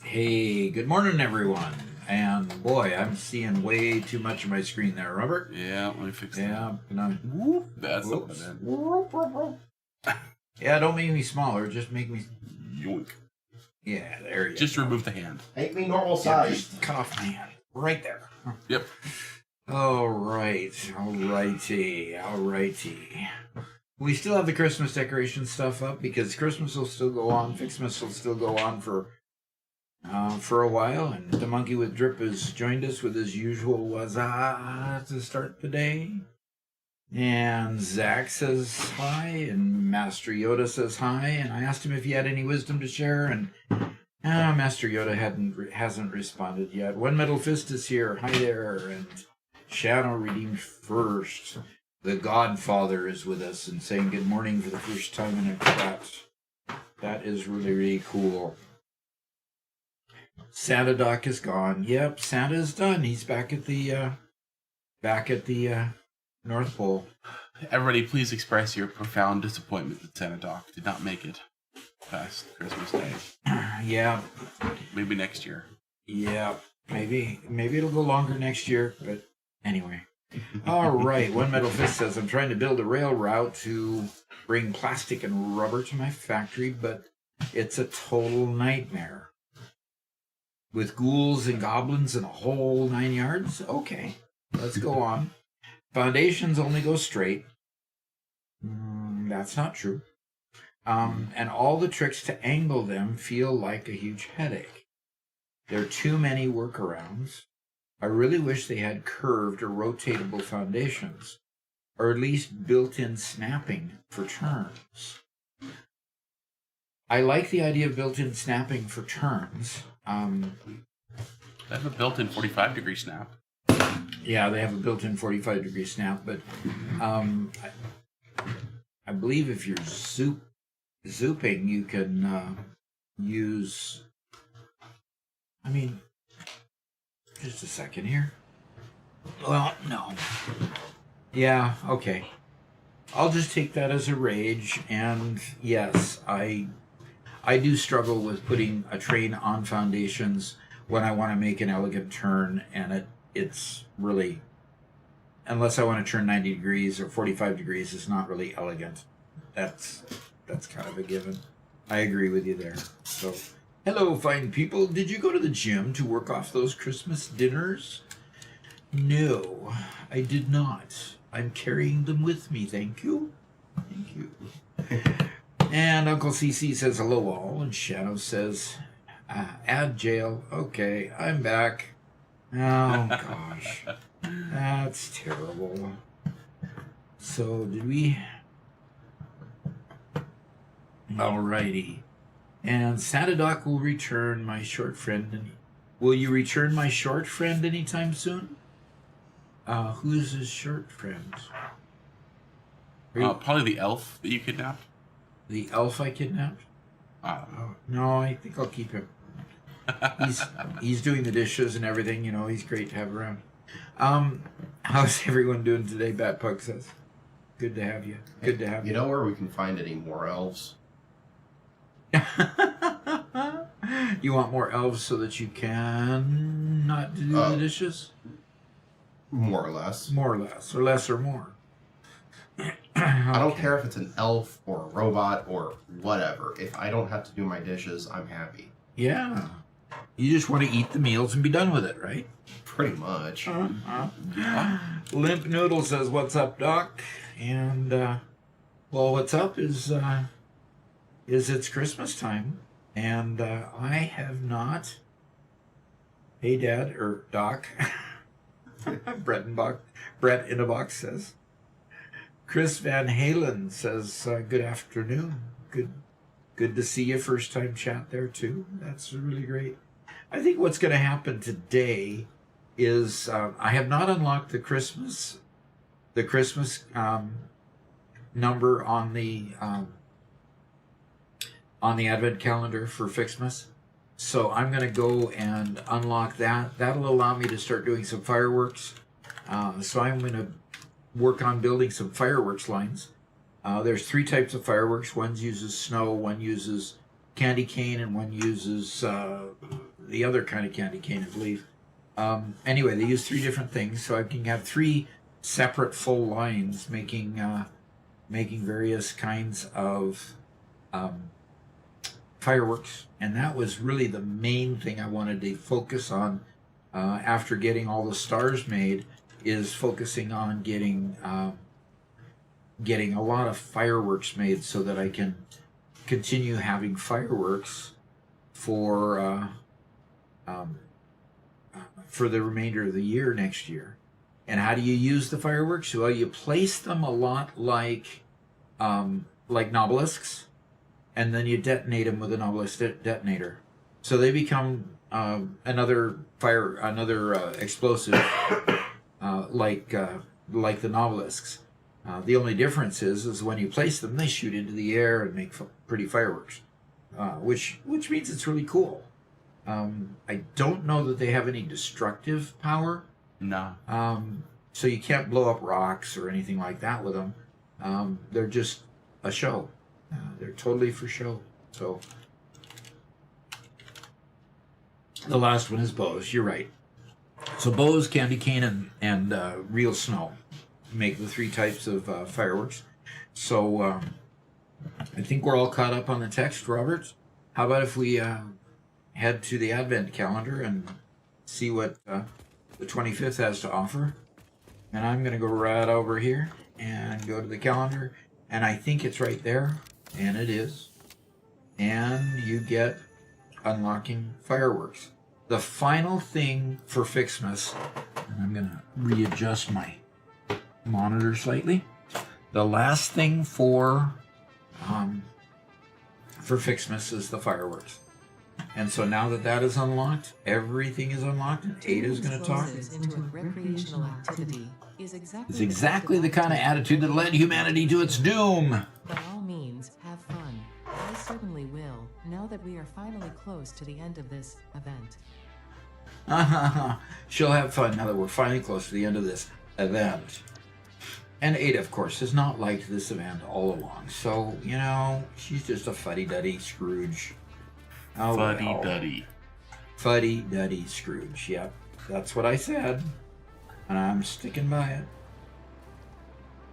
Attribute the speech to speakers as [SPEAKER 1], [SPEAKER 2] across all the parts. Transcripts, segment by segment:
[SPEAKER 1] Hey, good morning, everyone. And boy, I'm seeing way too much of my screen there, Robert.
[SPEAKER 2] Yeah, let me fix that.
[SPEAKER 1] Yeah,
[SPEAKER 2] That's
[SPEAKER 1] yeah, don't make me smaller, just make me...
[SPEAKER 2] Yoink.
[SPEAKER 1] Yeah, there you
[SPEAKER 2] Just
[SPEAKER 1] go.
[SPEAKER 2] remove the hand.
[SPEAKER 3] Make me normal size.
[SPEAKER 1] Just cut off my hand. Right there.
[SPEAKER 2] Yep.
[SPEAKER 1] Alrighty. We still have the Christmas decoration stuff up because Christmas will still go on. Fixmas will still go on for a while, and the monkey with drip has joined us with his usual wazza to start the day. And Zach says hi, and Master Yoda says hi, and I asked him if he had any wisdom to share, and Master Yoda hasn't responded yet. One Metal Fist is here, hi there, and Shadow Redeemed First. The Godfather is with us and saying good morning for the first time in a chat. That is really, really cool. Santa Doc is gone. Yep, Santa's done. He's back at the North Pole.
[SPEAKER 2] Everybody, please express your profound disappointment that Santa Doc did not make it past Christmas Day.
[SPEAKER 1] Yeah.
[SPEAKER 2] Maybe next year.
[SPEAKER 1] Yeah. Maybe it'll go longer next year, but anyway. All right. One Metal Fist says, I'm trying to build a rail route to bring plastic and rubber to my factory, but it's a total nightmare. With ghouls and goblins and a whole 9 yards? Okay, let's go on. Foundations only go straight. That's not true. And all the tricks to angle them feel like a huge headache. There are too many workarounds. I really wish they had curved or rotatable foundations, or at least built-in snapping for turns. I like the idea of built-in snapping for turns.
[SPEAKER 2] They have a built-in 45-degree snap.
[SPEAKER 1] Yeah, they have a built-in 45-degree snap, but I believe if you're zooping, you can use... I mean, just a second here. Well, no. Yeah, okay. I'll just take that as a rage, and yes, I do struggle with putting a train on foundations when I want to make an elegant turn, and it's really, unless I want to turn 90 degrees or 45 degrees, it's not really elegant. That's kind of a given. I agree with you there. So, hello, fine people. Did you go to the gym to work off those Christmas dinners? No, I did not. I'm carrying them with me, thank you. Thank you. And Uncle CC says hello all, and Shadow says, add jail. Okay, I'm back. Oh, gosh. That's terrible. So, did we... Alrighty. And Santa Doc will return my short friend. Will you return my short friend anytime soon? Who's his short friend?
[SPEAKER 2] Probably the elf that you kidnapped.
[SPEAKER 1] The elf I kidnapped? No, I think I'll keep him. He's doing the dishes and everything, you know, he's great to have around. How's everyone doing today, Bat Pug says? Good to have you. Good to have
[SPEAKER 3] You know where we can find any more elves?
[SPEAKER 1] You want more elves so that you can not do the dishes?
[SPEAKER 3] More or less.
[SPEAKER 1] More or less, or less or more.
[SPEAKER 3] I don't care if it's an elf or a robot or whatever. If I don't have to do my dishes, I'm happy.
[SPEAKER 1] Yeah. You just want to eat the meals and be done with it, right?
[SPEAKER 3] Pretty much.
[SPEAKER 1] Limp Noodle says, "What's up, Doc?" And well, what's up is it's Christmas time, and I have not. Hey, Dad or Doc. Brett in a box says. Chris Van Halen says, "Good afternoon. Good to see you. First time chat there too. That's really great." I think what's going to happen today is I have not unlocked the Christmas number on the advent calendar for Fixmas. So I'm going to go and unlock that. That'll allow me to start doing some fireworks. So I'm going to work on building some fireworks lines. There's 3 types of fireworks. One uses snow, one uses candy cane, and one uses the other kind of candy cane, I believe. Anyway, they use 3 different things, so I can have 3 separate full lines making various kinds of fireworks. And that was really the main thing I wanted to focus on after getting all the stars made, is focusing on getting a lot of fireworks made so that I can continue having fireworks for the remainder of the year next year. And how do you use the fireworks? Well, you place them a lot like nobelisks, and then you detonate them with an obelisk detonator. So they become another explosive, like the nobelisks. The only difference is when you place them, they shoot into the air and make pretty fireworks, which means it's really cool. I don't know that they have any destructive power.
[SPEAKER 2] No.
[SPEAKER 1] So you can't blow up rocks or anything like that with them. They're just a show. They're totally for show. So the last one is bows. You're right. So bows, candy cane, and real snow make the 3 types of fireworks. So I think we're all caught up on the text, Robert. How about if we head to the Advent calendar and see what the 25th has to offer? And I'm going to go right over here and go to the calendar. And I think it's right there. And it is. And you get unlocking fireworks. The final thing for Fixmas, and I'm going to readjust my monitor slightly. The last thing for Fixmas is the fireworks. And so now that is unlocked, everything is unlocked, and Ada is going to talk.
[SPEAKER 4] Into recreational activity is
[SPEAKER 1] exactly the kind of attitude that led humanity to its doom.
[SPEAKER 4] By all means, have fun. I certainly will, now that we are finally close to the end of this event.
[SPEAKER 1] She'll have fun now that we're finally close to the end of this event. And Ada, of course, has not liked this event all along. So, she's just a fuddy-duddy Scrooge. Oh,
[SPEAKER 2] Fuddy-duddy.
[SPEAKER 1] Fuddy-duddy Scrooge, yep. That's what I said. And I'm sticking by it.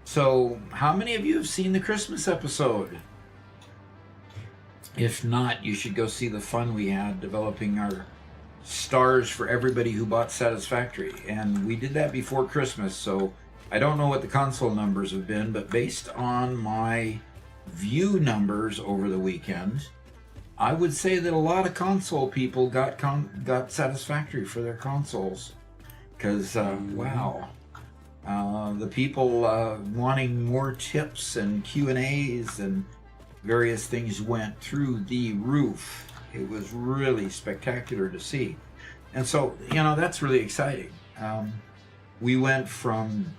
[SPEAKER 1] So, how many of you have seen the Christmas episode? If not, you should go see the fun we had developing our stars for everybody who bought Satisfactory. And we did that before Christmas, so I don't know what the console numbers have been, but based on my view numbers over the weekend, I would say that a lot of console people got Satisfactory for their consoles. Because, wow. The people wanting more tips and Q&As and various things went through the roof. It was really spectacular to see. And so, that's really exciting. We went from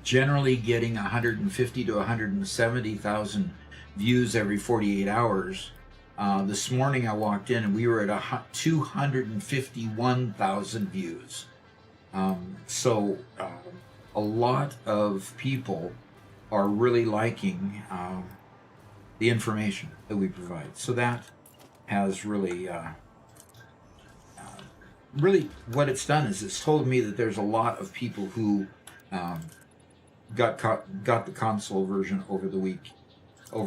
[SPEAKER 1] generally getting 150 to 170,000 views every 48 hours. This morning I walked in and we were at 251,000 views. So a lot of people are really liking the information that we provide. So that has really, really what it's done is it's told me that there's a lot of people who got the console version over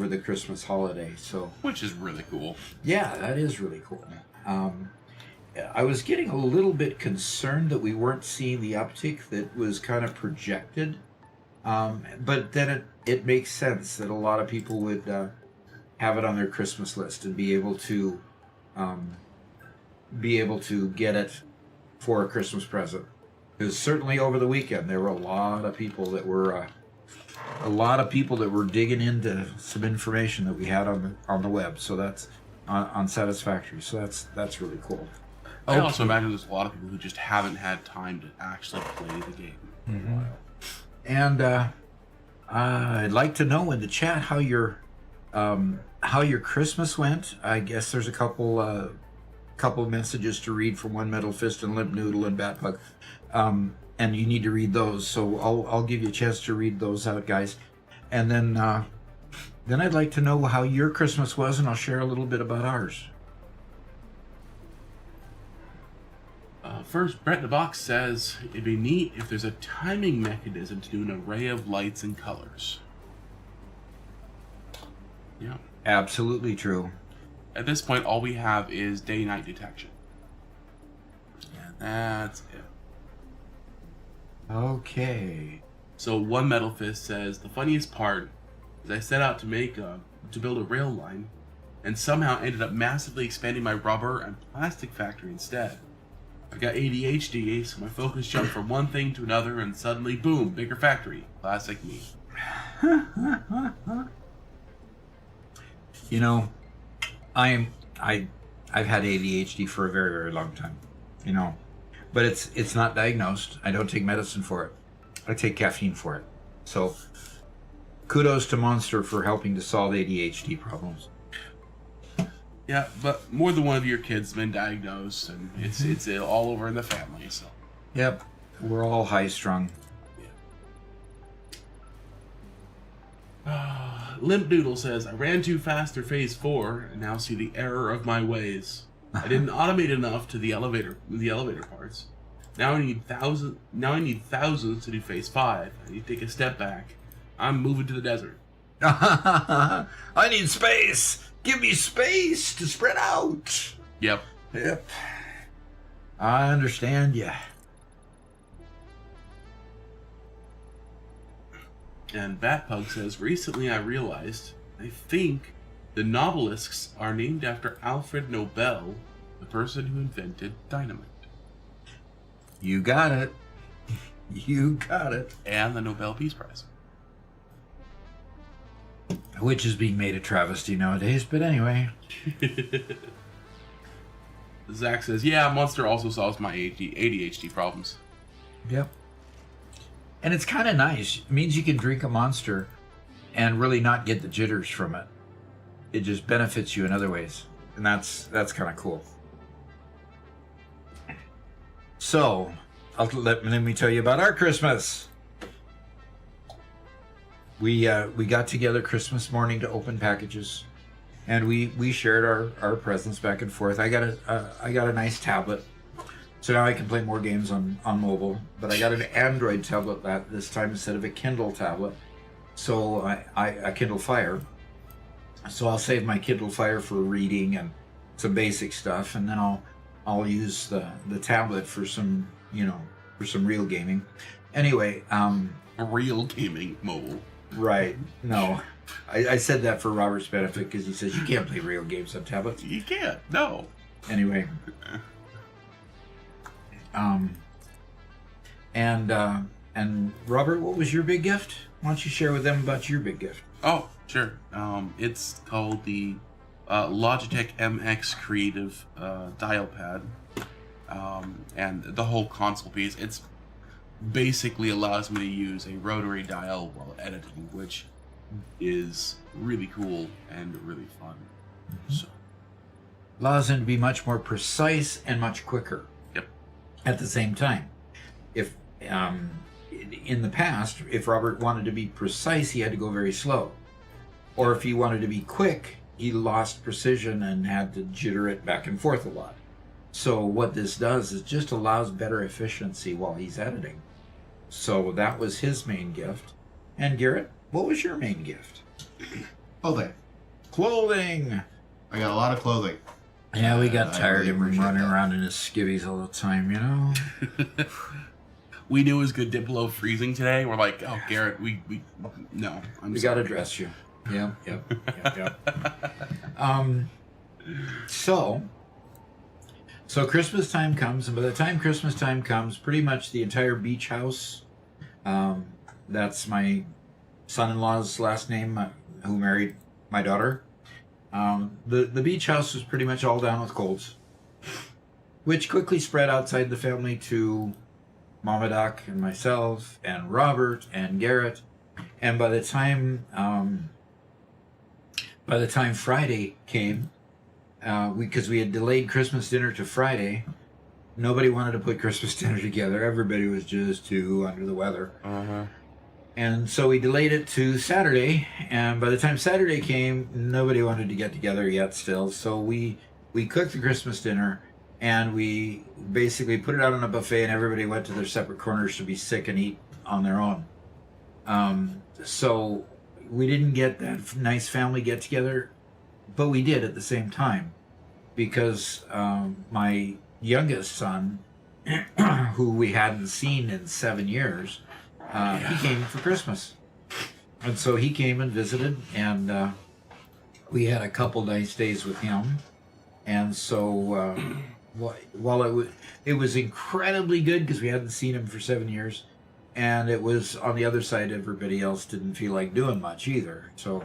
[SPEAKER 1] the Christmas holiday. So
[SPEAKER 2] Which is really cool.
[SPEAKER 1] yeah, that is really cool. I was getting a little bit concerned that we weren't seeing the uptick that was kind of projected. But then it makes sense that a lot of people would have it on their Christmas list and be able to get it for a Christmas present. Because certainly over the weekend there were a lot of people that were digging into some information that we had on the web. So that's on Satisfactory. So that's really cool.
[SPEAKER 2] I also imagine there's a lot of people who just haven't had time to actually play the game in a while.
[SPEAKER 1] And I'd like to know in the chat how your Christmas went. I guess there's a couple messages to read from One Metal Fist and Limp Noodle and Batpug, and you need to read those. So I'll give you a chance to read those out, guys, and then I'd like to know how your Christmas was, and I'll share a little bit about ours.
[SPEAKER 2] First, Brett in the Box says, it'd be neat if there's a timing mechanism to do an array of lights and colors. Yeah.
[SPEAKER 1] Absolutely true.
[SPEAKER 2] At this point, all we have is day-night detection. And that's it.
[SPEAKER 1] Okay.
[SPEAKER 2] So One Metal Fist says, the funniest part is I set out to build a rail line, and somehow ended up massively expanding my rubber and plastic factory instead. I got ADHD, so my focus jumped from one thing to another, and suddenly, boom, bigger factory. Classic me.
[SPEAKER 1] You know, I've had ADHD for a very, very long time. You know, but it's not diagnosed. I don't take medicine for it. I take caffeine for it. So, kudos to Monster for helping to solve ADHD problems.
[SPEAKER 2] Yeah, but more than one of your kids has been diagnosed, and it's all over in the family. So.
[SPEAKER 1] Yep, we're all high strung.
[SPEAKER 2] Limp Doodle says, I ran too fast through phase 4 and now see the error of my ways. I didn't automate enough to the elevator parts. Now I need thousands to do phase 5. I need to take a step back. I'm moving to the desert.
[SPEAKER 1] I need space. Give me space to spread out.
[SPEAKER 2] Yep.
[SPEAKER 1] I understand ya.
[SPEAKER 2] And Batpug says, recently I realized, I think the nobelisks are named after Alfred Nobel, the person who invented dynamite.
[SPEAKER 1] You got it. You got it.
[SPEAKER 2] And the Nobel Peace Prize.
[SPEAKER 1] Which is being made a travesty nowadays, but anyway.
[SPEAKER 2] Zach says, yeah, Monster also solves my ADHD problems.
[SPEAKER 1] Yep. And it's kind of nice. It means you can drink a Monster and really not get the jitters from it. It just benefits you in other ways. And that's kind of cool. So, let me tell you about our Christmas. We got together Christmas morning to open packages, and we shared our presents back and forth. I got a nice tablet, so now I can play more games on mobile. But I got an Android tablet this time instead of a Kindle tablet, so a Kindle Fire. So I'll save my Kindle Fire for reading and some basic stuff, and then I'll use the tablet for some real gaming. Anyway,
[SPEAKER 2] Real gaming mobile.
[SPEAKER 1] Right. No. I said that for Robert's benefit because he says you can't play real games on tablets.
[SPEAKER 2] You can't. No.
[SPEAKER 1] Anyway. And Robert, what was your big gift? Why don't you share with them about your big gift?
[SPEAKER 2] Oh, sure. It's called the Logitech MX Creative dial pad. And the whole console piece, it's basically allows me to use a rotary dial while editing, which is really cool and really fun. Mm-hmm. So
[SPEAKER 1] allows them to be much more precise and much quicker.
[SPEAKER 2] Yep.
[SPEAKER 1] At the same time, if it in the past, if Robert wanted to be precise, he had to go very slow. Or if he wanted to be quick, he lost precision and had to jitter it back and forth a lot. So what this does is just allows better efficiency while he's editing. So that was his main gift. And Garrett, what was your main gift?
[SPEAKER 3] Clothing.
[SPEAKER 1] Clothing!
[SPEAKER 3] I got a lot of clothing.
[SPEAKER 1] Yeah, we got
[SPEAKER 3] I
[SPEAKER 1] tired
[SPEAKER 3] really
[SPEAKER 1] of him
[SPEAKER 3] appreciate
[SPEAKER 1] running
[SPEAKER 3] that.
[SPEAKER 1] around in his skivvies all the time, you know?
[SPEAKER 2] We knew it was going to dip below freezing today. We're like, oh, Garrett, no.
[SPEAKER 1] We got to dress you. Yep. So Christmas time comes, and by the time Christmas time comes, pretty much the entire beach house, that's my son-in-law's last name, who married my daughter. The beach house was pretty much all down with colds, which quickly spread outside the family to Mama Doc and myself and Robert and Garrett. And by the time Friday came, because we had delayed Christmas dinner to Friday, nobody wanted to put Christmas dinner together. Everybody was just too under the weather.
[SPEAKER 2] Uh-huh.
[SPEAKER 1] And so we delayed it to Saturday, and by the time Saturday came, nobody wanted to get together yet still. So we cooked the Christmas dinner, and we basically put it out on a buffet, and everybody went to their separate corners to be sick and eat on their own. So we didn't get that nice family get-together, but we did at the same time, because my youngest son, who we hadn't seen in 7 years, he came for Christmas. And so he came and visited, and we had a couple nice days with him. And so while it was incredibly good because we hadn't seen him for 7 years, and it was on the other side, everybody else didn't feel like doing much either. So,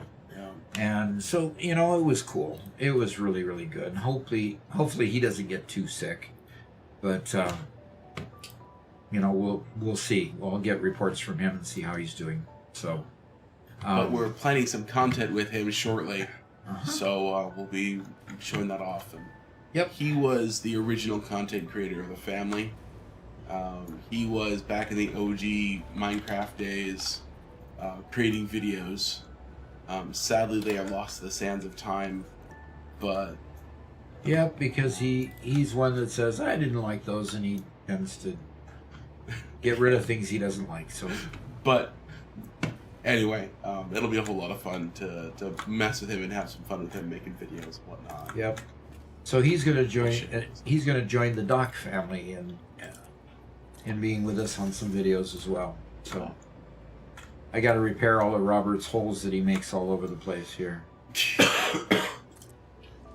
[SPEAKER 1] and so, you know, it was cool. It was really, really good. And hopefully he doesn't get too sick. But you know, we'll see. We'll get reports from him and see how he's doing. So,
[SPEAKER 2] but we're planning some content with him shortly,
[SPEAKER 1] Uh-huh.
[SPEAKER 2] so we'll be showing that off. And
[SPEAKER 1] Yep.
[SPEAKER 2] he was the original content creator of the family. He was back in the OG Minecraft days, creating videos. Sadly, they are lost to the sands of time, but
[SPEAKER 1] yeah, because he's one that says I didn't like those, and he tends to get rid of things he doesn't like. So,
[SPEAKER 2] But anyway, it'll be a whole lot of fun to mess with him and have some fun with him making videos and whatnot.
[SPEAKER 1] yep. So he's gonna join. He's gonna join the Doc family and being with us on some videos as well. So I got to repair all of Robert's holes that he makes all over the place here.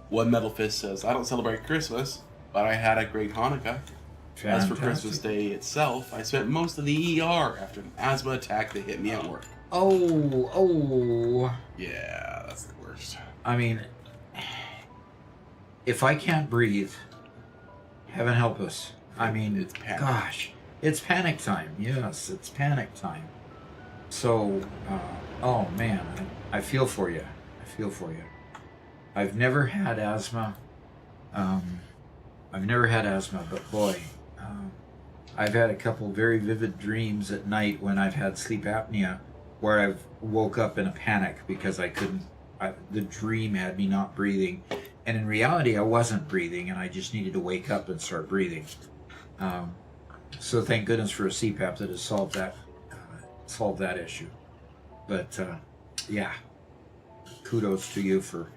[SPEAKER 2] One Metal Fist says, I don't celebrate Christmas, but I had a great Hanukkah. As for Christmas Day itself, I spent most of the ER after an asthma attack that hit me at work.
[SPEAKER 1] Oh.
[SPEAKER 2] Yeah, that's the worst.
[SPEAKER 1] I mean, if I can't breathe, heaven help us. I mean,
[SPEAKER 2] It's panic.
[SPEAKER 1] gosh, it's panic time. Yes, it's panic time. So, oh man, I feel for you. I feel for you. I've never had asthma. But boy, I've had a couple very vivid dreams at night when I've had sleep apnea, where I've woke up in a panic because the dream had me not breathing, and in reality I wasn't breathing, and I just needed to wake up and start breathing. So thank goodness for a CPAP that has solved that issue. But yeah, kudos to you for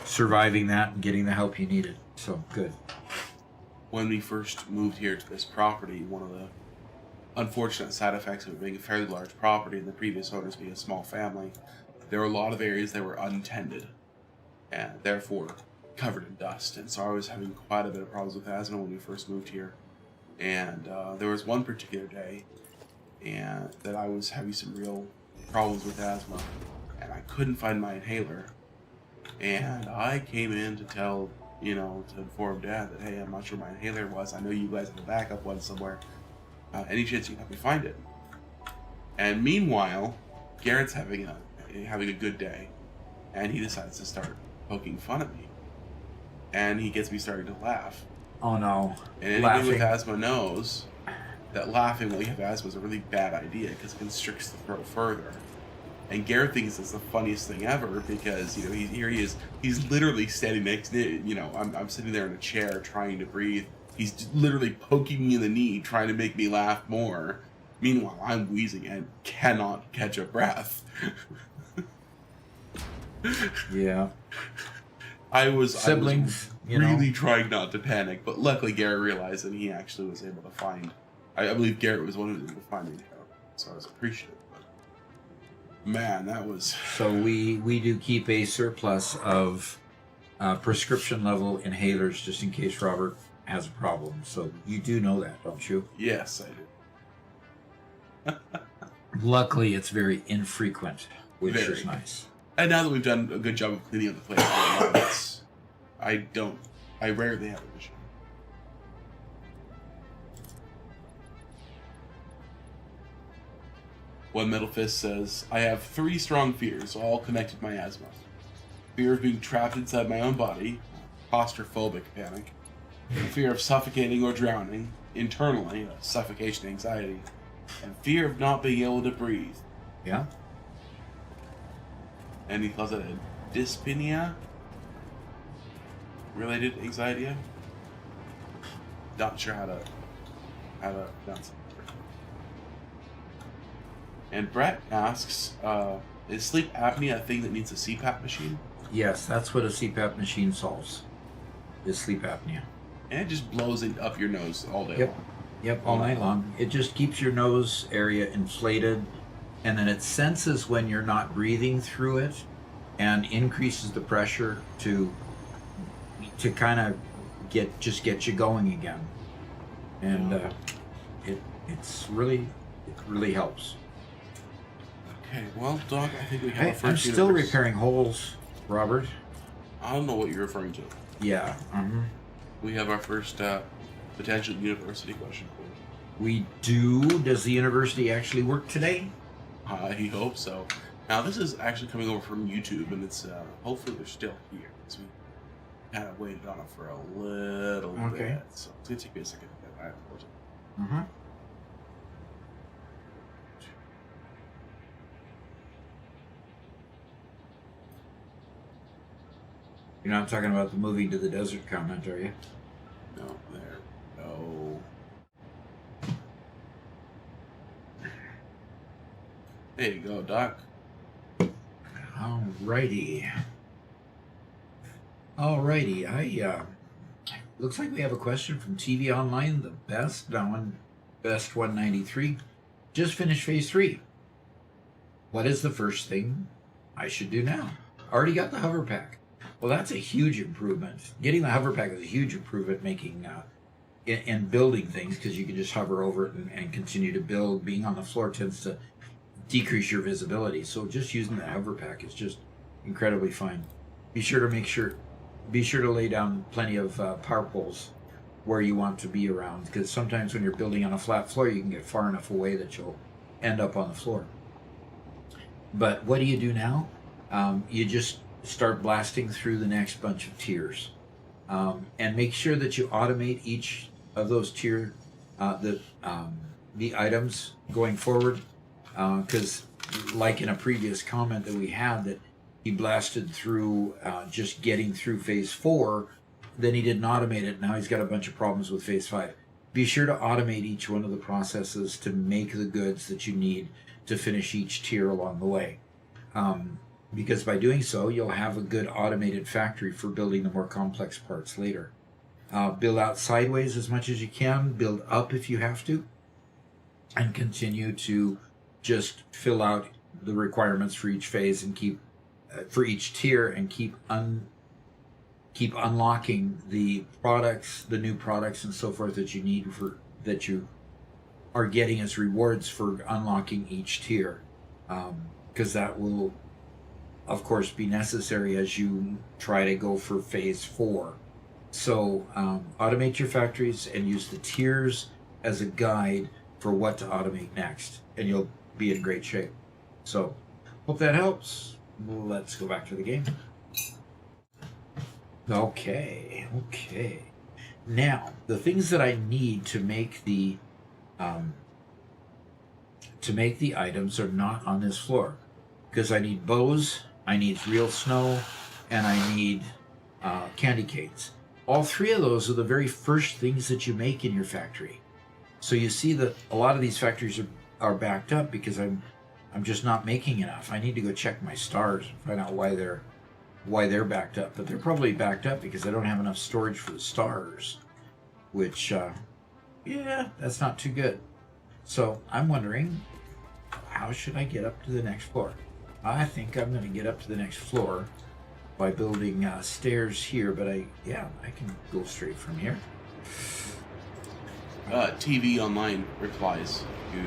[SPEAKER 1] surviving that and getting the help you needed. So good.
[SPEAKER 2] When we first moved here to this property, one of the unfortunate side effects of it being a fairly large property and the previous owners being a small family, there were a lot of areas that were untended and therefore covered in dust. And so I was having quite a bit of problems with asthma when we first moved here. And there was one particular day that I was having some real problems with asthma, and I couldn't find my inhaler. And I came in to tell, to inform Dad that, hey, I'm not sure my inhaler was. I know you guys have a backup one somewhere. Any chance you can help me find it? And meanwhile, Garrett's having a good day, and he decides to start poking fun at me. And he gets me starting to laugh.
[SPEAKER 1] Oh no.
[SPEAKER 2] And anybody with asthma knows that laughing while you have asthma is a really bad idea because it constricts the throat further. And Garrett thinks it's the funniest thing ever because, you know, here he is. He's literally standing next to, you know, I'm sitting there in a chair trying to breathe. He's literally poking me in the knee, trying to make me laugh more. Meanwhile, I'm wheezing and cannot catch a breath.
[SPEAKER 1] Yeah.
[SPEAKER 2] I was
[SPEAKER 1] Siblings, you
[SPEAKER 2] really
[SPEAKER 1] know.
[SPEAKER 2] trying not to panic, but luckily Garrett realized and he actually was able to find. I believe Garrett was one who was able to find me, so I was appreciative. But man, that was.
[SPEAKER 1] So we do keep a surplus of prescription level inhalers just in case Robert has a problem. So you do know that, don't you?
[SPEAKER 2] Yes, I do.
[SPEAKER 1] Luckily, it's very infrequent, which
[SPEAKER 2] Very.
[SPEAKER 1] is nice.
[SPEAKER 2] And now that we've done a good job of cleaning up the place, I rarely have an issue. One Metal Fist says, I have 3 strong fears, all connected to my asthma. Fear of being trapped inside my own body, claustrophobic panic, fear of suffocating or drowning, internally, suffocation anxiety, and fear of not being able to breathe.
[SPEAKER 1] Yeah.
[SPEAKER 2] And he calls it a dyspnea related anxiety. Not sure how to pronounce it. And Brett asks, is sleep apnea a thing that needs a CPAP machine?
[SPEAKER 1] Yes, that's what a CPAP machine solves, is sleep apnea.
[SPEAKER 2] And it just blows it up your nose all day
[SPEAKER 1] Yep.
[SPEAKER 2] long.
[SPEAKER 1] Yep, all night long. It just keeps your nose area inflated, and then it senses when you're not breathing through it and increases the pressure to kind of get you going again. And it really helps.
[SPEAKER 2] Okay, well, Doc, I think we have
[SPEAKER 1] Hey,
[SPEAKER 2] our first
[SPEAKER 1] I'm still
[SPEAKER 2] universe.
[SPEAKER 1] repairing holes, Robert.
[SPEAKER 2] I don't know what you're referring to.
[SPEAKER 1] Yeah.
[SPEAKER 2] We have our first potential university question for you.
[SPEAKER 1] We do. Does the university actually work today?
[SPEAKER 2] I hope so. Now, this is actually coming over from YouTube, and it's hopefully they're still here. So we kind of waited on it for a little bit. So it's going to take me a second to get that.
[SPEAKER 1] Mm-hmm. You're not talking about the movie To the Desert comment, are you?
[SPEAKER 2] No, there. No. There you go, Doc.
[SPEAKER 1] Alrighty. Looks like we have a question from TV Online, the best 193. Just finished phase 3. What is the first thing I should do now? Already got the hover pack. Well, that's a huge improvement. Getting the hover pack is a huge improvement making in building things, because you can just hover over it and continue to build. Being on the floor tends to decrease your visibility. So just using the hover pack is just incredibly fine. Be sure to lay down plenty of power poles where you want to be around, because sometimes when you're building on a flat floor, you can get far enough away that you'll end up on the floor. But what do you do now? You just start blasting through the next bunch of tiers, and make sure that you automate each of those tier the items going forward, because like in a previous comment that we had, that he blasted through just getting through phase 4, then he didn't automate it. Now he's got a bunch of problems with phase 5. Be sure to automate each one of the processes to make the goods that you need to finish each tier along the way. Because by doing so, you'll have a good automated factory for building the more complex parts later. Build out sideways as much as you can, build up if you have to, and continue to just fill out the requirements for each phase and keep for each tier, and keep unlocking the products, the new products and so forth that you need that you are getting as rewards for unlocking each tier, because that will of course be necessary as you try to go for phase 4. So automate your factories and use the tiers as a guide for what to automate next, and you'll be in great shape. So hope that helps. Let's go back to the game. Okay. Now, the things that I need to make the to make the items are not on this floor, because I need bows, I need real snow, and I need candy canes. All three of those are the very first things that you make in your factory. So you see that a lot of these factories are backed up because I'm just not making enough. I need to go check my stars and find out why they're backed up. But they're probably backed up because I don't have enough storage for the stars, which yeah, that's not too good. So I'm wondering, how should I get up to the next floor? I think I'm going to get up to the next floor by building stairs here, but I can go straight from here.
[SPEAKER 2] TV Online replies to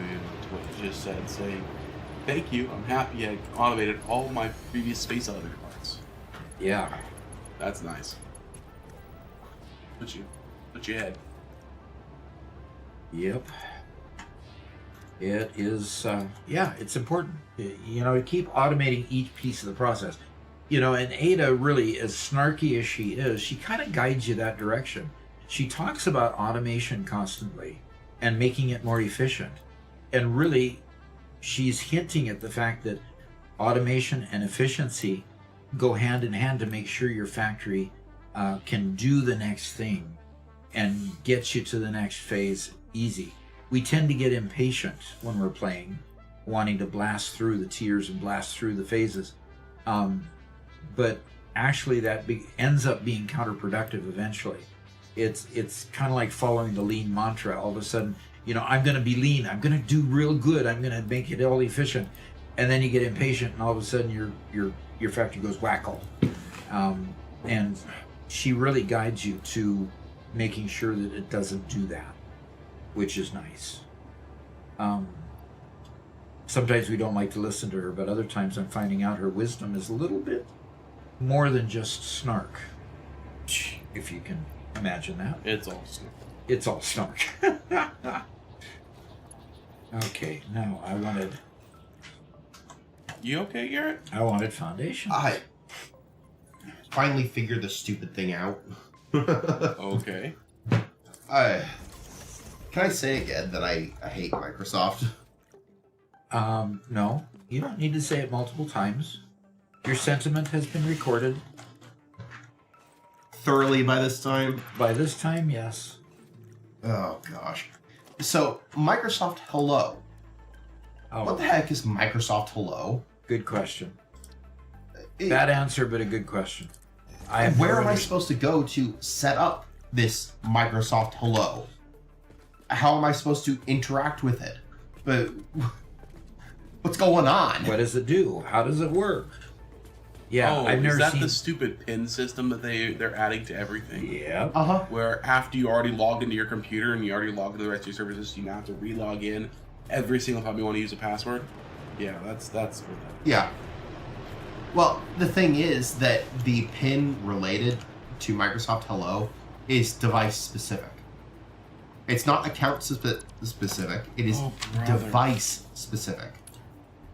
[SPEAKER 2] what you just said, saying, "Thank you. I'm happy I automated all my previous space elevator parts."
[SPEAKER 1] Yeah.
[SPEAKER 2] That's nice. Put your head.
[SPEAKER 1] Yep. It is, it's important. To keep automating each piece of the process. And Ada, really, as snarky as she is, she kind of guides you that direction. She talks about automation constantly and making it more efficient. And really, she's hinting at the fact that automation and efficiency go hand in hand to make sure your factory can do the next thing and get you to the next phase easy. We tend to get impatient when we're playing, wanting to blast through the tiers and blast through the phases. But actually that ends up being counterproductive eventually. It's kind of like following the lean mantra. All of a sudden, I'm going to be lean. I'm going to do real good. I'm going to make it all efficient. And then you get impatient and all of a sudden your factory goes wacko. And she really guides you to making sure that it doesn't do that, which is nice. Sometimes we don't like to listen to her, but other times I'm finding out her wisdom is a little bit more than just snark, if you can imagine that.
[SPEAKER 2] It's all snark.
[SPEAKER 1] It's all snark. Okay, now I wanted...
[SPEAKER 2] You okay, Garrett?
[SPEAKER 1] I wanted foundation.
[SPEAKER 3] I finally figured this stupid thing out.
[SPEAKER 2] Okay.
[SPEAKER 3] Can I say again that I hate Microsoft?
[SPEAKER 1] No, you don't need to say it multiple times. Your sentiment has been recorded.
[SPEAKER 3] Thoroughly by this time?
[SPEAKER 1] By this time, yes.
[SPEAKER 3] Oh, gosh. So, Microsoft Hello.
[SPEAKER 1] Oh,
[SPEAKER 3] What the heck is Microsoft Hello?
[SPEAKER 1] good question. Bad answer, but a good question.
[SPEAKER 3] Where am I supposed to go to set up this Microsoft Hello? How am I supposed to interact with it? But what's going on?
[SPEAKER 1] What does it do? How does it work? Yeah, I've never
[SPEAKER 2] is that
[SPEAKER 1] seen...
[SPEAKER 2] the stupid pin system that they're adding to everything?
[SPEAKER 1] Yeah.
[SPEAKER 3] Uh-huh.
[SPEAKER 2] Where after you already logged into your computer and you already logged into the rest of your services, you now have to re-log in every single time you want to use a password? Yeah, that's what that...
[SPEAKER 3] Yeah. Well, the thing is that the pin related to Microsoft Hello is device specific. It's not account specific. It is device specific.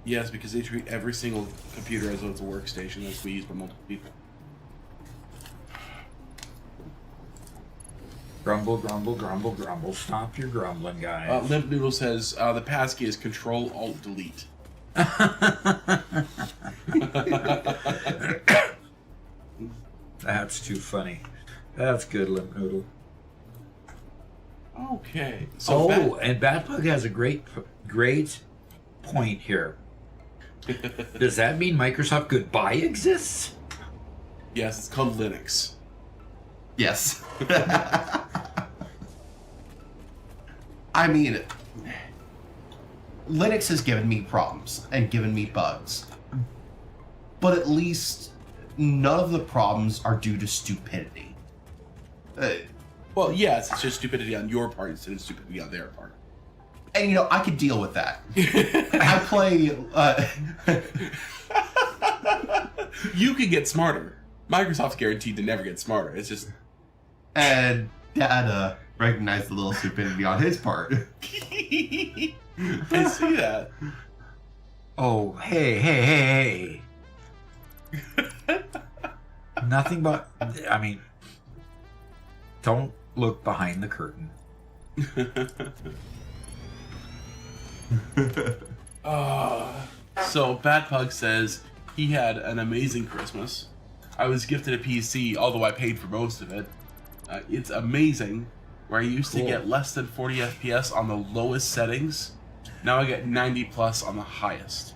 [SPEAKER 2] Yes, because they treat every single computer as though it's a workstation that's used by multiple people.
[SPEAKER 1] Grumble, grumble, grumble, grumble. Stop your grumbling, guys.
[SPEAKER 2] Limp Noodle says the passkey is Control-Alt-Delete.
[SPEAKER 1] That's too funny. That's good, Limp Noodle.
[SPEAKER 2] Okay. So
[SPEAKER 1] and Batbug has a great point here. Does that mean Microsoft Goodbye exists?
[SPEAKER 2] Yes, it's called Linux.
[SPEAKER 3] Yes. I mean, Linux has given me problems and given me bugs. But at least none of the problems are due to stupidity.
[SPEAKER 2] Well, yes, it's just stupidity on your part instead of stupidity on their part.
[SPEAKER 3] And, I could deal with that. I play...
[SPEAKER 2] You can get smarter. Microsoft's guaranteed to never get smarter. It's just...
[SPEAKER 3] And Dad recognized the little stupidity on his part.
[SPEAKER 2] I see that.
[SPEAKER 1] Oh, hey. Nothing but... I mean... Don't look behind the curtain.
[SPEAKER 2] So Bad Pug says he had an amazing Christmas. I was gifted a PC, although I paid for most of it. It's amazing. Where I used to get less than 40 FPS on the lowest settings, now I get 90 plus on the highest.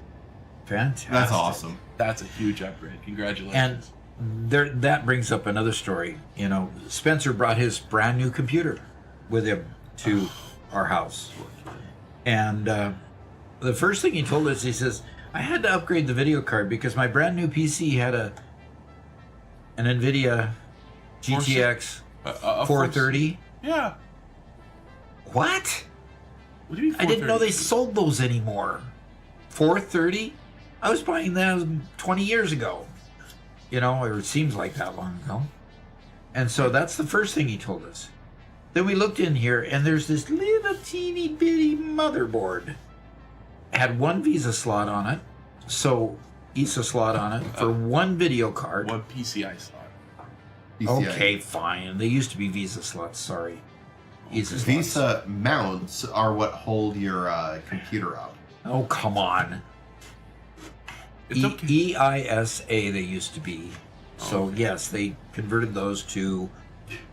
[SPEAKER 1] Fantastic.
[SPEAKER 3] That's awesome.
[SPEAKER 2] That's a huge upgrade. Congratulations.
[SPEAKER 1] And that brings up another story. You know, Spencer brought his brand new computer with him to our house. And the first thing he told us, he says, I had to upgrade the video card because my brand new PC had an NVIDIA GTX 430.
[SPEAKER 2] Yeah.
[SPEAKER 1] What?
[SPEAKER 2] What do you mean
[SPEAKER 1] I didn't know they
[SPEAKER 2] 430?
[SPEAKER 1] sold those anymore. 430? I was buying that 20 years ago. You know, or it seems like that long ago. And so that's the first thing he told us. Then we looked in here, and there's this little teeny bitty motherboard. Had one Visa slot on it, so ESA slot on it for one video card.
[SPEAKER 2] One PCI slot.
[SPEAKER 3] PCI.
[SPEAKER 1] Okay, fine. They used to be Visa slots. Sorry, ESA slots.
[SPEAKER 3] Visa mounts are what hold your computer up.
[SPEAKER 1] Oh, come on.
[SPEAKER 2] It's okay.
[SPEAKER 1] EISA they used to be. So yes, they converted those to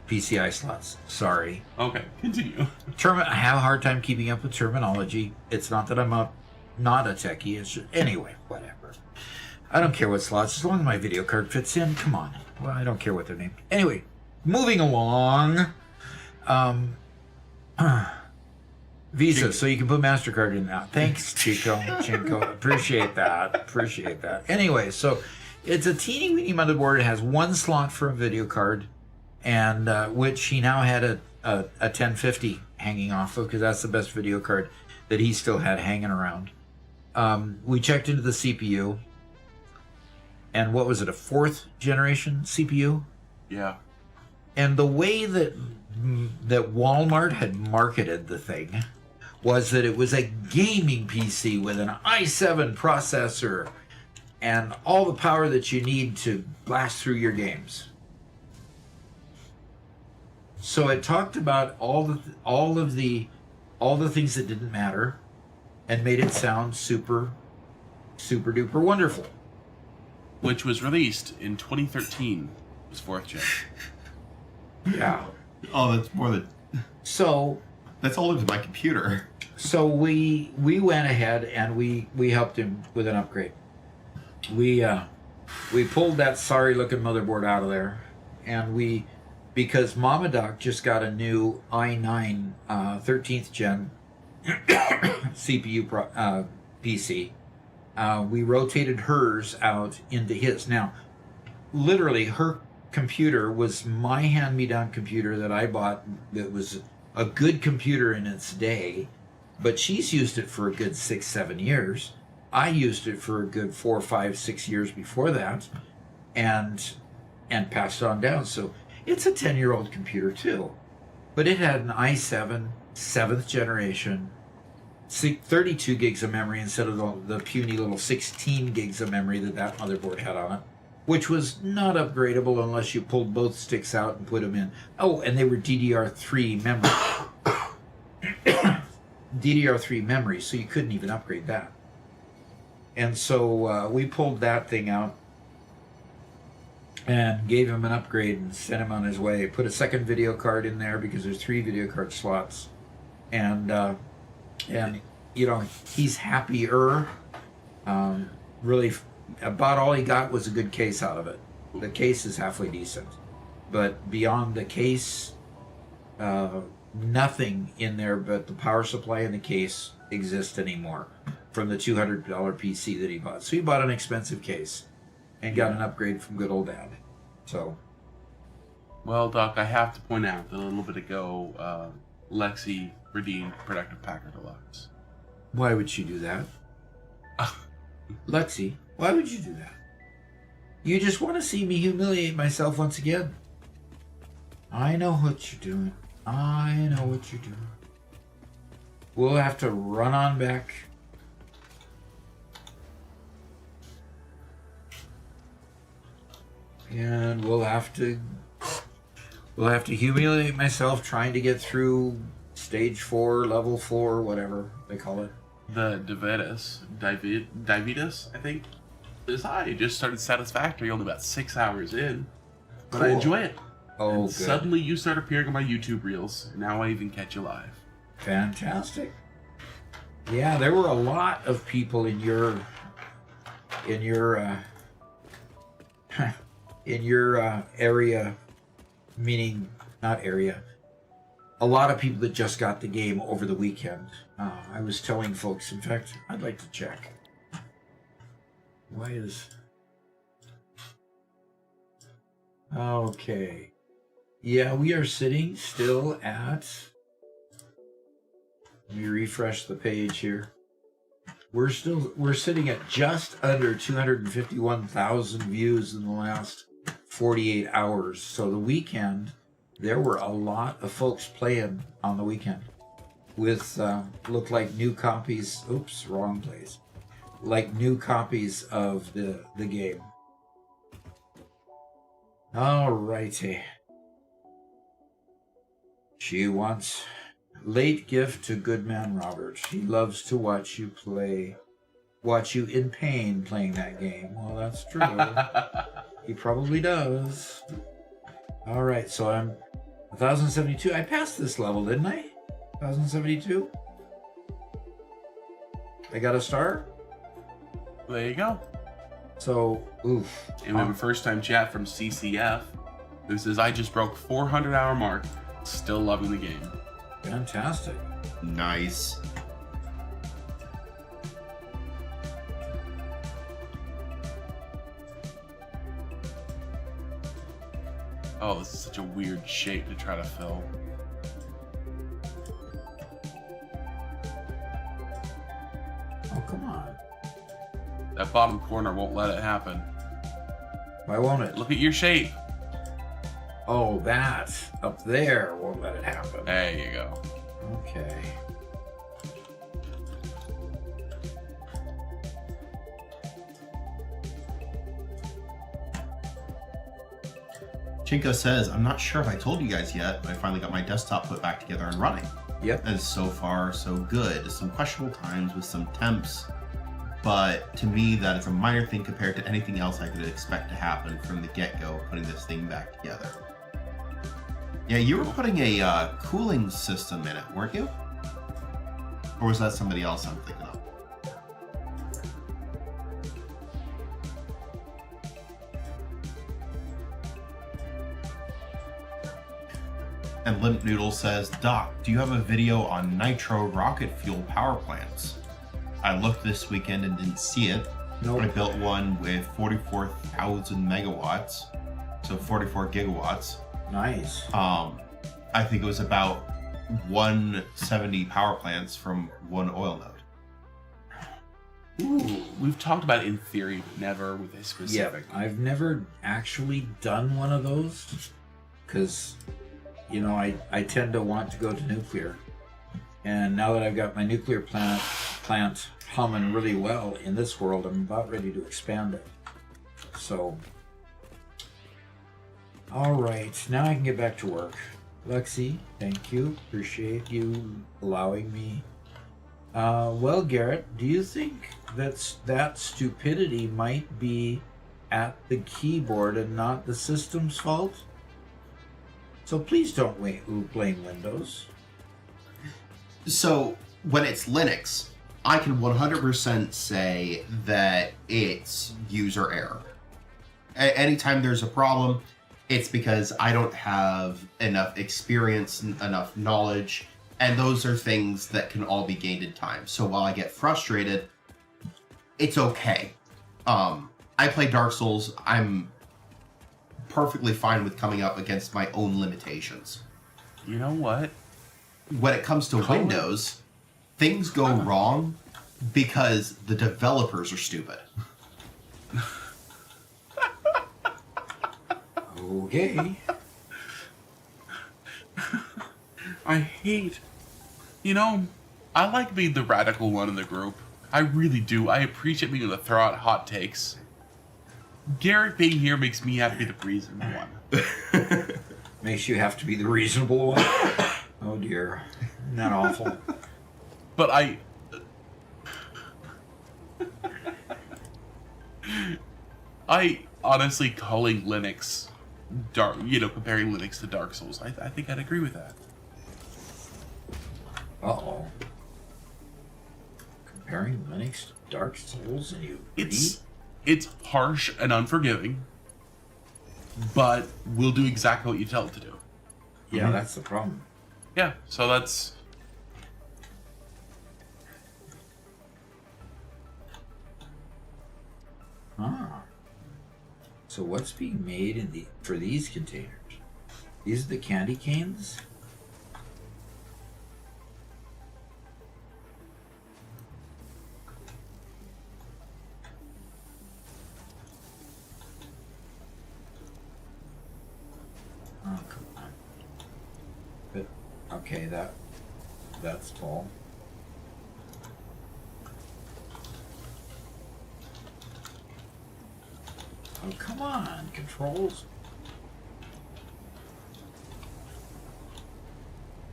[SPEAKER 1] PCI slots. Sorry.
[SPEAKER 2] Okay, continue.
[SPEAKER 1] I have a hard time keeping up with terminology. It's not that I'm not a techie. It's just, anyway, whatever. I don't care what slots, as long as my video card fits in. Come on. Well, I don't care what they're named. Anyway, moving along. Visa, so you can put MasterCard in that. Thanks, Chinko. Appreciate that. Anyway, so it's a teeny weeny motherboard. It has one slot for a video card, and which he now had a 1050 hanging off of, because that's the best video card that he still had hanging around. We checked into the CPU, and what was it, a 4th generation CPU?
[SPEAKER 2] Yeah.
[SPEAKER 1] And the way that Walmart had marketed the thing was that it was a gaming PC with an i7 processor and all the power that you need to blast through your games. So it talked about all the things that didn't matter and made it sound super duper wonderful.
[SPEAKER 2] Which was released in 2013. It was 4th gen.
[SPEAKER 1] Yeah.
[SPEAKER 3] Oh, that's more than...
[SPEAKER 1] So
[SPEAKER 3] That's older than my computer.
[SPEAKER 1] So we went ahead and we helped him with an upgrade. We pulled that sorry looking motherboard out of there, and because Mama Doc just got a new i9 13th gen CPU PC, we rotated hers out into his. Now, literally, her computer was my hand-me-down computer that I bought that was a good computer in its day, but she's used it for a good 6-7 years. I used it for a good 4, 5, 6 years before that, and passed it on down. So it's a 10-year-old computer too, but it had an i7 7th generation, 32 gigs of memory instead of the puny little 16 gigs of memory that motherboard had on it, which was not upgradable unless you pulled both sticks out and put them in. Oh, and they were DDR3 memory. DDR3 memory, so you couldn't even upgrade that. And so we pulled that thing out and gave him an upgrade and sent him on his way. Put a second video card in there because there's 3 video card slots. And you know, he's happier. Really, about all he got was a good case out of it. The case is halfway decent, but beyond the case, nothing in there but the power supply and the case exists anymore from the $200 PC that he bought. So he bought an expensive case and got an upgrade from good old Dad. So,
[SPEAKER 2] Well, Doc, I have to point out that a little bit ago, Lexi redeemed Productive Packer Deluxe.
[SPEAKER 1] why would she do that? Lexi, why would you do that? You just want to see me humiliate myself once again. I know what you're doing. We'll have to run on back. And we'll have to humiliate myself trying to get through stage 4, level 4, whatever they call it.
[SPEAKER 2] the Davidus, I think, is I just started Satisfactory only about 6 hours in, but I
[SPEAKER 1] Cool.
[SPEAKER 2] enjoy it.
[SPEAKER 1] Oh,
[SPEAKER 2] And
[SPEAKER 1] good.
[SPEAKER 2] suddenly you start appearing on my YouTube reels. Now I even catch you live.
[SPEAKER 1] Fantastic. Yeah, there were a lot of people in your area, meaning not area. A lot of people that just got the game over the weekend. I was telling folks, in fact, I'd like to check. Why is... Okay. Yeah, we are sitting still at... Let me refresh the page here. We're sitting at just under 251,000 views in the last 48 hours. So the weekend, there were a lot of folks playing on the weekend with looked like new copies. Oops, wrong place. Like new copies of the game. All righty. She wants late gift to good man Robert. He loves to watch you in pain playing that game. Well, that's true. He probably does. All right, so I'm 1072. I passed this level, didn't I? 1072. I got a star.
[SPEAKER 2] There you go.
[SPEAKER 1] So, oof.
[SPEAKER 2] And we have a first time chat from CCF who says, I just broke 400-hour mark. Still loving the game.
[SPEAKER 1] Fantastic.
[SPEAKER 3] Nice.
[SPEAKER 2] Oh, this is such a weird shape to try to fill.
[SPEAKER 1] Oh, come on.
[SPEAKER 2] That bottom corner won't let it happen.
[SPEAKER 1] Why won't it?
[SPEAKER 2] Look at your shape.
[SPEAKER 1] Oh, that up there won't let it happen.
[SPEAKER 2] There you go.
[SPEAKER 1] Okay.
[SPEAKER 3] Chinko says, I'm not sure if I told you guys yet, but I finally got my desktop put back together and running.
[SPEAKER 1] Yep.
[SPEAKER 3] And so far, so good. Some questionable times with some temps, but to me, that is a minor thing compared to anything else I could expect to happen from the get-go, putting this thing back together. Yeah, you were putting a cooling system in it, weren't you? Or was that somebody else I'm thinking of? And Limp Noodle says, Doc, do you have a video on nitro rocket fuel power plants? I looked this weekend and didn't see it.
[SPEAKER 1] Nope.
[SPEAKER 3] I built one with 44,000 megawatts, so 44 gigawatts.
[SPEAKER 1] Nice.
[SPEAKER 3] I think it was about 170 power plants from one oil node.
[SPEAKER 2] Ooh, we've talked about it in theory, but never with a specific.
[SPEAKER 1] Yeah, I've never actually done one of those because, you know, I tend to want to go to nuclear. And now that I've got my nuclear plant humming really well in this world, I'm about ready to expand it. So, all right, now I can get back to work. Lexi, thank you. Appreciate you allowing me. Well, Garrett, do you think that stupidity might be at the keyboard and not the system's fault? So please don't blame Windows.
[SPEAKER 3] So when it's Linux, I can 100% say that it's user error. Anytime there's a problem, it's because I don't have enough experience, enough knowledge, and those are things that can all be gained in time. So while I get frustrated, it's okay. I play Dark Souls. I'm perfectly fine with coming up against my own limitations.
[SPEAKER 2] You know what?
[SPEAKER 3] When it comes to Windows, things go wrong because the developers are stupid.
[SPEAKER 1] Okay.
[SPEAKER 2] I hate... You know, I like being the radical one in the group. I really do. I appreciate being able to throw out hot takes. Garrett being here makes me have to be the reasonable one.
[SPEAKER 1] Makes you have to be the reasonable one. Oh dear. Isn't that awful?
[SPEAKER 2] But I honestly calling Linux dark, comparing Linux to Dark Souls, I think I'd agree with that.
[SPEAKER 1] Uh-oh. Comparing Linux to Dark Souls, and you agree?
[SPEAKER 2] It's harsh and unforgiving, but will do exactly what you tell it to do.
[SPEAKER 1] Yeah, that's the problem.
[SPEAKER 2] Yeah, so that's...
[SPEAKER 1] Ah. So what's being made for these containers? These are the candy canes? Oh, come on. But, okay, that's tall. Oh, come on, controls.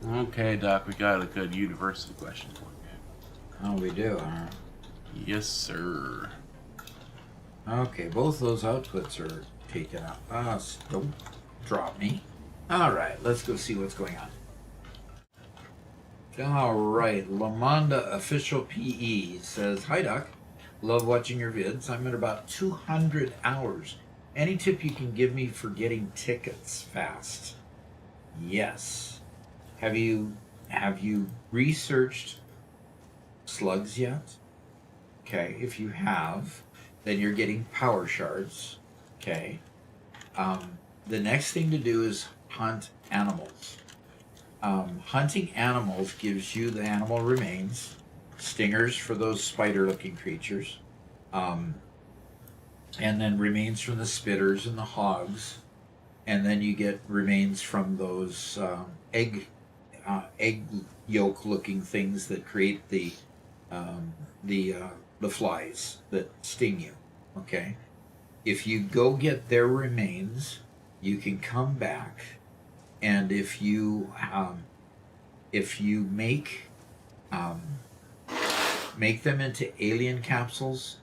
[SPEAKER 2] Okay, Doc, we got a good university question for you.
[SPEAKER 1] Oh, we do, huh?
[SPEAKER 2] Yes, sir.
[SPEAKER 1] Okay, both those outputs are taken up. Don't drop me. Alright, let's go see what's going on. Alright, Lamonda Official PE says, "Hi, Doc. Love watching your vids. I'm at about 200 hours. Any tip you can give me for getting tickets fast?" Yes. Have you researched slugs yet? Okay, if you have, then you're getting power shards. Okay. The next thing to do is hunt animals. Hunting animals gives you the animal remains, stingers for those spider-looking creatures, and then remains from the spitters and the hogs, and then you get remains from those egg yolk-looking things that create the flies that sting you. Okay, if you go get their remains, you can come back, and if you make them into alien capsules,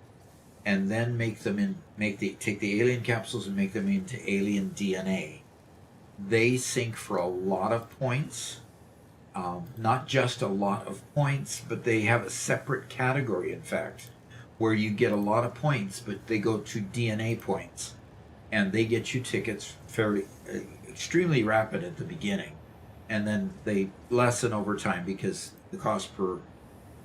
[SPEAKER 1] and then take the alien capsules and make them into alien DNA. They sync for a lot of points. Not just a lot of points, but they have a separate category, in fact, where you get a lot of points, but they go to DNA points, and they get you tickets fairly, extremely rapid at the beginning, and then they lessen over time because the cost per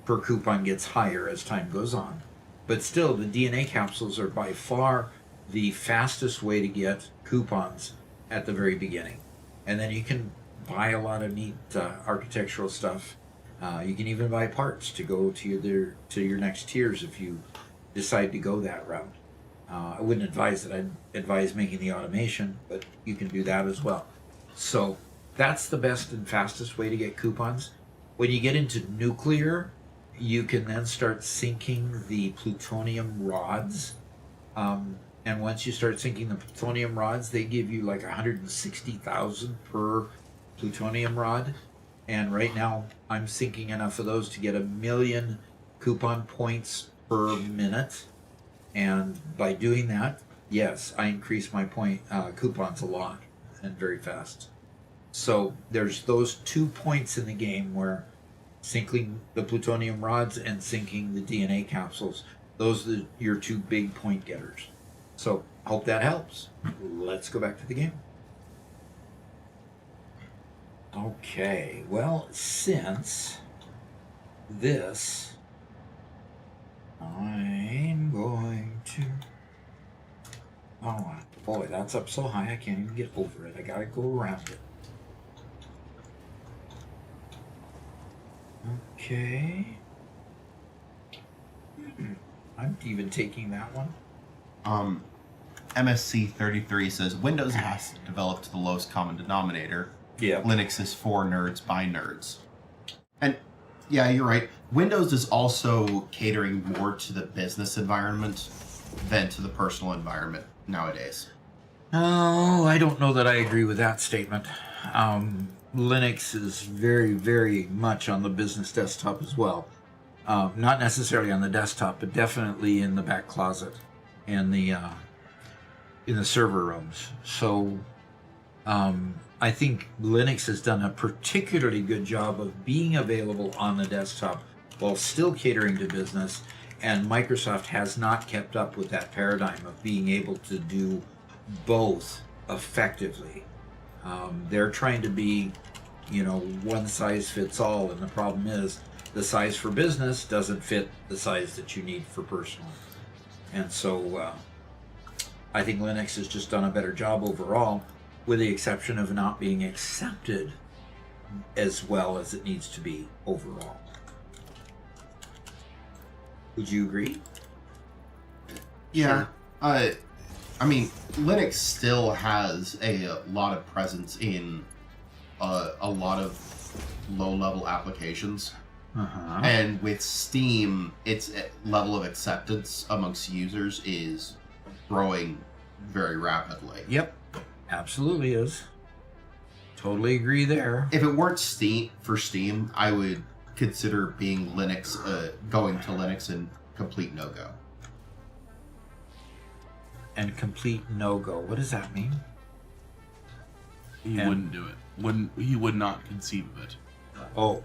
[SPEAKER 1] coupon gets higher as time goes on. But still, the DNA capsules are by far the fastest way to get coupons at the very beginning. And then you can buy a lot of neat architectural stuff. You can even buy parts to go to your next tiers if you decide to go that route. I wouldn't advise it. I'd advise making the automation, but you can do that as well. So that's the best and fastest way to get coupons. When you get into nuclear, you can then start sinking the plutonium rods. And once you start sinking the plutonium rods, they give you like 160,000 per plutonium rod. And right now, I'm sinking enough of those to get 1 million coupon points per minute. And by doing that, yes, I increase my coupons a lot and very fast. So there's those 2 points in the game where sinking the plutonium rods and sinking the DNA capsules, those are your 2 big point getters. So hope that helps. Let's go back to the game. Okay, well, since this, I'm going to... Oh, boy, that's up so high I can't even get over it. I gotta go around it. Okay. I'm even taking that one.
[SPEAKER 3] MSC 33 says Windows has developed the lowest common denominator.
[SPEAKER 1] Yeah.
[SPEAKER 3] Linux is for nerds by nerds. And yeah, you're right. Windows is also catering more to the business environment than to the personal environment nowadays.
[SPEAKER 1] Oh, I don't know that I agree with that statement. Linux is very, very much on the business desktop as well. Not necessarily on the desktop, but definitely in the back closet and the in the server rooms. So I think Linux has done a particularly good job of being available on the desktop while still catering to business, and Microsoft has not kept up with that paradigm of being able to do both effectively. They're trying to be, one size fits all, and the problem is the size for business doesn't fit the size that you need for personal. And so I think Linux has just done a better job overall, with the exception of not being accepted as well as it needs to be overall. Would you agree?
[SPEAKER 3] Yeah. I mean, Linux still has a lot of presence in a lot of low-level applications.
[SPEAKER 1] Uh-huh.
[SPEAKER 3] And with Steam, its level of acceptance amongst users is growing very rapidly.
[SPEAKER 1] Yep, absolutely is. Totally agree there.
[SPEAKER 3] If it weren't Steam, I would consider being Linux, going to Linux and complete no-go.
[SPEAKER 1] And complete no-go. What does that mean?
[SPEAKER 2] He wouldn't do it. He would not conceive of it.
[SPEAKER 1] Oh,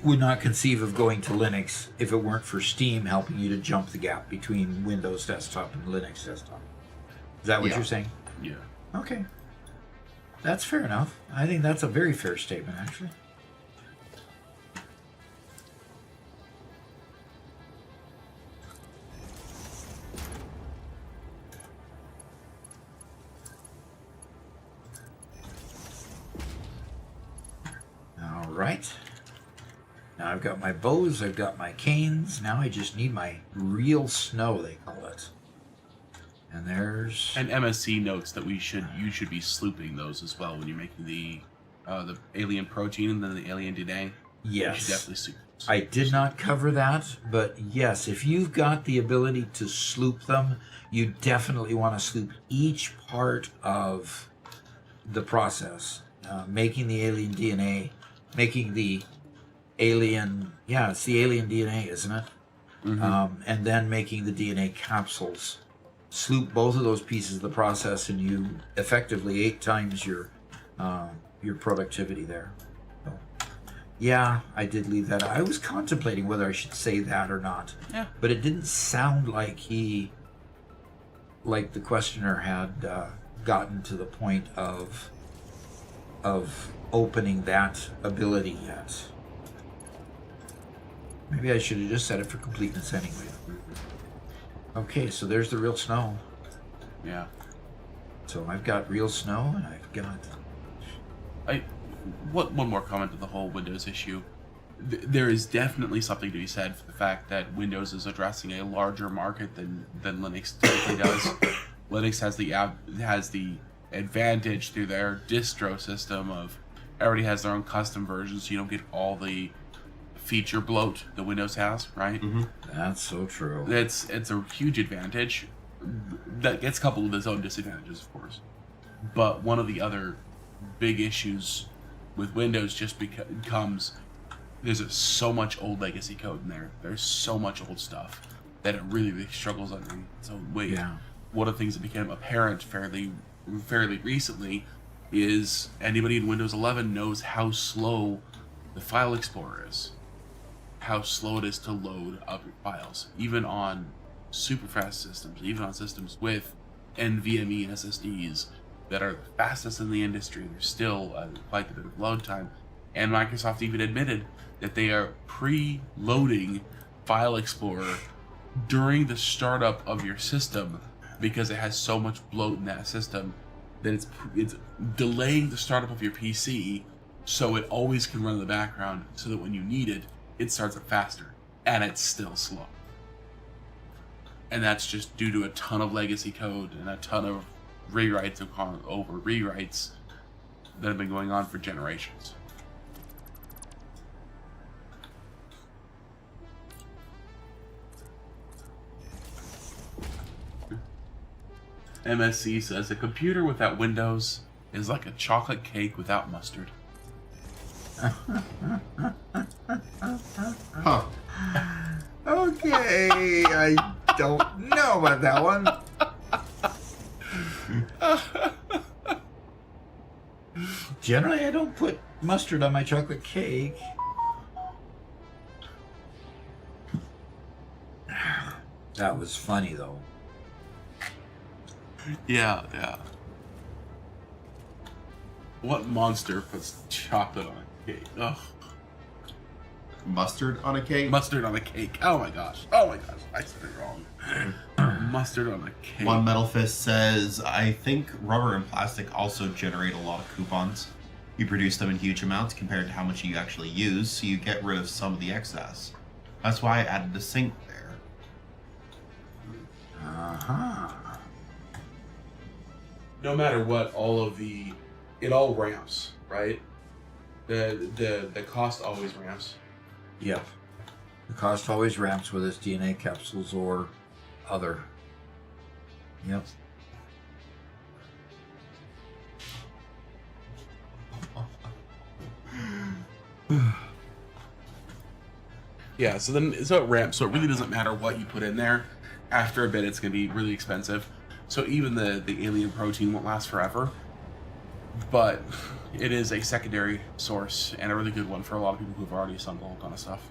[SPEAKER 1] would not conceive of going to Linux if it weren't for Steam helping you to jump the gap between Windows desktop and Linux desktop. Is that what you're saying?
[SPEAKER 2] Yeah.
[SPEAKER 1] Okay. That's fair enough. I think that's a very fair statement, actually. All right. Now I've got my bows, I've got my canes. Now I just need my real snow, they call it. And there's...
[SPEAKER 2] And MSC notes that you should be slooping those as well when you're making the alien protein and then the alien DNA.
[SPEAKER 1] Yes.
[SPEAKER 2] You should definitely sloop those.
[SPEAKER 1] I did not cover that, but yes, if you've got the ability to sloop them, you definitely want to sloop each part of the process. Making the alien DNA, making the alien... Yeah, it's the alien DNA, isn't it? Mm-hmm. And then making the DNA capsules. Sloop both of those pieces of the process, and you effectively 8 times your productivity there. So, yeah, I did leave that. I was contemplating whether I should say that or not.
[SPEAKER 2] Yeah.
[SPEAKER 1] But it didn't sound like the questioner had gotten to the point of opening that ability yet. Maybe I should have just said it for completeness anyway. Okay, so there's the real snow.
[SPEAKER 2] Yeah.
[SPEAKER 1] So I've got real snow, and I've got...
[SPEAKER 2] One more comment to the whole Windows issue. There is definitely something to be said for the fact that Windows is addressing a larger market than Linux typically does. Linux has the advantage through their distro system of everybody has their own custom versions, so you don't get all the feature bloat that Windows has, right?
[SPEAKER 3] Mm-hmm.
[SPEAKER 1] That's so true.
[SPEAKER 2] It's a huge advantage that gets coupled with its own disadvantages, of course. But one of the other big issues with Windows just becomes there's so much old legacy code in there. There's so much old stuff that it really struggles under its own weight.
[SPEAKER 1] Yeah.
[SPEAKER 2] One of the things that became apparent fairly recently is anybody in Windows 11 knows how slow the file explorer is. How slow it is to load up your files, even on super fast systems, even on systems with NVMe SSDs that are the fastest in the industry. There's still quite a bit of load time, and Microsoft even admitted that they are pre-loading File Explorer during the startup of your system because it has so much bloat in that system that it's delaying the startup of your PC so it always can run in the background so that when you need it, it starts up faster, and it's still slow. And that's just due to a ton of legacy code and a ton of rewrites over rewrites that have been going on for generations. MSC says a computer without Windows is like a chocolate cake without mustard.
[SPEAKER 3] Huh.
[SPEAKER 1] Okay, I don't know about that one. Generally, I don't put mustard on my chocolate cake. That was funny, though.
[SPEAKER 2] Yeah, yeah. What monster puts chocolate on a cake? Ugh.
[SPEAKER 3] Mustard on a cake?
[SPEAKER 2] Mustard on a cake. Oh my gosh. Oh my gosh. I said it wrong. Mustard on a cake.
[SPEAKER 3] One Metal Fist says, I think rubber and plastic also generate a lot of coupons. You produce them in huge amounts compared to how much you actually use, so you get rid of some of the excess. That's why I added a sink there.
[SPEAKER 1] Uh-huh.
[SPEAKER 2] No matter what, it all ramps, right? The cost always ramps.
[SPEAKER 1] Yep. The cost always ramps with its DNA capsules or other. Yep.
[SPEAKER 2] Yeah, so it ramps, so it really doesn't matter what you put in there. After a bit, it's going to be really expensive. So even the alien protein won't last forever. But it is a secondary source, and a really good one for a lot of people who've already sunk the whole kind of stuff.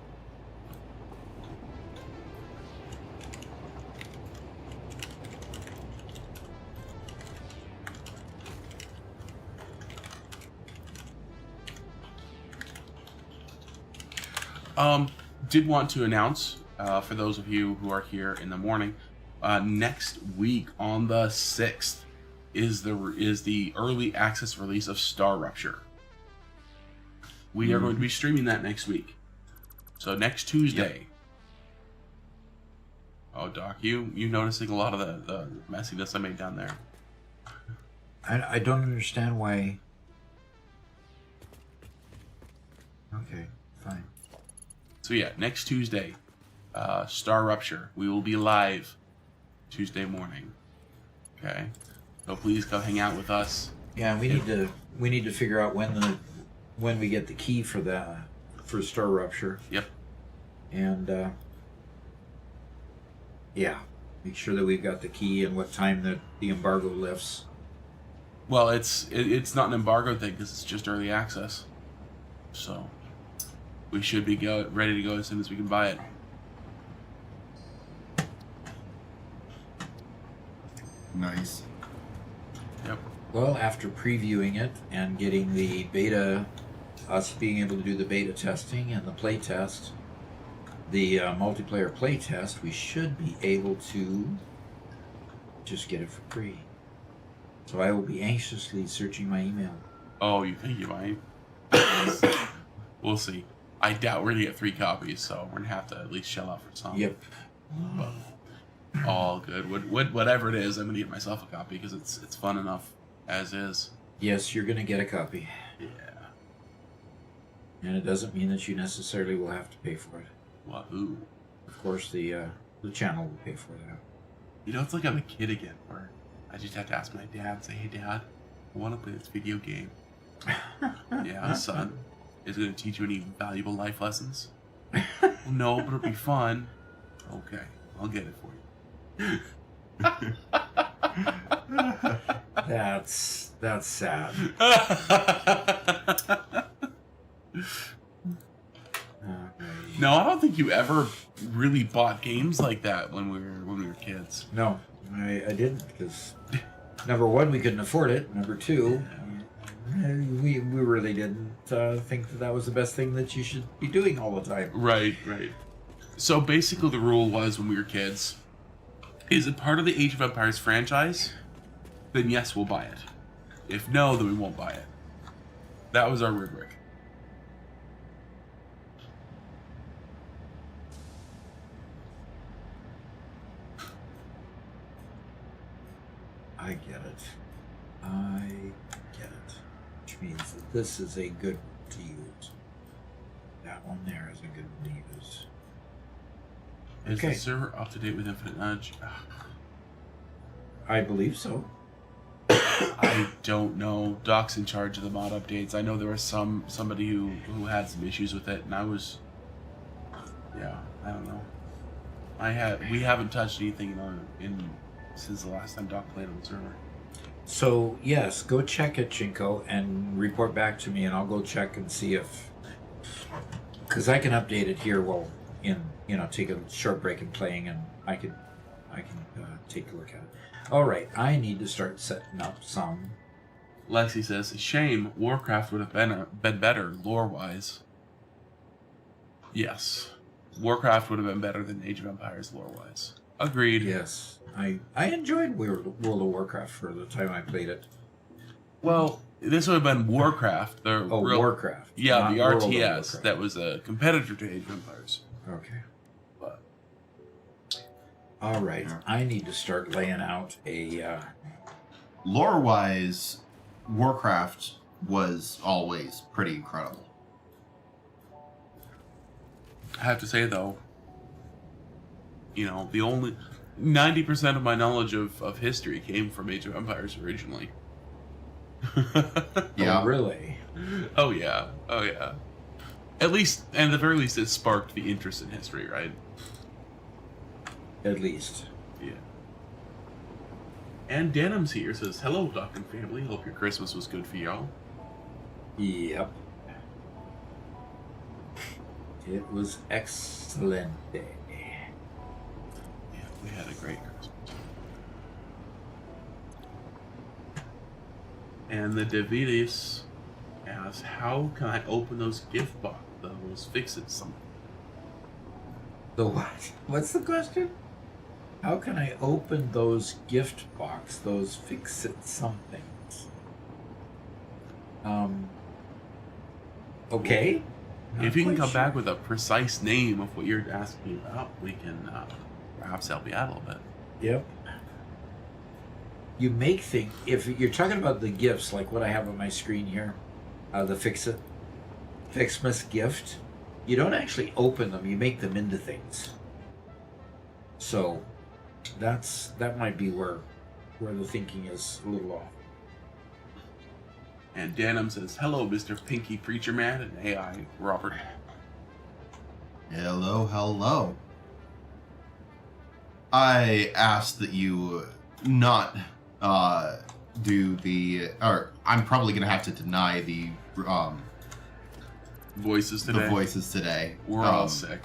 [SPEAKER 2] Did want to announce, for those of you who are here in the morning, next week on the 6th is the early access release of Star Rupture. We are going to be streaming that next week. So next Tuesday. Yep. Oh, Doc, you noticing a lot of the messiness I made down there?
[SPEAKER 1] I don't understand why. Okay, fine.
[SPEAKER 2] So yeah, next Tuesday, Star Rupture. We will be live Tuesday morning. Okay, so please come hang out with us.
[SPEAKER 1] Yeah, we need to figure out when we get the key for Star Rupture.
[SPEAKER 2] Yep.
[SPEAKER 1] And yeah, make sure that we've got the key and what time that the embargo lifts.
[SPEAKER 2] Well, it's not an embargo thing because it's just early access. So we should be ready to go as soon as we can buy it.
[SPEAKER 3] Nice.
[SPEAKER 2] Yep.
[SPEAKER 1] Well, after previewing it and getting the beta, us being able to do the beta testing and the play test, the multiplayer play test, we should be able to just get it for free. So I will be anxiously searching my email.
[SPEAKER 2] Oh, you think you might? We'll see. I doubt we're gonna get 3 copies, so we're gonna have to at least shell out for some.
[SPEAKER 1] Yep.
[SPEAKER 2] But all good. Whatever it is, I'm gonna get myself a copy because it's fun enough as is.
[SPEAKER 1] Yes, you're going to get a copy.
[SPEAKER 2] Yeah.
[SPEAKER 1] And it doesn't mean that you necessarily will have to pay for it.
[SPEAKER 2] Wahoo.
[SPEAKER 1] Of course, the channel will pay for that.
[SPEAKER 2] You know, it's like I'm a kid again, where I just have to ask my dad and say, "Hey, Dad, I want to play this video game." Yeah, son. Is it going to teach you any valuable life lessons? Well, no, but it'll be fun. Okay, I'll get it for you.
[SPEAKER 1] That's sad.
[SPEAKER 2] No, I don't think you ever really bought games like that when we were kids.
[SPEAKER 1] No, I didn't, because number one, we couldn't afford it. Number two, we really didn't think that was the best thing that you should be doing all the time.
[SPEAKER 2] Right. So basically the rule was when we were kids, is it part of the Age of Empires franchise? Then yes, we'll buy it. If no, then we won't buy it. That was our rubric.
[SPEAKER 1] I get it. Which means that this is a good one to use. That one there is a good one to use.
[SPEAKER 2] Is
[SPEAKER 1] Okay.
[SPEAKER 2] the server up to date with Infinite Nudge?
[SPEAKER 1] I believe so.
[SPEAKER 2] I don't know. Doc's in charge of the mod updates. I know there was somebody who had some issues with it, and I was, yeah, I don't know. We haven't touched anything since the last time Doc played on the server.
[SPEAKER 1] So yes, go check it, Chinko, and report back to me, and I'll go check and see if, because I can update it here while take a short break in playing, and I can take a look at it. All right, I need to start setting up some.
[SPEAKER 2] Lexi says, shame, Warcraft would have been better lore-wise. Yes. Warcraft would have been better than Age of Empires lore-wise. Agreed.
[SPEAKER 1] Yes, I enjoyed World of Warcraft for the time I played it.
[SPEAKER 2] Well, this would have been Warcraft.
[SPEAKER 1] Warcraft.
[SPEAKER 2] Yeah, the
[SPEAKER 1] World of
[SPEAKER 2] RTS
[SPEAKER 1] Warcraft.
[SPEAKER 2] that was a competitor to Age of Empires.
[SPEAKER 1] Okay.
[SPEAKER 2] But
[SPEAKER 1] All right, I need to start laying out a.
[SPEAKER 3] Lore-wise, Warcraft was always pretty incredible.
[SPEAKER 2] I have to say, though, the only 90% of my knowledge of history came from Age of Empires originally.
[SPEAKER 3] Yeah.
[SPEAKER 1] Oh, really?
[SPEAKER 2] Oh yeah. At the very least, it sparked the interest in history, right?
[SPEAKER 1] At least.
[SPEAKER 2] Yeah. And Denham's here says, hello, Doc and family. Hope your Christmas was good for y'all.
[SPEAKER 1] Yep. It was excellent day.
[SPEAKER 2] Yeah, we had a great Christmas. And the Davidis asks, how can I open those gift box, those fix-it something?
[SPEAKER 1] The what? What's the question? How can I open those gift box, those fix-it somethings? Okay. Not
[SPEAKER 2] If you can
[SPEAKER 1] quite
[SPEAKER 2] come
[SPEAKER 1] sure.
[SPEAKER 2] back with a precise name of what you're asking about, we can perhaps help you out a little bit.
[SPEAKER 1] Yep. You make things. If you're talking about the gifts, like what I have on my screen here, the Fixmas gift, you don't actually open them. You make them into things. So, that might be where the thinking is a little off.
[SPEAKER 2] And Denham says, hello, Mr. Pinky Preacher Man and AI Robert.
[SPEAKER 3] Hello. I asked that you not do the, or I'm probably gonna have to deny the
[SPEAKER 2] Voices today.
[SPEAKER 3] the voices today.
[SPEAKER 2] We're all sick.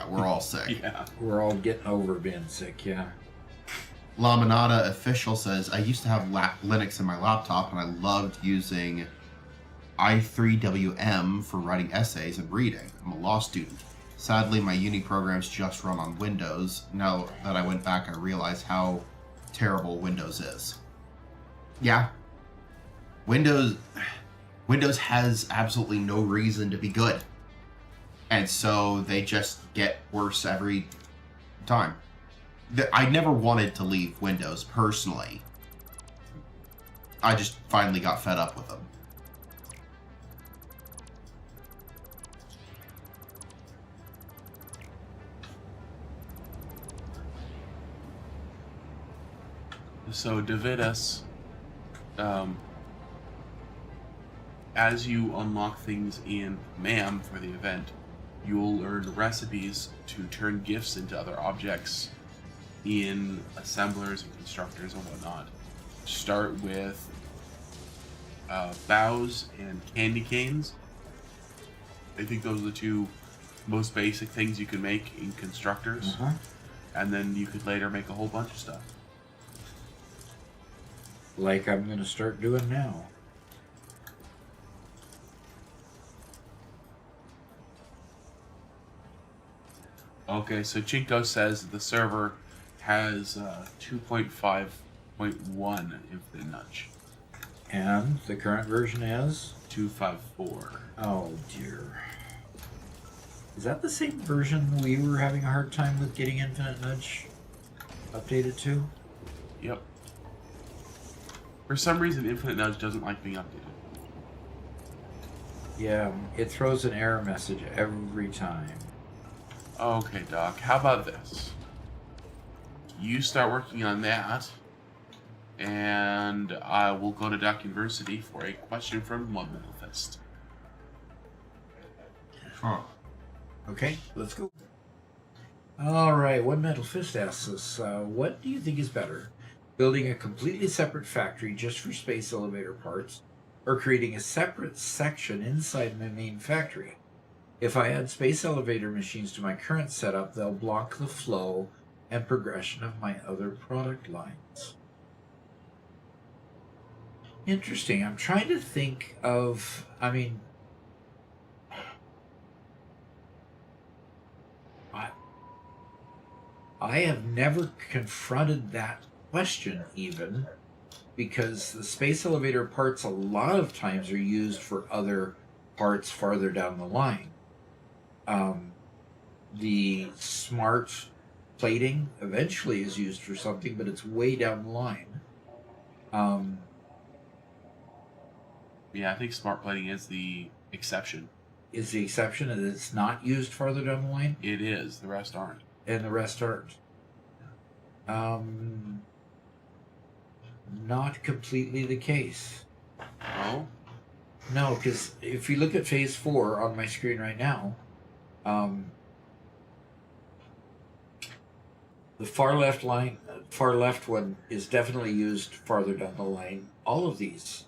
[SPEAKER 3] We're all sick.
[SPEAKER 2] Yeah.
[SPEAKER 1] We're all getting over being sick, yeah.
[SPEAKER 3] Laminata official says, I used to have Linux in my laptop and I loved using i3WM for writing essays and reading. I'm a law student. Sadly, my uni programs just run on Windows. Now that I went back, I realized how terrible Windows is. Yeah. Windows has absolutely no reason to be good. And so they just get worse every time. I never wanted to leave Windows, personally. I just finally got fed up with them.
[SPEAKER 2] So, Davidus, as you unlock things in MAM for the event, you'll learn recipes to turn gifts into other objects in assemblers and constructors and whatnot. Start with bows and candy canes. I think those are the two most basic things you can make in constructors.
[SPEAKER 1] Uh-huh.
[SPEAKER 2] And then you could later make a whole bunch of stuff.
[SPEAKER 1] Like I'm going to start doing now.
[SPEAKER 2] Okay, so Chinko says the server has 2.5.1 infinite nudge.
[SPEAKER 1] And the current version is?
[SPEAKER 2] 254.
[SPEAKER 1] Oh dear. Is that the same version we were having a hard time with getting Infinite Nudge updated to?
[SPEAKER 2] Yep. For some reason, Infinite Nudge doesn't like being updated.
[SPEAKER 1] Yeah, it throws an error message every time.
[SPEAKER 2] Okay, Doc, how about this? You start working on that, and I will go to Doc University for a question from One Metal Fist.
[SPEAKER 3] Huh.
[SPEAKER 1] Okay, let's go. All right, One Metal Fist asks us, what do you think is better? building a completely separate factory just for space elevator parts, or creating a separate section inside my main factory. If I add space elevator machines to my current setup, they'll block the flow and progression of my other product lines. Interesting. I'm trying to think of, I have never confronted that question even, because the space elevator parts a lot of times are used for other parts farther down the line. The smart plating eventually is used for something, but it's way down the line.
[SPEAKER 2] Yeah, I think smart plating is the exception.
[SPEAKER 1] Is the exception that it's not used farther down the line?
[SPEAKER 2] It is. The rest aren't.
[SPEAKER 1] And the rest aren't. Not completely the case.
[SPEAKER 2] Oh?
[SPEAKER 1] No, because if you look at phase 4 on my screen right now, the far left one is definitely used farther down the line. All of these,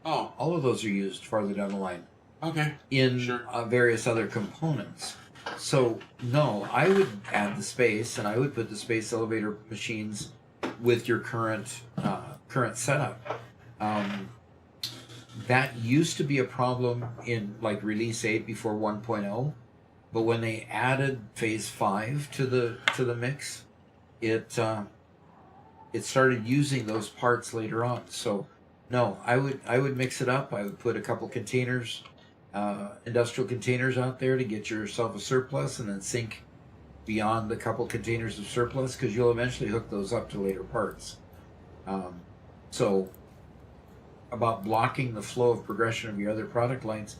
[SPEAKER 1] all of those are used farther down the line.
[SPEAKER 2] Okay.
[SPEAKER 1] In
[SPEAKER 2] Sure.
[SPEAKER 1] Various other components. So no, I would add the space, and I would put the space elevator machines with your current setup. That used to be a problem in like release 8 before 1.0, but when they added phase 5 to the mix, it started using those parts later on. So no, I would mix it up. I would put a couple containers, industrial containers out there to get yourself a surplus, and then sink beyond the couple containers of surplus, because you'll eventually hook those up to later parts. So about blocking the flow of progression of your other product lines,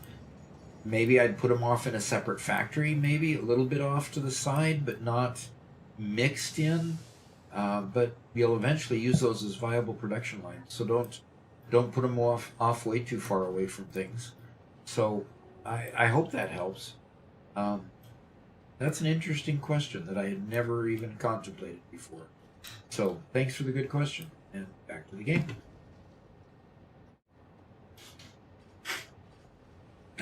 [SPEAKER 1] maybe I'd put them off in a separate factory, maybe a little bit off to the side, but not mixed in. But you'll eventually use those as viable production lines. So don't put them off way too far away from things. So I hope that helps. That's an interesting question that I had never even contemplated before. So thanks for the good question, and back to the game.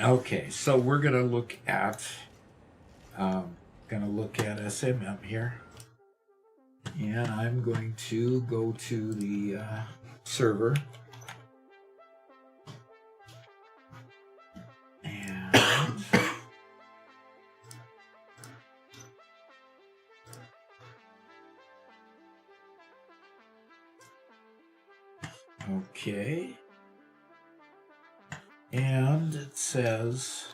[SPEAKER 1] Okay, so we're gonna look at SMM here, and I'm going to go to the server. Okay. And it says,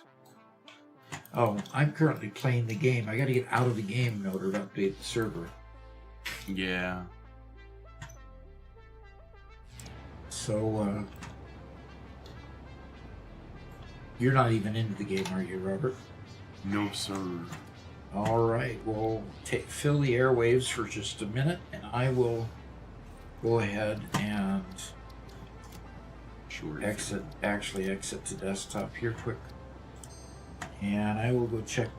[SPEAKER 1] oh, I'm currently playing the game. I got to get out of the game in order to update the server.
[SPEAKER 2] Yeah.
[SPEAKER 1] So, you're not even into the game, are you, Robert?
[SPEAKER 2] No, sir.
[SPEAKER 1] All right. Well, fill the airwaves for just a minute, and I will go ahead and exit to desktop here quick, and I will go check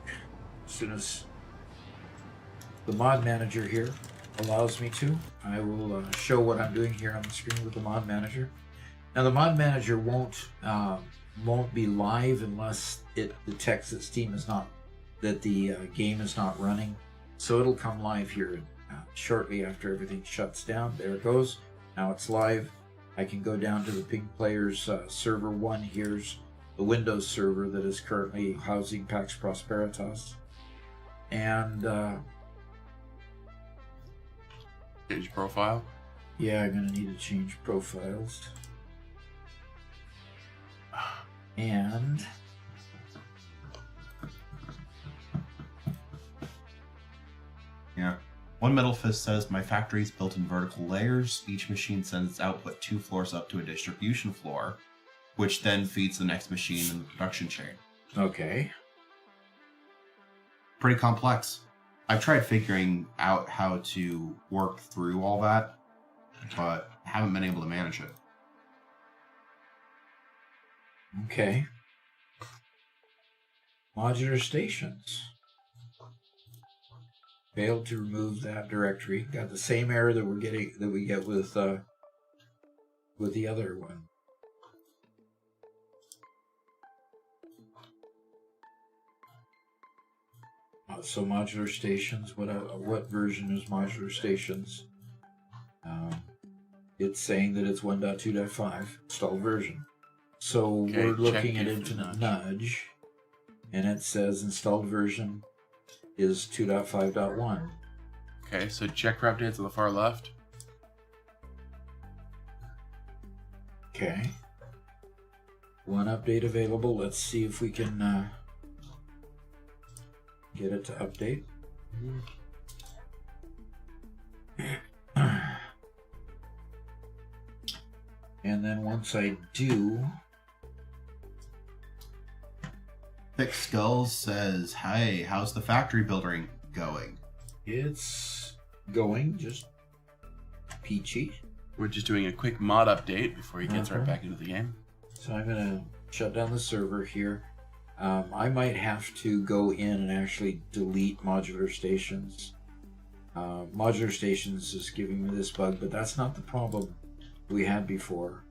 [SPEAKER 1] as soon as the mod manager here allows me to. I will show what I'm doing here on the screen with the mod manager. Now the mod manager won't be live unless it detects that Steam is not, that the game is not running. So it'll come live here shortly after everything shuts down. There it goes. Now it's live. I can go down to the Ping Players server 1. Here's the Windows server that is currently housing Pax Prosperitas. And
[SPEAKER 2] change profile?
[SPEAKER 1] Yeah, I'm going to need to change profiles. And
[SPEAKER 3] yeah. One Metal Fist says, my factory is built in vertical layers. Each machine sends its output 2 floors up to a distribution floor, which then feeds the next machine in the production chain.
[SPEAKER 1] Okay.
[SPEAKER 3] Pretty complex. I've tried figuring out how to work through all that, but haven't been able to manage it.
[SPEAKER 1] Okay. Modular stations. Failed to remove that directory. Got the same error that we get with the other one. So modular stations. What version is modular stations? It's saying that it's 1.2.5 installed version. So
[SPEAKER 2] Okay,
[SPEAKER 1] we're looking
[SPEAKER 2] check
[SPEAKER 1] at
[SPEAKER 2] if
[SPEAKER 1] Infinite
[SPEAKER 2] nudge.
[SPEAKER 1] Nudge, and it says installed version is 2.5.1.
[SPEAKER 2] Okay, so check for updates on the far left.
[SPEAKER 1] Okay. One update available. Let's see if we can get it to update. And then once I do,
[SPEAKER 3] Thick Skulls says, "Hey, how's the factory building going?"
[SPEAKER 1] it's going just peachy.
[SPEAKER 2] We're just doing a quick mod update before he gets right
[SPEAKER 1] Uh-huh.
[SPEAKER 2] back into the game.
[SPEAKER 1] So I'm going to shut down the server here. I might have to go in and actually delete modular stations. Modular stations is giving me this bug, but that's not the problem we had before.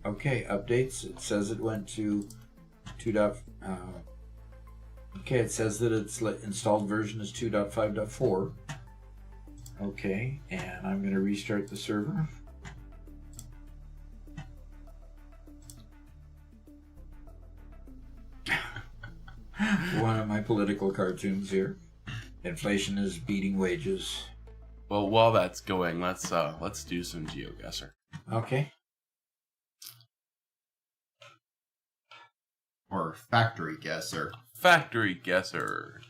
[SPEAKER 1] Okay, updates. It says it went to 2. Okay, it says that its installed version is 2.5.4. Okay, and I'm going to restart the server. One of my political cartoons here. Inflation is beating wages.
[SPEAKER 2] Well, while that's going, let's do some GeoGuessr.
[SPEAKER 1] Okay.
[SPEAKER 3] Or factory guesser.
[SPEAKER 2] Factory Guesser.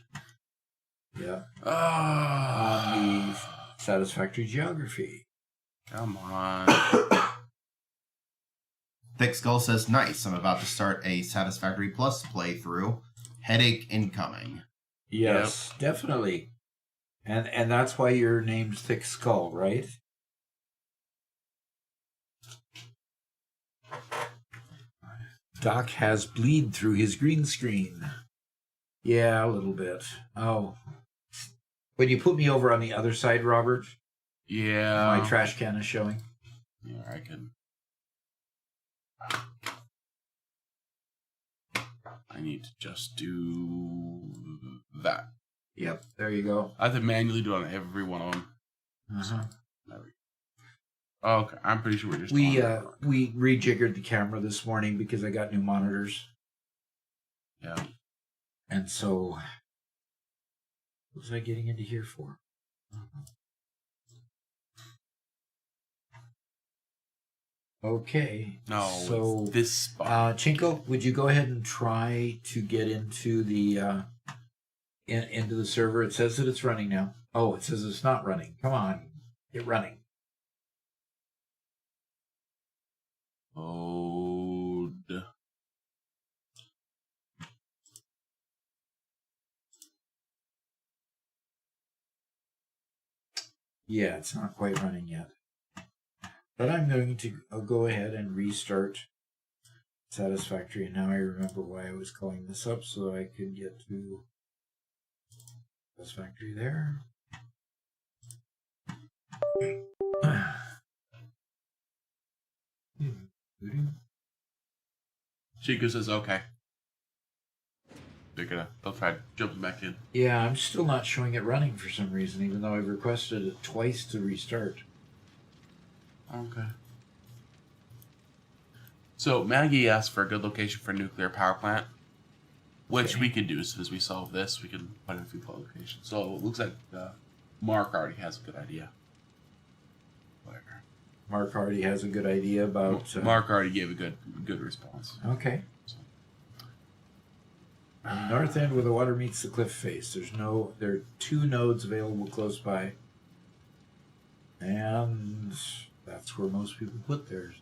[SPEAKER 1] Yeah.
[SPEAKER 2] Ah,
[SPEAKER 1] On the Satisfactory geography.
[SPEAKER 2] come on.
[SPEAKER 3] Thick Skull says, "Nice. I'm about to start a Satisfactory Plus playthrough. Headache incoming."
[SPEAKER 1] Yes, definitely. And that's why your name's Thick Skull, right? Doc has bleed through his green screen. Yeah, a little bit. Oh. When you put me over on the other side, Robert,
[SPEAKER 2] Yeah.
[SPEAKER 1] my trash can is showing.
[SPEAKER 2] Yeah, I can. I need to just do that.
[SPEAKER 1] Yep, there you go.
[SPEAKER 2] I have to manually do it on every one of them.
[SPEAKER 1] Uh-huh.
[SPEAKER 2] There we go. Okay, I'm pretty sure we're just
[SPEAKER 1] We
[SPEAKER 2] on.
[SPEAKER 1] we rejiggered the camera this morning because I got new monitors,
[SPEAKER 2] Yeah.
[SPEAKER 1] and so what was I getting into here for? Okay.
[SPEAKER 2] No,
[SPEAKER 1] So
[SPEAKER 2] it's this spot.
[SPEAKER 1] Chinko, would you go ahead and try to get into the into the server? It says that it's running now. Oh, it says it's not running. Come on, get running.
[SPEAKER 2] Load.
[SPEAKER 1] Yeah, it's not quite running yet. But I'm going to go ahead and restart Satisfactory. And now I remember why I was calling this up, so I could get to Satisfactory there.
[SPEAKER 2] Chico says okay. They'll try jumping back in.
[SPEAKER 1] Yeah, I'm still not showing it running for some reason, even though I've requested it twice to restart.
[SPEAKER 2] Okay. So Maggie asked for a good location for a nuclear power plant, which
[SPEAKER 1] Okay.
[SPEAKER 2] we could do as soon as we solve this. We can put in a few locations. So it looks like Mark already has a good idea. Whatever.
[SPEAKER 1] Mark already has a good idea about.
[SPEAKER 2] Mark already gave a good response.
[SPEAKER 1] Okay.
[SPEAKER 2] So,
[SPEAKER 1] On the north end where the water meets the cliff face, there are 2 nodes available close by. And that's where most people put theirs.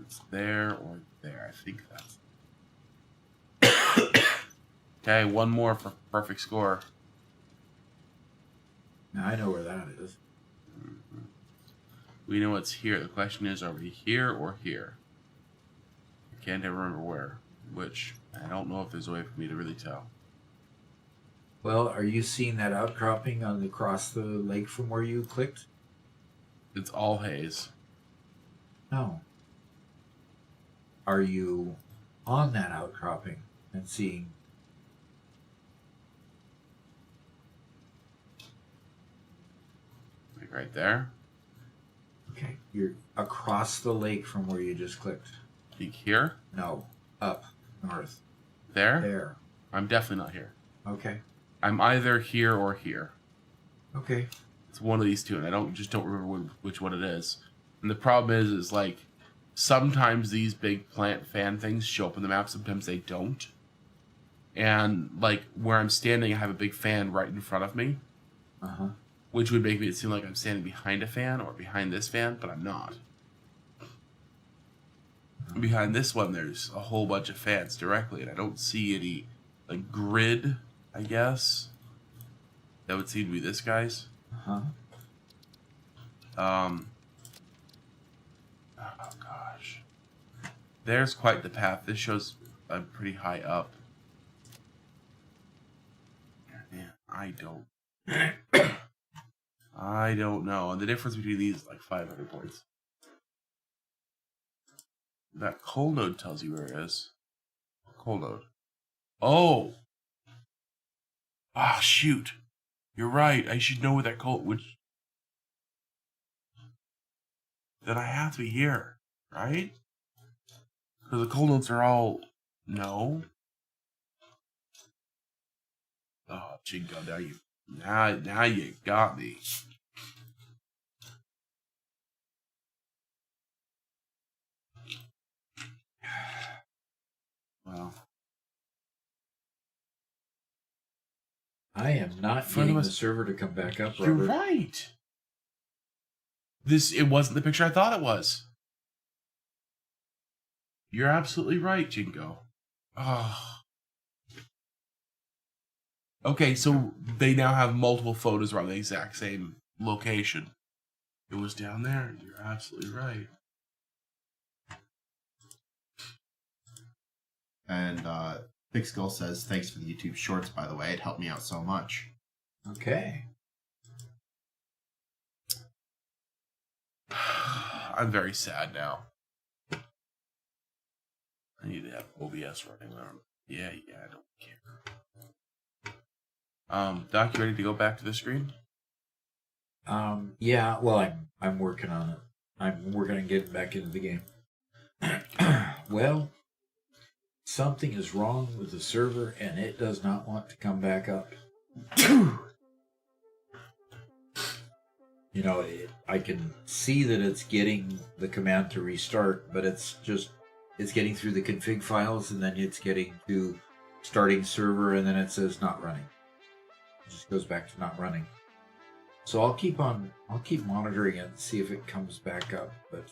[SPEAKER 2] it's there or there. I think that's. Okay, one more for perfect score.
[SPEAKER 1] Now I know where that is.
[SPEAKER 2] We know it's here. The question is, are we here or here? can't ever remember where. Which, I don't know if there's a way for me to really tell.
[SPEAKER 1] Well, are you seeing that outcropping across the lake from where you clicked?
[SPEAKER 2] It's all haze.
[SPEAKER 1] No. Are you on that outcropping and seeing?
[SPEAKER 2] Like right there.
[SPEAKER 1] Okay, you're across the lake from where you just clicked.
[SPEAKER 2] Peek here.
[SPEAKER 1] No, up north.
[SPEAKER 2] There.
[SPEAKER 1] There.
[SPEAKER 2] I'm definitely not here.
[SPEAKER 1] Okay.
[SPEAKER 2] I'm either here or here.
[SPEAKER 1] Okay.
[SPEAKER 2] It's one of these two, and I don't remember which one it is. And the problem is like sometimes these big plant fan things show up in the map, sometimes they don't. And like where I'm standing, I have a big fan right in front of me.
[SPEAKER 1] Uh-huh.
[SPEAKER 2] Which would make it seem like I'm standing behind a fan or behind this fan, but I'm not. Behind this one, there's a whole bunch of fans directly, and I don't see any like grid, I guess. That would seem to be this guy's.
[SPEAKER 1] Uh-huh.
[SPEAKER 2] Oh gosh. There's quite the path. This shows I'm pretty high up. Man, I don't know. And the difference between these is like 500 points. That coal node tells you where it is. Coal node. Oh! Ah, shoot. You're right. I should know where that coal... Which... Then I have to be here, right? Because the coal nodes are all... No. Oh, Jingo, now you got me. Well,
[SPEAKER 1] I am not getting the server to come back up, Robert.
[SPEAKER 2] You're right. It wasn't the picture I thought it was. You're absolutely right, Jingo. Oh. Okay, so they now have multiple photos around the exact same location. It was down there. You're absolutely right.
[SPEAKER 3] And Big Skull says, thanks for the YouTube shorts, by the way. It helped me out so much.
[SPEAKER 1] Okay.
[SPEAKER 2] I'm very sad now. I need to have OBS running around. Yeah, I don't care. Doc, you ready to go back to the screen?
[SPEAKER 1] Yeah, well, I'm working on it. I'm working on getting back into the game. Well, something is wrong with the server, and it does not want to come back up. You know, I can see that it's getting the command to restart, but it's getting through the config files, and then it's getting to starting server, and then it says not running. It just goes back to not running. So I'll keep monitoring it and see if it comes back up, but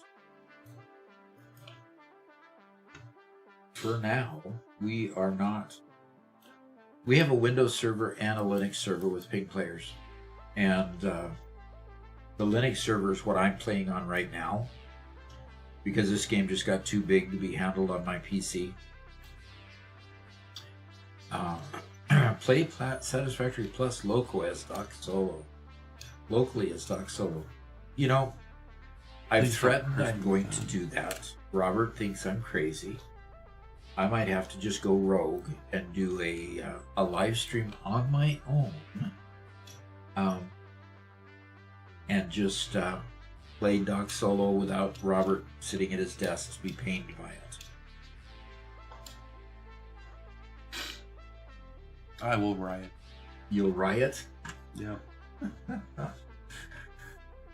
[SPEAKER 1] for now, we have a Windows server and a Linux server with ping players. And the Linux server is what I'm playing on right now, because this game just got too big to be handled on my PC. Play Satisfactory plus locally as Doc Solo. You know, I've threatened I'm going to do that. Robert thinks I'm crazy. I might have to just go rogue and do a live stream on my own. And just play Doc Solo without Robert sitting at his desk to be pained by it.
[SPEAKER 2] I will riot.
[SPEAKER 1] You'll riot?
[SPEAKER 2] Yep.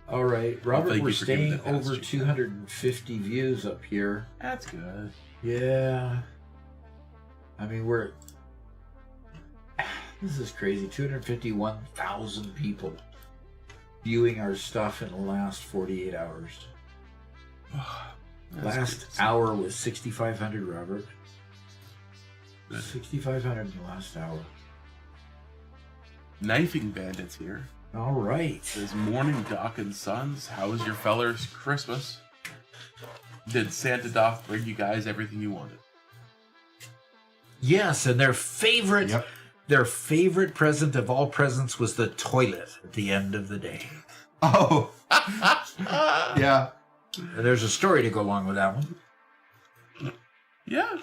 [SPEAKER 1] All right, Robert, we're
[SPEAKER 2] for giving
[SPEAKER 1] staying
[SPEAKER 2] that
[SPEAKER 1] over
[SPEAKER 2] pass,
[SPEAKER 1] 250 views up here.
[SPEAKER 2] That's good.
[SPEAKER 1] Yeah. I mean, this is crazy. 251,000 people viewing our stuff in the last 48 hours. Last hour was 6,500, Robert. 6,500 in the last hour.
[SPEAKER 2] Knifing Bandits here.
[SPEAKER 1] All right.
[SPEAKER 2] Says, morning, Doc and Sons. How was your fellers' Christmas? did Santa Doff bring you guys everything you wanted?
[SPEAKER 1] Yes, and their favorite present of all presents was the toilet at the end of the day.
[SPEAKER 3] Oh. Yeah.
[SPEAKER 1] And there's a story to go along with that one.
[SPEAKER 2] Yeah.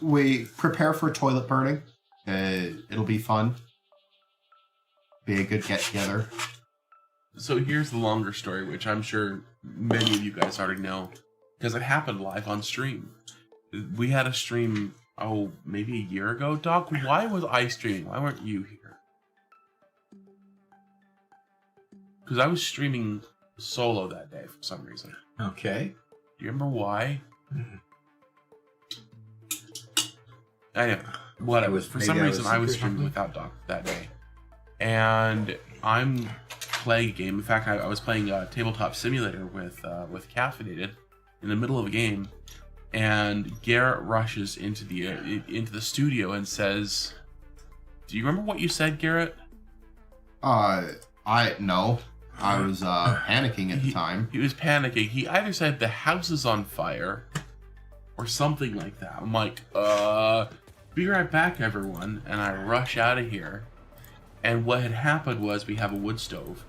[SPEAKER 3] We prepare for toilet burning. It'll be fun. Be a good get together.
[SPEAKER 2] So here's the longer story, which I'm sure many of you guys already know, because it happened live on stream. We had a stream, maybe a year ago. Doc, why was I streaming? Why weren't you here? Because I was streaming solo that day for some reason.
[SPEAKER 1] Okay.
[SPEAKER 2] Do you remember why? Anyway, whatever. For some reason, I was streaming without Doc that day. And I'm playing a game. In fact, I was playing a Tabletop Simulator with Caffeinated in the middle of a game. And Garrett rushes into the studio and says, "Do you remember what you said, Garrett?"
[SPEAKER 3] No. I was panicking at the time.
[SPEAKER 2] He was panicking. He either said the house is on fire or something like that. I'm like, be right back, everyone. And I rush out of here. And what had happened was we have a wood stove.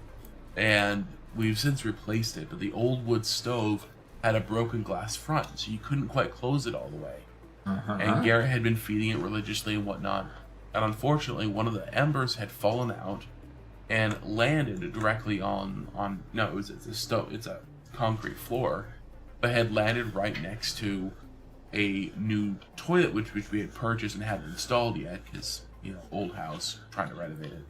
[SPEAKER 2] And we've since replaced it. But the old wood stove had a broken glass front, so you couldn't quite close it all the way. And Garrett had been feeding it religiously and whatnot. And unfortunately, one of the embers had fallen out and landed directly on it's a stove, it's a concrete floor, but had landed right next to a new toilet which we had purchased and hadn't installed yet because, old house, trying to renovate it.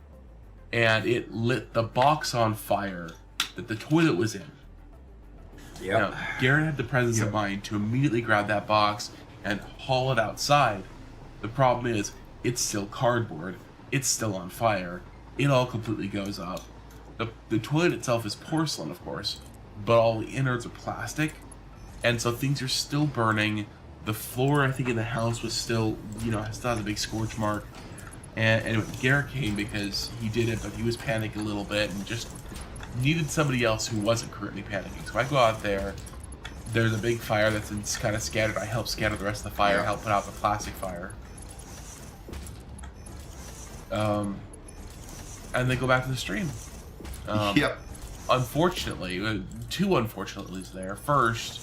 [SPEAKER 2] And it lit the box on fire that the toilet was in.
[SPEAKER 1] Yeah.
[SPEAKER 2] Now, Garrett had the presence of mind to immediately grab that box and haul it outside. The problem is, it's still cardboard. It's still on fire. It all completely goes up. The toilet itself is porcelain, of course, but all the innards are plastic, and so things are still burning. The floor, I think, in the house was still, still has a big scorch mark. And anyway, Garrett came because he did it, but he was panicking a little bit and just needed somebody else who wasn't currently panicking. So I go out there. There's a big fire that's kind of scattered. I help scatter the rest of the fire, help put out the plastic fire. And they go back to the stream. Unfortunately, two unfortunately there. First,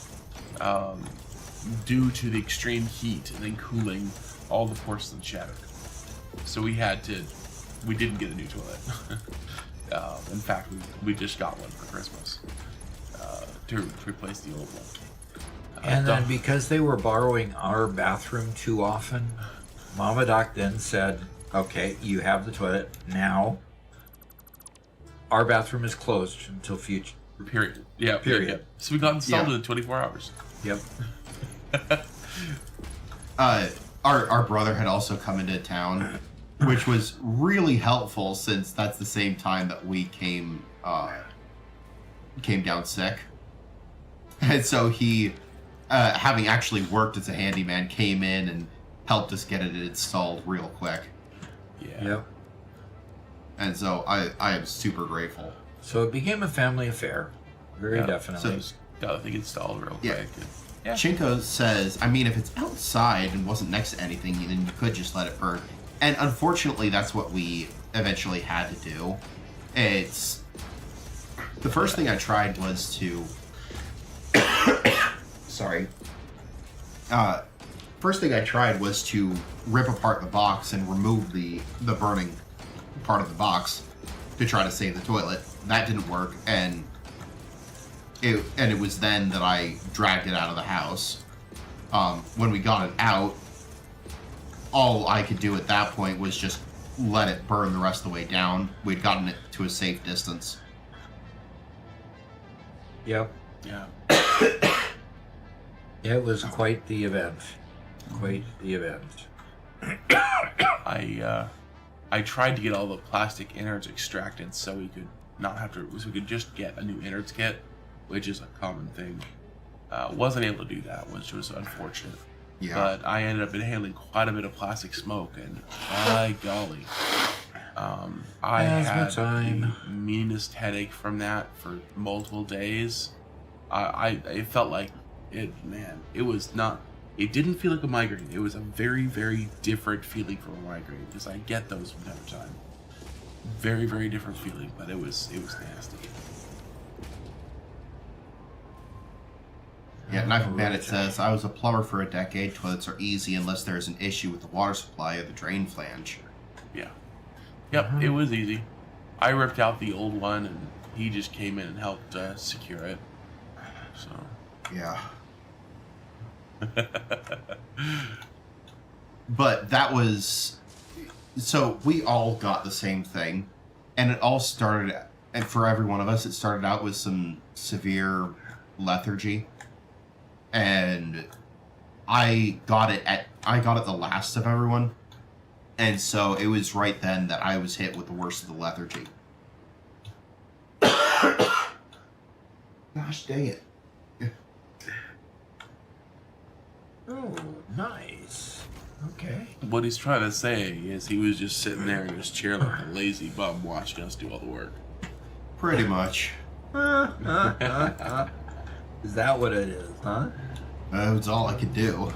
[SPEAKER 2] due to the extreme heat and then cooling, all the porcelain shattered. So we didn't get a new toilet. In fact, we just got one for Christmas to replace the old one.
[SPEAKER 1] And then because they were borrowing our bathroom too often, Mama Doc then said, "Okay, you have the toilet now. Our bathroom is closed until future."
[SPEAKER 2] Period. Yeah.
[SPEAKER 1] Period.
[SPEAKER 2] Yeah. So we got installed in 24 hours.
[SPEAKER 1] Yep.
[SPEAKER 3] Our brother had also come into town, which was really helpful since that's the same time that we came down sick. And so he, having actually worked as a handyman, came in and helped us get it installed real quick.
[SPEAKER 2] Yeah.
[SPEAKER 1] Yep.
[SPEAKER 3] And so I am super grateful.
[SPEAKER 1] So it became a family affair. Very definitely.
[SPEAKER 2] So got the thing installed real
[SPEAKER 3] Yeah.
[SPEAKER 2] quick. Yeah.
[SPEAKER 3] Chinko says, I mean, if it's outside and wasn't next to anything, then you could just let it burn. And unfortunately, that's what we eventually had to do. It's... The first thing I tried was to... Sorry. First thing I tried was to rip apart the box and remove the burning part of the box to try to save the toilet. That didn't work, and it was then that I dragged it out of the house. When we got it out, all I could do at that point was just let it burn the rest of the way down. We'd gotten it to a safe distance.
[SPEAKER 1] Yep.
[SPEAKER 2] Yeah.
[SPEAKER 1] It was quite the event. Quite the event.
[SPEAKER 2] I tried to get all the plastic innards extracted so we could not have to, so we could just get a new innards kit, which is a common thing. Wasn't able to do that, which was unfortunate.
[SPEAKER 3] Yeah.
[SPEAKER 2] But I ended up inhaling quite a bit of plastic smoke, and by golly, I had the meanest headache from that for multiple days. I felt like it. Man, it was not. It didn't feel like a migraine. It was a very, very different feeling from a migraine, because I get those from time to time. Very, very different feeling, but it was nasty.
[SPEAKER 3] Yeah, Knife and Bandit says, I was a plumber for a decade. Toilets are easy unless there's an issue with the water supply or the drain flange.
[SPEAKER 2] Yeah. Yep, it was easy. I ripped out the old one, and he just came in and helped secure it. So.
[SPEAKER 3] Yeah. But that was... So we all got the same thing. And it all started... And for every one of us, it started out with some severe lethargy. And I got it the last of everyone. And so it was right then that I was hit with the worst of the lethargy. Gosh dang it.
[SPEAKER 1] Oh, nice. Okay.
[SPEAKER 2] What he's trying to say is he was just sitting there in his chair like a lazy bum watching us do all the work.
[SPEAKER 3] Pretty much.
[SPEAKER 1] Is that what it is, huh?
[SPEAKER 3] That was all I could do.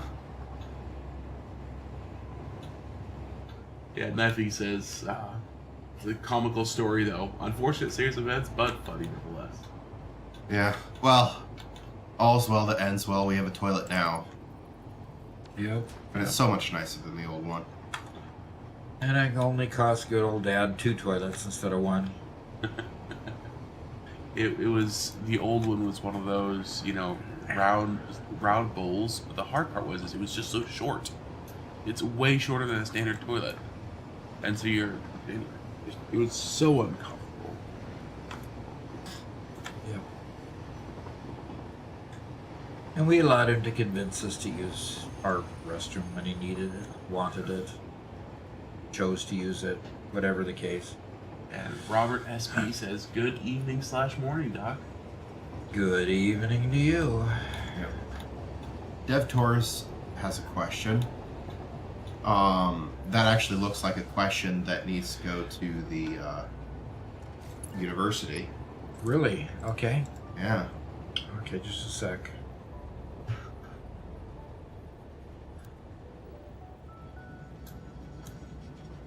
[SPEAKER 2] Yeah, Knifey says, it's a comical story though. Unfortunate series of events, but funny nonetheless.
[SPEAKER 3] Yeah. Well, all's well that ends well. We have a toilet now.
[SPEAKER 1] Yep.
[SPEAKER 3] And it's so much nicer than the old one.
[SPEAKER 1] And it only cost good old dad 2 toilets instead of 1.
[SPEAKER 2] It was, the old one was one of those, round bowls, but the hard part was it was just so short. It's way shorter than a standard toilet. And so it was so uncomfortable.
[SPEAKER 1] Yep. And we allowed him to convince us to use our restroom when he needed it, wanted it, chose to use it, whatever the case.
[SPEAKER 2] And Robert SP says, good evening/morning, Doc.
[SPEAKER 1] Good evening to you.
[SPEAKER 3] Yep. Dev Torres has a question. That actually looks like a question that needs to go to the university.
[SPEAKER 1] Really? Okay.
[SPEAKER 3] Yeah.
[SPEAKER 1] Okay, just a sec.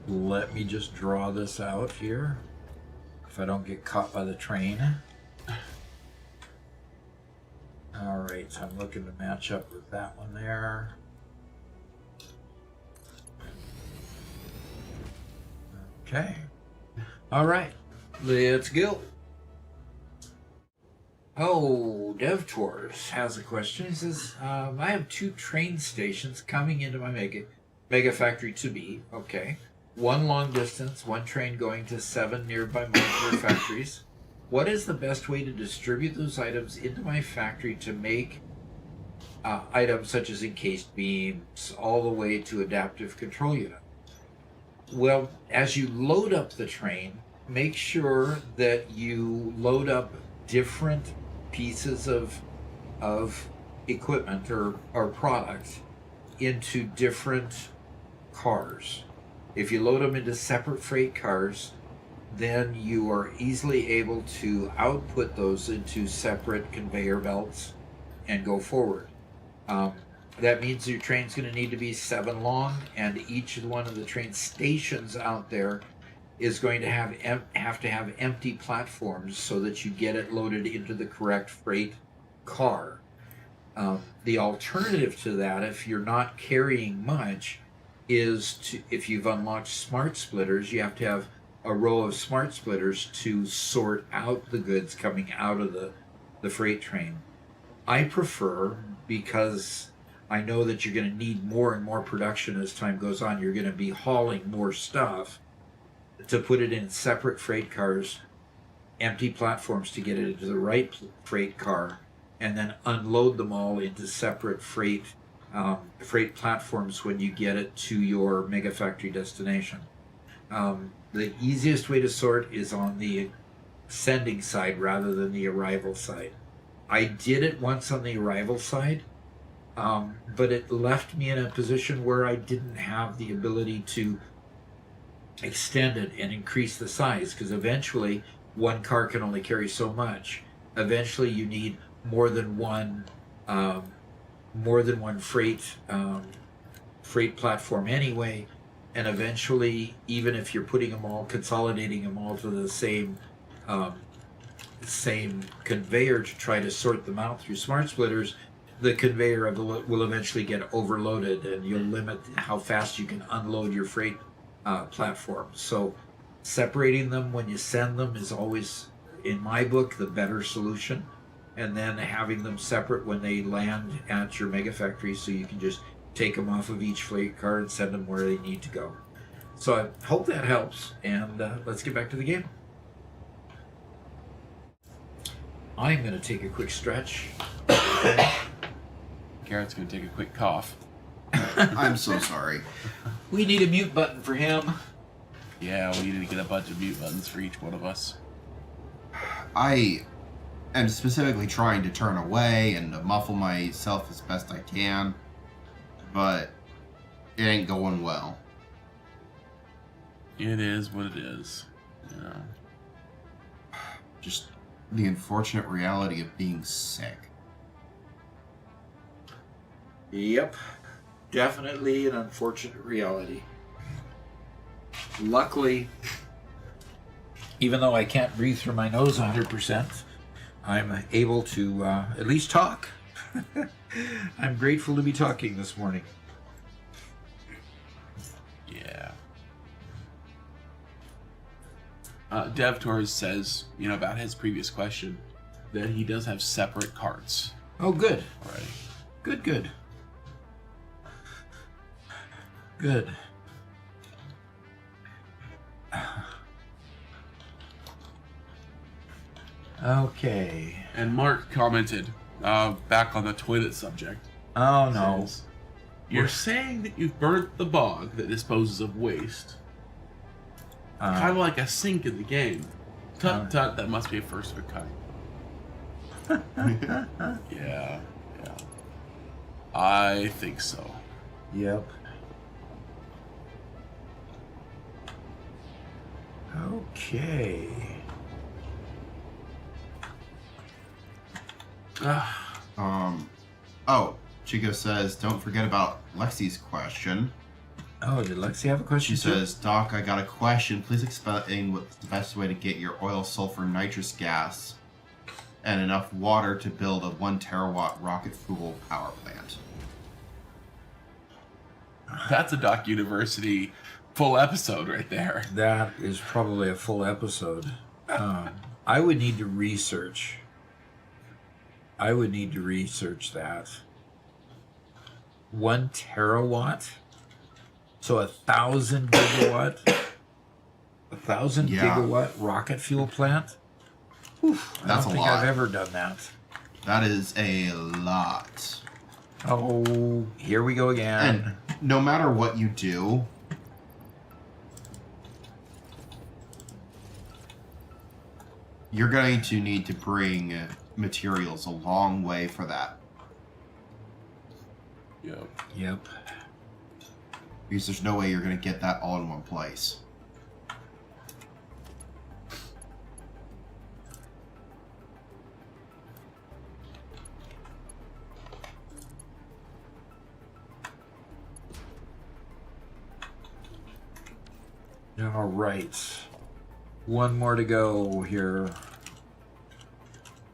[SPEAKER 1] Let me just draw this out here. If I don't get caught by the train. Alright, so I'm looking to match up with that one there. Okay. Alright, let's go. Oh, Dev Tours has a question. He says, I have 2 train stations coming into my Mega Factory to be. Okay. 1 long distance, 1 train going to 7 nearby modular factories. What is the best way to distribute those items into my factory to make items such as encased beams all the way to adaptive control unit? Well, as you load up the train, make sure that you load up different pieces of equipment or product into different cars. If you load them into separate freight cars, then you are easily able to output those into separate conveyor belts and go forward. That means your train's going to need to be 7 long, and each one of the train stations out there is going to have to have empty platforms so that you get it loaded into the correct freight car. The alternative to that, if you're not carrying much, is to, if you've unlocked smart splitters, you have to have a row of smart splitters to sort out the goods coming out of the freight train. I prefer, because I know that you're going to need more and more production as time goes on, you're going to be hauling more stuff, to put it in separate freight cars, empty platforms to get it into the right freight car, and then unload them all into separate freight platforms when you get it to your Mega Factory destination. The easiest way to sort is on the sending side rather than the arrival side. I did it once on the arrival side, but it left me in a position where I didn't have the ability to extend it and increase the size, because eventually one car can only carry so much. Eventually you need more than one freight platform anyway, and eventually, even if you're putting them all, consolidating them all to the same conveyor to try to sort them out through smart splitters, the conveyor will eventually get overloaded, and you'll limit how fast you can unload your freight platform. So separating them when you send them is always, in my book, the better solution, and then having them separate when they land at your mega factory, so you can just take them off of each freight car and send them where they need to go. So I hope that helps, and let's get back to the game. I'm going to take a quick stretch.
[SPEAKER 2] Garrett's going to take a quick cough.
[SPEAKER 3] I'm so sorry.
[SPEAKER 1] We need a mute button for him.
[SPEAKER 2] Yeah, we need to get a bunch of mute buttons for each one of us.
[SPEAKER 3] I am specifically trying to turn away and to muffle myself as best I can, but it ain't going well.
[SPEAKER 2] It is what it is. Yeah.
[SPEAKER 3] Just the unfortunate reality of being sick.
[SPEAKER 1] Yep. Definitely an unfortunate reality. Luckily, even though I can't breathe through my nose 100%, I'm able to at least talk. I'm grateful to be talking this morning.
[SPEAKER 2] Yeah. DevTours says, about his previous question, that he does have separate carts.
[SPEAKER 1] Oh, good.
[SPEAKER 2] Already.
[SPEAKER 1] Good, good. Good. Okay.
[SPEAKER 2] And Mark commented, back on the toilet subject.
[SPEAKER 1] Oh, no.
[SPEAKER 2] Says, "You're saying that you've burnt the bog that disposes of waste. Kind of like a sink in the game. Tut tut, that must be a first of a kind." Yeah. I think so.
[SPEAKER 1] Yep. Okay.
[SPEAKER 3] Oh, Chico says, don't forget about Lexi's question.
[SPEAKER 1] Oh, did Lexi have a question?
[SPEAKER 3] She says, Doc, I got a question. Please explain what's the best way to get your oil sulfur nitrous gas and enough water to build a 1 terawatt rocket fuel power plant.
[SPEAKER 2] That's a Doc University full episode right there.
[SPEAKER 1] That is probably a full episode. I would need to research. That. 1 terawatt? So 1,000 gigawatt? 1,000 gigawatt rocket fuel plant? Oof, I
[SPEAKER 3] That's
[SPEAKER 1] don't
[SPEAKER 3] a
[SPEAKER 1] think
[SPEAKER 3] lot.
[SPEAKER 1] I've ever done that.
[SPEAKER 3] That is a lot.
[SPEAKER 1] Oh, here we go again.
[SPEAKER 3] And no matter what you do, you're going to need to bring materials a long way for that.
[SPEAKER 1] Yep.
[SPEAKER 3] Because there's no way you're going to get that all in one place.
[SPEAKER 1] All right. One more to go here.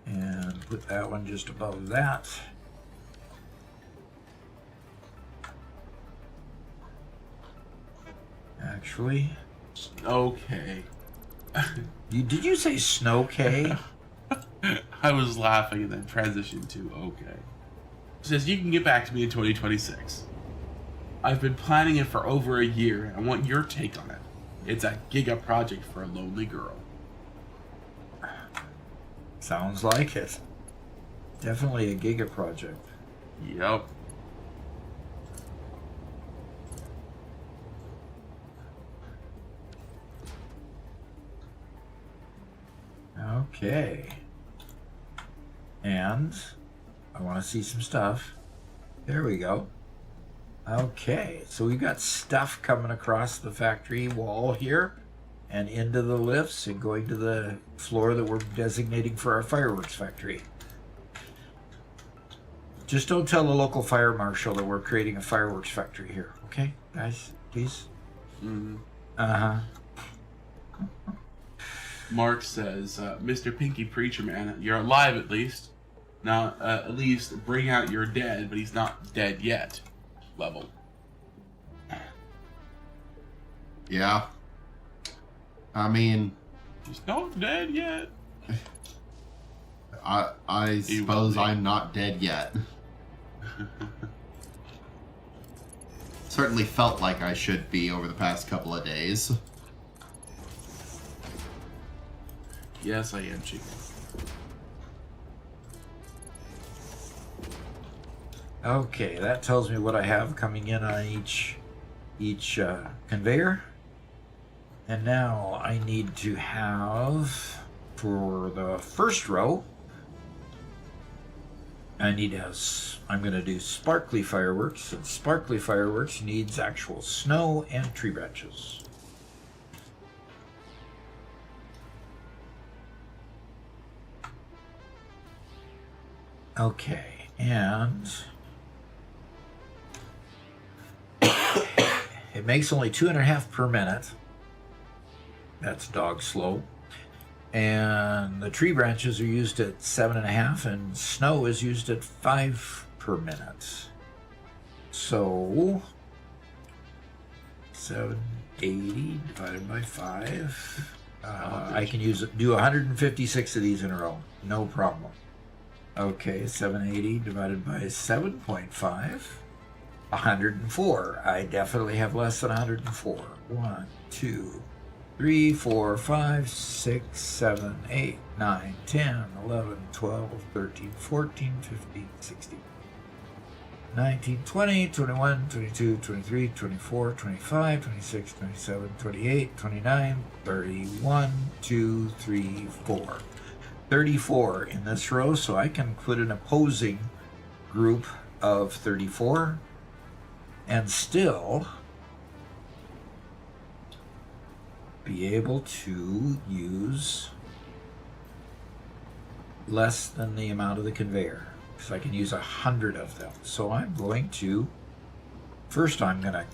[SPEAKER 1] And put that one just above that. Actually,
[SPEAKER 2] Okay.
[SPEAKER 1] did you say snow K?
[SPEAKER 2] I was laughing and then transitioned to okay. It says you can get back to me in 2026. I've been planning it for over a year and I want your take on it. It's a giga project for a lonely girl.
[SPEAKER 1] Sounds like it. Definitely a giga project.
[SPEAKER 2] Yep.
[SPEAKER 1] Okay. And I want to see some stuff. There we go. Okay, so we've got stuff coming across the factory wall here and into the lifts and going to the floor that we're designating for our fireworks factory. Just don't tell the local fire marshal that we're creating a fireworks factory here, okay, guys? Please.
[SPEAKER 2] Mm-hmm.
[SPEAKER 1] Uh huh.
[SPEAKER 2] Mark says, Mr. Pinky Preacher Man, you're alive at least. Now, at least bring out your dead, but he's not dead yet. Level.
[SPEAKER 3] Yeah. I mean,
[SPEAKER 2] He's not dead yet.
[SPEAKER 3] I suppose I'm not dead yet. Certainly felt like I should be over the past couple of days.
[SPEAKER 2] Yes, I am, Chico.
[SPEAKER 1] Okay, that tells me what I have coming in on each conveyor. And now I need to have, for the first row, I'm going to do sparkly fireworks, and sparkly fireworks needs actual snow and tree branches. Okay, and it makes only 2.5 per minute. That's dog slow. And the tree branches are used at 7.5, and snow is used at 5 per minute. So 780 divided by 5. I can do 156 of these in a row, no problem. Okay, 780 divided by 7.5. 104. I definitely have less than 104. 1, 2, 3, 4, 5, 6, 7, 8, 9, 10, 11, 12, 13, 14, 15, 16, 19, 20, 21, 22, 23, 24, 25, 26, 27, 28, 29, 31, 2, 3, 4. 34 in this row, so I can put an opposing group of 34 and still be able to use less than the amount of the conveyor, because I can use 100 of them. So I'm going to I'm going to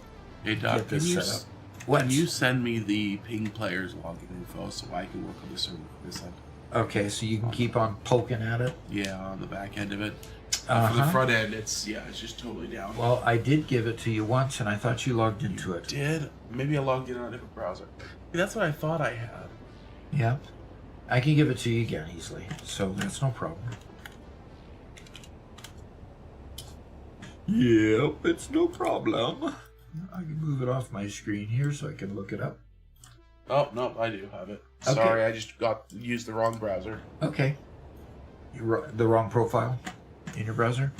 [SPEAKER 1] get this set up. What?
[SPEAKER 2] Can you send me the ping players login info so I can work on the server for this end?
[SPEAKER 1] Okay, so you can keep on poking at it.
[SPEAKER 2] Yeah, on the back end of it. For
[SPEAKER 1] Uh-huh.
[SPEAKER 2] the front end, it's just totally down.
[SPEAKER 1] Well, I did give it to you once, and I thought you logged into it.
[SPEAKER 2] Did? Maybe I logged in on a different browser. That's what I thought I had.
[SPEAKER 1] Yeah, I can give it to you again easily, so that's no problem. Yep, it's no problem. I can move it off my screen here so I can look it up.
[SPEAKER 2] Oh, no, I do have it.
[SPEAKER 1] Okay.
[SPEAKER 2] Sorry, I just used the wrong browser.
[SPEAKER 1] Okay. The wrong profile in your browser?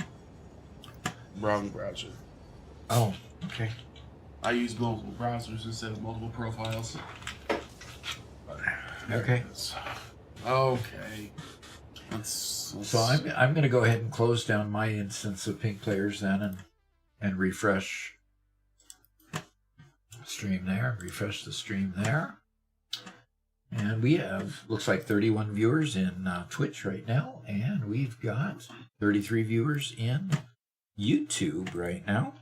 [SPEAKER 2] Wrong browser.
[SPEAKER 1] Oh, okay.
[SPEAKER 2] I use multiple browsers instead of multiple profiles.
[SPEAKER 1] Okay.
[SPEAKER 2] Okay. Let's
[SPEAKER 1] So I'm going to go ahead and close down my instance of Pink Players then and refresh stream there. Refresh the stream there. And we have, looks like 31 viewers in Twitch right now. And we've got 33 viewers in YouTube right now.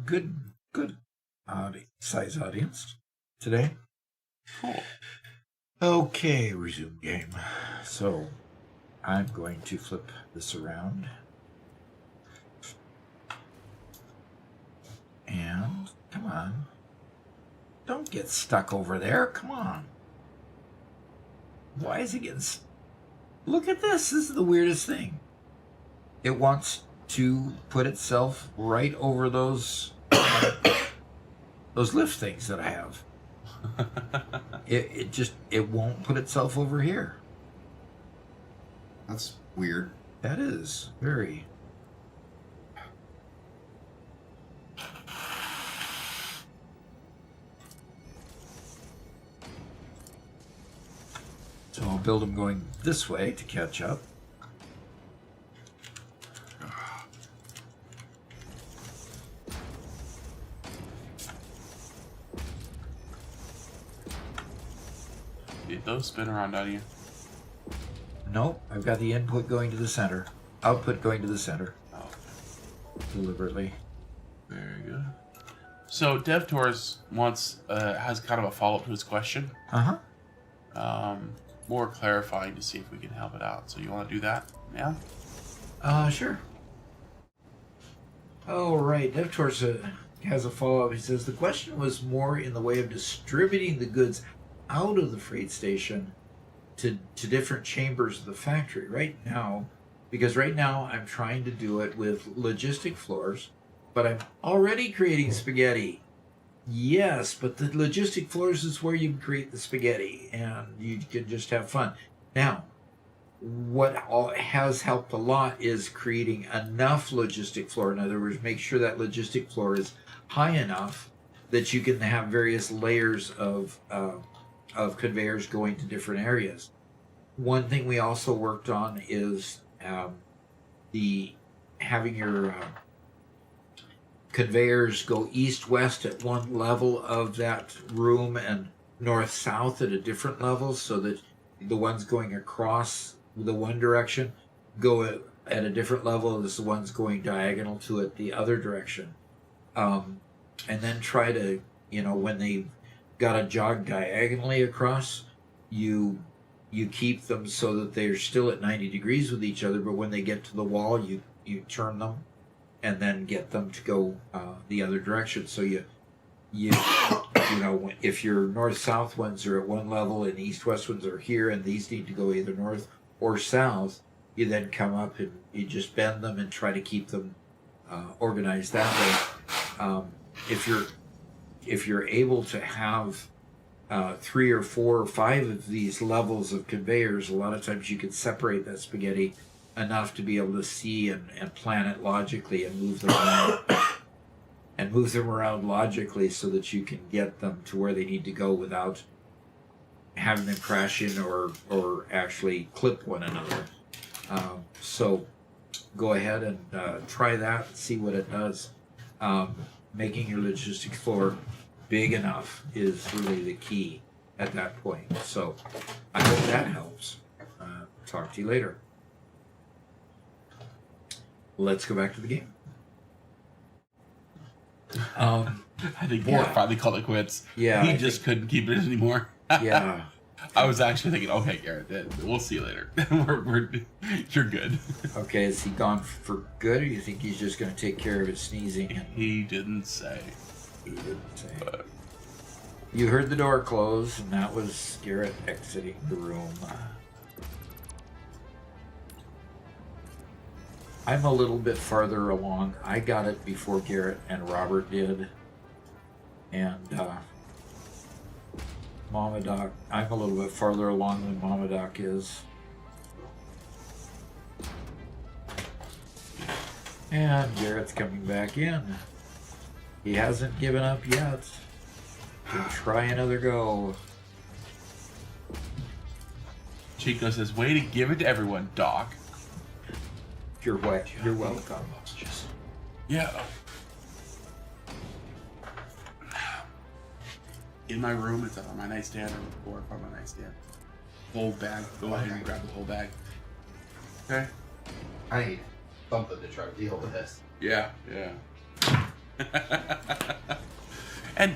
[SPEAKER 1] Good size audience today.
[SPEAKER 2] Cool.
[SPEAKER 1] Okay, resume game. So I'm going to flip this around. And come on. Don't get stuck over there. Come on. Why is it getting... Look at this. This is the weirdest thing. It wants to put itself right over those those lift things that I have. It won't put itself over here.
[SPEAKER 3] That's weird.
[SPEAKER 1] That is very... So I'll build them going this way to catch up.
[SPEAKER 2] Did those spin around on you?
[SPEAKER 1] Nope, I've got the input going to the center. Output going to the center.
[SPEAKER 2] Oh.
[SPEAKER 1] deliberately.
[SPEAKER 2] Very good. So DevTours has kind of a follow-up to his question. More clarifying to see if we can help it out. So you want to do that now?
[SPEAKER 1] Sure. Oh, right. DevTours has a follow-up. He says, the question was more in the way of distributing the goods out of the freight station to different chambers of the factory. Right now I'm trying to do it with logistic floors, but I'm already creating spaghetti. Yes, but the logistic floors is where you create the spaghetti, and you can just have fun. Now, what has helped a lot is creating enough logistic floor. In other words, make sure that logistic floor is high enough that you can have various layers of conveyors going to different areas. One thing we also worked on is having your conveyors go east-west at one level of that room and north-south at a different level, so that the ones going across the one direction go at a different level as the ones going diagonal to it the other direction. And then try to, when they've got to jog diagonally across, you keep them so that they're still at 90 degrees with each other, but when they get to the wall, you turn them and then get them to go the other direction. So if your north-south ones are at one level and east-west ones are here, and these need to go either north or south, you then come up and you just bend them and try to keep them organized that way. If you're able to have 3 or 4 or 5 of these levels of conveyors, a lot of times you can separate that spaghetti enough to be able to see and plan it logically and move them around logically, so that you can get them to where they need to go without having them crash in or actually clip one another. So go ahead and try that and see what it does. Making your logistics floor big enough is really the key at that point. So I hope that helps. Talk to you later. Let's go back to the game.
[SPEAKER 2] I think Garrett finally called it quits.
[SPEAKER 1] Yeah,
[SPEAKER 2] he just couldn't keep it anymore.
[SPEAKER 1] Yeah.
[SPEAKER 2] I was actually thinking, okay, Garrett, we'll see you later. You're good.
[SPEAKER 1] Okay, is he gone for good, or do you think he's just going to take care of his sneezing?
[SPEAKER 2] He didn't say.
[SPEAKER 1] He didn't say.
[SPEAKER 2] But
[SPEAKER 1] you heard the door close, and that was Garrett exiting the room. I'm a little bit farther along. I got it before Garrett and Robert did. And Mama Doc, I'm a little bit farther along than Mama Doc is. And Garrett's coming back in. He hasn't given up yet. He'll try another go.
[SPEAKER 2] Chico says, way to give it to everyone, Doc.
[SPEAKER 1] You're welcome.
[SPEAKER 2] Yeah. In my room, it's on my nightstand or on my nightstand. Whole bag. Go ahead and grab the whole bag. Okay.
[SPEAKER 3] I need something to try to deal with this.
[SPEAKER 2] Yeah. And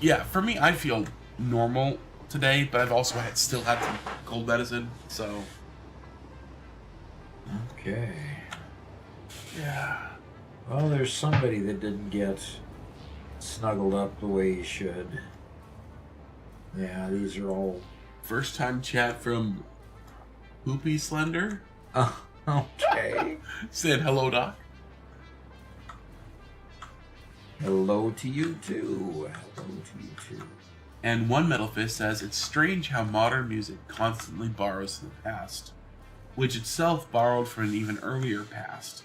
[SPEAKER 2] yeah, for me, I feel normal today, but I've also still had some cold medicine, so.
[SPEAKER 1] Okay.
[SPEAKER 2] Yeah.
[SPEAKER 1] Well, there's somebody that didn't get snuggled up the way he should. Yeah, these are all...
[SPEAKER 2] First time chat from Poopy Slender.
[SPEAKER 1] Okay.
[SPEAKER 2] Said hello, Doc.
[SPEAKER 1] Hello to you too. Hello to you too.
[SPEAKER 2] And One Metal Fist says, it's strange how modern music constantly borrows from the past, which itself borrowed from an even earlier past.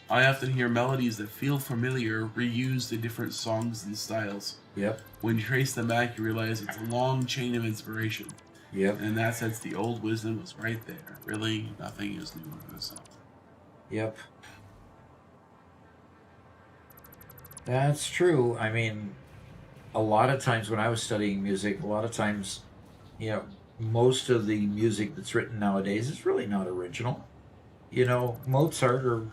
[SPEAKER 2] I often hear melodies that feel familiar reused in different songs and styles.
[SPEAKER 1] Yep.
[SPEAKER 2] When you trace them back, you realize it's a long chain of inspiration.
[SPEAKER 1] Yep.
[SPEAKER 2] And in that sense, the old wisdom was right there. Really, nothing is new under the sun.
[SPEAKER 1] Yep. That's true. I mean, a lot of times when I was studying music, most of the music that's written nowadays is really not original. Mozart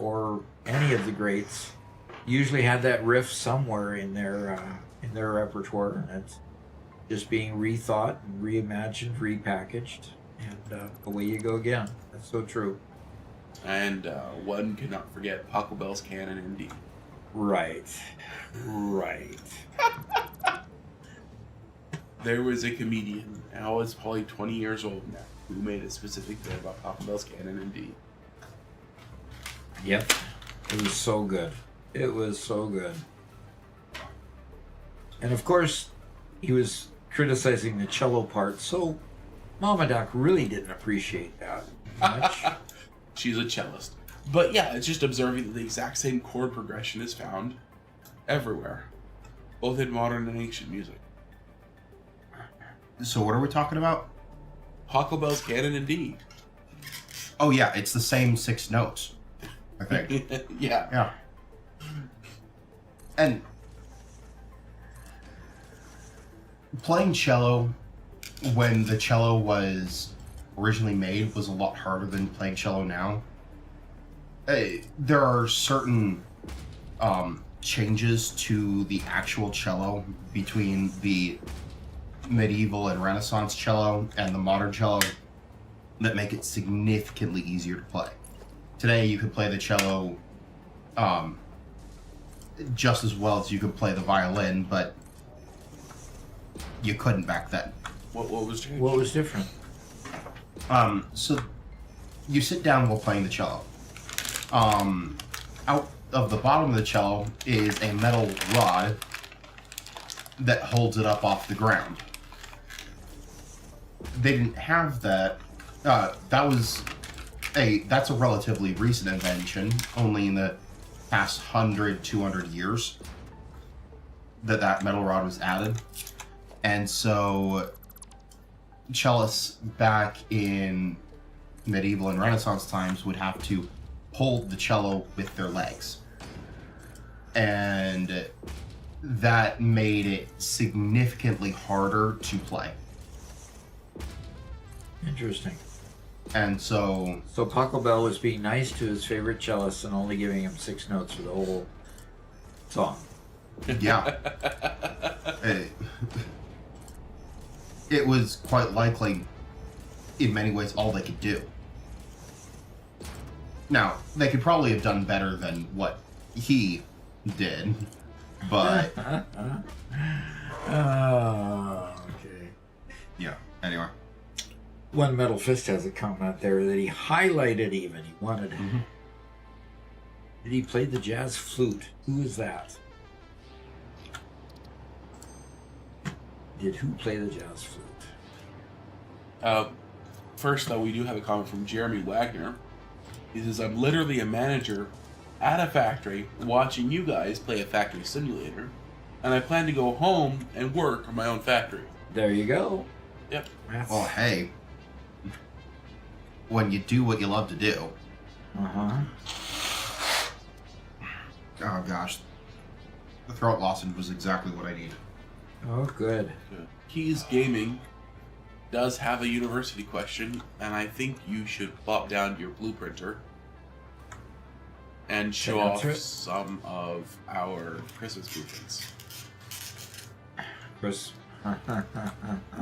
[SPEAKER 1] or any of the greats usually had that riff somewhere in their repertoire, and it's just being rethought and reimagined, repackaged, and away you go again. That's so true.
[SPEAKER 2] And one cannot forget Pachelbel's Canon ND.
[SPEAKER 1] Right.
[SPEAKER 2] There was a comedian, now it's probably 20 years old now, who made a specific bit about Pachelbel's Canon ND.
[SPEAKER 1] Yep. It was so good. It was so good. And of course, he was criticizing the cello part, so Mama Doc really didn't appreciate that much.
[SPEAKER 2] She's a cellist. But yeah, it's just observing that the exact same chord progression is found everywhere, both in modern and ancient music.
[SPEAKER 3] So what are we talking about?
[SPEAKER 2] Pachelbel's Canon ND.
[SPEAKER 3] Oh yeah, it's the same 6 notes, I think.
[SPEAKER 2] Yeah.
[SPEAKER 3] Yeah. And playing cello when the cello was originally made was a lot harder than playing cello now. There are certain changes to the actual cello between the medieval and Renaissance cello and the modern cello that make it significantly easier to play. Today you could play the cello just as well as you could play the violin, but you couldn't back then.
[SPEAKER 2] What was changed?
[SPEAKER 1] What was different?
[SPEAKER 3] So you sit down while playing the cello. Out of the bottom of the cello is a metal rod that holds it up off the ground. They didn't have that. That's a relatively recent invention, only in the past 100, 200 years that metal rod was added. And so cellists back in medieval and Renaissance times would have to hold the cello with their legs. And that made it significantly harder to play.
[SPEAKER 1] Interesting.
[SPEAKER 3] And so
[SPEAKER 1] So Pachelbel was being nice to his favorite cellist and only giving him 6 notes for the whole song.
[SPEAKER 3] yeah. It was quite likely, in many ways, all they could do. Now, they could probably have done better than what he did, but
[SPEAKER 1] Okay.
[SPEAKER 3] yeah, anyway.
[SPEAKER 1] One Metal Fist has a comment there that he highlighted even. He wanted... Did he play the jazz flute? Who is that? Who play the jazz flute?
[SPEAKER 2] First, though, we do have a comment from Jeremy Wagner. He says, I'm literally a manager at a factory watching you guys play a factory simulator, and I plan to go home and work on my own factory.
[SPEAKER 1] There you go.
[SPEAKER 2] Yep.
[SPEAKER 3] Well, hey, when you do what you love to do.
[SPEAKER 1] Uh-huh.
[SPEAKER 3] Oh gosh, the throat lozenge was exactly what I needed.
[SPEAKER 1] Oh, good.
[SPEAKER 2] Keys Gaming does have a university question, and I think you should plop down your blueprinter and show
[SPEAKER 1] Can I
[SPEAKER 2] off
[SPEAKER 1] answer it?
[SPEAKER 2] some of our Christmas blueprints
[SPEAKER 1] Chris.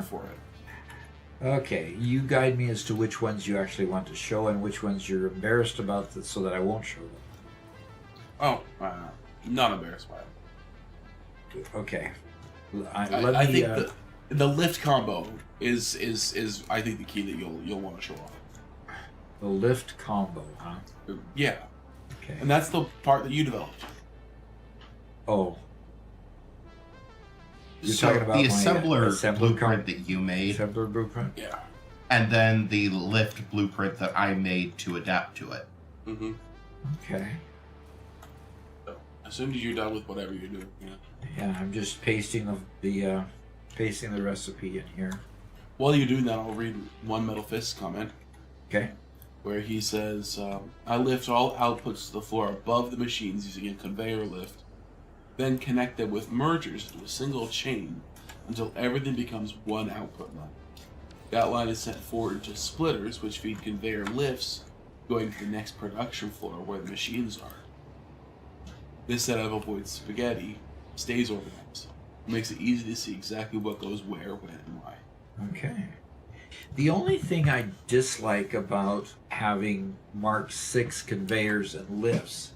[SPEAKER 2] for it.
[SPEAKER 1] Okay, you guide me as to which ones you actually want to show and which ones you're embarrassed about so that I won't show them.
[SPEAKER 2] Oh, not embarrassed by it.
[SPEAKER 1] Okay.
[SPEAKER 2] I think the lift combo is I think the key that you'll want to show off.
[SPEAKER 1] the lift combo, huh?
[SPEAKER 2] Yeah,
[SPEAKER 1] Okay.
[SPEAKER 2] and that's the part that you developed.
[SPEAKER 1] Oh. You're
[SPEAKER 3] So
[SPEAKER 1] talking about
[SPEAKER 3] the
[SPEAKER 1] my,
[SPEAKER 3] assembler blueprint
[SPEAKER 1] comp-
[SPEAKER 3] that you made,
[SPEAKER 1] Assembler blueprint?
[SPEAKER 2] Yeah.
[SPEAKER 3] and then the lift blueprint that I made to adapt to it.
[SPEAKER 2] Mm-hmm.
[SPEAKER 1] Okay.
[SPEAKER 2] So, as soon as you're done with whatever you're doing, yeah.
[SPEAKER 1] Yeah, I'm just pasting the recipe in here.
[SPEAKER 2] While you're doing that, I'll read One Metal Fist comment
[SPEAKER 1] Okay.
[SPEAKER 2] where he says, I lift all outputs to the floor above the machines using a conveyor lift, then connect them with mergers into a single chain until everything becomes one output line. That line is sent forward into splitters, which feed conveyor lifts going to the next production floor where the machines are. This setup avoids spaghetti, stays organized. It makes it easy to see exactly what goes where, when, and why.
[SPEAKER 1] Okay. The only thing I dislike about having Mark 6 conveyors and lifts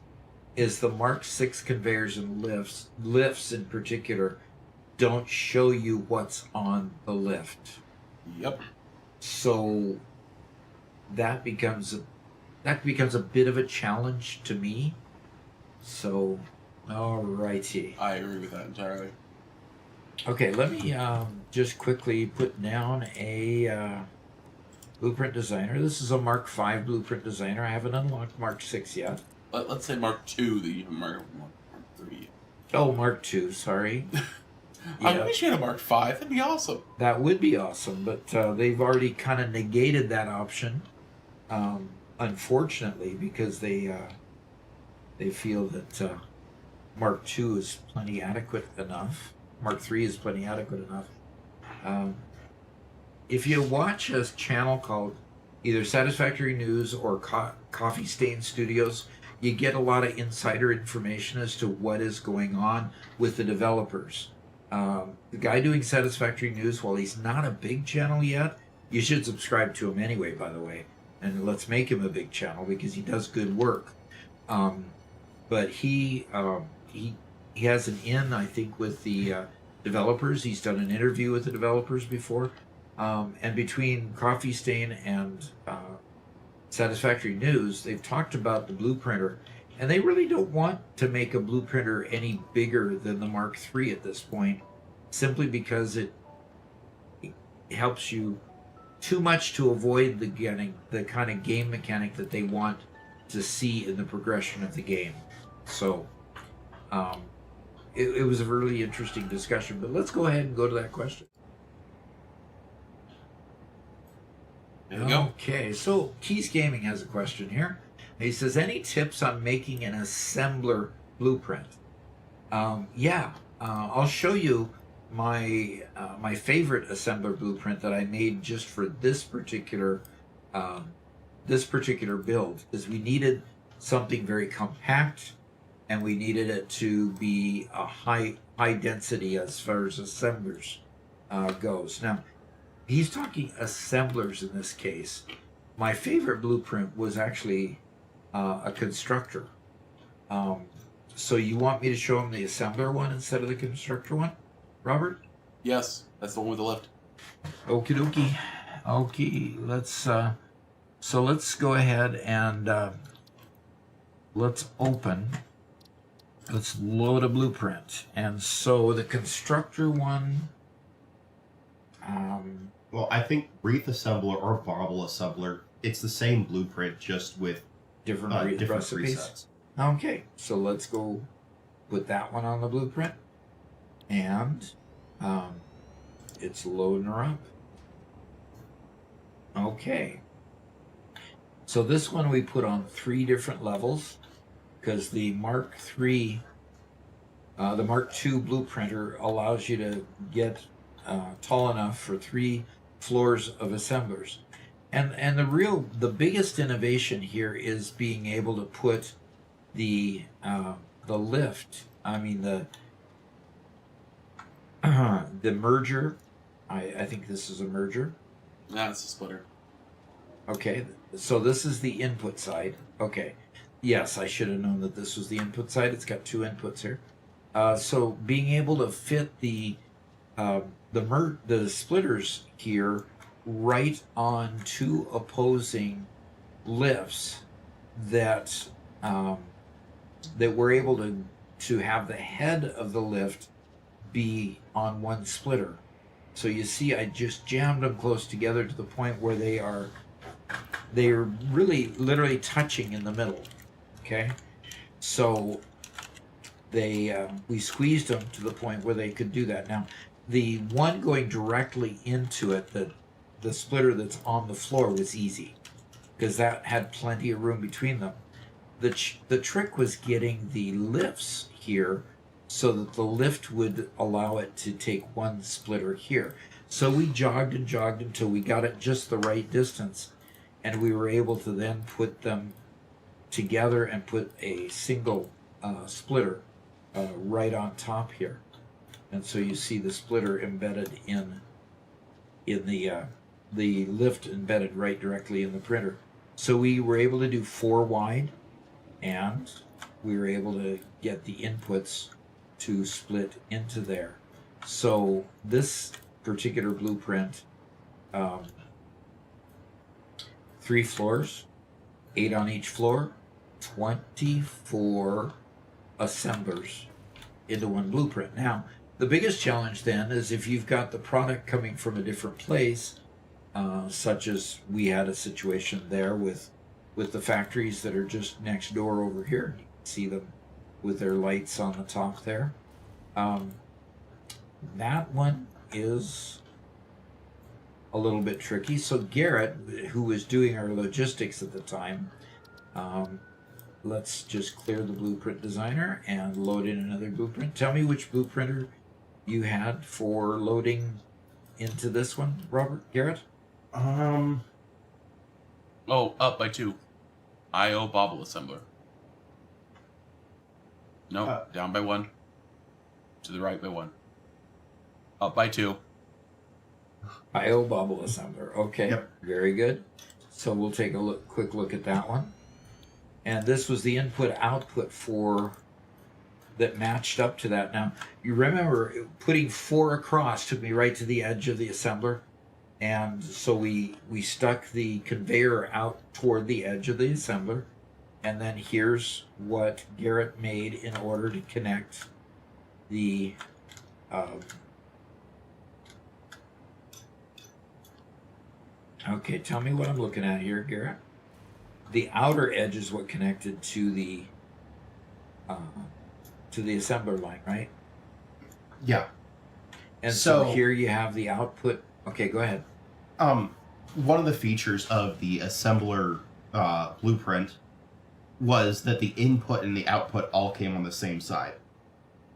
[SPEAKER 1] is the Mark 6 conveyors and lifts in particular, don't show you what's on the lift.
[SPEAKER 2] Yep.
[SPEAKER 1] So that becomes a bit of a challenge to me. So, alrighty.
[SPEAKER 2] I agree with that entirely.
[SPEAKER 1] Okay, let me just quickly put down a blueprint designer. This is a Mark 5 blueprint designer. I haven't unlocked Mark 6 yet.
[SPEAKER 2] Let's say Mark 2, that you have Mark 3.
[SPEAKER 1] Oh, Mark 2, sorry.
[SPEAKER 2] I wish you had a Mark 5. That'd be awesome.
[SPEAKER 1] That would be awesome, but they've already kind of negated that option, unfortunately, because they feel that Mark 2 is plenty adequate enough. Mark 3 is plenty adequate enough. If you watch a channel called either Satisfactory News or Coffee Stain Studios, you get a lot of insider information as to what is going on with the developers. The guy doing Satisfactory News, while he's not a big channel yet, you should subscribe to him anyway, by the way. And let's make him a big channel because he does good work. But he has an in, I think, with the developers. He's done an interview with the developers before. And between Coffee Stain and Satisfactory News, they've talked about the blueprinter. And they really don't want to make a blueprinter any bigger than the Mark III at this point, simply because it helps you too much to avoid the kind of game mechanic that they want to see in the progression of the game. So, it was a really interesting discussion, but let's go ahead and go to that question.
[SPEAKER 2] There you go.
[SPEAKER 1] Okay, so Keys Gaming has a question here. He says, any tips on making an assembler blueprint? I'll show you my favorite assembler blueprint that I made just for this particular build, is we needed something very compact, and we needed it to be a high density as far as assemblers goes. Now, he's talking assemblers in this case. My favorite blueprint was actually a constructor. So you want me to show him the assembler one instead of the constructor one, Robert?
[SPEAKER 2] Yes, that's the one with the lift.
[SPEAKER 1] Okie dokie. Okay, let's go ahead and let's load a blueprint. And so the constructor one,
[SPEAKER 3] Well, I think Wreath Assembler or Bauble Assembler, it's the same blueprint, just with
[SPEAKER 1] different recipes.
[SPEAKER 3] presets.
[SPEAKER 1] Okay, so let's go put that one on the blueprint, and it's loading her up. Okay, so this one we put on 3 different levels because the Mark II blueprinter allows you to get tall enough for 3 floors of assemblers. And the biggest innovation here is being able to put the lift. I mean the merger. I think this is a merger.
[SPEAKER 2] That's a splitter.
[SPEAKER 1] Okay, so this is the input side. Okay, yes, I should have known that this was the input side. It's got 2 inputs here. So being able to fit the splitters here right on 2 opposing lifts that we're able to have the head of the lift be on 1 splitter. So you see, I just jammed them close together to the point where they're really literally touching in the middle. Okay, so we squeezed them to the point where they could do that. Now, the one going directly into it, the splitter that's on the floor, was easy because that had plenty of room between them. The trick was getting the lifts here so that the lift would allow it to take 1 splitter here. So we jogged and jogged until we got it just the right distance. and we were able to then put them together and put a single splitter right on top here. And so you see the splitter embedded in the lift embedded right directly in the printer. So we were able to do 4 wide, and we were able to get the inputs to split into there. So this particular blueprint, 3 floors, 8 on each floor, 24 assemblers into one blueprint. Now, the biggest challenge then is if you've got the product coming from a different place, such as we had a situation there with the factories that are just next door over here. You can see them with their lights on the top there. That one is a little bit tricky. So Garrett, who was doing our logistics at the time, let's just clear the blueprint designer and load in another blueprint. Tell me which blueprinter you had for loading into this one, Garrett?
[SPEAKER 2] Oh, up by 2. IO bobble assembler. No, down by 1. To the right by 1. Up by 2.
[SPEAKER 1] IO bobble assembler. Okay,
[SPEAKER 3] Yep.
[SPEAKER 1] Very good. So we'll take a quick look at that one. And this was the input-output for that matched up to that. Now, you remember putting 4 across took me right to the edge of the assembler. And so we stuck the conveyor out toward the edge of the assembler. And then here's what Garrett made in order to connect the okay, tell me what I'm looking at here, Garrett. The outer edge is what connected to the assembler line, right?
[SPEAKER 3] Yeah.
[SPEAKER 1] And so
[SPEAKER 3] So-
[SPEAKER 1] here you have the output. Okay, go ahead.
[SPEAKER 3] One of the features of the assembler blueprint was that the input and the output all came on the same side.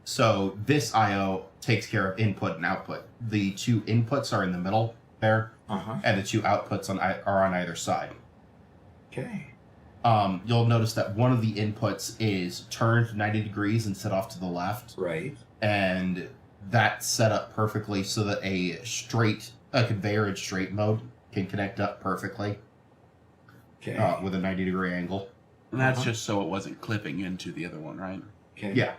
[SPEAKER 3] So this I/O takes care of input and output. The 2 inputs are in the middle there, and the 2 outputs are on either side.
[SPEAKER 1] Okay.
[SPEAKER 3] You'll notice that one of the inputs is turned 90 degrees and set off to the left,
[SPEAKER 1] Right.
[SPEAKER 3] and that's set up perfectly so that a conveyor in straight mode can connect up perfectly
[SPEAKER 1] Okay.
[SPEAKER 3] with a 90-degree angle.
[SPEAKER 2] And that's just so it wasn't clipping into the other one, right?
[SPEAKER 1] Okay.
[SPEAKER 3] Yeah.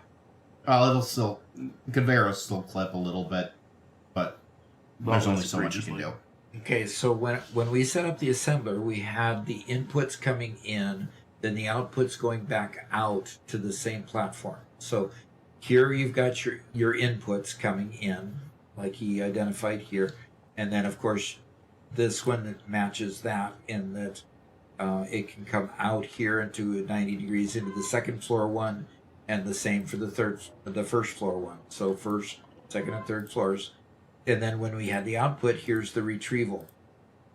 [SPEAKER 3] Conveyor will still clip a little bit, but there's only so much you can do.
[SPEAKER 1] Okay, so when we set up the assembler, we had the inputs coming in, then the outputs going back out to the same platform. So here you've got your inputs coming in, like he identified here, and then of course this one matches that in that it can come out here into 90 degrees into the second floor one, and the same for the first floor one. So first, second, and third floors. And then when we had the output, here's the retrieval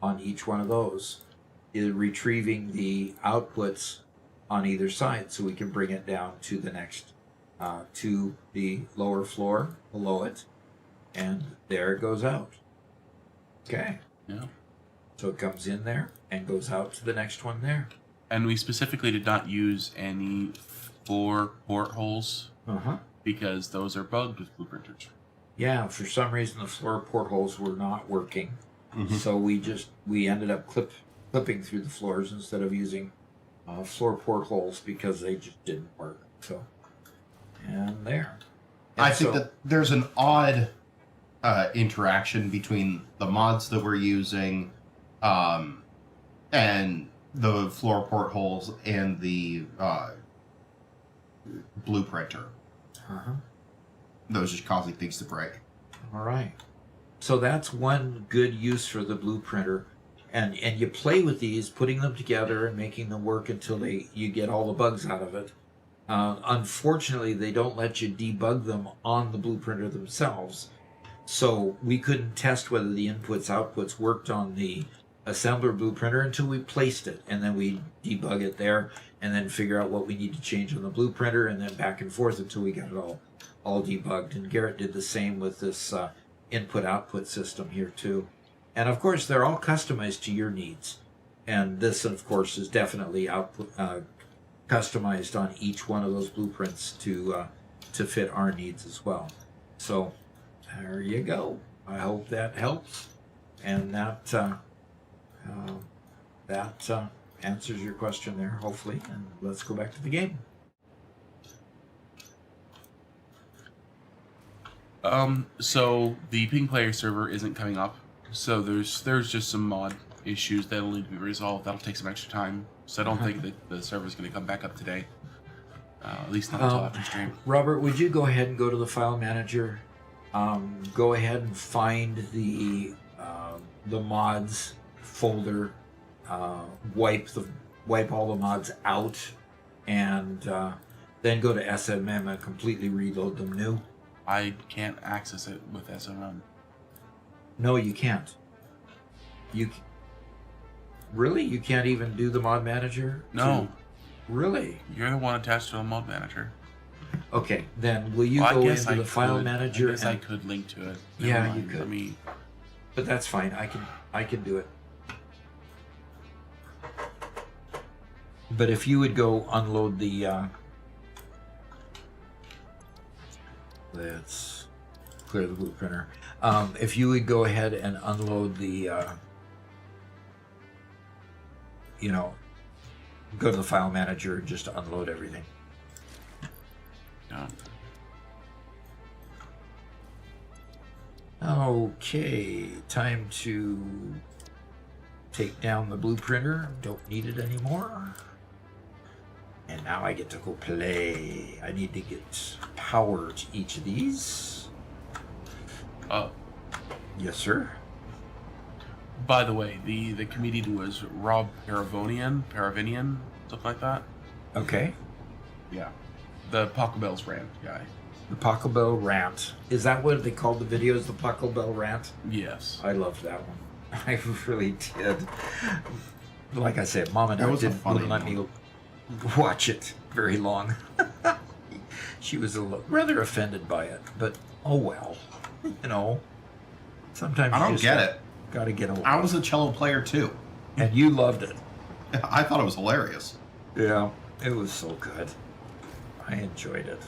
[SPEAKER 1] on each one of those. Is retrieving the outputs on either side so we can bring it down to the next, to the lower floor below it. And there it goes out. Okay.
[SPEAKER 2] Yeah.
[SPEAKER 1] So it comes in there and goes out to the next one there.
[SPEAKER 2] And we specifically did not use any 4 portholes because those are bugged with blueprinters.
[SPEAKER 1] Yeah, for some reason the floor portholes were not working. So we ended up clipping through the floors instead of using floor portholes because they just didn't work. So, and there. And
[SPEAKER 3] I think that there's an odd interaction between the mods that we're using and the floor portholes and the blueprinter. Those just causing things to break.
[SPEAKER 1] All right. So that's one good use for the blueprinter. And you play with these, putting them together and making them work until you get all the bugs out of it. Unfortunately, they don't let you debug them on the blueprinter themselves. So we couldn't test whether the outputs worked on the assembler blueprinter until we placed it. And then we debug it there and then figure out what we need to change on the blueprinter and then back and forth until we got it all debugged. And Garrett did the same with this input-output system here too. And of course, they're all customized to your needs. And this, of course, is definitely customized on each one of those blueprints to fit our needs as well. So there you go. I hope that helps, and that answers your question there, hopefully. And let's go back to the game.
[SPEAKER 2] So the ping player server isn't coming up. So there's just some mod issues that'll need to be resolved. That'll take some extra time. So I don't think that the server's going to come back up today. At least not until after stream.
[SPEAKER 1] Robert, would you go ahead and go to the file manager? Go ahead and find the mods folder. Wipe all the mods out, and then go to SMM and completely reload them new.
[SPEAKER 2] I can't access it with SMM.
[SPEAKER 1] No, you can't. Really? You can't even do the mod manager?
[SPEAKER 2] No.
[SPEAKER 1] Really?
[SPEAKER 2] You're the one attached to the mod manager.
[SPEAKER 1] Okay, then will you go into the file manager?
[SPEAKER 2] I guess I could link to it.
[SPEAKER 1] Yeah, you could.
[SPEAKER 2] Let me...
[SPEAKER 1] But that's fine. I can do it. But if you would go unload the let's clear the blueprinter. If you would go ahead and unload the go to the file manager just to unload everything.
[SPEAKER 2] No.
[SPEAKER 1] Okay, time to take down the blueprinter. Don't need it anymore. And now I get to go play. I need to get power to each of these. Yes, sir.
[SPEAKER 2] By the way, the comedian was Rob Paravinian, something like that.
[SPEAKER 1] Okay.
[SPEAKER 2] Yeah. The Paco Bell's rant guy.
[SPEAKER 1] The Paco Bell rant. Is that what they called the videos, the Paco Bell rant?
[SPEAKER 2] Yes.
[SPEAKER 1] I loved that one. I really did. Like I said, Mom and
[SPEAKER 3] That
[SPEAKER 1] I
[SPEAKER 3] was a
[SPEAKER 1] didn't
[SPEAKER 3] funny
[SPEAKER 1] let me
[SPEAKER 3] one.
[SPEAKER 1] watch it very long. She was rather offended by it, but oh well. Sometimes
[SPEAKER 3] I don't get it.
[SPEAKER 1] Got to get away.
[SPEAKER 3] I was a cello player too.
[SPEAKER 1] And you loved it.
[SPEAKER 3] I thought it was hilarious.
[SPEAKER 1] Yeah, it was so good. I enjoyed it.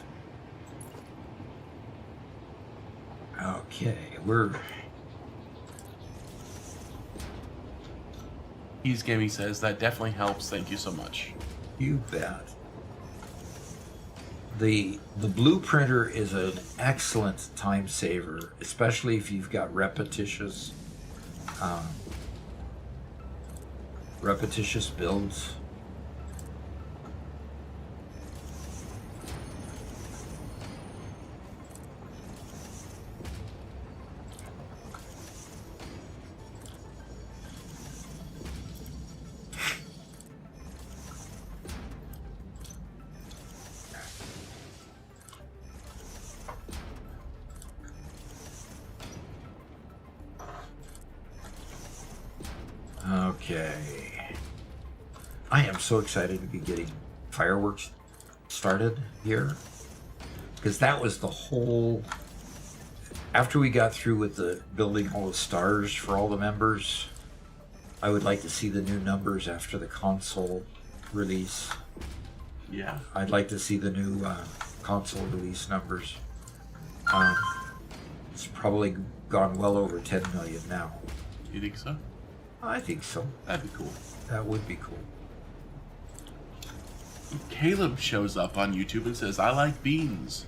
[SPEAKER 1] Okay,
[SPEAKER 2] He's Gaming says that definitely helps. Thank you so much.
[SPEAKER 1] You bet. The blueprinter is an excellent time saver, especially if you've got repetitious builds. Okay. I am so excited to be getting fireworks started here, because that was the whole... After we got through with the building all the stars for all the members, I would like to see the new numbers after the console release.
[SPEAKER 2] Yeah.
[SPEAKER 1] I'd like to see the new console release numbers. It's probably gone well over 10 million now.
[SPEAKER 2] You think so?
[SPEAKER 1] I think so.
[SPEAKER 2] That'd be cool.
[SPEAKER 1] That would be cool.
[SPEAKER 2] Caleb shows up on YouTube and says, I like beans.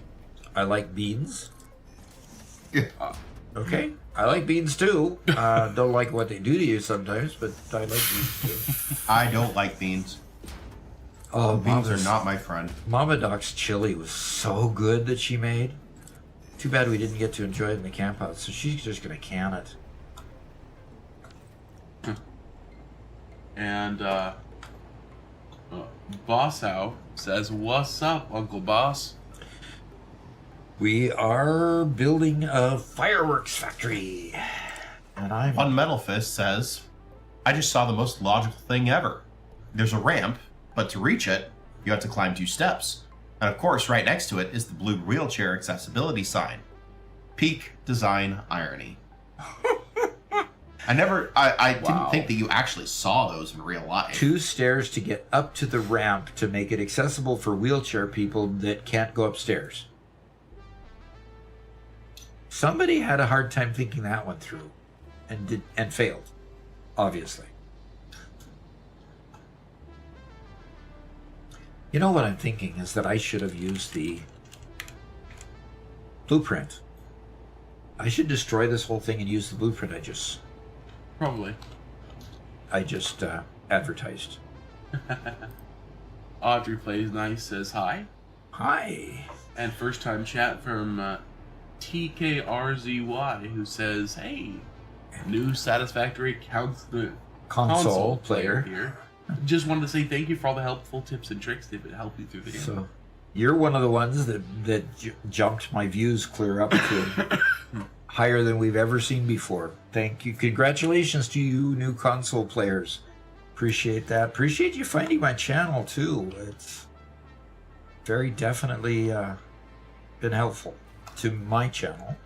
[SPEAKER 1] I like beans.
[SPEAKER 3] Yeah.
[SPEAKER 1] Okay. I like beans too. Don't like what they do to you sometimes, but I like beans too.
[SPEAKER 3] I don't like beans.
[SPEAKER 1] Oh,
[SPEAKER 3] Beans are not my friend.
[SPEAKER 1] Mama Doc's chili was so good that she made. Too bad we didn't get to enjoy it in the camp house, so she's just going to can it.
[SPEAKER 2] And Boss Out says, what's up, Uncle Boss?
[SPEAKER 1] We are building a fireworks factory. And I'm...
[SPEAKER 3] Fun Metal Fist says, I just saw the most logical thing ever. There's a ramp, but to reach it, you have to climb 2 steps. And of course, right next to it is the blue wheelchair accessibility sign. Peak design irony. I
[SPEAKER 2] Wow.
[SPEAKER 3] didn't think that you actually saw those in real life.
[SPEAKER 1] 2 stairs to get up to the ramp to make it accessible for wheelchair people that can't go upstairs. Somebody had a hard time thinking that one through and failed, obviously. You know what I'm thinking is that I should have used the blueprint. I should destroy this whole thing and use the blueprint
[SPEAKER 2] Probably.
[SPEAKER 1] I just advertised.
[SPEAKER 2] Audrey Plays Nice says hi.
[SPEAKER 1] Hi.
[SPEAKER 2] And first time chat from TKRZY, who says, hey, new Satisfactory counts the
[SPEAKER 1] Console player.
[SPEAKER 2] here. Just wanted to say thank you for all the helpful tips and tricks that would help you through the game.
[SPEAKER 1] So, you're one of the ones that jumped my views clear up to higher than we've ever seen before. Thank you. Congratulations to you new console players. Appreciate that. Appreciate you finding my channel too. It's very definitely been helpful to my channel.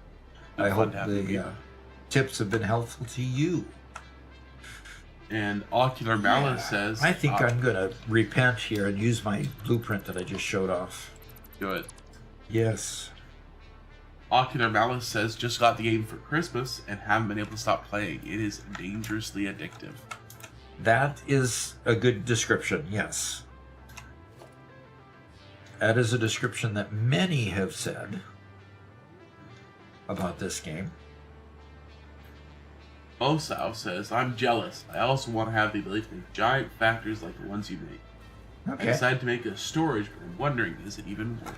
[SPEAKER 1] I hope the tips have been helpful to you.
[SPEAKER 2] And Ocular Malice says,
[SPEAKER 1] I think I'm going to repent here and use my blueprint that I just showed off.
[SPEAKER 2] Good.
[SPEAKER 1] Yes.
[SPEAKER 2] Ocular Malice says, just got the game for Christmas and haven't been able to stop playing. It is dangerously addictive.
[SPEAKER 1] That is a good description, yes. That is a description that many have said about this game.
[SPEAKER 2] Osao says, I'm jealous. I also want to have the ability to make giant factories like the ones you make.
[SPEAKER 1] Okay.
[SPEAKER 2] I decided to make a storage, but I'm wondering, is it even worth it?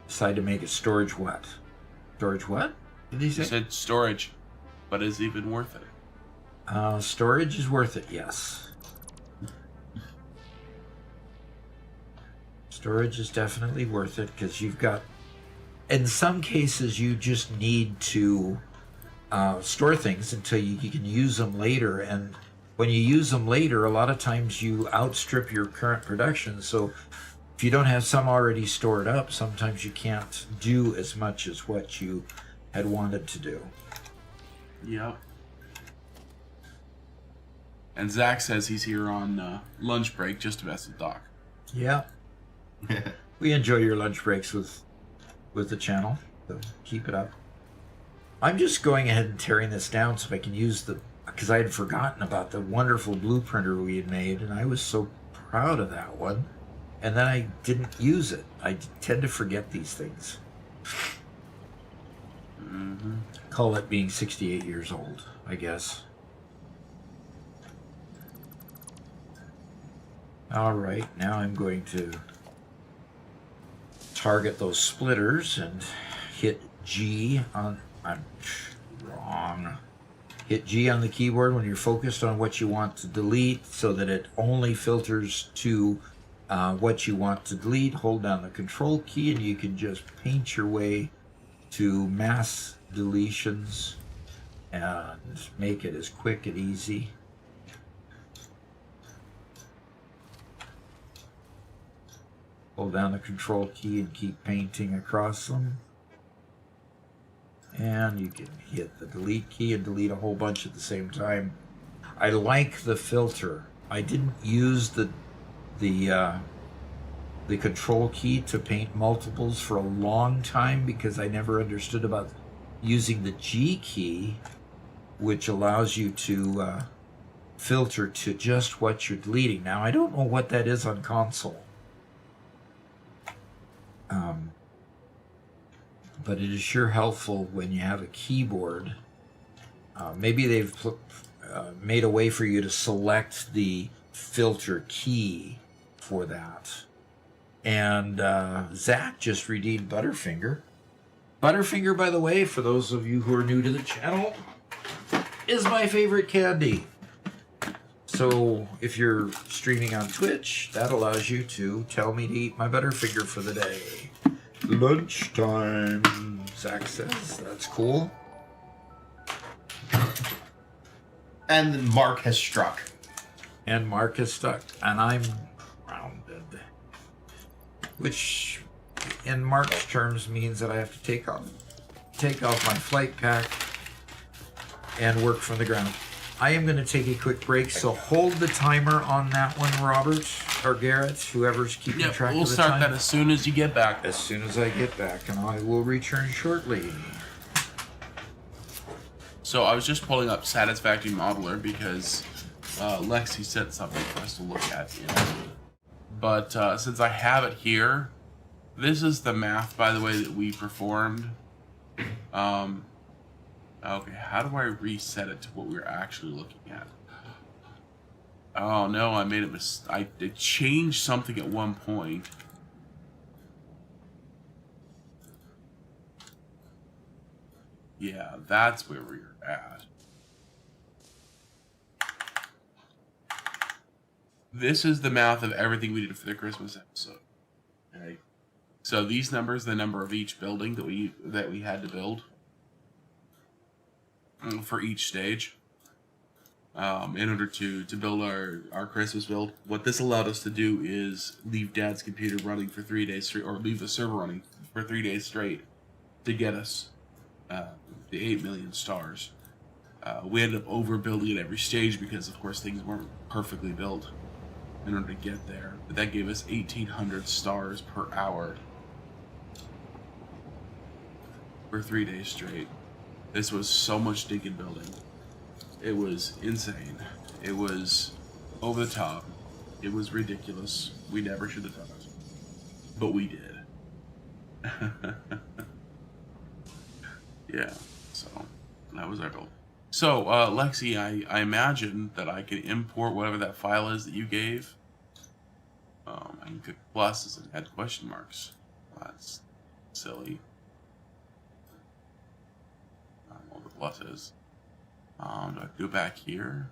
[SPEAKER 1] Decide to make a storage what? Storage what? Did he say?
[SPEAKER 2] You said storage, but is it even worth it?
[SPEAKER 1] Storage is worth it, yes. Storage is definitely worth it because you've got... In some cases, you just need to store things until you can use them later. And when you use them later, a lot of times you outstrip your current production. So if you don't have some already stored up, sometimes you can't do as much as what you had wanted to do.
[SPEAKER 2] Yep. And Zach says he's here on lunch break just to mess with Doc.
[SPEAKER 1] Yeah. We enjoy your lunch breaks with the channel, so keep it up. I'm just going ahead and tearing this down so I can use because I had forgotten about the wonderful blueprinter we had made, and I was so proud of that one. And then I didn't use it. I tend to forget these things.
[SPEAKER 2] Mm-hmm.
[SPEAKER 1] Call it being 68 years old, I guess. All right, now I'm going to target those splitters and hit G on... I'm wrong. Hit G on the keyboard when you're focused on what you want to delete so that it only filters to what you want to delete. Hold down the control key and you can just paint your way to mass deletions and make it as quick and easy. Hold down the control key and keep painting across them. And you can hit the delete key and delete a whole bunch at the same time. I like the filter. I didn't use the control key to paint multiples for a long time because I never understood about using the G key, which allows you to filter to just what you're deleting. Now, I don't know what that is on console. But it is sure helpful when you have a keyboard. Maybe they've made a way for you to select the filter key for that. And Zach just redeemed Butterfinger. Butterfinger, by the way, for those of you who are new to the channel, is my favorite candy. So if you're streaming on Twitch, that allows you to tell me to eat my Butterfinger for the day. Lunchtime, Zach says. That's cool.
[SPEAKER 3] And Mark has struck.
[SPEAKER 1] And Mark is stuck. And I'm grounded. Which, in Mark's terms, means that I have to take off my flight pack and work from the ground. I am going to take a quick break, so hold the timer on that one, Robert, or Garrett, whoever's keeping
[SPEAKER 2] Yep,
[SPEAKER 1] track
[SPEAKER 2] we'll
[SPEAKER 1] of the
[SPEAKER 2] start
[SPEAKER 1] time.
[SPEAKER 2] that as soon as you get back.
[SPEAKER 1] As soon as I get back, and I will return shortly.
[SPEAKER 2] So I was just pulling up Satisfactory Modeler because Lexi sent something for us to look at. But since I have it here, this is the math, by the way, that we performed. Okay, how do I reset it to what we were actually looking at? Oh no, I made a mistake. I did change something at one point. Yeah, that's where we were at. This is the math of everything we did for the Christmas episode. Okay. So these numbers, the number of each building that we had to build for each stage, in order to build our Christmas build. What this allowed us to do is leave Dad's computer running for 3 days straight, or leave the server running for 3 days straight to get us the 8 million stars. We ended up overbuilding at every stage because, of course, things weren't perfectly built in order to get there. But that gave us 1,800 stars per hour for 3 days straight. This was so much stinking building. It was insane. It was over the top. It was ridiculous. We never should have done it. But we did. Yeah, so that was our goal. So, Lexi, I imagine that I can import whatever that file is that you gave. I can pick pluses and add question marks. That's silly. I don't know what the plus is. Do I go back here?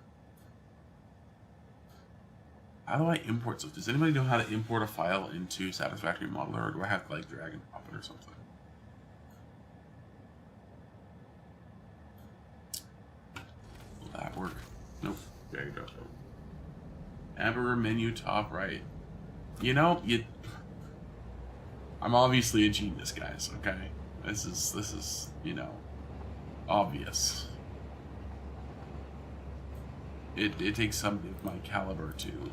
[SPEAKER 2] How do I import stuff? Does anybody know how to import a file into Satisfactory Modeler, or do I have to like drag and drop it or something? Will that work? Nope. Drag and drop it. Emperor menu top right. You know, I'm obviously a genius, guys, okay? This is, you know, obvious. It takes somebody of my caliber to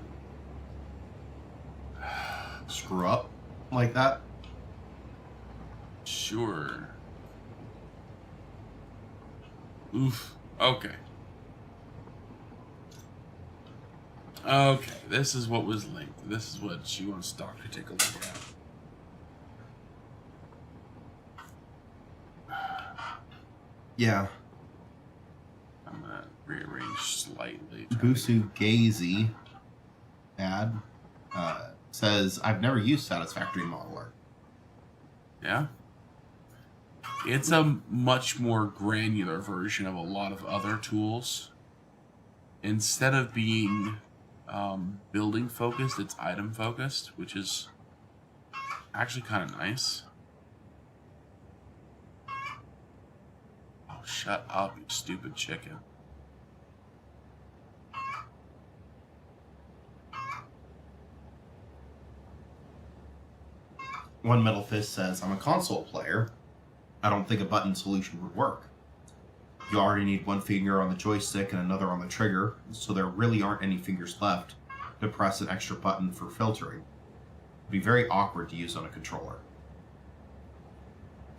[SPEAKER 3] Screw up like that.
[SPEAKER 2] Sure. Oof. Okay. Okay, this is what was linked. This is what she wants Doc to take a look at.
[SPEAKER 3] Yeah.
[SPEAKER 2] I'm gonna rearrange slightly.
[SPEAKER 3] Busu Gazy ad says, I've never used Satisfactory Modeler.
[SPEAKER 2] Yeah? It's a much more granular version of a lot of other tools. Instead of being building focused, it's item focused, which is actually kind of nice. Oh, shut up, you stupid chicken.
[SPEAKER 3] One Metal Fist says, I'm a console player. I don't think a button solution would work. You already need one finger on the joystick and another on the trigger, so there really aren't any fingers left to press an extra button for filtering. It'd be very awkward to use on a controller.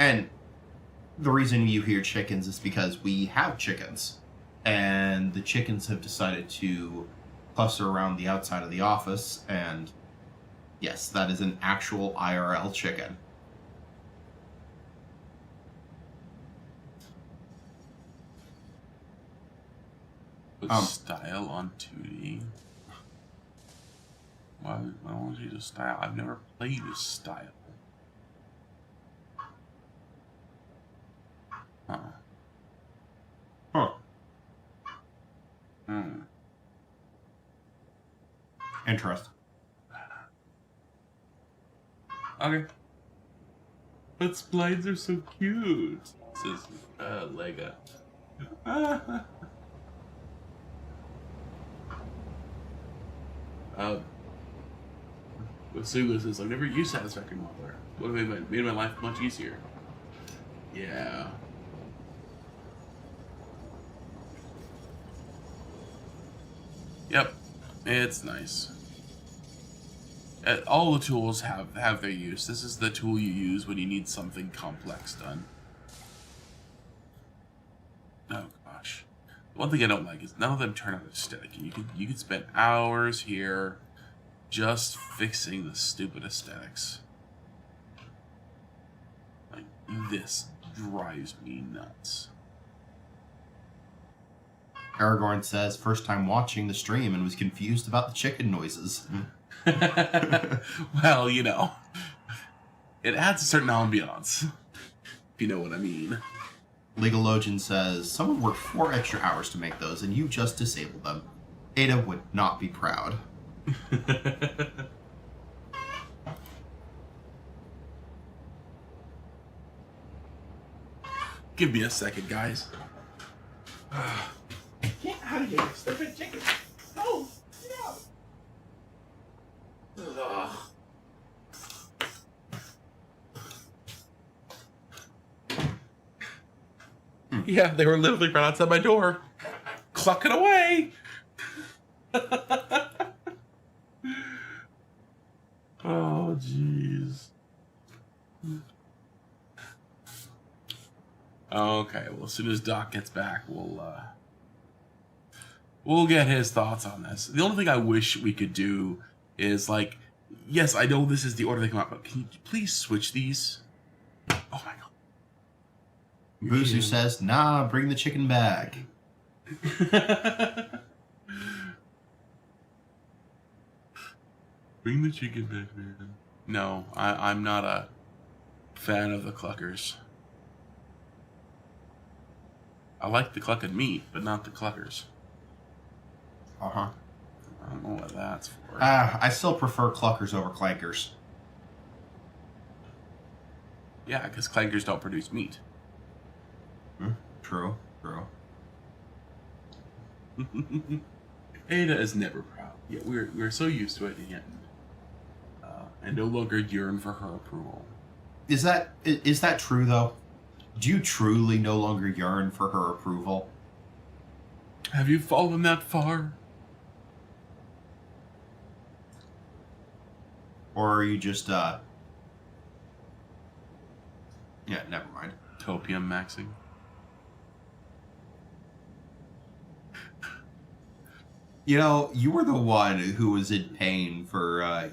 [SPEAKER 3] And the reason you hear chickens is because we have chickens, and the chickens have decided to cluster around the outside of the office, and yes, that is an actual IRL chicken.
[SPEAKER 2] Put style on 2D. Why don't you just style? I've never played this style. Huh.
[SPEAKER 3] Huh. Interesting.
[SPEAKER 2] Okay. But splines are so cute. Says Lega. Suga says, I've never used Satisfactory Modeler. What have made my life much easier? Yeah. It's nice. All the tools have their use. This is the tool you use when you need something complex done. Oh gosh. One thing I don't like is none of them turn out aesthetic. You could spend hours here just fixing the stupid aesthetics. Like, this drives me nuts.
[SPEAKER 3] Aragorn says, first time watching the stream and was confused about the chicken noises.
[SPEAKER 2] Well, you know, it adds a certain ambiance, if you know what I mean.
[SPEAKER 3] Legalogian says, someone worked 4 extra hours to make those and you just disabled them. Ada would not be proud.
[SPEAKER 2] Give me a second, guys.
[SPEAKER 5] Get out of here, stupid chicken! No! No!
[SPEAKER 2] Yeah, they were literally right outside my door, clucking away. Oh, jeez. Okay, well, as soon as Doc gets back, we'll get his thoughts on this. The only thing I wish we could do is, like, yes, I know this is the order they come out, but can you please switch these? Oh my god.
[SPEAKER 3] Boozu says, nah, bring the chicken back.
[SPEAKER 2] Bring the chicken back, man. No, I'm not a fan of the cluckers. I like the clucking meat, but not the cluckers.
[SPEAKER 3] Uh-huh.
[SPEAKER 2] I don't know what that's for.
[SPEAKER 3] I still prefer cluckers over clankers.
[SPEAKER 2] Yeah, because clankers don't produce meat.
[SPEAKER 3] True, true.
[SPEAKER 2] Ada is never proud. Yet we're so used to it, and yet and no longer yearn for her approval.
[SPEAKER 3] Is that true, though? Do you truly no longer yearn for her approval?
[SPEAKER 2] Have you fallen that far?
[SPEAKER 3] Or are you just, yeah, never mind.
[SPEAKER 2] Topium maxing.
[SPEAKER 3] You know, you were the one who was in pain for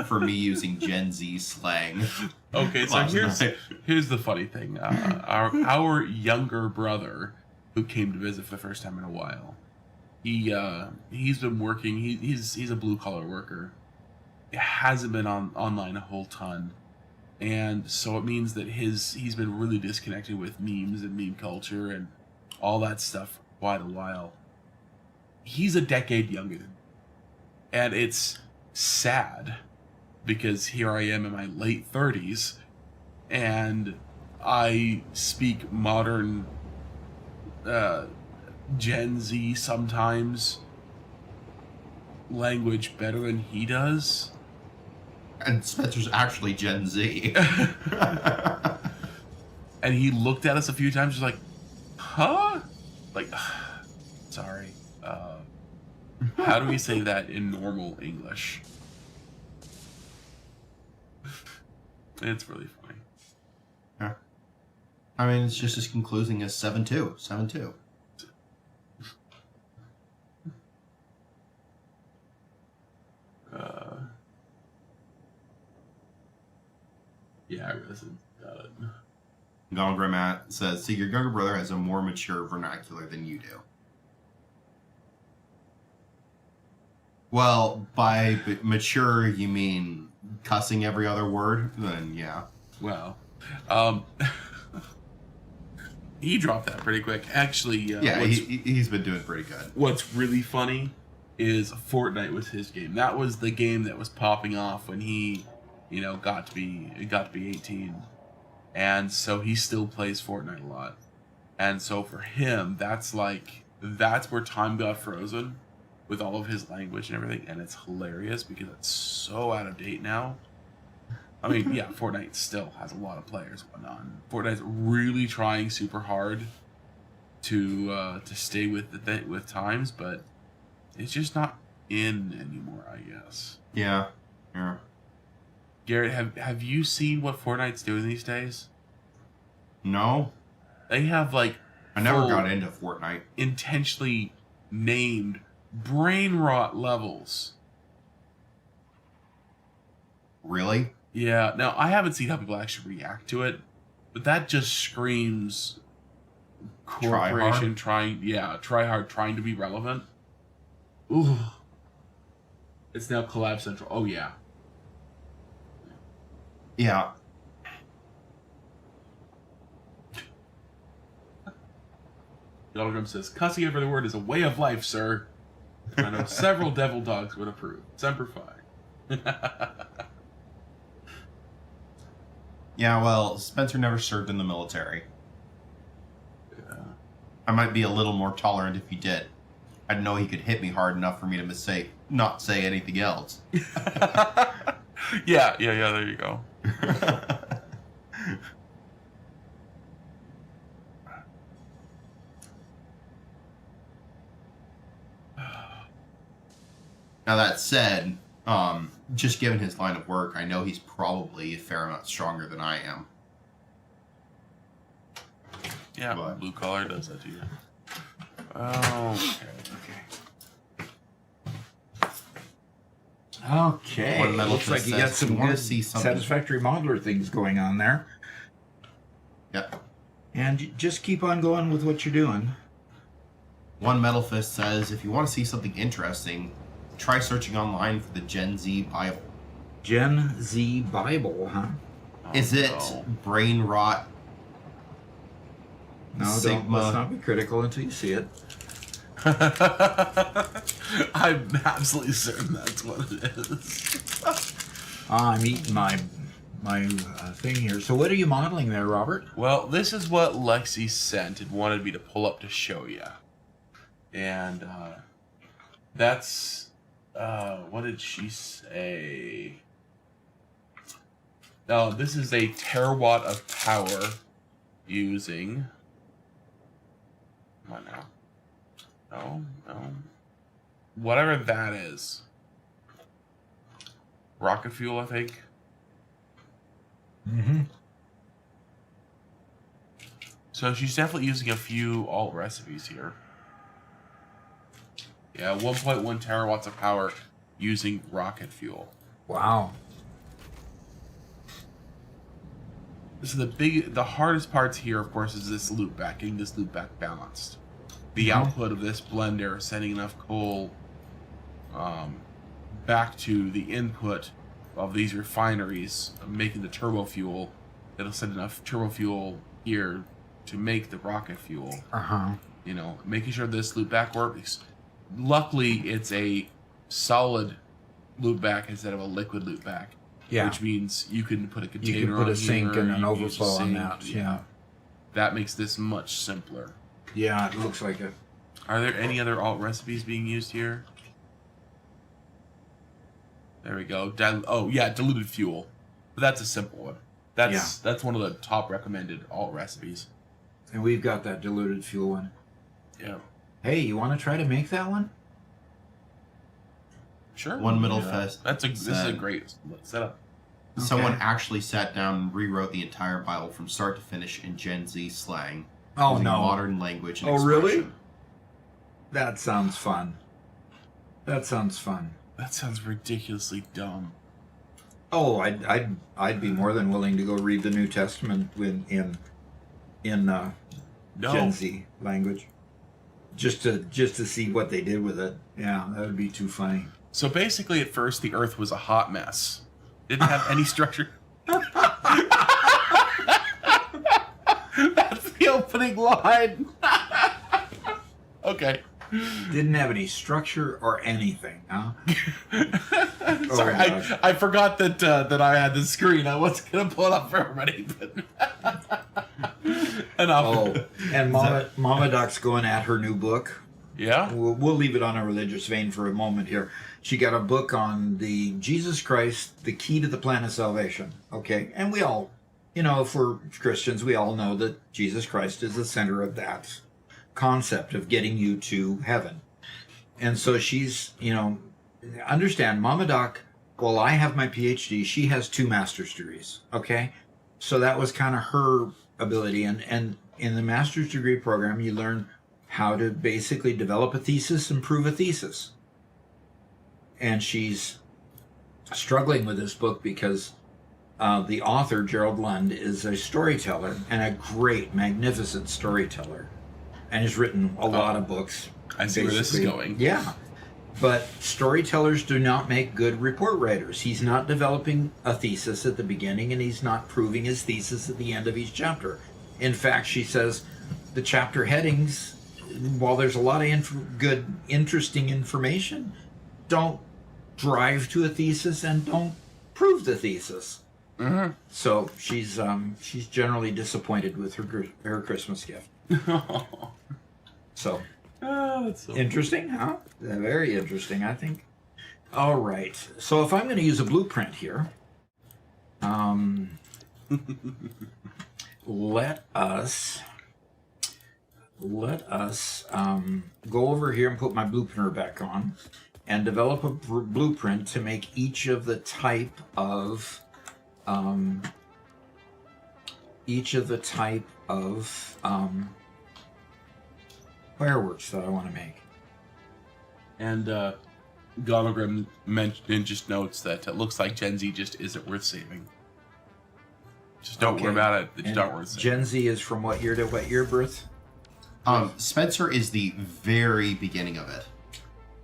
[SPEAKER 3] for me using Gen Z slang.
[SPEAKER 2] Okay, so here's the funny thing. Our younger brother, who came to visit for the first time in a while, he's been working. He's a blue collar worker. It hasn't been online a whole ton, and so it means that he's been really disconnected with memes and meme culture and all that stuff for quite a while. He's a decade younger than me. And it's sad because here I am in my late 30s and I speak modern Gen Z sometimes language better than he does.
[SPEAKER 3] And Spencer's actually Gen Z.
[SPEAKER 2] And he looked at us a few times just like, huh? Like, sorry. How do we say that in normal English? It's really funny.
[SPEAKER 3] Yeah. I mean, it's just as concluding as 7-2. 7-2.
[SPEAKER 2] Yeah, I really got it.
[SPEAKER 3] Gongremat says, so your younger brother has a more mature vernacular than you do. Well, by mature, you mean cussing every other word? Then, yeah.
[SPEAKER 2] Well, he dropped that pretty quick. Actually,
[SPEAKER 3] yeah, he's been doing pretty good.
[SPEAKER 2] What's really funny is Fortnite was his game. That was the game that was popping off when he, got to be 18. And so he still plays Fortnite a lot. And so for him, that's where time got frozen with all of his language and everything. And it's hilarious because it's so out of date now. I mean, yeah, Fortnite still has a lot of players and whatnot. Fortnite's really trying super hard to stay with times, but it's just not in anymore, I guess.
[SPEAKER 3] Yeah. Yeah.
[SPEAKER 2] Garrett, have you seen what Fortnite's doing these days?
[SPEAKER 3] No.
[SPEAKER 2] They have like
[SPEAKER 3] I never
[SPEAKER 2] full,
[SPEAKER 3] got into Fortnite.
[SPEAKER 2] intentionally named brain rot levels.
[SPEAKER 3] Really?
[SPEAKER 2] Yeah. Now I haven't seen how people actually react to it, but that just screams corporation try hard, trying to be relevant. Ooh. It's now Collab Central. Oh yeah.
[SPEAKER 3] Yeah.
[SPEAKER 2] Dolgrim says, cussing every word is a way of life, sir. I know several devil dogs would approve. Semper Fi.
[SPEAKER 3] Yeah, well, Spencer never served in the military.
[SPEAKER 2] Yeah.
[SPEAKER 3] I might be a little more tolerant if he did. I'd know he could hit me hard enough for me to not say anything else.
[SPEAKER 2] Yeah, there you go.
[SPEAKER 3] Now that said, just given his line of work, I know he's probably a fair amount stronger than I am.
[SPEAKER 2] Yeah,
[SPEAKER 3] But-
[SPEAKER 2] blue collar does that to you. Oh,
[SPEAKER 1] Okay.
[SPEAKER 3] One metal
[SPEAKER 1] Looks like you
[SPEAKER 3] says,
[SPEAKER 1] got some
[SPEAKER 3] "You wanna
[SPEAKER 1] good
[SPEAKER 3] see something?"
[SPEAKER 1] Satisfactory modeler things going on there.
[SPEAKER 3] Yep.
[SPEAKER 1] And just keep on going with what you're doing.
[SPEAKER 3] One Metal Fist says, if you want to see something interesting, try searching online for the Gen Z Bible.
[SPEAKER 1] Gen Z Bible, huh?
[SPEAKER 3] Is it
[SPEAKER 2] no.
[SPEAKER 3] brain rot?
[SPEAKER 1] No, don't. Let's not be critical until you see it.
[SPEAKER 2] I'm absolutely certain that's what it is.
[SPEAKER 1] I'm eating my thing here. So what are you modeling there, Robert?
[SPEAKER 2] Well, this is what Lexi sent and wanted me to pull up to show you. And that's what did she say? Oh, this is a terawatt of power using. Come on now. No. Whatever that is. Rocket fuel, I think.
[SPEAKER 1] Mm-hmm.
[SPEAKER 2] So she's definitely using a few alt recipes here. Yeah, 1.1 terawatts of power using rocket fuel.
[SPEAKER 1] Wow.
[SPEAKER 2] This is the hardest parts here, of course, is this loop back, getting this loop back balanced. The output of this blender, sending enough coal back to the input of these refineries, making the turbo fuel. It'll send enough turbo fuel here to make the rocket fuel.
[SPEAKER 1] Uh-huh.
[SPEAKER 2] You know, making sure this loop back works. Luckily, it's a solid loop back instead of a liquid loop back.
[SPEAKER 1] Yeah.
[SPEAKER 2] Which means you can put a container
[SPEAKER 1] You can put
[SPEAKER 2] on
[SPEAKER 1] a sink
[SPEAKER 2] here,
[SPEAKER 1] and an
[SPEAKER 2] you can use a
[SPEAKER 1] overflow on
[SPEAKER 2] sink,
[SPEAKER 1] that. Yeah.
[SPEAKER 2] That makes this much simpler.
[SPEAKER 1] Yeah, it looks like it.
[SPEAKER 2] Are there any other alt recipes being used here? There we go. Diluted fuel. But that's a simple one. That's one of the top recommended alt recipes.
[SPEAKER 1] And we've got that diluted fuel one.
[SPEAKER 2] Yeah.
[SPEAKER 1] Hey, you want to try to make that one?
[SPEAKER 2] Sure.
[SPEAKER 3] One Middle Fist.
[SPEAKER 2] This is a great setup.
[SPEAKER 3] Someone
[SPEAKER 1] Okay.
[SPEAKER 3] actually sat down and rewrote the entire Bible from start to finish in Gen Z slang.
[SPEAKER 1] Oh,
[SPEAKER 3] using
[SPEAKER 1] no.
[SPEAKER 3] modern language and
[SPEAKER 1] Oh, really?
[SPEAKER 3] expression.
[SPEAKER 1] That sounds fun. That sounds fun.
[SPEAKER 2] That sounds ridiculously dumb.
[SPEAKER 1] Oh, I'd be more than willing to go read the New Testament in
[SPEAKER 2] No.
[SPEAKER 1] Gen Z language, just to see what they did with it. Yeah, that would be too funny.
[SPEAKER 2] So basically, at first, the Earth was a hot mess. Didn't have any structure. That's the opening line. Okay.
[SPEAKER 1] Didn't have any structure or anything, huh?
[SPEAKER 2] Sorry,
[SPEAKER 1] gosh.
[SPEAKER 2] I forgot that I had the screen. I wasn't gonna pull it up for everybody, but enough.
[SPEAKER 1] Oh, and Mama Doc's going at her new book.
[SPEAKER 2] Yeah.
[SPEAKER 1] We'll leave it on a religious vein for a moment here. She got a book on the Jesus Christ, the key to the plan of salvation. Okay, and we all, if we're Christians, we all know that Jesus Christ is the center of that concept of getting you to heaven. And so she's, understand, Mama Doc, well, I have my PhD. She has 2 master's degrees. Okay. So that was kind of her ability. And in the master's degree program, you learn how to basically develop a thesis and prove a thesis. And she's struggling with this book because the author, Gerald Lund, is a storyteller and a great, magnificent storyteller, and has written a lot of books.
[SPEAKER 2] I see where this is going.
[SPEAKER 1] Yeah. But storytellers do not make good report writers. He's not developing a thesis at the beginning, and he's not proving his thesis at the end of each chapter. In fact, she says the chapter headings, while there's a lot of good, interesting information, don't drive to a thesis and don't prove the thesis.
[SPEAKER 2] Mm-hmm.
[SPEAKER 1] So she's generally disappointed with her Christmas gift. So
[SPEAKER 2] That's so
[SPEAKER 1] interesting, huh? Very interesting, I think. All right. So if I'm going to use a blueprint here, let us go over here and put my blueprinter back on and develop a blueprint to make each of the type of fireworks that I want to make.
[SPEAKER 2] And Gonogram mentioned just notes that it looks like Gen Z just isn't worth saving. Just don't worry about it. It's
[SPEAKER 1] And
[SPEAKER 2] not worth saving.
[SPEAKER 1] Gen Z is from what year to what year birth?
[SPEAKER 3] Spencer is the very beginning of it.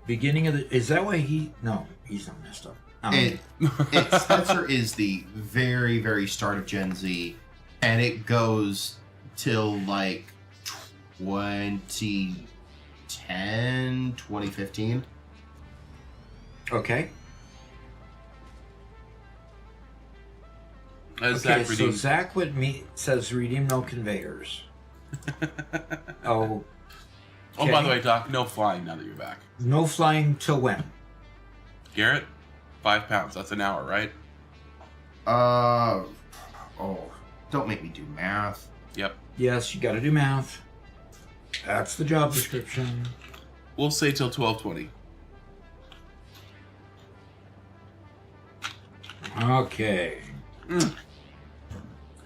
[SPEAKER 1] Beginning of the... Is that why he... No, he's not messed up.
[SPEAKER 3] Spencer is the very, very start of Gen Z, and it goes till like 2010, 2015.
[SPEAKER 1] Okay.
[SPEAKER 2] Zach
[SPEAKER 1] So
[SPEAKER 2] redeemed-
[SPEAKER 1] Zach says redeem no conveyors. Oh.
[SPEAKER 2] Oh, by the way, Doc, no flying now that you're back.
[SPEAKER 1] No flying till when?
[SPEAKER 2] Garrett, 5 pounds. That's an hour, right?
[SPEAKER 3] Don't make me do math.
[SPEAKER 2] Yep.
[SPEAKER 1] Yes, you got to do math. That's the job description.
[SPEAKER 2] We'll say till 12:20.
[SPEAKER 1] Okay.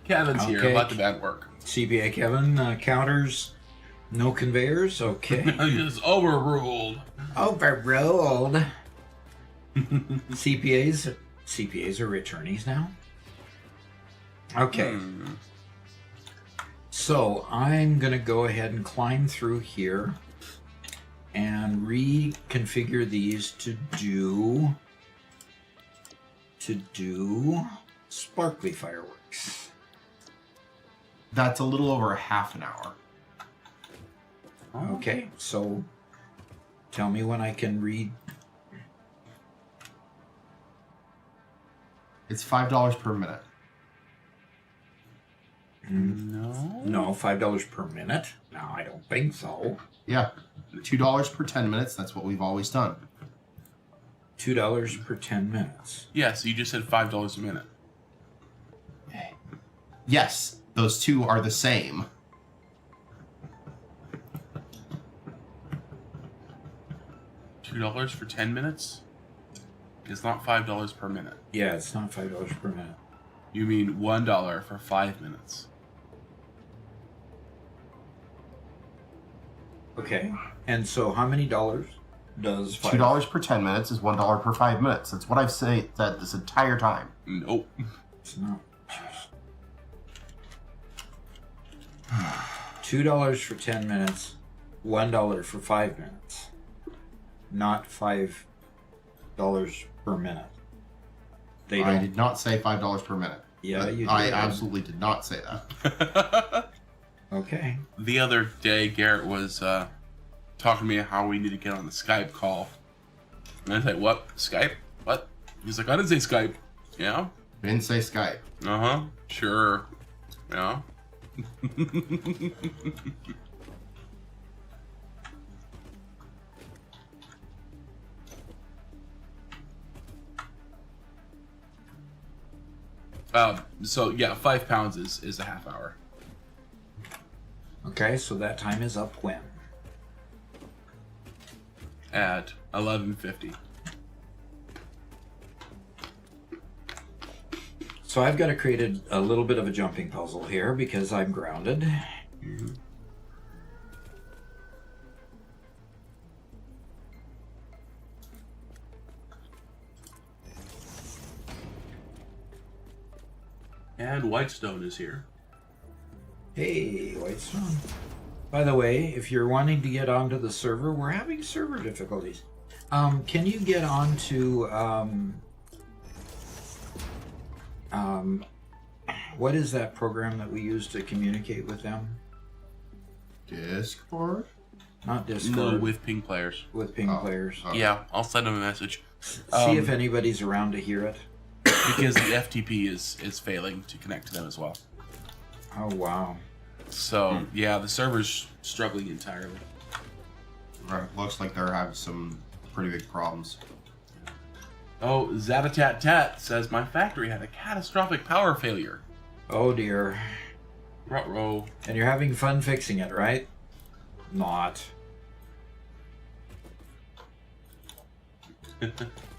[SPEAKER 2] Kevin's here.
[SPEAKER 1] Okay.
[SPEAKER 2] Let the man work.
[SPEAKER 1] CPA Kevin, counters, no conveyors. Okay.
[SPEAKER 2] Just overruled.
[SPEAKER 1] Overruled. CPAs are attorneys now. Okay. So I'm going to go ahead and climb through here and reconfigure these to do sparkly fireworks.
[SPEAKER 3] That's a little over half an hour.
[SPEAKER 1] Okay, so tell me when I can read.
[SPEAKER 3] It's $5 per minute.
[SPEAKER 1] No, $5 per minute? No, I don't think so.
[SPEAKER 3] Yeah, $2 per 10 minutes. That's what we've always done.
[SPEAKER 1] $2 per 10 minutes.
[SPEAKER 2] Yes, you just said $5 a minute.
[SPEAKER 3] Yes, those two are the same.
[SPEAKER 2] $2 for 10 minutes? It's not $5 per minute.
[SPEAKER 1] Yeah, it's not $5 per minute.
[SPEAKER 2] You mean $1 for 5 minutes.
[SPEAKER 1] Okay, and so how many dollars does
[SPEAKER 3] $2 per 10 minutes is $1 per 5 minutes. That's what I've said this entire time.
[SPEAKER 2] Nope.
[SPEAKER 1] It's not. $2 for 10 minutes, $1 for 5 minutes. Not $5 per minute. They
[SPEAKER 3] I
[SPEAKER 1] don't.
[SPEAKER 3] did not say $5 per minute.
[SPEAKER 1] Yeah, you did.
[SPEAKER 3] I absolutely did not say that.
[SPEAKER 1] Okay.
[SPEAKER 2] The other day, Garrett was talking to me how we need to get on the Skype call. And I said, what? Skype? What? He's like, I didn't say Skype. Yeah?
[SPEAKER 3] Didn't say Skype.
[SPEAKER 2] Uh-huh. Sure. Yeah. So yeah, 5 pounds is a half hour.
[SPEAKER 1] Okay, so that time is up when?
[SPEAKER 2] At 11:50.
[SPEAKER 1] So I've got to create a little bit of a jumping puzzle here because I'm grounded.
[SPEAKER 2] Mhm. And Whitestone is here.
[SPEAKER 1] Hey, Whitestone. By the way, if you're wanting to get onto the server, we're having server difficulties. Can you get onto what is that program that we use to communicate with them?
[SPEAKER 3] Discord?
[SPEAKER 1] Not Discord.
[SPEAKER 2] No, with ping players.
[SPEAKER 1] with ping
[SPEAKER 3] Oh.
[SPEAKER 1] players.
[SPEAKER 3] Oh.
[SPEAKER 2] Yeah, I'll send them a message.
[SPEAKER 1] See if anybody's around to hear it.
[SPEAKER 2] Because the FTP is failing to connect to them as well.
[SPEAKER 1] Oh wow.
[SPEAKER 2] So yeah, the server's struggling entirely.
[SPEAKER 3] Right. Looks like they're having some pretty big problems.
[SPEAKER 2] Oh, Zatatat Tat says my factory had a catastrophic power failure.
[SPEAKER 1] Oh dear.
[SPEAKER 2] Ruh-roh.
[SPEAKER 1] And you're having fun fixing it, right? Not.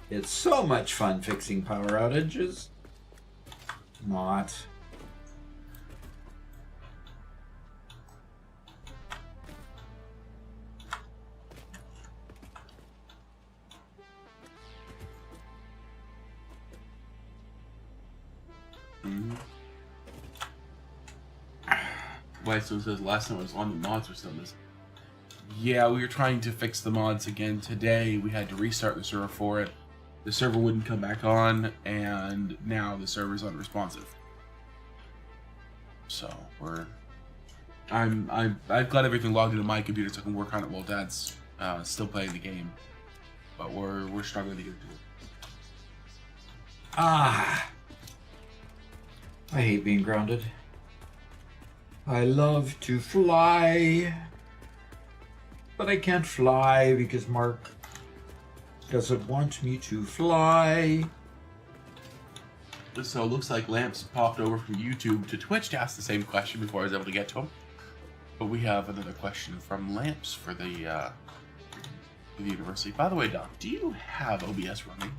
[SPEAKER 1] It's so much fun fixing power outages. Not.
[SPEAKER 2] Mhm. Whitestone says last time I was on, the mods were still missing. Yeah, we were trying to fix the mods again today. We had to restart the server for it. The server wouldn't come back on, and now the server's unresponsive. So I've got everything logged into my computer so I can work on it while Dad's still playing the game. But we're struggling to get to it.
[SPEAKER 1] Ah. I hate being grounded. I love to fly. But I can't fly because Mark doesn't want me to fly.
[SPEAKER 2] So it looks like Lamps popped over from YouTube to Twitch to ask the same question before I was able to get to him. But we have another question from Lamps for the university. By the way, Doc, do you have OBS running?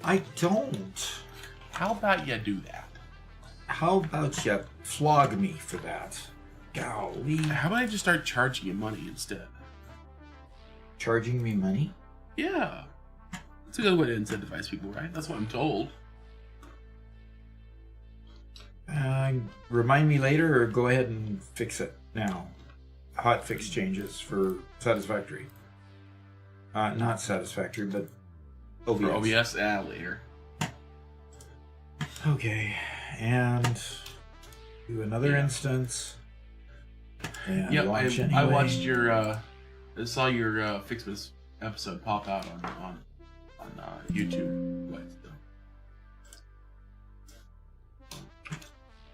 [SPEAKER 1] I don't.
[SPEAKER 2] How about you do that?
[SPEAKER 1] How about you flog me for that? Golly.
[SPEAKER 2] How about I just start charging you money instead?
[SPEAKER 1] Charging me money?
[SPEAKER 2] Yeah. That's a good way to incentivize people, right? That's what I'm told.
[SPEAKER 1] Remind me later or go ahead and fix it now. Hot fix changes for Satisfactory. Not Satisfactory, but OBS.
[SPEAKER 2] For OBS, later.
[SPEAKER 1] Okay, and do another instance. And
[SPEAKER 2] Yep,
[SPEAKER 1] launch
[SPEAKER 2] I
[SPEAKER 1] anyway.
[SPEAKER 2] watched your, I saw your Fixmas episode pop out on YouTube.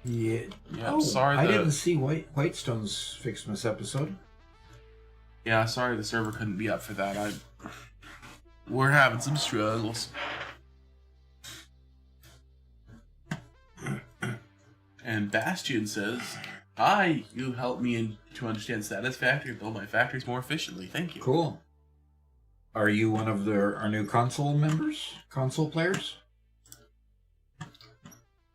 [SPEAKER 1] Yeah.
[SPEAKER 2] Yeah,
[SPEAKER 1] Oh,
[SPEAKER 2] sorry.
[SPEAKER 1] I didn't see Whitestone's Fixmas episode.
[SPEAKER 2] Yeah, sorry the server couldn't be up for that. We're having some struggles. And Bastion says, "Hi, you helped me to understand Satisfactory and build my factories more efficiently. Thank you."
[SPEAKER 1] Cool. Are you one of our new console members? Console players?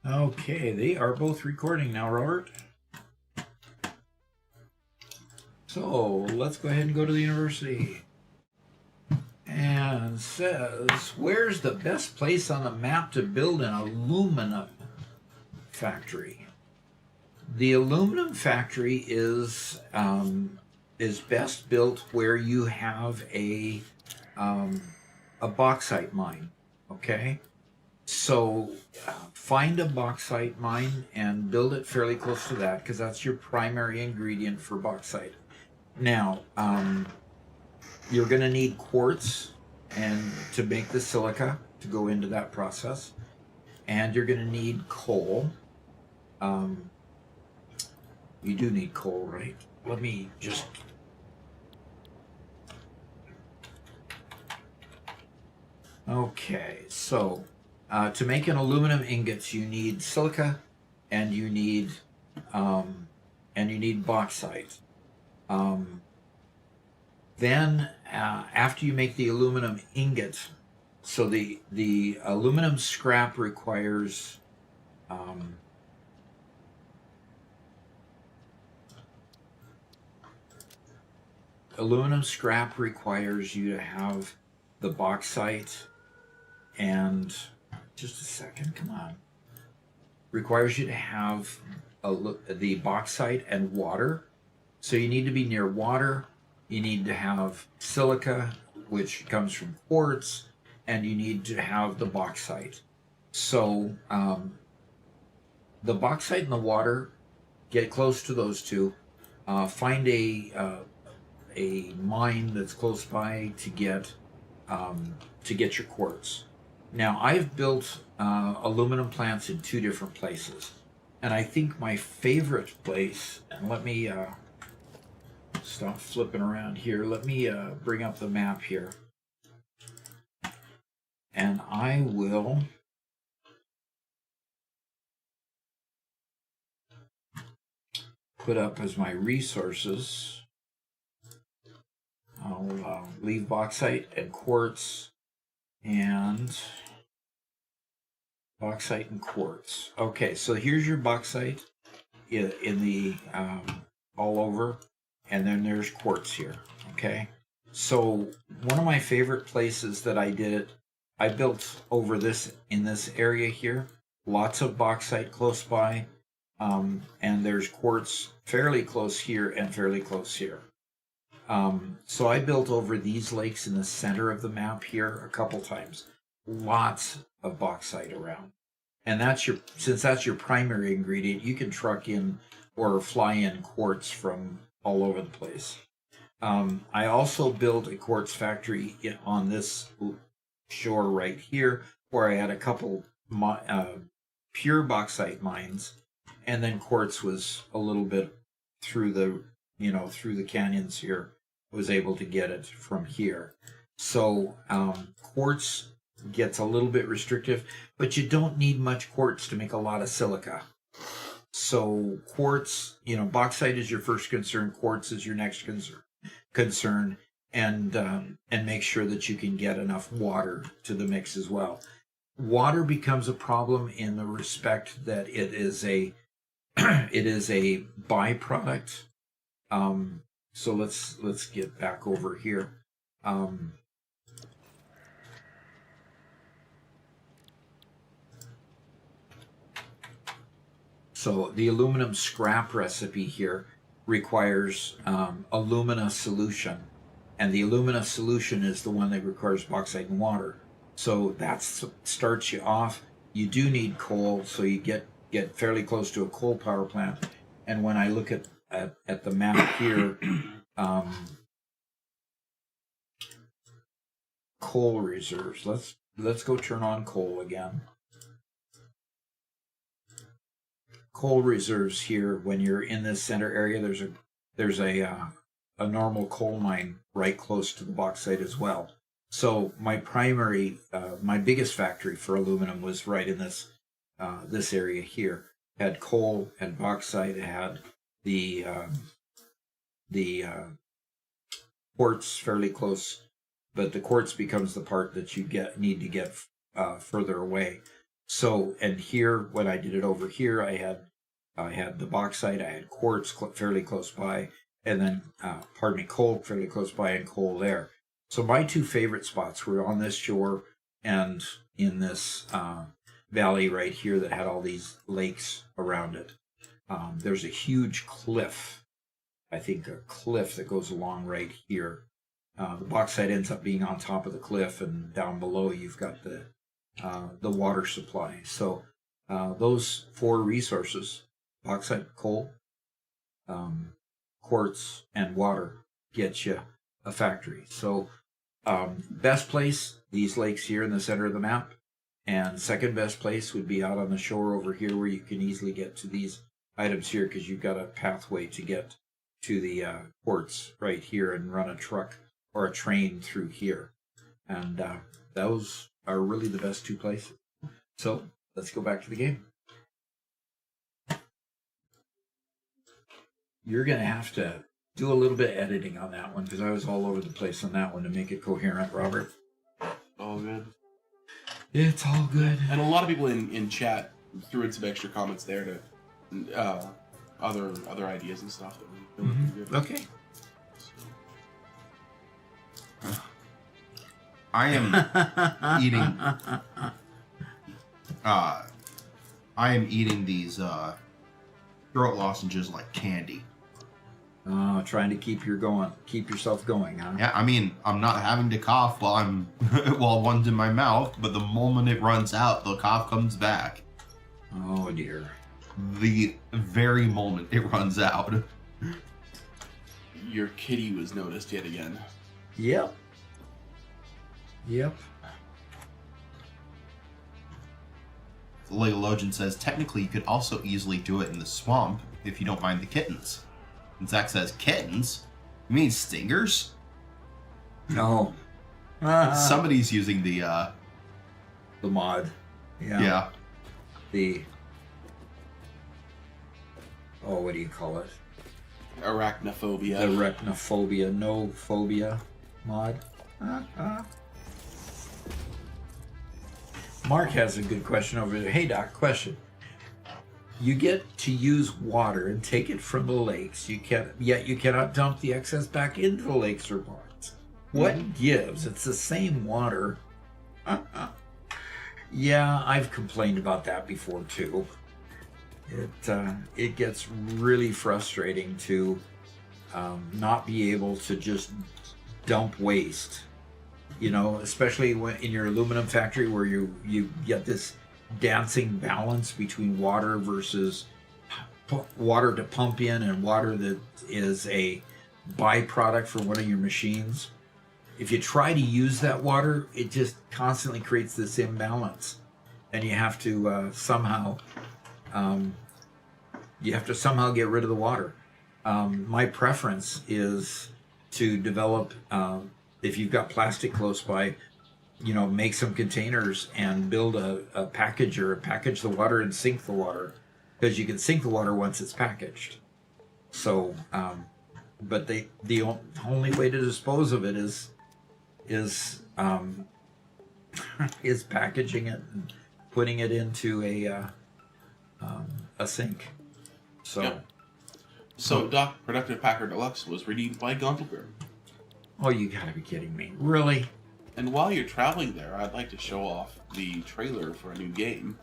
[SPEAKER 1] Okay, they are both recording now, Robert. So, let's go ahead and go to the university. And it says, where's the best place on the map to build an aluminum factory? The aluminum factory is best built where you have a bauxite mine, okay? So find a bauxite mine and build it fairly close to that because that's your primary ingredient for bauxite. Now, you're going to need quartz and to make the silica to go into that process. And you're going to need coal. You do need coal, right? Let me just... Okay, so to make an aluminum ingots, you need silica, and you need bauxite. Then, after you make the aluminum ingot, so the aluminum scrap requires Aluminum scrap requires you to have the bauxite and just a second, come on. Requires you to have the bauxite and water. So you need to be near water. You need to have silica, which comes from quartz, and you need to have the bauxite. So the bauxite and the water, get close to those two. Find a mine that's close by to get your quartz. Now, I've built aluminum plants in 2 different places, and I think my favorite place, and let me stop flipping around here. Let me bring up the map here, and I will put up as my resources. I'll leave bauxite and quartz, and bauxite and quartz. Okay, so here's your bauxite in the all over, and then there's quartz here. Okay, so one of my favorite places that I did it, I built over this in this area here. Lots of bauxite close by, and there's quartz fairly close here and fairly close here. So I built over these lakes in the center of the map here a couple times. Lots of bauxite around. And since that's your primary ingredient, you can truck in or fly in quartz from all over the place. I also built a quartz factory on this shore right here, where I had a couple pure bauxite mines, and then quartz was a little bit through the canyons here. I was able to get it from here. So quartz gets a little bit restrictive, but you don't need much quartz to make a lot of silica. So quartz, bauxite is your first concern, quartz is your next concern, and make sure that you can get enough water to the mix as well. Water becomes a problem in the respect that it is a byproduct. So let's get back over here. So the aluminum scrap recipe here requires alumina solution, and the alumina solution is the one that requires bauxite and water. So that starts you off. You do need coal, so you get fairly close to a coal power plant. And when I look at the map here, coal reserves. Let's go turn on coal again. Coal reserves here. When you're in this center area, there's a normal coal mine right close to the bauxite as well. So my biggest factory for aluminum was right in this area here. It had coal and bauxite. It had the quartz fairly close, but the quartz becomes the part that you need to get further away. So, and here, when I did it over here, I had the bauxite, I had quartz fairly close by, and then, coal fairly close by, and coal there. So my 2 favorite spots were on this shore and in this valley right here that had all these lakes around it. There's a huge cliff, I think a cliff that goes along right here. The bauxite ends up being on top of the cliff, and down below you've got the water supply. So those 4 resources, bauxite, coal, quartz, and water, get you a factory. So best place, these lakes here in the center of the map, and second best place would be out on the shore over here, where you can easily get to these items here, because you've got a pathway to get to the quartz right here and run a truck or a train through here. And those are really the best 2 places. So let's go back to the game. You're going to have to do a little bit of editing on that one, because I was all over the place on that one to make it coherent, Robert.
[SPEAKER 2] All good.
[SPEAKER 1] It's all good.
[SPEAKER 2] And a lot of people in chat threw in some extra comments there to other ideas and stuff that were pretty good.
[SPEAKER 1] Okay.
[SPEAKER 3] I am eating. I am eating these throat lozenges like candy.
[SPEAKER 1] Trying to keep yourself going, huh?
[SPEAKER 3] Yeah, I mean, I'm not having to cough while I'm while one's in my mouth, but the moment it runs out, the cough comes back.
[SPEAKER 1] Oh dear.
[SPEAKER 3] The very moment it runs out.
[SPEAKER 2] Your kitty was noticed yet again.
[SPEAKER 1] Yep. Yep.
[SPEAKER 3] The Legologian says, technically you could also easily do it in the swamp if you don't mind the kittens. And Zach says, kittens? You mean stingers?
[SPEAKER 1] No.
[SPEAKER 3] Somebody's using the
[SPEAKER 1] mod.
[SPEAKER 3] yeah.
[SPEAKER 1] The what do you call it?
[SPEAKER 2] Arachnophobia.
[SPEAKER 1] The arachnophobia, no phobia mod. Mark has a good question over there. Hey Doc, question. You get to use water and take it from the lakes. Yet you cannot dump the excess back into the lakes or ponds. What gives? It's the same water. Yeah, I've complained about that before too. It gets really frustrating to not be able to just dump waste. You know, especially when in your aluminum factory where you get this dancing balance between water versus water to pump in and water that is a byproduct for one of your machines. If you try to use that water, it just constantly creates this imbalance, and you have to somehow get rid of the water. My preference is to develop, if you've got plastic close by, you know, make some containers and build a package the water and sink the water, because you can sink the water once it's packaged. So, but the only way to dispose of it is packaging it and putting it into a sink. So,
[SPEAKER 2] Yep. So Doc, Productive Packer Deluxe was redeemed by Gondelgrim.
[SPEAKER 1] oh, you gotta be kidding me! Really?
[SPEAKER 2] And while you're traveling there, I'd like to show off the trailer for a new game.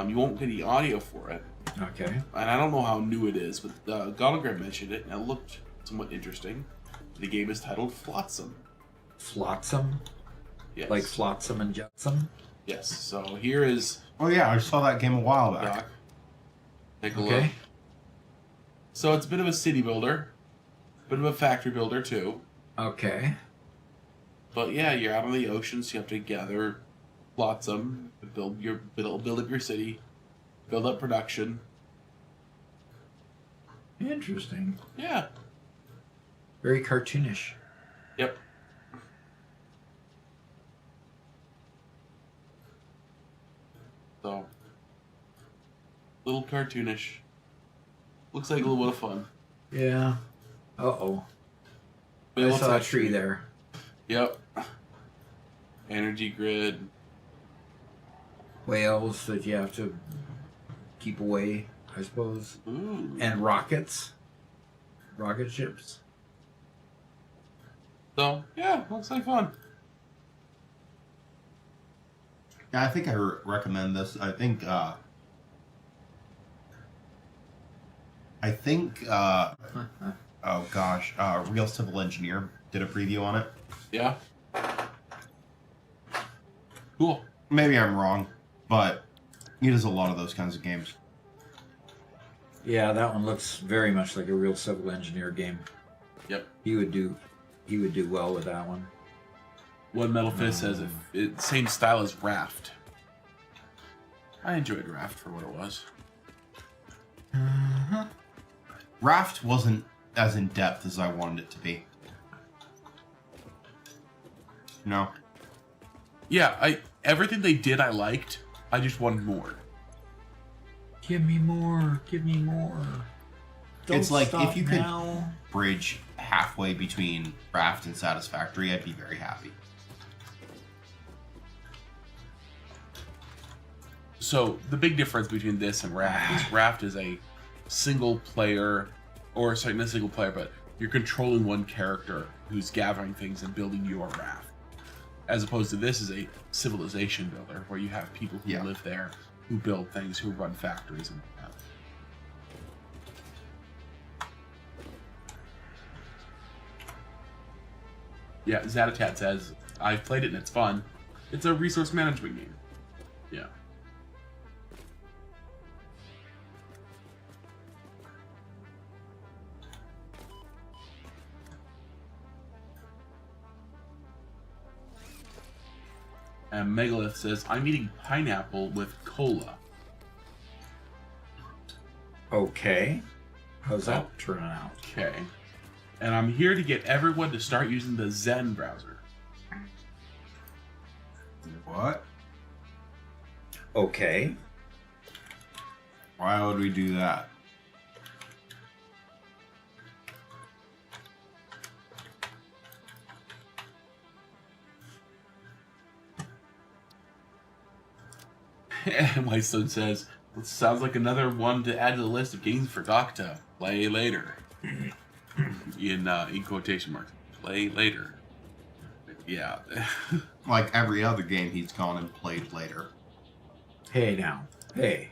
[SPEAKER 2] You won't get any audio for it.
[SPEAKER 1] Okay.
[SPEAKER 2] And I don't know how new it is, but Gondelgrim mentioned it, and it looked somewhat interesting. The game is titled Flotsam.
[SPEAKER 1] Flotsam?
[SPEAKER 2] Yes.
[SPEAKER 1] Like Flotsam and Jetsam?
[SPEAKER 2] Yes. So here is
[SPEAKER 3] Oh yeah, I saw that game a while back.
[SPEAKER 2] Doc. Take a look.
[SPEAKER 1] Okay.
[SPEAKER 2] So it's a bit of a city builder, a bit of a factory builder too.
[SPEAKER 1] Okay.
[SPEAKER 2] But yeah, you're out on the ocean, so you have to gather flotsam, build up your city, build up production.
[SPEAKER 1] Interesting.
[SPEAKER 2] Yeah.
[SPEAKER 1] Very cartoonish.
[SPEAKER 2] Yep. So, little cartoonish. Looks like a little bit of fun.
[SPEAKER 1] Yeah. Uh-oh.
[SPEAKER 2] But it
[SPEAKER 1] I
[SPEAKER 2] looks
[SPEAKER 1] saw a
[SPEAKER 2] like
[SPEAKER 1] tree there.
[SPEAKER 2] Yep. Energy grid.
[SPEAKER 1] Whales that you have to keep away, I suppose.
[SPEAKER 2] Ooh.
[SPEAKER 1] And rockets. Rocket ships.
[SPEAKER 2] So, yeah, looks like fun.
[SPEAKER 3] Yeah, I think I recommend this. I think oh gosh, Real Civil Engineer did a preview on it.
[SPEAKER 2] Yeah. Cool.
[SPEAKER 3] Maybe I'm wrong, but he does a lot of those kinds of games.
[SPEAKER 1] Yeah, that one looks very much like a real civil engineer game.
[SPEAKER 2] Yep.
[SPEAKER 1] He would do well with that one.
[SPEAKER 2] One Metal Fist says same style as Raft. I enjoyed Raft for what it was.
[SPEAKER 3] Raft wasn't as in depth as I wanted it to be. No.
[SPEAKER 2] Yeah, everything they did I liked. I just wanted more.
[SPEAKER 1] Give me more. Give me more. Don't
[SPEAKER 3] It's like,
[SPEAKER 1] stop
[SPEAKER 3] if you could
[SPEAKER 1] now.
[SPEAKER 3] bridge halfway between Raft and Satisfactory, I'd be very happy.
[SPEAKER 2] So the big difference between this and Raft is Raft is a single player, or sorry, not single player, but you're controlling one character who's gathering things and building your raft. As opposed to this is a civilization builder where you have people who live there, who build things, who run factories and whatnot. Yeah, Zatatat says, I've played it and it's fun. It's a resource management game. Yeah. And Megalith says, I'm eating pineapple with cola.
[SPEAKER 1] Okay. How's that turning out?
[SPEAKER 2] Okay. And I'm here to get everyone to start using the Zen browser.
[SPEAKER 3] What?
[SPEAKER 1] Okay.
[SPEAKER 3] Why would we do that?
[SPEAKER 2] And my son says, it sounds like another one to add to the list of games for Doc to play later. In quotation marks. Play later. Yeah.
[SPEAKER 3] Like every other game he's gone and played later.
[SPEAKER 1] Hey now. Hey.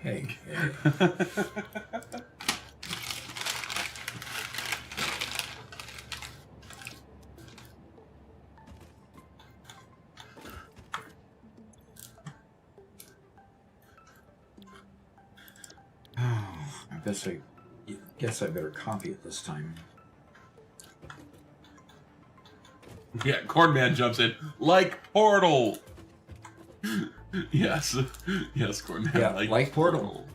[SPEAKER 1] I guess I better copy it this time.
[SPEAKER 2] Yeah, Cornman jumps in. Like Portal! Yes. Yes, Cornman.
[SPEAKER 1] Yeah, like Portal.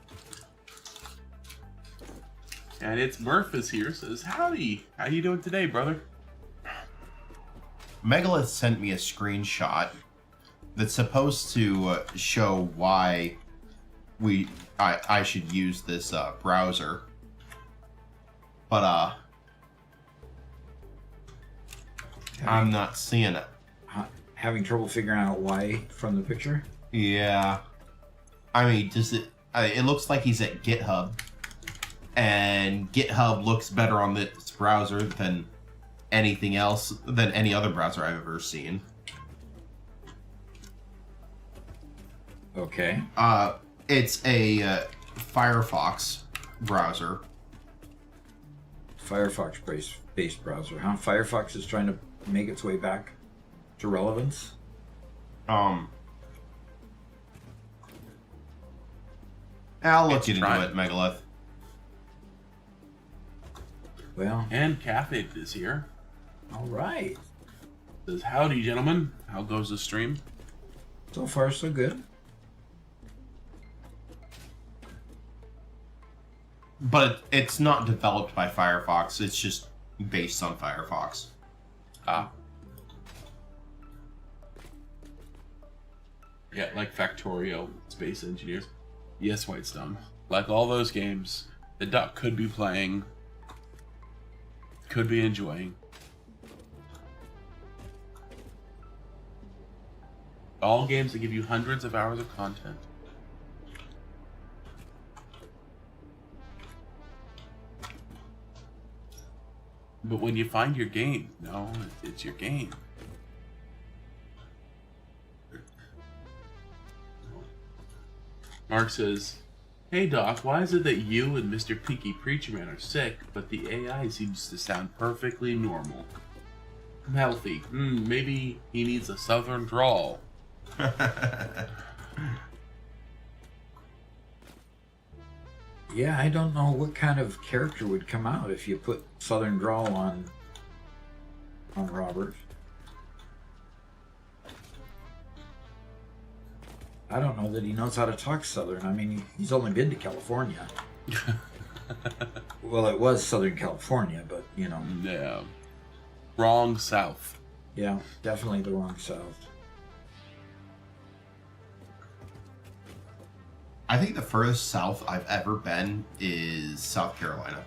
[SPEAKER 2] And it's Murph is here, says, howdy. How you doing today, brother?
[SPEAKER 3] Megalith sent me a screenshot that's supposed to show why I should use this browser. But I'm not seeing it.
[SPEAKER 1] Having trouble figuring out why from the picture?
[SPEAKER 3] Yeah. I mean, does it? It looks like he's at GitHub, and GitHub looks better on this browser than anything else, than any other browser I've ever seen.
[SPEAKER 1] Okay.
[SPEAKER 3] It's a Firefox browser.
[SPEAKER 1] Firefox-based browser, huh? Firefox is trying to make its way back to relevance.
[SPEAKER 3] I'll look into it, Megalith.
[SPEAKER 1] Well,
[SPEAKER 2] And Cathay is here.
[SPEAKER 1] all right.
[SPEAKER 2] Says, howdy, gentlemen. How goes the stream?
[SPEAKER 1] So far, so good.
[SPEAKER 3] But it's not developed by Firefox. It's just based on Firefox.
[SPEAKER 2] Ah. Yeah, like Factorio, Space Engineers. Yes, Whitestone. Like all those games, the Duck could be playing, could be enjoying. All games that give you hundreds of hours of content. But when you find your game, no, it's your game. Mark says, hey Doc, why is it that you and Mr. Pinky Preacher Man are sick, but the AI seems to sound perfectly normal? I'm healthy. Maybe he needs a southern drawl.
[SPEAKER 1] Yeah, I don't know what kind of character would come out if you put Southern Drawl on Robert. I don't know that he knows how to talk Southern. I mean, he's only been to California. Well, it was Southern California, but, you know.
[SPEAKER 2] Yeah. Wrong South.
[SPEAKER 1] Yeah, definitely the wrong South.
[SPEAKER 3] I think the furthest south I've ever been is South Carolina.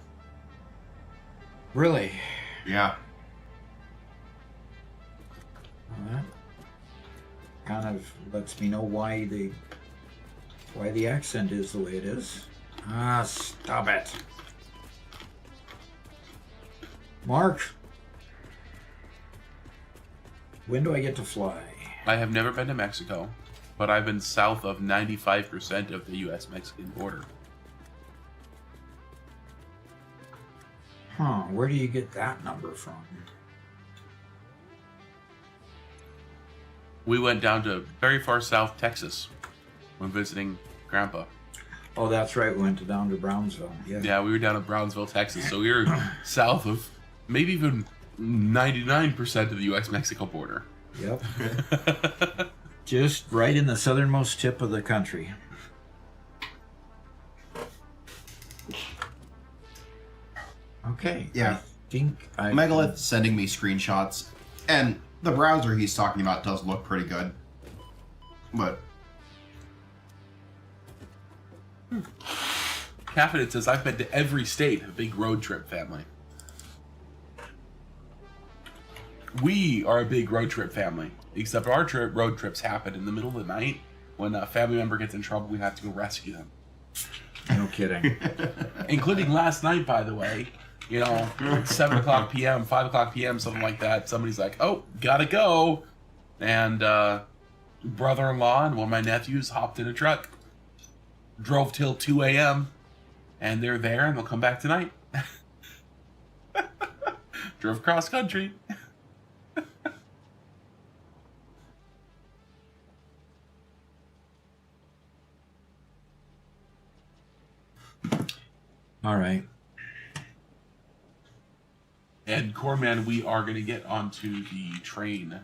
[SPEAKER 1] Really?
[SPEAKER 3] Yeah.
[SPEAKER 1] Well, that kind of lets me know why they why the accent is the way it is. Ah, stop it. Mark, when do I get to fly?
[SPEAKER 2] I have never been to Mexico, but I've been south of 95% of the U.S.-Mexican border.
[SPEAKER 1] Huh, where do you get that number from?
[SPEAKER 2] We went down to very far south Texas when visiting Grandpa.
[SPEAKER 1] Oh, that's right, we went down to Brownsville. Yeah.
[SPEAKER 2] Yeah, we were down in Brownsville, Texas, so we were south of maybe even 99% of the U.S.-Mexico border.
[SPEAKER 1] Yep. Just right in the southernmost tip of the country. Okay.
[SPEAKER 3] Yeah.
[SPEAKER 1] I think I...
[SPEAKER 3] Megalith sending me screenshots, and the browser he's talking about does look pretty good. But
[SPEAKER 2] Caffeinated says, I've been to every state, a big road trip family. We are a big road trip family, except our road trips happen in the middle of the night. When a family member gets in trouble, we have to go rescue them.
[SPEAKER 1] No kidding.
[SPEAKER 2] Including last night, by the way. You know, 7 o'clock p.m., 5 o'clock p.m., something like that. Somebody's like, oh, gotta go. And brother-in-law and one of my nephews hopped in a truck. Drove till 2 a.m. And they're there and they'll come back tonight. Drove cross country.
[SPEAKER 1] All right.
[SPEAKER 2] And Corman, we are going to get onto the train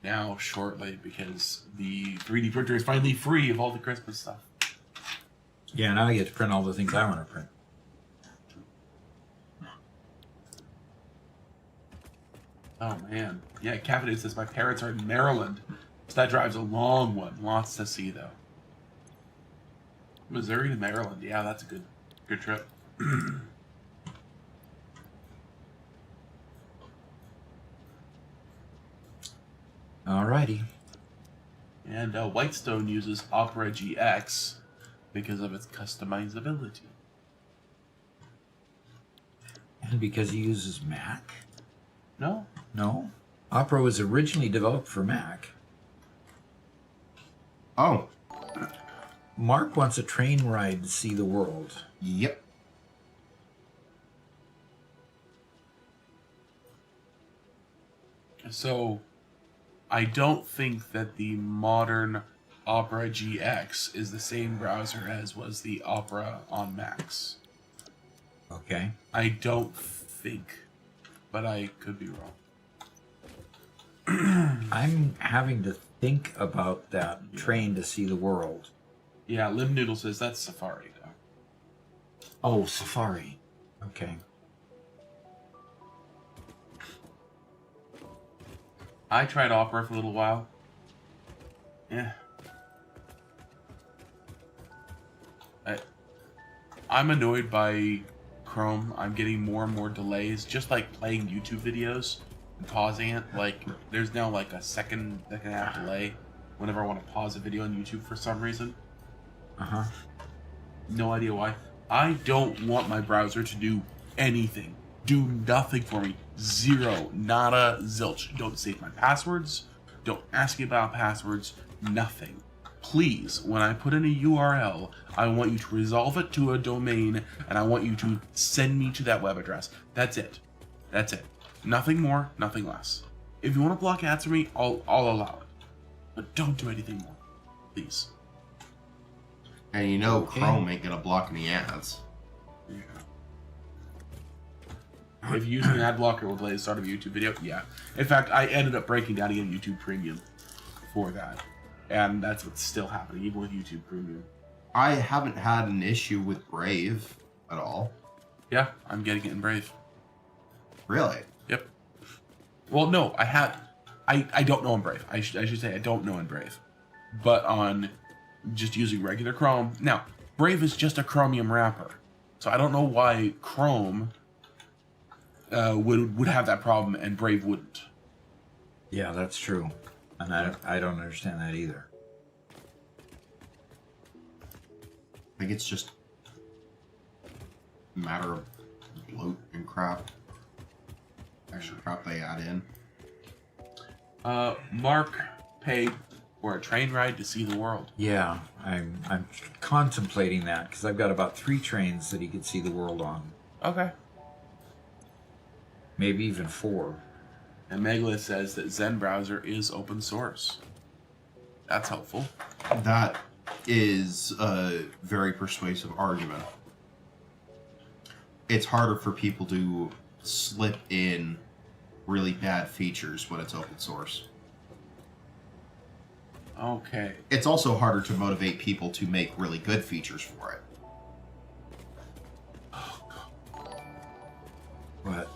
[SPEAKER 2] now shortly because the 3D printer is finally free of all the Christmas stuff.
[SPEAKER 1] Yeah, now I get to print all the things I want to print.
[SPEAKER 2] Oh man. Yeah, Caffeinated says my parents are in Maryland. So that drives a long one. Lots to see though. Missouri to Maryland. Yeah, that's a good trip.
[SPEAKER 1] Alrighty.
[SPEAKER 2] And Whitestone uses Opera GX because of its customizability.
[SPEAKER 1] And because he uses Mac?
[SPEAKER 2] No?
[SPEAKER 1] No. Opera was originally developed for Mac.
[SPEAKER 3] oh,
[SPEAKER 1] Mark wants a train ride to see the world.
[SPEAKER 3] yep.
[SPEAKER 2] So, I don't think that the modern Opera GX is the same browser as was the Opera on Macs.
[SPEAKER 1] Okay.
[SPEAKER 2] I don't think, but I could be wrong.
[SPEAKER 1] I'm having to think about that train to see the world.
[SPEAKER 2] Yeah, Lim Noodle says that's Safari, though.
[SPEAKER 1] Oh, Safari. Okay.
[SPEAKER 2] I tried Opera for a little while. Yeah. I'm annoyed by Chrome. I'm getting more and more delays, just like playing YouTube videos and pausing it. Like, there's now like a second and a half delay whenever I want to pause a video on YouTube for some reason.
[SPEAKER 1] Uh-huh.
[SPEAKER 2] No idea why. I don't want my browser to do anything. Do nothing for me. Zero. Nada. Zilch. Don't save my passwords. Don't ask me about passwords. Nothing. Please, when I put in a URL, I want you to resolve it to a domain, and I want you to send me to that web address. That's it. That's it. Nothing more, nothing less. If you want to block ads for me, I'll allow it. But don't do anything more. Please.
[SPEAKER 3] And you know
[SPEAKER 1] Okay.
[SPEAKER 3] Chrome ain't gonna block any ads.
[SPEAKER 2] Yeah. If using an ad blocker will delay the start of a YouTube video, yeah. In fact, I ended up breaking down again YouTube Premium for that. And that's what's still happening, even with YouTube Premium.
[SPEAKER 3] I haven't had an issue with Brave at all.
[SPEAKER 2] Yeah, I'm getting it in Brave.
[SPEAKER 3] Really?
[SPEAKER 2] Yep. Well, no, I don't know in Brave. I should say I don't know in Brave. But on just using regular Chrome. Now, Brave is just a Chromium wrapper. So I don't know why Chrome would have that problem and Brave wouldn't.
[SPEAKER 1] Yeah, that's true. And I don't understand that either.
[SPEAKER 3] think it's just a matter of bloat and crap. Extra crap they add in.
[SPEAKER 2] Mark paid for a train ride to see the world.
[SPEAKER 1] Yeah, I'm contemplating that because I've got about 3 trains that he could see the world on.
[SPEAKER 2] Okay.
[SPEAKER 1] Maybe even 4.
[SPEAKER 2] And Megalith says that Zen browser is open source. That's helpful.
[SPEAKER 3] That is a very persuasive argument. It's harder for people to slip in really bad features when it's open source.
[SPEAKER 2] Okay.
[SPEAKER 3] It's also harder to motivate people to make really good features for it.
[SPEAKER 1] What?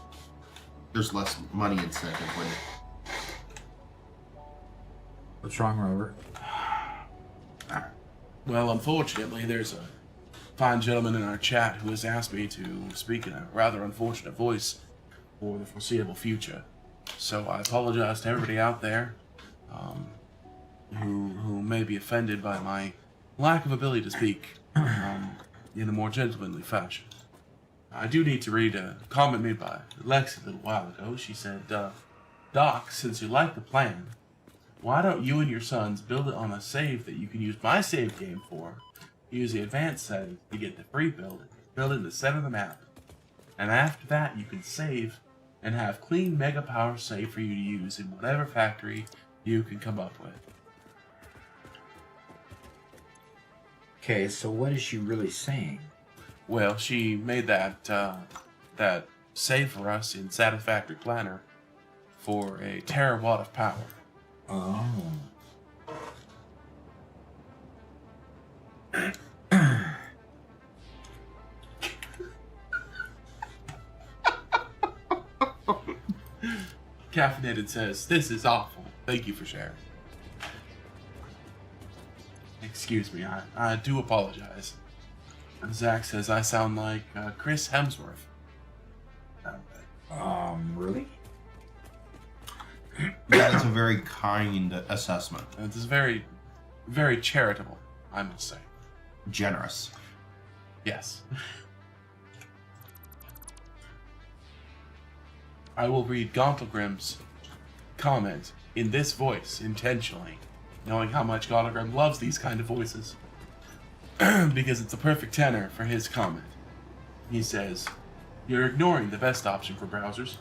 [SPEAKER 3] There's less money incentive when
[SPEAKER 1] What's wrong, Robert?
[SPEAKER 2] Well, unfortunately, there's a fine gentleman in our chat who has asked me to speak in a rather unfortunate voice for the foreseeable future. So I apologize to everybody out there who may be offended by my lack of ability to speak in a more gentlemanly fashion. I do need to read a comment made by Lex a little while ago. She said, Doc, since you like the plan, why don't you and your sons build it on a save that you can use my save game for? Use the advanced settings to get the free build it in the center of the map. And after that, you can save and have clean mega power save for you to use in whatever factory you can come up with.
[SPEAKER 1] Okay, so what is she really saying?
[SPEAKER 2] Well, she made that save for us in Satisfactory Planner for a terawatt of power.
[SPEAKER 1] Oh.
[SPEAKER 2] Caffeinated says, "This is awful. Thank you for sharing." Excuse me, I do apologize. Zach says, I sound like Chris Hemsworth.
[SPEAKER 1] Really?
[SPEAKER 3] that is a very kind assessment.
[SPEAKER 2] It is very, very charitable, I must say.
[SPEAKER 3] Generous.
[SPEAKER 2] Yes. I will read Gauntlegrim's comment in this voice intentionally, knowing how much Gauntlegrim loves these kind of voices, because it's a perfect tenor for his comment. He says, "You're ignoring the best option for browsers,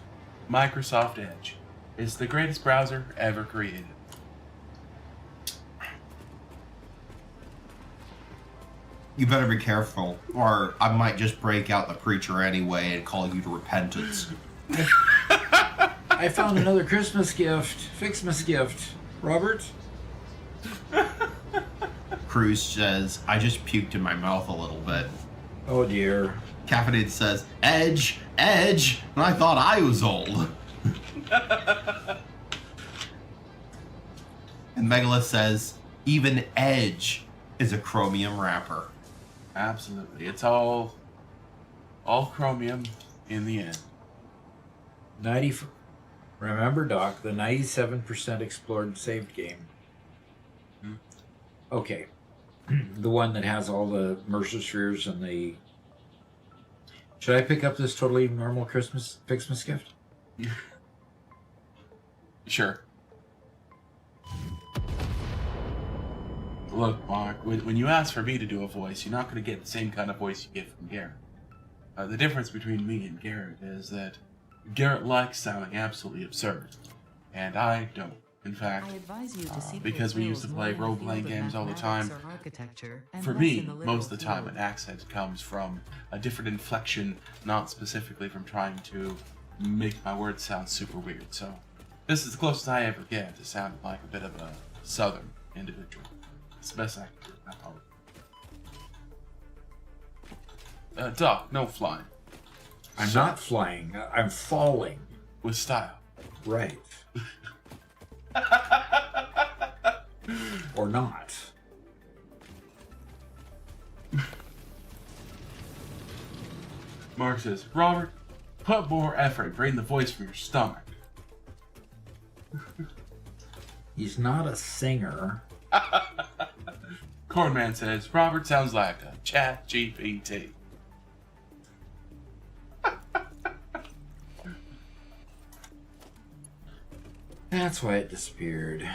[SPEAKER 2] Microsoft Edge. It's the greatest browser ever created."
[SPEAKER 3] You better be careful, or I might just break out the preacher anyway and call you to repentance.
[SPEAKER 1] I found another Christmas gift. Fixmas gift. Robert?
[SPEAKER 3] Cruz says, I just puked in my mouth a little bit.
[SPEAKER 1] Oh dear.
[SPEAKER 3] Caffeinated says, Edge, Edge, and I thought I was old. And Megalith says, even Edge is a chromium wrapper.
[SPEAKER 2] Absolutely. It's all chromium in the end.
[SPEAKER 1] 90. Remember, Doc, the 97% explored and saved game. Okay. The one that has all the Mercer spheres and the... Should I pick up this totally normal Christmas Fixmas gift?
[SPEAKER 2] Sure. Look, Mark, when you ask for me to do a voice, you're not going to get the same kind of voice you get from Garrett. The difference between me and Garrett is that Garrett likes sounding absolutely absurd, and I don't. In fact, because we used to play role-playing games all the time, for me, most of the time an accent comes from a different inflection, not specifically from trying to make my words sound super weird. So this is the closest I ever get to sounding like a bit of a southern individual. It's the best I can do, I probably. Doc, no flying.
[SPEAKER 1] I'm not flying. I'm falling.
[SPEAKER 2] With style.
[SPEAKER 1] Right. Or not.
[SPEAKER 2] Mark says, Robert, put more effort. Drain the voice from your stomach.
[SPEAKER 1] He's not a singer.
[SPEAKER 2] Cornman says, Robert sounds like a Chat GPT.
[SPEAKER 1] That's why it disappeared.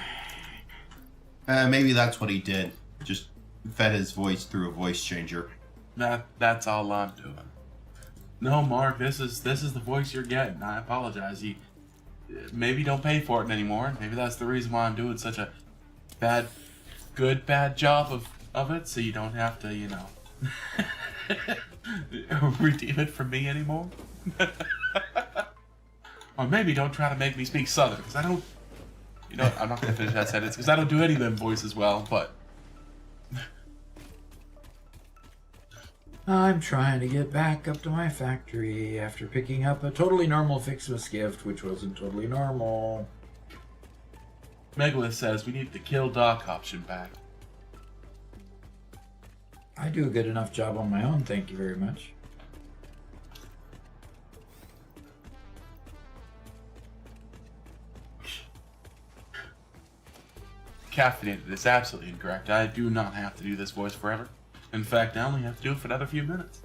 [SPEAKER 3] Maybe that's what he did. Just fed his voice through a voice changer.
[SPEAKER 2] That's all I'm doing. No, Mark, this is the voice you're getting. I apologize. You maybe don't pay for it anymore. Maybe that's the reason why I'm doing such a bad job of it, so you don't have to, you know, redeem it from me anymore. Or maybe don't try to make me speak Southern, because I don't. You know, I'm not gonna finish that sentence because I don't do any of them voices well, but.
[SPEAKER 1] I'm trying to get back up to my factory after picking up a totally normal Fixmas gift, which wasn't totally normal.
[SPEAKER 2] Megalith says we need the kill Doc option back.
[SPEAKER 1] I do a good enough job on my own, thank you very much.
[SPEAKER 2] Caffeinated is absolutely incorrect. I do not have to do this voice forever. In fact, I only have to do it for another few minutes.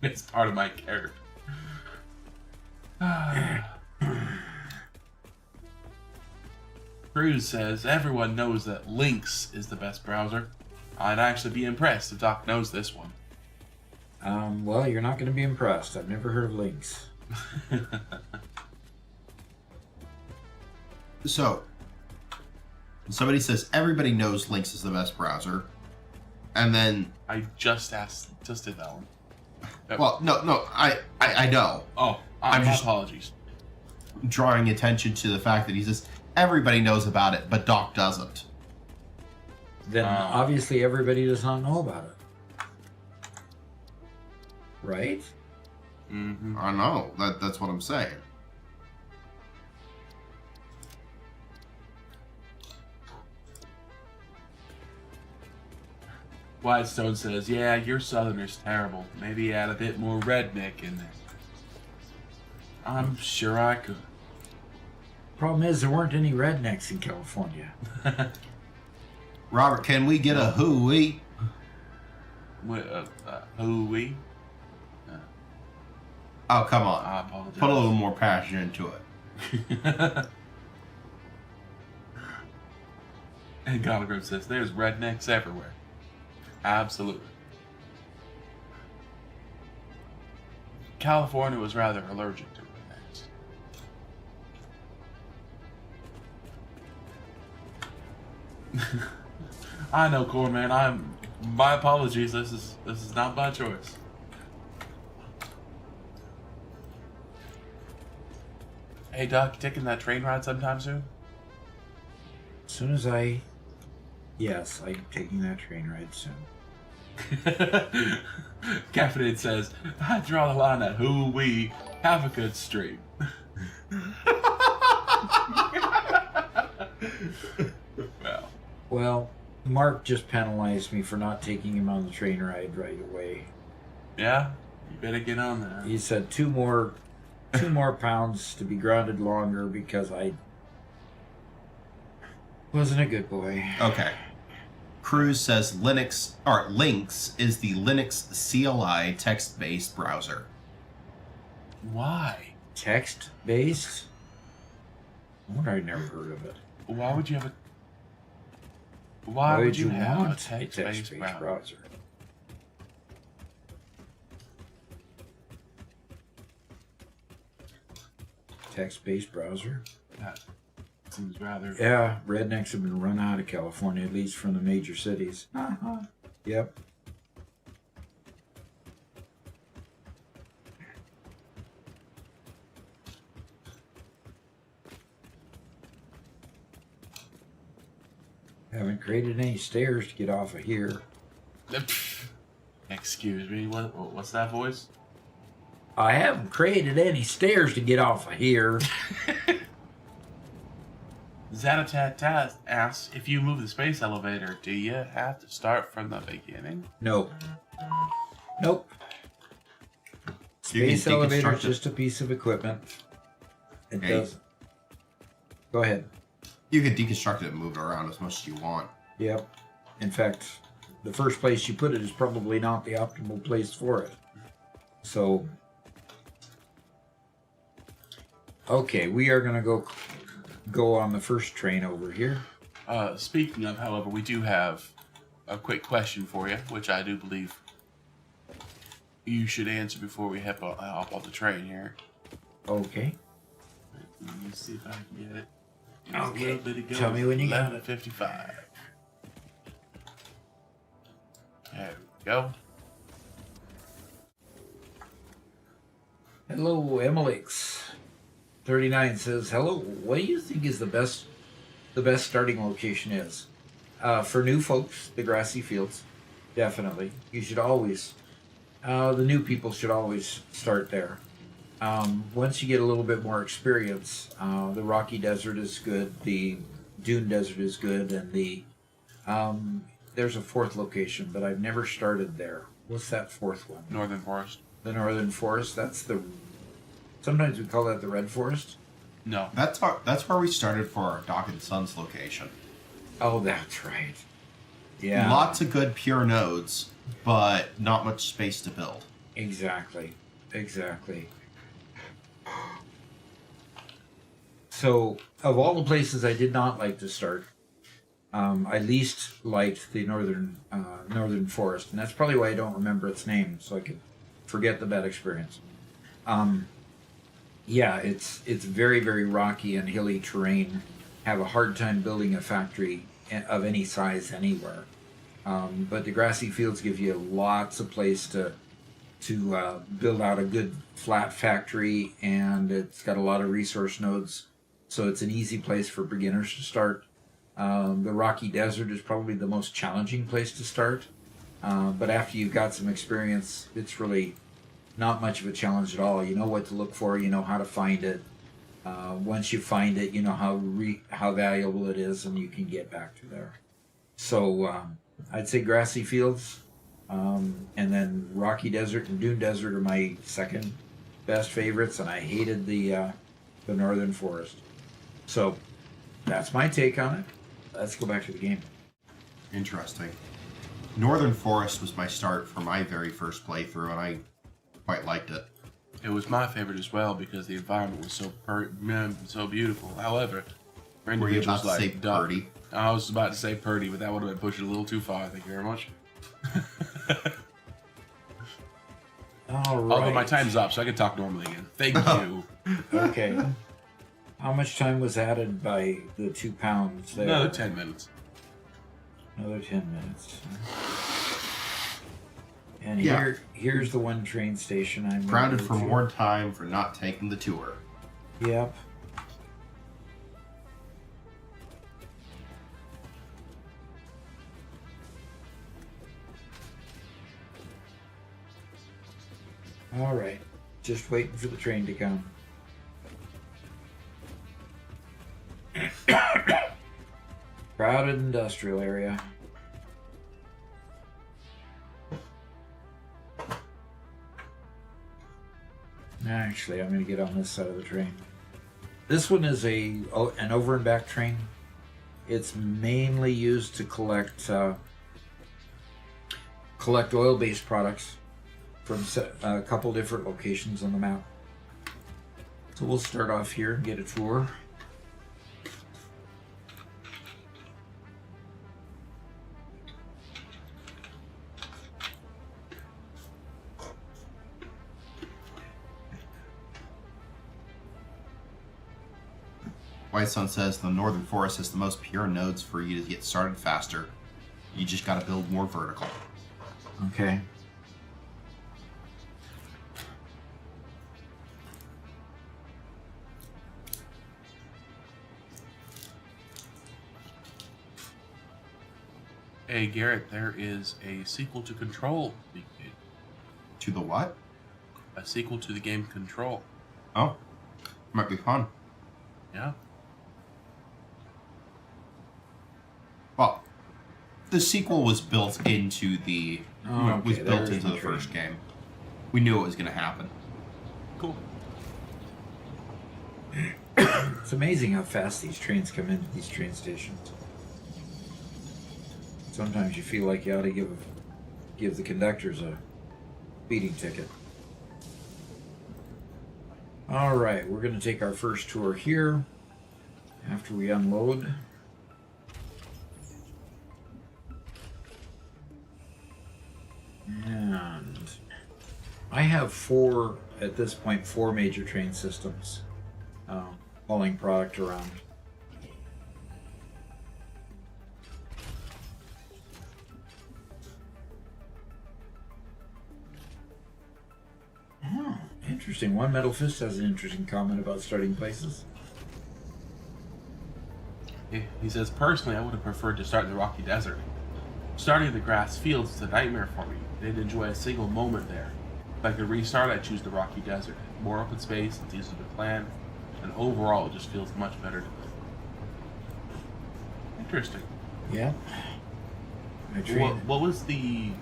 [SPEAKER 2] It's part of my character. Cruz says, everyone knows that Lynx is the best browser. I'd actually be impressed if Doc knows this one.
[SPEAKER 1] Well, you're not going to be impressed. I've never heard of Lynx.
[SPEAKER 3] So, somebody says everybody knows Lynx is the best browser, and then
[SPEAKER 2] I just did that one.
[SPEAKER 3] well, no, I know.
[SPEAKER 2] Oh,
[SPEAKER 3] I'm
[SPEAKER 2] my
[SPEAKER 3] just-
[SPEAKER 2] apologies.
[SPEAKER 3] Drawing attention to the fact that he says everybody knows about it, but Doc doesn't.
[SPEAKER 1] Then obviously everybody does not know about it. Right?
[SPEAKER 2] Mm-hmm.
[SPEAKER 3] I know. That's what I'm saying.
[SPEAKER 2] Whitestone says, yeah, your Southerners terrible. Maybe add a bit more redneck in there. I'm sure I could.
[SPEAKER 1] Problem is, there weren't any rednecks in California.
[SPEAKER 3] Robert, can we get a hooey?
[SPEAKER 2] Who we?
[SPEAKER 3] Oh, come on.
[SPEAKER 2] I apologize.
[SPEAKER 3] Put a little more passion into it.
[SPEAKER 2] And Gonagrove says, there's rednecks everywhere. Absolutely. California was rather allergic to rednecks. I know, Corman. My apologies. This is not my choice. Hey, Doc, you taking that train ride sometime soon?
[SPEAKER 1] As soon as yes, I'm taking that train ride soon.
[SPEAKER 2] Caffeinated says, I draw the line at who we have a good stream.
[SPEAKER 1] Well, Mark just penalized me for not taking him on the train ride right away.
[SPEAKER 2] Yeah, you better get on that.
[SPEAKER 1] He said two more pounds to be grounded longer because I wasn't a good boy.
[SPEAKER 3] Okay. Cruz says Lynx is the Linux CLI text-based browser.
[SPEAKER 2] Why?
[SPEAKER 1] Text-based? I wonder, I'd never heard of it.
[SPEAKER 2] Why would you have a... Why would you have a
[SPEAKER 1] want
[SPEAKER 2] text-based browser?
[SPEAKER 1] browser? Text-based browser?
[SPEAKER 2] That seems rather...
[SPEAKER 1] Yeah, rednecks have been run out of California, at least from the major cities. Yep. Haven't created any stairs to get off of here.
[SPEAKER 2] Excuse me, what's that voice?
[SPEAKER 1] I haven't created any stairs to get off of here.
[SPEAKER 2] Zatatat asks, if you move the space elevator, do you have to start from the beginning?
[SPEAKER 1] Nope. Nope.
[SPEAKER 3] You can
[SPEAKER 1] Space elevator
[SPEAKER 3] deconstruct
[SPEAKER 1] is just a piece of equipment. It
[SPEAKER 3] Hey.
[SPEAKER 1] doesn't. Go ahead.
[SPEAKER 3] You can deconstruct it and move it around as much as you want.
[SPEAKER 1] Yep. In fact, the first place you put it is probably not the optimal place for it. So, okay, we are going to go on the first train over here.
[SPEAKER 2] Speaking of, however, we do have a quick question for you, which I do believe you should answer before we hop on the train here.
[SPEAKER 1] Okay.
[SPEAKER 2] Let me see if I can get it.
[SPEAKER 1] Okay.
[SPEAKER 2] A little bit ago,
[SPEAKER 1] Tell me when you got it.
[SPEAKER 2] 11:55. There we go.
[SPEAKER 1] Hello, Emilix. 39 says, hello, what do you think is the best starting location is? For new folks, the grassy fields, definitely. You should always, the new people should always start there. Once you get a little bit more experience, the Rocky Desert is good, the Dune Desert is good, and there's a fourth location, but I've never started there. What's that fourth one?
[SPEAKER 2] Northern Forest.
[SPEAKER 1] The Northern Forest. Sometimes we call that the Red Forest.
[SPEAKER 2] No.
[SPEAKER 3] That's where we started for our Dock and Sons location.
[SPEAKER 1] Oh, that's right. Yeah.
[SPEAKER 3] Lots of good pure nodes, but not much space to build.
[SPEAKER 1] Exactly. So, of all the places I did not like to start, I least liked the Northern Forest, and that's probably why I don't remember its name, so I could forget the bad experience. Yeah, it's very, very rocky and hilly terrain. Have a hard time building a factory of any size anywhere. But the grassy fields give you lots of place to build out a good flat factory, and it's got a lot of resource nodes, so it's an easy place for beginners to start. The Rocky Desert is probably the most challenging place to start, but after you've got some experience, it's really not much of a challenge at all. You know what to look for, you know how to find it. Once you find it, you know how valuable it is, and you can get back to there. So I'd say grassy fields, and then Rocky Desert and Dune Desert are my second best favorites, and I hated the Northern Forest. So that's my take on it. Let's go back to the game.
[SPEAKER 3] Interesting. Northern Forest was my start for my very first playthrough, and I quite liked it.
[SPEAKER 2] It was my favorite as well because the environment was so beautiful. However, for
[SPEAKER 3] Were you
[SPEAKER 2] individuals
[SPEAKER 3] about to say
[SPEAKER 2] like Doc,
[SPEAKER 3] Purdy?
[SPEAKER 2] I was about to say Purdy, but that would have been pushing it a little too far. Thank you very much.
[SPEAKER 1] All right.
[SPEAKER 2] Although my time's up, so I can talk normally again. Thank you.
[SPEAKER 1] Okay. How much time was added by the 2 pounds there?
[SPEAKER 2] Another 10 minutes.
[SPEAKER 1] Another 10 minutes. And
[SPEAKER 3] Yeah.
[SPEAKER 1] here's the one train station I'm
[SPEAKER 3] Grounded
[SPEAKER 1] gonna
[SPEAKER 3] for
[SPEAKER 1] go to.
[SPEAKER 3] more time for not taking the tour.
[SPEAKER 1] Yep. All right. Just waiting for the train to come. Crowded industrial area. Actually, I'm going to get on this side of the train. This one is an over and back train. It's mainly used to collect oil-based products from a couple different locations on the map. So we'll start off here and get a tour.
[SPEAKER 3] White Sun says the Northern Forest has the most pure nodes for you to get started faster. You just gotta build more vertical.
[SPEAKER 1] Okay.
[SPEAKER 2] Hey, Garrett, there is a sequel to Control being made.
[SPEAKER 3] To the what?
[SPEAKER 2] A sequel to the game Control.
[SPEAKER 3] Oh, might be fun.
[SPEAKER 2] Yeah.
[SPEAKER 3] Well, the sequel was built into the
[SPEAKER 1] Oh,
[SPEAKER 3] was
[SPEAKER 1] okay,
[SPEAKER 3] built
[SPEAKER 1] there's
[SPEAKER 3] into
[SPEAKER 1] my
[SPEAKER 3] the
[SPEAKER 1] train.
[SPEAKER 3] first game. We knew it was going to happen.
[SPEAKER 2] Cool.
[SPEAKER 1] It's amazing how fast these trains come into these train stations. Sometimes you feel like you ought to give the conductors a speeding ticket. All right, we're going to take our first tour here after we unload. And I have at this point, four major train systems hauling product around. Oh, interesting. One Metal Fist has an interesting comment about starting places.
[SPEAKER 2] He says, personally, I would have preferred to start in the Rocky Desert. Starting in the grass fields is a nightmare for me. I didn't enjoy a single moment there. If I could restart, I'd choose the Rocky Desert. More open space, it's easier to plan, and overall it just feels much better to me. Interesting.
[SPEAKER 1] Yeah.
[SPEAKER 2] What was the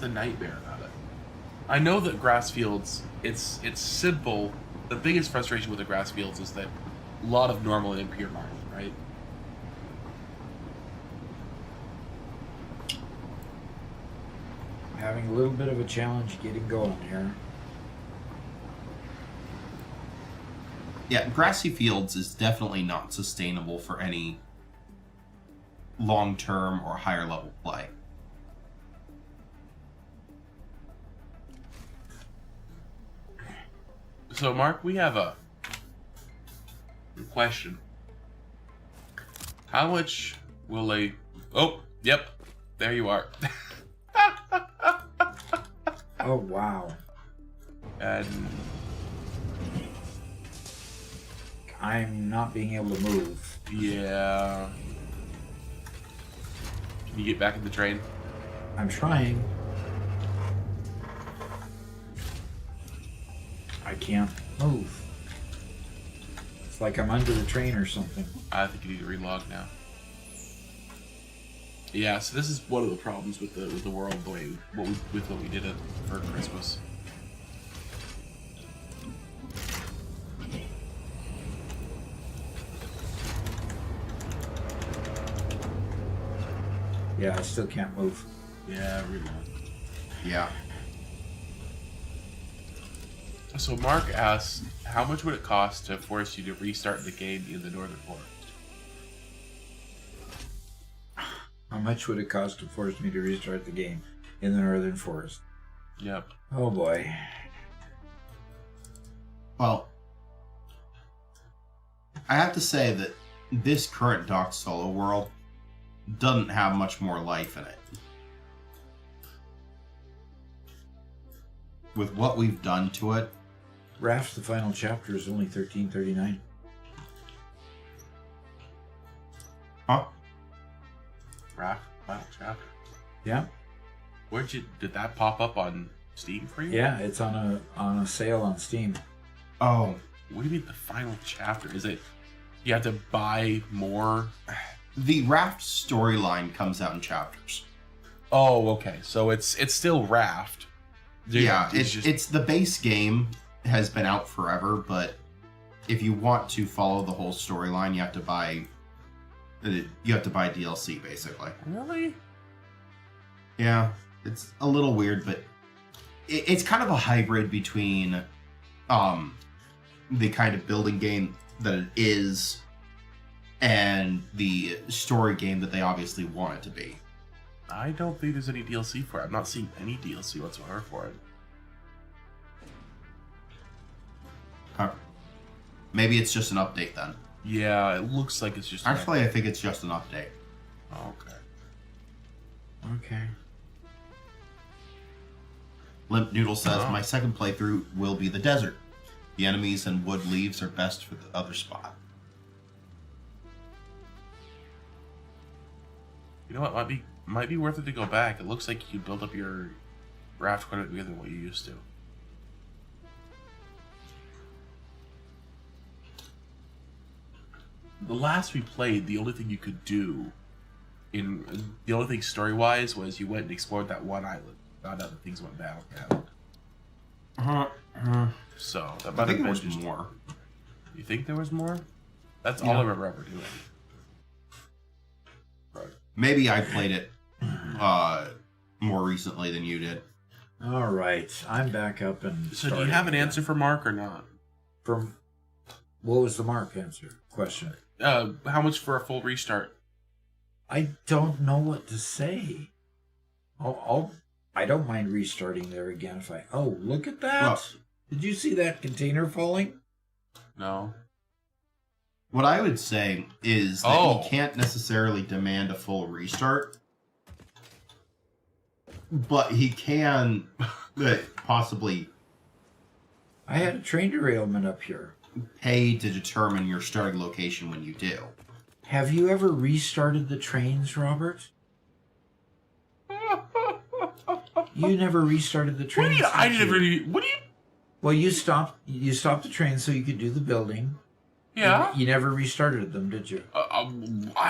[SPEAKER 2] nightmare about it? I know that grass fields, it's simple. The biggest frustration with the grass fields is that a lot of normal and impure mining, right?
[SPEAKER 1] Having a little bit of a challenge getting going here.
[SPEAKER 3] Yeah, grassy fields is definitely not sustainable for any long-term or higher level play.
[SPEAKER 2] So, Mark, we have a question. How much will a... Oh, yep, there you are.
[SPEAKER 1] Oh, wow.
[SPEAKER 2] And
[SPEAKER 1] I'm not being able to move.
[SPEAKER 2] yeah, can you get back in the train?
[SPEAKER 1] I'm trying. I can't move. It's like I'm under the train or something.
[SPEAKER 2] I think you need to relog now. Yeah, so this is one of the problems with the world, the way what we did it for Christmas.
[SPEAKER 1] Yeah, I still can't move.
[SPEAKER 2] Yeah, relog.
[SPEAKER 3] Yeah.
[SPEAKER 2] So Mark asks, how much would it cost to force you to restart the game in the Northern Forest?
[SPEAKER 1] How much would it cost to force me to restart the game in the Northern Forest?
[SPEAKER 2] Yep.
[SPEAKER 1] Oh boy.
[SPEAKER 3] Well, I have to say that this current Doc Solo world doesn't have much more life in it. With what we've done to it,
[SPEAKER 1] Raft, the final chapter is only $13.39.
[SPEAKER 3] huh?
[SPEAKER 2] Raph, final chapter.
[SPEAKER 1] Yeah,
[SPEAKER 2] Did that pop up on Steam for you?
[SPEAKER 1] yeah, it's on a sale on Steam.
[SPEAKER 3] Oh,
[SPEAKER 2] What do you mean the final chapter? Is it you have to buy more?
[SPEAKER 3] the Raft storyline comes out in chapters.
[SPEAKER 2] Oh, okay. So it's still Raft.
[SPEAKER 3] Yeah,
[SPEAKER 2] just
[SPEAKER 3] it's the base game has been out forever, but if you want to follow the whole storyline, you have to buy DLC basically.
[SPEAKER 2] really.
[SPEAKER 3] Yeah, it's a little weird, but it's kind of a hybrid between the kind of building game that it is and the story game that they obviously want it to be.
[SPEAKER 2] I don't think there's any DLC for it. I'm not seeing any DLC whatsoever for it.
[SPEAKER 3] Huh. Maybe it's just an update then.
[SPEAKER 2] Yeah, it looks like it's just
[SPEAKER 3] Actually, I think it's just an update.
[SPEAKER 2] okay.
[SPEAKER 1] Okay.
[SPEAKER 3] Limp Noodle says,
[SPEAKER 2] Oh.
[SPEAKER 3] my second playthrough will be the desert. The enemies and wood leaves are best for the other spot.
[SPEAKER 2] You know what? Might be worth it to go back. It looks like you build up your raft quite a bit bigger than what you used to. The last we played, the only thing you could do the only thing story-wise was you went and explored that one island. Found out that things went down. So that
[SPEAKER 3] I
[SPEAKER 2] might
[SPEAKER 3] think
[SPEAKER 2] have
[SPEAKER 3] there
[SPEAKER 2] been
[SPEAKER 3] was
[SPEAKER 2] just
[SPEAKER 3] more.
[SPEAKER 2] You think there was more? That's all
[SPEAKER 1] Yeah.
[SPEAKER 2] I remember ever doing. Right.
[SPEAKER 3] Maybe I played it more recently than you did.
[SPEAKER 1] All right, I'm back up and.
[SPEAKER 2] So, do you have an
[SPEAKER 1] again.
[SPEAKER 2] answer for Mark or not?
[SPEAKER 1] From what was the Mark answer question?
[SPEAKER 2] How much for a full restart?
[SPEAKER 1] I don't know what to say. I don't mind restarting there again if I. Oh, look at that!
[SPEAKER 3] Well,
[SPEAKER 1] Did you see that container falling?
[SPEAKER 2] No.
[SPEAKER 3] what I would say is that
[SPEAKER 2] Oh.
[SPEAKER 3] he can't necessarily demand a full restart, but he can possibly
[SPEAKER 1] I had a train derailment up here.
[SPEAKER 3] pay to determine your starting location when you do.
[SPEAKER 1] Have you ever restarted the trains, Robert? You never restarted the
[SPEAKER 2] What do
[SPEAKER 1] trains.
[SPEAKER 2] you? I
[SPEAKER 1] did
[SPEAKER 2] never.
[SPEAKER 1] you?
[SPEAKER 2] What do you?
[SPEAKER 1] Well, you stopped the train so you could do the building.
[SPEAKER 2] Yeah.
[SPEAKER 1] You never restarted them, did you?
[SPEAKER 2] I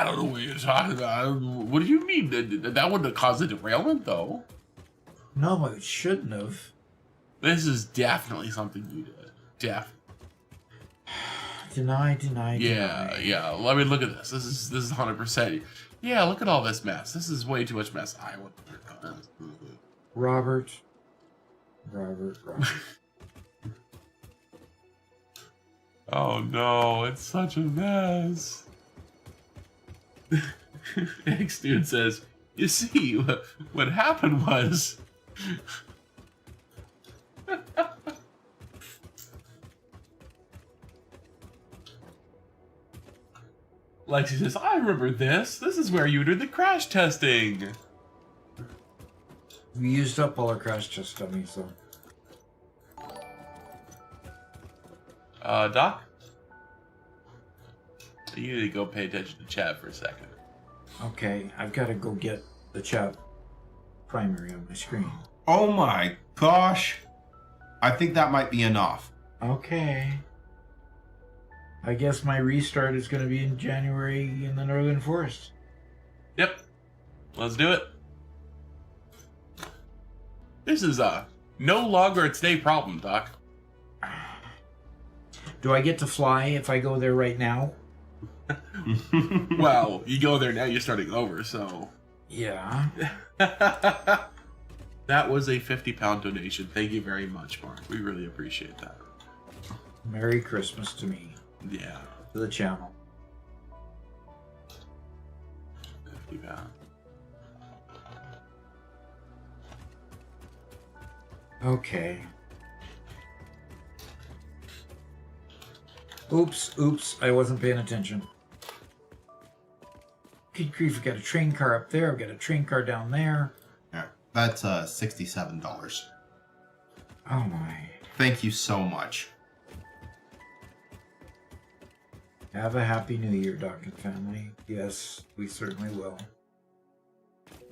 [SPEAKER 2] don't know what you're talking about. What do you mean? That wouldn't have caused a derailment, though.
[SPEAKER 1] No, it shouldn't have.
[SPEAKER 2] This is definitely something you did.
[SPEAKER 1] Deny.
[SPEAKER 2] Yeah. Let me look at this. This is 100%. Yeah, look at all this mess. This is way too much mess. I would.
[SPEAKER 1] Robert.
[SPEAKER 2] Oh no, it's such a mess. X dude says, "You see, what happened was." Lexi says, "I remember this. This is where you did the crash testing."
[SPEAKER 1] We used up all our crash test dummies, so.
[SPEAKER 2] Doc? You need to go pay attention to chat for a second.
[SPEAKER 1] Okay, I've got to go get the chat primary on my screen.
[SPEAKER 3] Oh my gosh. I think that might be enough.
[SPEAKER 1] Okay. I guess my restart is going to be in January in the Northern Forest.
[SPEAKER 2] Yep. Let's do it. This is no longer a today problem, Doc.
[SPEAKER 1] Do I get to fly if I go there right now?
[SPEAKER 2] Well, you go there now, you're starting over, so.
[SPEAKER 1] Yeah.
[SPEAKER 2] That was a £50 donation. Thank you very much, Mark. We really appreciate that.
[SPEAKER 1] Merry Christmas to me.
[SPEAKER 2] Yeah.
[SPEAKER 1] To the channel.
[SPEAKER 2] £50.
[SPEAKER 1] Okay. Oops, I wasn't paying attention. Good grief, I've got a train car up there, I've got a train car down there.
[SPEAKER 3] Yeah, that's $67.
[SPEAKER 1] Oh my.
[SPEAKER 3] Thank you so much.
[SPEAKER 1] Have a happy new year, Doc and family. Yes, we certainly will.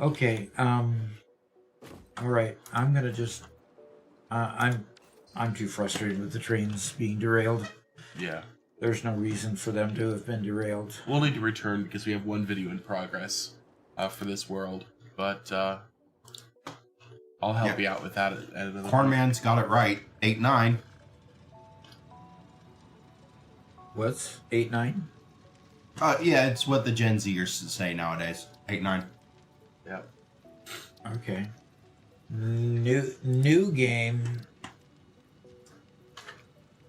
[SPEAKER 1] Okay, alright, I'm gonna just I'm too frustrated with the trains being derailed.
[SPEAKER 2] Yeah.
[SPEAKER 1] There's no reason for them to have been derailed.
[SPEAKER 2] We'll need to return because we have one video in progress for this world. But I'll help you out with that at another
[SPEAKER 3] Cornman's got it right. 8-9.
[SPEAKER 1] What's 8-9?
[SPEAKER 3] Yeah, it's what the Gen Zers say nowadays. 8-9.
[SPEAKER 2] Yep.
[SPEAKER 1] Okay. New game.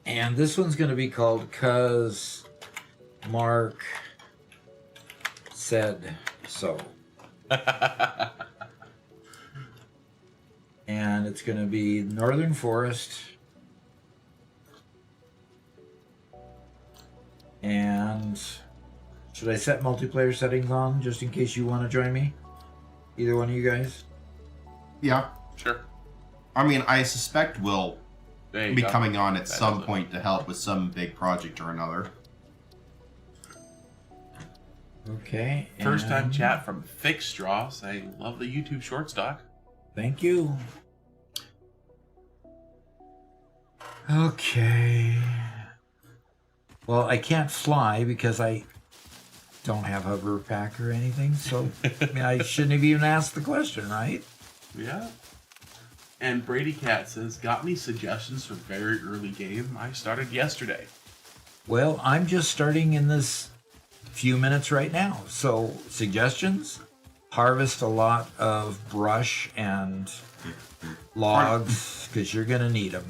[SPEAKER 1] And this one's going to be called Cuz Mark Said So. And it's going to be Northern Forest. And should I set multiplayer settings on just in case you want to join me? Either one of you guys?
[SPEAKER 3] Yeah.
[SPEAKER 2] Sure.
[SPEAKER 3] I mean, I suspect we'll
[SPEAKER 2] There you
[SPEAKER 3] be
[SPEAKER 2] go.
[SPEAKER 3] coming on at
[SPEAKER 2] That
[SPEAKER 3] some
[SPEAKER 2] does it.
[SPEAKER 3] point to help with some big project or another.
[SPEAKER 1] Okay.
[SPEAKER 2] First time
[SPEAKER 1] and-
[SPEAKER 2] chat from Fixstraw saying, "Love the YouTube shorts, Doc."
[SPEAKER 1] Thank you. Okay. Well, I can't fly because I don't have a hover pack or anything, so I mean, I shouldn't have even asked the question, right?
[SPEAKER 2] Yeah. And Brady Cat says, "Got any suggestions for very early game? I started yesterday."
[SPEAKER 1] Well, I'm just starting in this few minutes right now, so suggestions? harvest a lot of brush and logs because you're gonna need them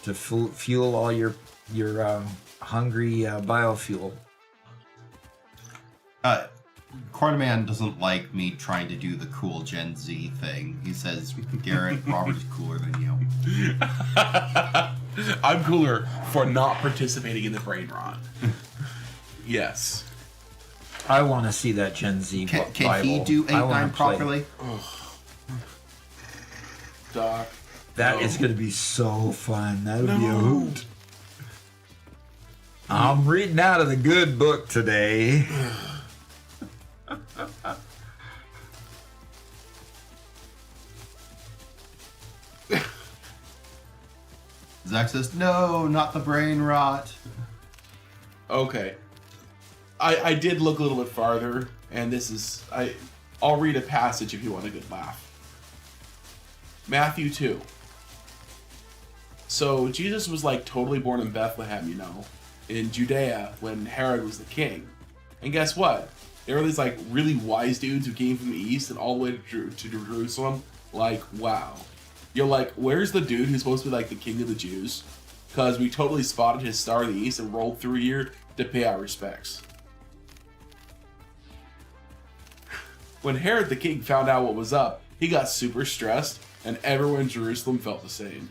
[SPEAKER 1] to fuel all your hungry biofuel.
[SPEAKER 3] Cornman doesn't like me trying to do the cool Gen Z thing. He says, Garrett, Robert is cooler than you.
[SPEAKER 2] I'm cooler for not participating in the brain rot. Yes.
[SPEAKER 1] I want to see that Gen Z
[SPEAKER 3] Can
[SPEAKER 1] Bible.
[SPEAKER 3] he do
[SPEAKER 1] I wanna
[SPEAKER 3] 8-9
[SPEAKER 1] play.
[SPEAKER 3] properly?
[SPEAKER 2] Doc.
[SPEAKER 1] That is going to be so fun. That would be a hoot. I'm reading out of the good book today.
[SPEAKER 3] Zach says, no, not the brain rot.
[SPEAKER 2] Okay. I did look a little bit farther, and this is... I'll read a passage if you want a good laugh. Matthew 2. So Jesus was like totally born in Bethlehem, you know, in Judea when Herod was the king. And guess what? There were these like really wise dudes who came from the east and all the way to Jerusalem. Like, wow. You're like, where's the dude who's supposed to be like the king of the Jews? Because we totally spotted his star in the east and rolled through here to pay our respects. When Herod the king found out what was up, he got super stressed, and everyone in Jerusalem felt the same.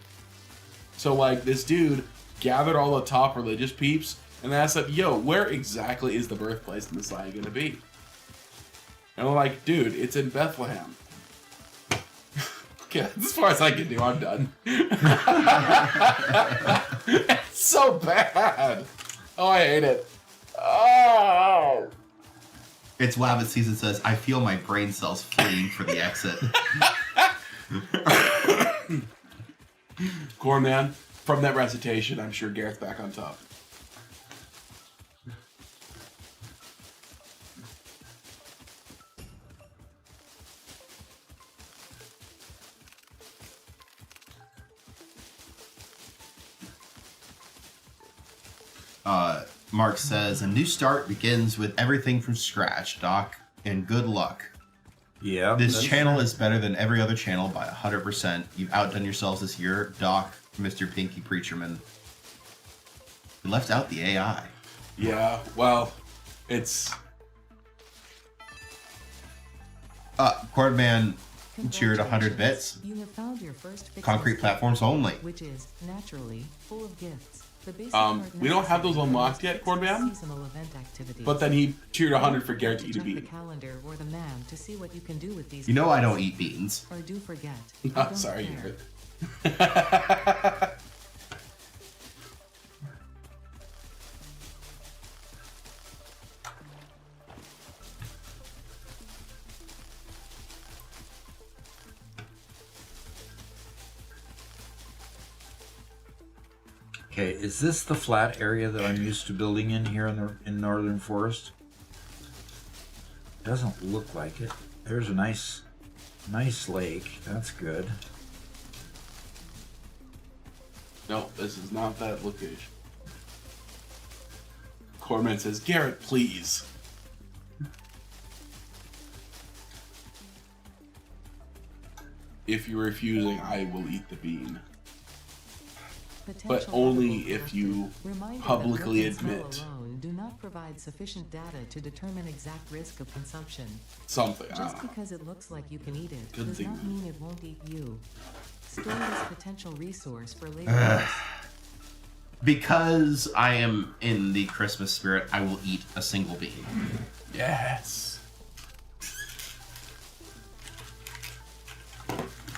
[SPEAKER 2] So like this dude gathered all the top religious peeps and asked them, yo, where exactly is the birthplace of the Messiah gonna be? And they're like, dude, it's in Bethlehem. Okay, as far as I can do, I'm done. It's so bad. Oh, I hate it. Oh.
[SPEAKER 3] It's Wabbit Season says, I feel my brain cells fleeing for the exit.
[SPEAKER 2] Cornman, from that recitation, I'm sure Garrett's back on top.
[SPEAKER 3] Mark says, a new start begins with everything from scratch, Doc, and good luck.
[SPEAKER 1] Yeah.
[SPEAKER 3] This channel is better than every other channel by 100%. You've outdone yourselves this year, Doc, Mr. Pinky Preacherman. You left out the AI.
[SPEAKER 2] Yeah, well, it's...
[SPEAKER 3] Cordman cheered 100 bits.
[SPEAKER 4] You have found your first Fixmas
[SPEAKER 3] Concrete
[SPEAKER 4] gift,
[SPEAKER 3] platforms only.
[SPEAKER 4] which is naturally full of gifts. The basic
[SPEAKER 2] we don't have those unlocked yet, Cornman.
[SPEAKER 4] seasonal event activities.
[SPEAKER 2] But then he cheered 100 for Garrett to eat a
[SPEAKER 4] Check the
[SPEAKER 2] bean.
[SPEAKER 4] calendar or the man to see what you can do with these.
[SPEAKER 3] You know I
[SPEAKER 4] gifts.
[SPEAKER 3] don't eat beans.
[SPEAKER 4] Or do forget.
[SPEAKER 2] Oh,
[SPEAKER 4] I don't
[SPEAKER 2] sorry,
[SPEAKER 4] care.
[SPEAKER 2] Garrett.
[SPEAKER 1] Okay, is this the flat area that I'm used to building in here in Northern Forest? Doesn't look like it. There's a nice lake. That's good.
[SPEAKER 2] No, this is not that location. Corman says, Garrett, please. If you're refusing, I will eat the bean. But
[SPEAKER 4] Potential
[SPEAKER 2] only
[SPEAKER 4] edible
[SPEAKER 2] if you
[SPEAKER 4] collectors. Reminder that
[SPEAKER 2] publicly
[SPEAKER 4] look and smell
[SPEAKER 2] admit
[SPEAKER 4] alone do not provide sufficient data to determine exact risk of consumption.
[SPEAKER 2] something. I
[SPEAKER 4] Just
[SPEAKER 2] don't know.
[SPEAKER 4] because it looks like you can eat it
[SPEAKER 2] Good
[SPEAKER 4] does
[SPEAKER 2] thing.
[SPEAKER 4] not mean it won't eat you. Store this potential resource for later use.
[SPEAKER 3] Because I am in the Christmas spirit, I will eat a single bean.
[SPEAKER 2] Yes.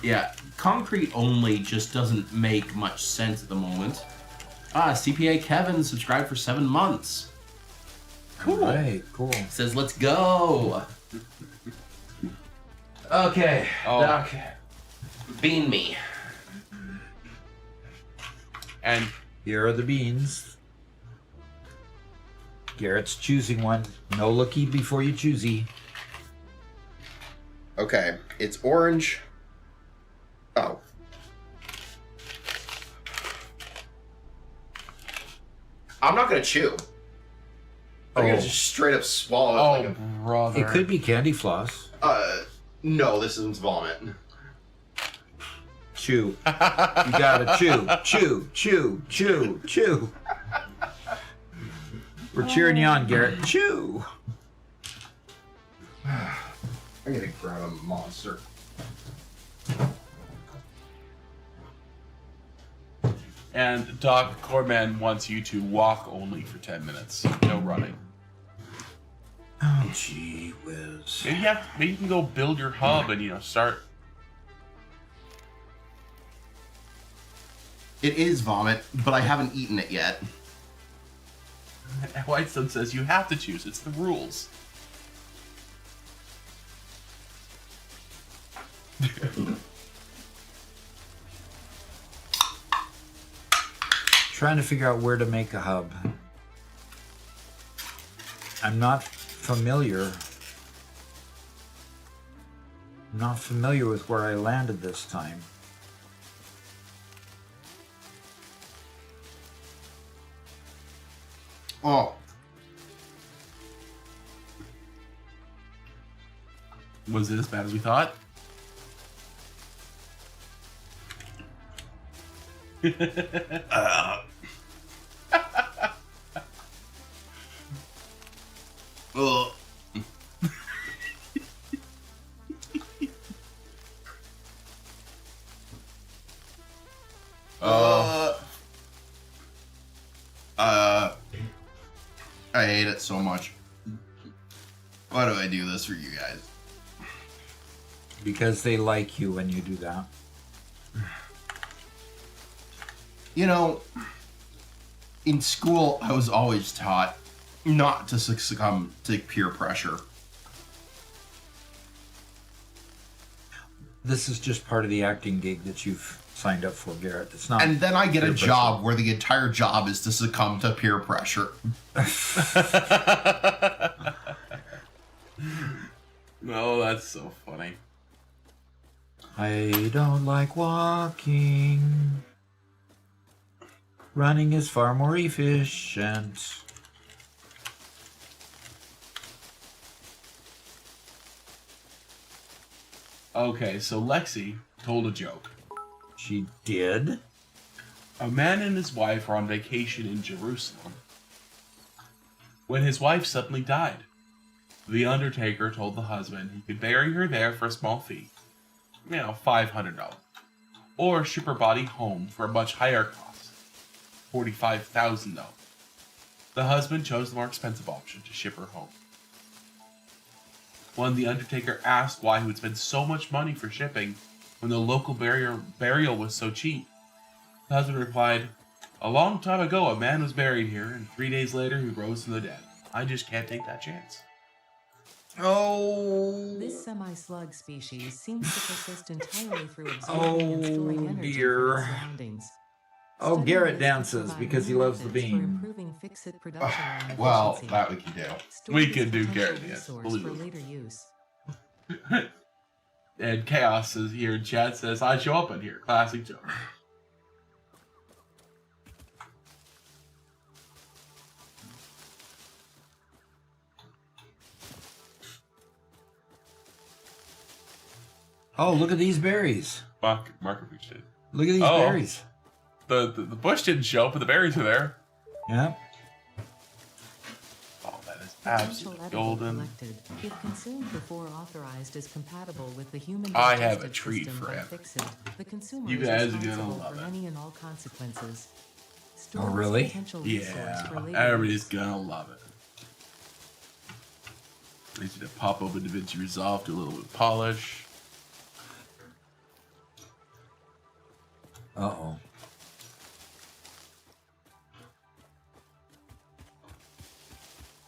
[SPEAKER 3] Yeah, concrete only just doesn't make much sense at the moment. CPA Kevin subscribed for 7 months.
[SPEAKER 1] Cool. Right, cool.
[SPEAKER 3] Says, let's go. Okay,
[SPEAKER 2] Oh.
[SPEAKER 3] Doc. Bean me.
[SPEAKER 2] And
[SPEAKER 1] Here are the beans. Garrett's choosing one. No looky before you choosy.
[SPEAKER 3] Okay, it's orange. Oh. I'm not gonna chew. They're
[SPEAKER 1] Oh.
[SPEAKER 3] gonna just straight up swallow it.
[SPEAKER 2] Oh,
[SPEAKER 3] Like
[SPEAKER 2] brother.
[SPEAKER 1] It could be candy floss.
[SPEAKER 3] no, this isn't vomit.
[SPEAKER 1] Chew. You gotta chew, chew, chew, chew, chew. We're cheering you on, Garrett. Chew.
[SPEAKER 3] I'm gonna grab a monster.
[SPEAKER 2] And Doc Corman wants you to walk only for 10 minutes. No running.
[SPEAKER 1] Oh, gee whiz.
[SPEAKER 2] Maybe you can go build your hub and, start.
[SPEAKER 3] It is vomit, but I haven't eaten it yet.
[SPEAKER 2] Whitestone says you have to choose. It's the rules.
[SPEAKER 1] Trying to figure out where to make a hub. I'm not familiar. I'm not familiar with where I landed this time.
[SPEAKER 3] Oh,
[SPEAKER 2] Was it as bad as we thought?
[SPEAKER 3] ugh. I hate it so much. Why do I do this for you guys?
[SPEAKER 1] Because they like you when you do that.
[SPEAKER 3] You know, in school, I was always taught not to succumb to peer pressure.
[SPEAKER 1] This is just part of the acting gig that you've signed up for, Garrett. It's not.
[SPEAKER 3] And then I get a
[SPEAKER 1] peer
[SPEAKER 3] job where the entire job is to succumb to peer pressure.
[SPEAKER 2] No, that's so funny.
[SPEAKER 1] I don't like walking. Running is far more efficient.
[SPEAKER 2] Okay, so Lexi told a joke.
[SPEAKER 1] She did?
[SPEAKER 2] A man and his wife were on vacation in Jerusalem when his wife suddenly died. The undertaker told the husband he could bury her there for a small fee, $500, or ship her body home for a much higher cost, $45,000. The husband chose the more expensive option to ship her home. When the undertaker asked why he would spend so much money for shipping when the local burial was so cheap, the husband replied, "A long time ago a man was buried here, and 3 days later he rose from the dead. I just can't take that chance."
[SPEAKER 1] Oh.
[SPEAKER 4] This semi-slug species seems to persist entirely through absorbing and storing energy
[SPEAKER 1] dear.
[SPEAKER 4] from its surroundings.
[SPEAKER 1] Oh,
[SPEAKER 4] Studying
[SPEAKER 1] Garrett
[SPEAKER 4] this could
[SPEAKER 1] dances
[SPEAKER 4] provide
[SPEAKER 1] because he
[SPEAKER 4] new
[SPEAKER 1] loves the
[SPEAKER 4] methods for
[SPEAKER 1] beam.
[SPEAKER 4] improving fix-it production and
[SPEAKER 3] Well,
[SPEAKER 4] efficiency.
[SPEAKER 3] that we can do.
[SPEAKER 4] Store
[SPEAKER 2] We
[SPEAKER 4] this
[SPEAKER 2] could do
[SPEAKER 4] potential
[SPEAKER 2] Garrett dance,
[SPEAKER 4] resource
[SPEAKER 2] believe
[SPEAKER 4] for
[SPEAKER 2] me.
[SPEAKER 4] later use.
[SPEAKER 2] And Chaos is here in chat says, "I show up in here." Classic joke.
[SPEAKER 1] Oh, look at these berries.
[SPEAKER 2] Marker Beach did.
[SPEAKER 1] Look at these
[SPEAKER 2] Oh.
[SPEAKER 1] berries.
[SPEAKER 2] The bush didn't show, but the berries were there.
[SPEAKER 1] Yeah.
[SPEAKER 2] Oh, that is
[SPEAKER 4] Potential
[SPEAKER 2] absolutely
[SPEAKER 4] edible
[SPEAKER 2] golden.
[SPEAKER 4] collected, if consumed before authorized, is compatible with the human
[SPEAKER 2] I have a
[SPEAKER 4] digestive
[SPEAKER 2] treat
[SPEAKER 4] system
[SPEAKER 2] for
[SPEAKER 4] by
[SPEAKER 2] him.
[SPEAKER 4] Fix-It. The consumer
[SPEAKER 2] You
[SPEAKER 4] is
[SPEAKER 2] guys are gonna
[SPEAKER 4] responsible
[SPEAKER 2] love
[SPEAKER 4] for
[SPEAKER 2] it.
[SPEAKER 4] any and all consequences. Store
[SPEAKER 1] Oh,
[SPEAKER 4] this
[SPEAKER 1] really?
[SPEAKER 4] potential resource for
[SPEAKER 2] Yeah,
[SPEAKER 4] later
[SPEAKER 2] everybody's
[SPEAKER 4] use.
[SPEAKER 2] gonna love it. Easy to pop open DaVinci Resolve, do a little bit of polish.
[SPEAKER 1] Uh-oh.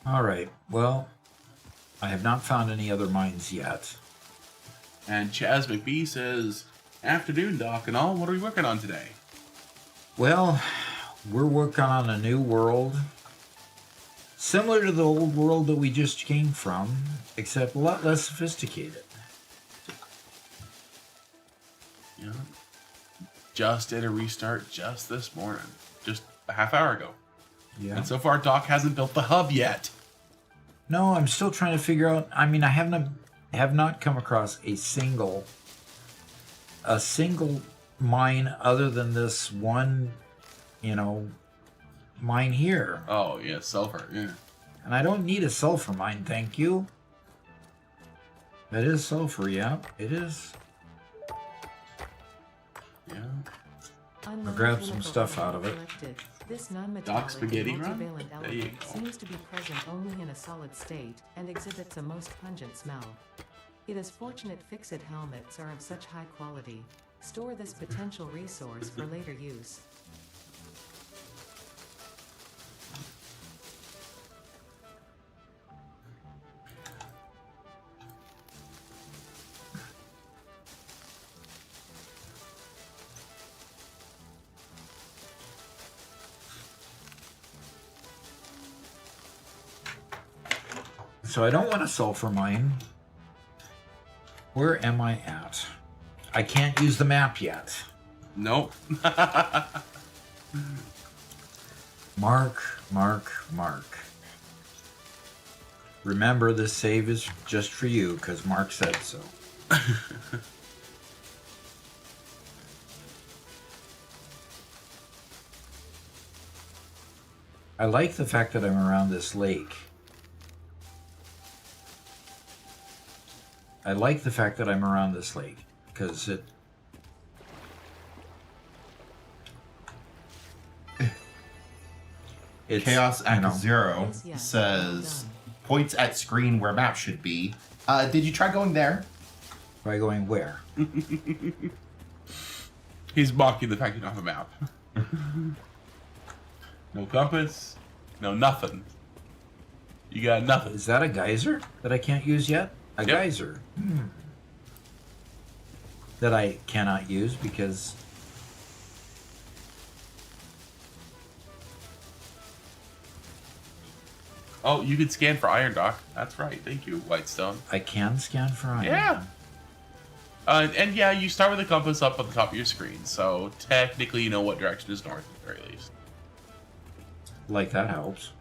[SPEAKER 1] All right. Well, I have not found any other mines yet.
[SPEAKER 2] And Chaz McBee says, "Afternoon, Doc, and all. What are we working on today?"
[SPEAKER 1] Well, we're working on a new world. Similar to the old world that we just came from, except a lot less sophisticated.
[SPEAKER 2] Yeah. Just did a restart just this morning, just a half hour ago.
[SPEAKER 1] Yeah.
[SPEAKER 2] And so far, Doc hasn't built the hub yet.
[SPEAKER 1] No, I'm still trying to figure out. I mean, I have not come across a single mine other than this one, you know, mine here.
[SPEAKER 2] Oh yeah, sulfur. Yeah.
[SPEAKER 1] And I don't need a sulfur mine, thank you. That is sulfur, yeah, it is.
[SPEAKER 2] Yeah.
[SPEAKER 1] I'll grab some stuff out of it.
[SPEAKER 4] This
[SPEAKER 2] Doc
[SPEAKER 4] non-metallic
[SPEAKER 2] spaghetti run?
[SPEAKER 4] multivalent
[SPEAKER 2] There you
[SPEAKER 4] element
[SPEAKER 2] go.
[SPEAKER 4] seems to be present only in a solid state and exhibits a most pungent smell. It is fortunate Fixit helmets are of such high quality. Store this potential resource for later use.
[SPEAKER 1] So I don't want a sulfur mine. Where am I at? I can't use the map yet.
[SPEAKER 2] Nope.
[SPEAKER 1] Mark. Remember, this save is just for you, because Mark said so. I like the fact that I'm around this lake. I like the fact that I'm around this lake, because it's
[SPEAKER 3] Chaos
[SPEAKER 1] you
[SPEAKER 3] Act
[SPEAKER 1] know,
[SPEAKER 3] Zero
[SPEAKER 4] Yes,
[SPEAKER 3] says
[SPEAKER 4] well
[SPEAKER 3] points at screen where map should be. Did you try going there?
[SPEAKER 1] by going where?
[SPEAKER 2] He's mocking the fact you don't have a map. No compass, no nothing. You got nothing.
[SPEAKER 1] Is that a geyser that I can't use yet? A
[SPEAKER 2] Yep.
[SPEAKER 1] geyser. That I cannot use because...
[SPEAKER 2] Oh, you can scan for iron, Doc. That's right. Thank you, Whitestone.
[SPEAKER 1] I can scan for iron.
[SPEAKER 2] Yeah. And yeah, you start with the compass up on the top of your screen, so technically you know what direction is north at the very least.
[SPEAKER 1] Like that helps.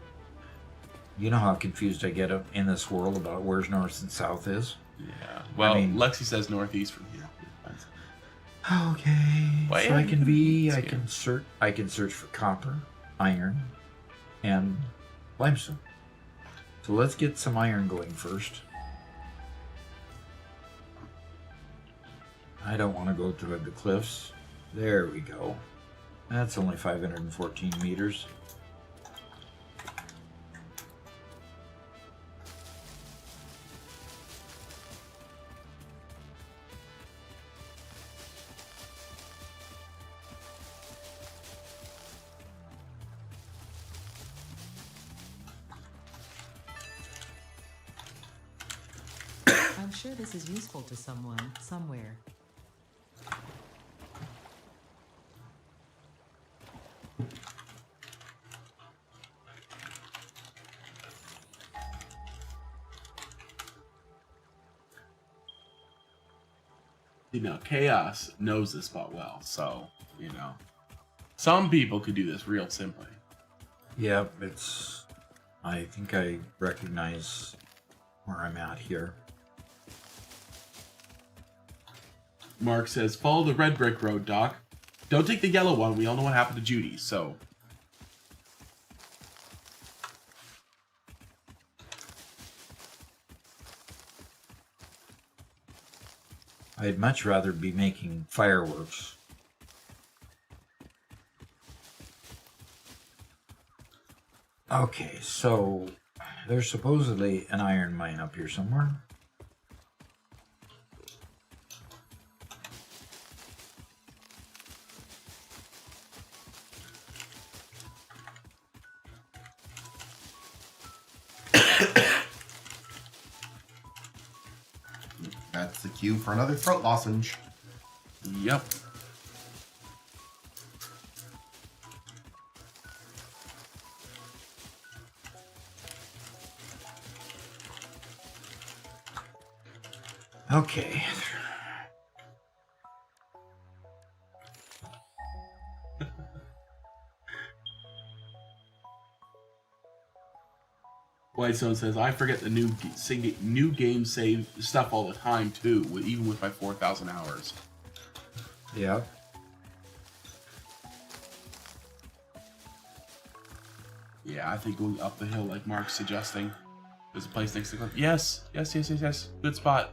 [SPEAKER 1] You know how confused I get in this world about where's north and south is?
[SPEAKER 2] Yeah. Well,
[SPEAKER 1] I mean-
[SPEAKER 2] Lexi says northeast from here.
[SPEAKER 1] Okay.
[SPEAKER 2] Well,
[SPEAKER 1] so
[SPEAKER 2] yeah,
[SPEAKER 1] I
[SPEAKER 2] you
[SPEAKER 1] can
[SPEAKER 2] can
[SPEAKER 1] be... I
[SPEAKER 2] scan.
[SPEAKER 1] can search for copper, iron, and limestone. So let's get some iron going first. I don't want to go through the cliffs. There we go. That's only 514 meters.
[SPEAKER 4] I'm sure this is useful to someone, somewhere.
[SPEAKER 2] You know, Chaos knows this spot well, so, you know. Some people could do this real simply.
[SPEAKER 1] Yep, it's... I think I recognize where I'm at here.
[SPEAKER 2] Mark says, follow the red brick road, Doc. Don't take the yellow one. We all know what happened to Judy, so...
[SPEAKER 1] I'd much rather be making fireworks. Okay, so there's supposedly an iron mine up here somewhere.
[SPEAKER 3] That's the cue for another throat lozenge.
[SPEAKER 2] Yep.
[SPEAKER 1] Okay.
[SPEAKER 2] Whitestone says, I forget the new game save stuff all the time, too, even with my 4,000 hours.
[SPEAKER 1] Yeah.
[SPEAKER 2] Yeah, I think going up the hill, like Mark's suggesting, there's a place next to the cliff. Yes. Good spot.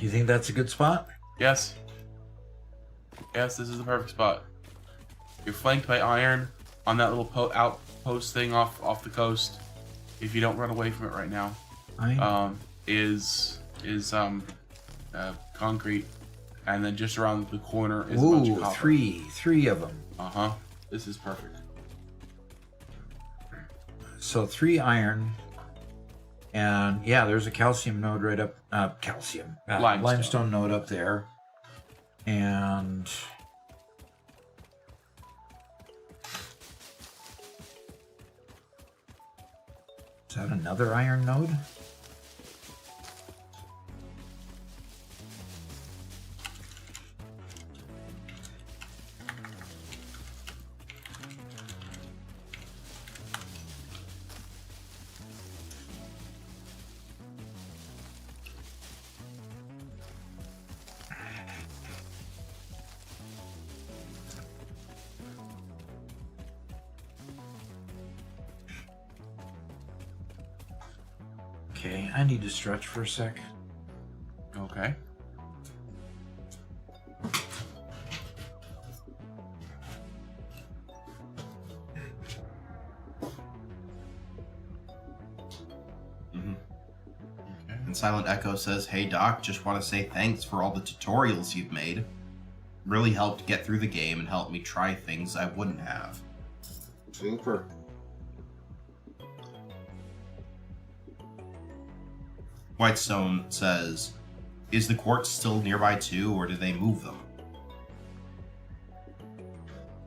[SPEAKER 1] You think that's a good spot?
[SPEAKER 2] Yes, this is the perfect spot. You're flanked by iron on that little outpost thing off the coast. If you don't run away from it right now, is concrete, and then just around the corner is a bunch of copper.
[SPEAKER 1] Three of them.
[SPEAKER 2] This is perfect.
[SPEAKER 1] So 3 iron, and yeah, there's a calcium node right up. Limestone node up there, and is that another iron node? Okay, I need to stretch for a sec.
[SPEAKER 2] Okay.
[SPEAKER 3] And Silent Echo says, "Hey Doc, just want to say thanks for all the tutorials you've made. Really helped get through the game and helped me try things I wouldn't have."
[SPEAKER 1] Super.
[SPEAKER 3] Whitestone says, "Is the quartz still nearby too, or did they move them?"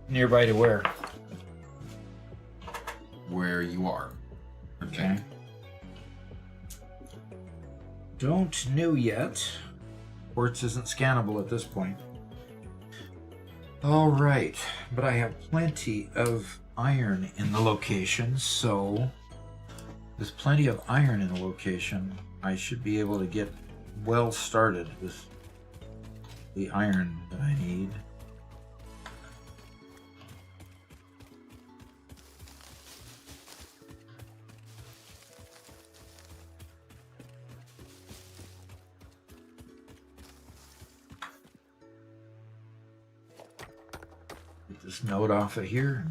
[SPEAKER 1] Nearby to where?
[SPEAKER 3] Where you are.
[SPEAKER 1] Okay. Don't know yet. Quartz isn't scannable at this point. All right, but I have plenty of iron in the location, so with plenty of iron in the location, I should be able to get well started with the iron that I need. Get this node off of here.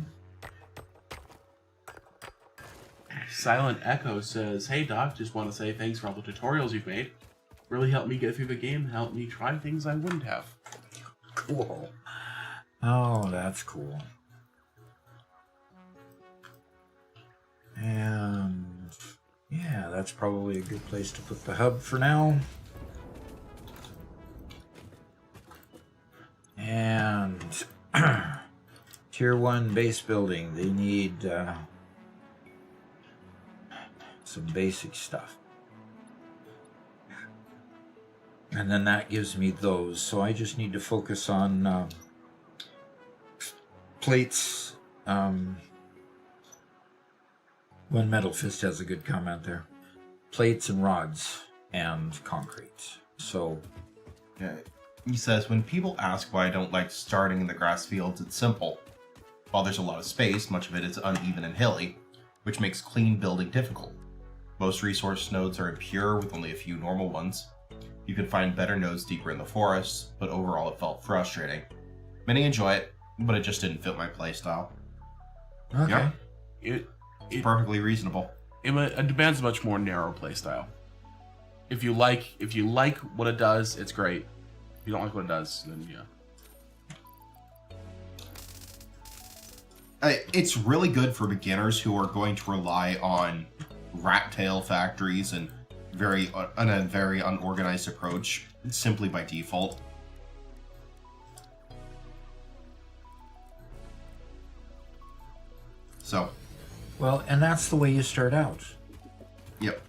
[SPEAKER 2] Silent Echo says, "Hey Doc, just want to say thanks for all the tutorials you've made. Really helped me get through the game and helped me try things I wouldn't have."
[SPEAKER 1] Cool. Oh, that's cool. And yeah, that's probably a good place to put the hub for now. And Tier 1 base building, they need some basic stuff. And then that gives me those. So I just need to focus on plates. One Metal Fist has a good comment there. Plates and rods and concrete. So
[SPEAKER 3] Yeah. He says, "When people ask why I don't like starting in the grass fields, it's simple. While there's a lot of space, much of it is uneven and hilly, which makes clean building difficult. Most resource nodes are impure with only a few normal ones. You can find better nodes deeper in the forest, but overall it felt frustrating. Many enjoy it, but it just didn't fit my playstyle."
[SPEAKER 1] okay.
[SPEAKER 3] Yeah,
[SPEAKER 2] It
[SPEAKER 3] perfectly reasonable.
[SPEAKER 2] demands a much more narrow playstyle. If you like what it does, it's great. If you don't like what it does, then yeah.
[SPEAKER 3] It's really good for beginners who are going to rely on rat tail factories and a very unorganized approach simply by default. So,
[SPEAKER 1] Well, and that's the way you start out.
[SPEAKER 3] yep.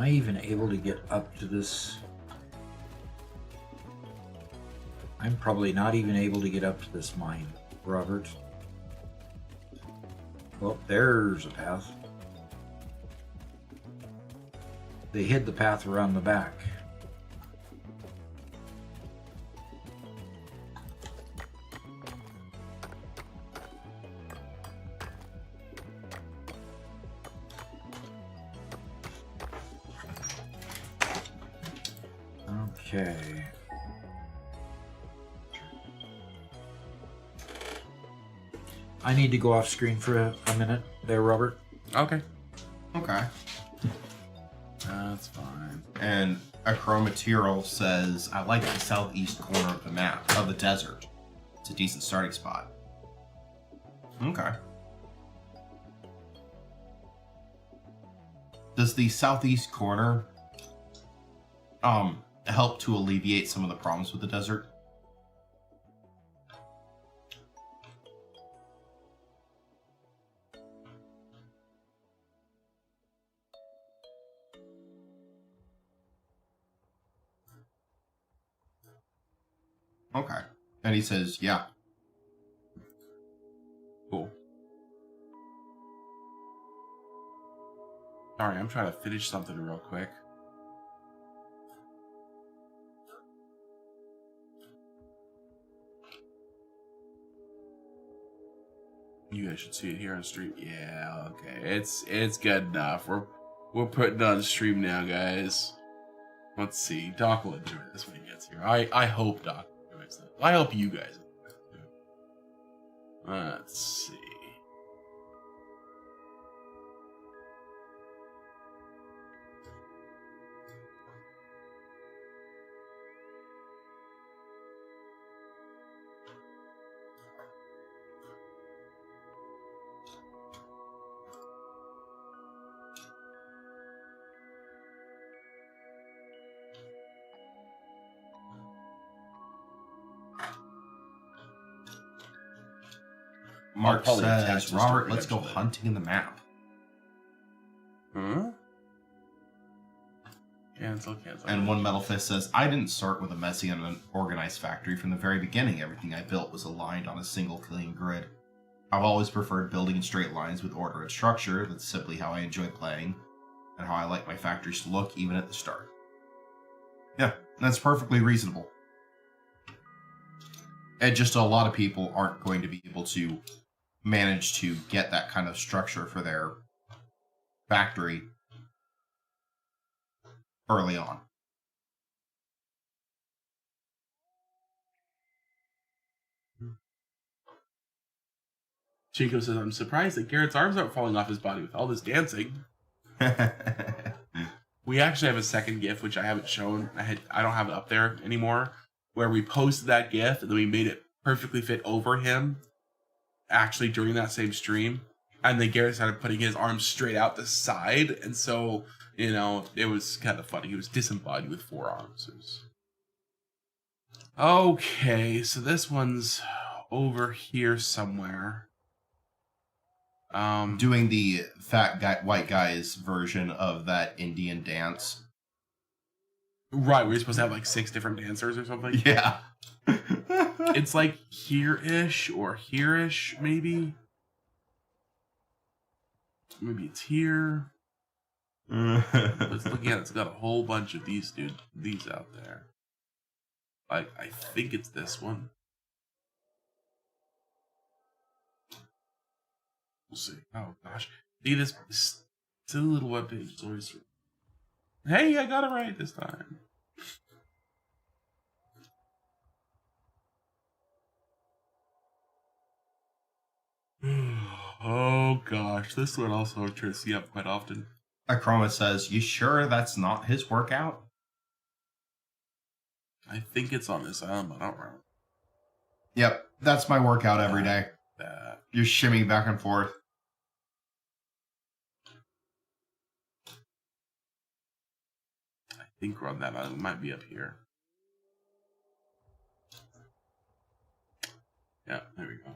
[SPEAKER 1] I even able to get up to this? I'm probably not even able to get up to this mine, Robert. Well, there's a path. They hid the path around the back. Okay. I need to go off screen for a minute there, Robert.
[SPEAKER 2] Okay.
[SPEAKER 3] Okay.
[SPEAKER 2] That's fine.
[SPEAKER 3] And Acromaterial says, I like the southeast corner of the map, of the desert. It's a decent starting spot. Okay. Does the southeast corner help to alleviate some of the problems with the desert? Okay. And he says, yeah.
[SPEAKER 2] Cool. Sorry, I'm trying to finish something real quick. You guys should see it here on stream. Yeah, okay. It's good enough. We're putting it on stream now, guys. Let's see. Doc will enjoy this when he gets here. I hope Doc enjoys it. I hope you guys enjoy it too. Let's see.
[SPEAKER 3] Mark
[SPEAKER 2] probably attach
[SPEAKER 3] says,
[SPEAKER 2] this to
[SPEAKER 3] Robert,
[SPEAKER 2] it
[SPEAKER 3] let's go
[SPEAKER 2] eventually.
[SPEAKER 3] hunting in the map.
[SPEAKER 2] Huh? Cancel.
[SPEAKER 3] And One Metal Fist says, I didn't start with a messy and unorganized factory. From the very beginning, everything I built was aligned on a single clean grid. I've always preferred building in straight lines with order and structure. That's simply how I enjoy playing and how I like my factories to look, even at the start. Yeah, that's perfectly reasonable. And just a lot of people aren't going to be able to manage to get that kind of structure for their factory early on.
[SPEAKER 2] Chico says, I'm surprised that Garrett's arms aren't falling off his body with all this dancing. We actually have a second GIF, which I haven't shown. I don't have it up there anymore, where we posted that GIF and then we made it perfectly fit over him, actually during that same stream. And then Garrett started putting his arms straight out the side, and so, you know, it was kind of funny. He was disembodied with 4 arms. Okay, so this one's over here somewhere.
[SPEAKER 3] Doing the fat guy, white guy's version of that Indian dance.
[SPEAKER 2] Right, we're supposed to have like 6 different dancers or something.
[SPEAKER 3] Yeah.
[SPEAKER 2] It's like here-ish or here-ish, maybe. Maybe it's here. Let's look at it. It's got a whole bunch of these out there. I think it's this one. We'll see. Oh gosh. See, this silly little webpage is always. Hey, I got it right this time. Oh gosh, this one also I'm trying to see up quite often.
[SPEAKER 3] Akroma says, you sure that's not his workout?
[SPEAKER 2] I think it's on this island, but I don't remember.
[SPEAKER 3] Yep, that's my workout every day. You're shimmying back and forth.
[SPEAKER 2] I think we're on that island. It might be up here. Yeah, there we go.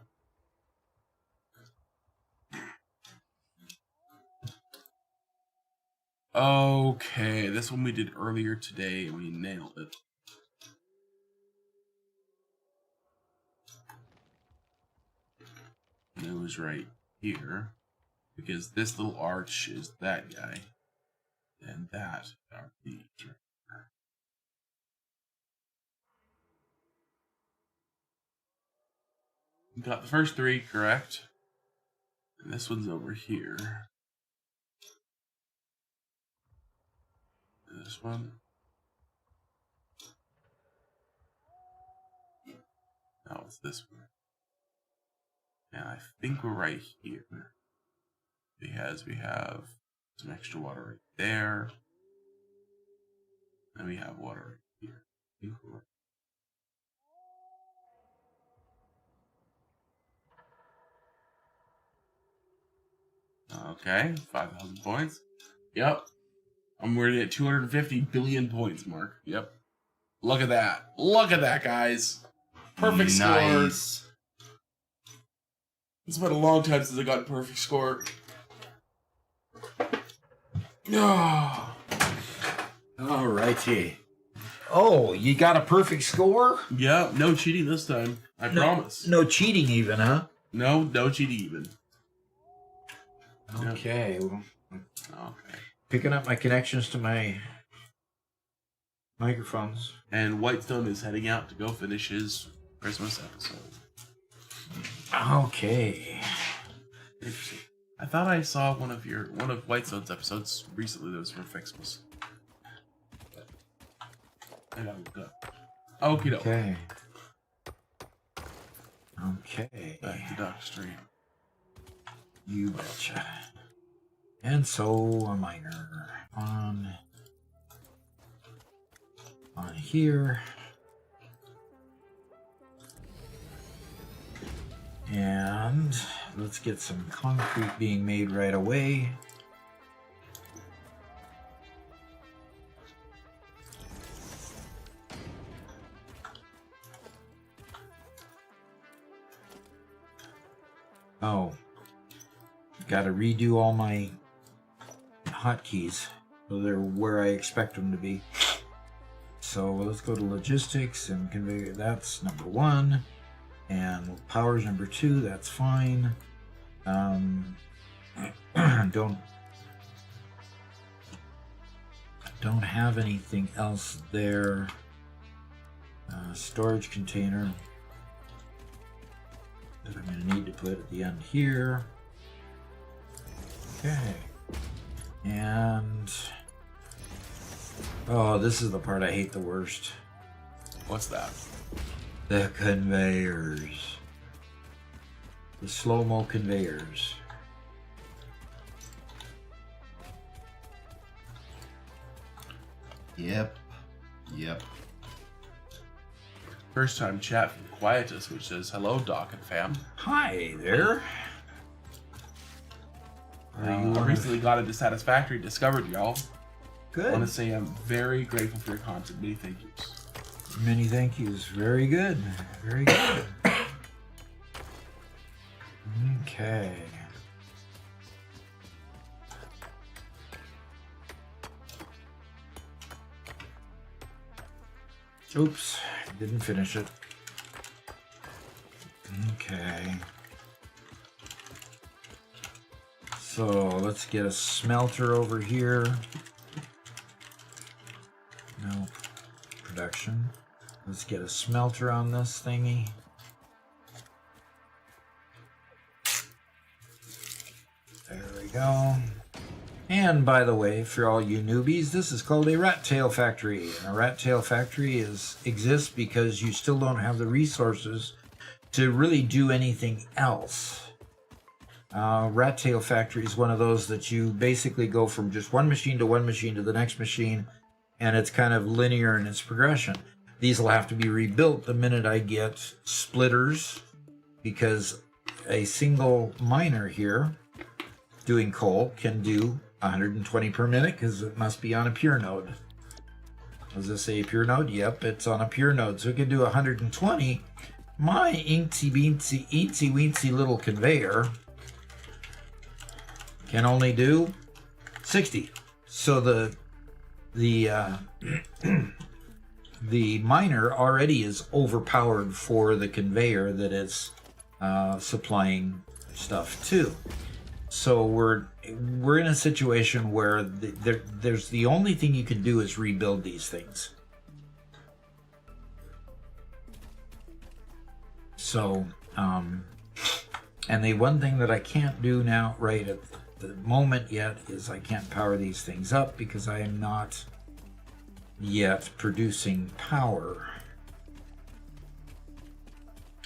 [SPEAKER 2] Okay, this one we did earlier today and we nailed it. And it was right here. Because this little arch is that guy. And that are these right here. We got the first three correct. And this one's over here. And this one. Now it's this one. And I think we're right here. Because we have some extra water right there. And we have water right here. I think we're right. Okay, 5,000 points. Yep. I'm already at 250 billion points, Mark. Yep. Look at that. Look at that, guys. Perfect score.
[SPEAKER 3] Nice.
[SPEAKER 2] It's been a long time since I got a perfect score. Oh.
[SPEAKER 1] Alrighty. Oh, you got a perfect score?
[SPEAKER 2] Yeah, no cheating this time. I promise.
[SPEAKER 1] No cheating even, huh?
[SPEAKER 2] No cheating even.
[SPEAKER 1] Okay. Well,
[SPEAKER 2] Okay.
[SPEAKER 1] picking up my connections to my microphones.
[SPEAKER 2] And Whitestone is heading out to go finish his Christmas episode.
[SPEAKER 1] Okay.
[SPEAKER 2] Interesting. I thought I saw one of Whitestone's episodes recently that was for Fixmas. I gotta look up. Okie doke.
[SPEAKER 1] Okay. Okay.
[SPEAKER 2] Back to Doc Stream.
[SPEAKER 1] You betcha. And so a miner on here. And let's get some concrete being made right away. Oh, got to redo all my hotkeys so they're where I expect them to be. So let's go to logistics and conveyor. That's number 1. And power's number 2, that's fine. Don't have anything else there. Storage container that I'm going to need to put at the end here. Okay. And oh, this is the part I hate the worst.
[SPEAKER 2] What's that?
[SPEAKER 1] The conveyors. The slow-mo conveyors.
[SPEAKER 3] Yep.
[SPEAKER 2] First time chat from Quietus, which says, hello, Doc and fam.
[SPEAKER 1] Hi there.
[SPEAKER 2] I recently got into Satisfactory, discovered y'all. I want to
[SPEAKER 1] Good.
[SPEAKER 2] say I'm very grateful for your content. Many thank yous.
[SPEAKER 1] Many thank yous. Very good. Very good. Okay. Oops, didn't finish it. Okay. So let's get a smelter over here. No production. Let's get a smelter on this thingy. There we go. And by the way, for all you newbies, this is called a rat tail factory. And a rat tail factory exists because you still don't have the resources to really do anything else. Rat tail factory is one of those that you basically go from just one machine to the next machine, and it's kind of linear in its progression. These will have to be rebuilt the minute I get splitters, because a single miner here doing coal can do 120 per minute because it must be on a pure node. Does this say a pure node? Yep, it's on a pure node, so it can do 120. My eensy weensy little conveyor can only do 60. So the the miner already is overpowered for the conveyor that is supplying stuff to. So we're in a situation where there's the only thing you can do is rebuild these things. So, and the one thing that I can't do now, right at the moment yet, is I can't power these things up because I am not yet producing power.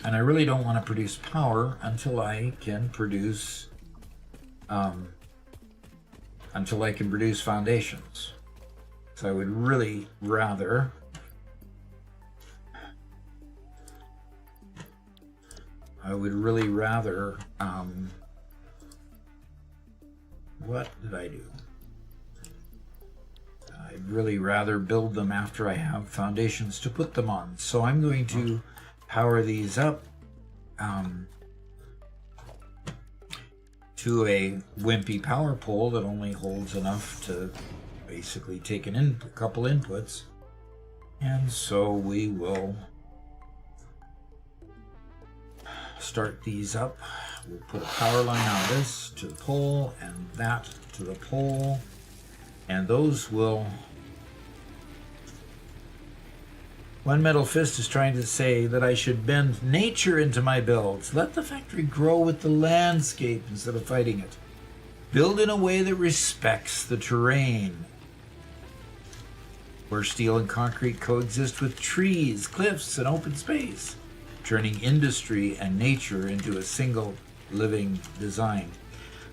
[SPEAKER 1] And I really don't want to produce power until I can produce foundations. So I would really rather what did I do? I'd really rather build them after I have foundations to put them on. So I'm going to power these up to a wimpy power pole that only holds enough to basically take a couple inputs. And so we will start these up. We'll put a power line on this to the pole and that to the pole, and those will... One Metal Fist is trying to say that I should bend nature into my builds. Let the factory grow with the landscape instead of fighting it. Build in a way that respects the terrain, where steel and concrete coexist with trees, cliffs, and open space, turning industry and nature into a single living design.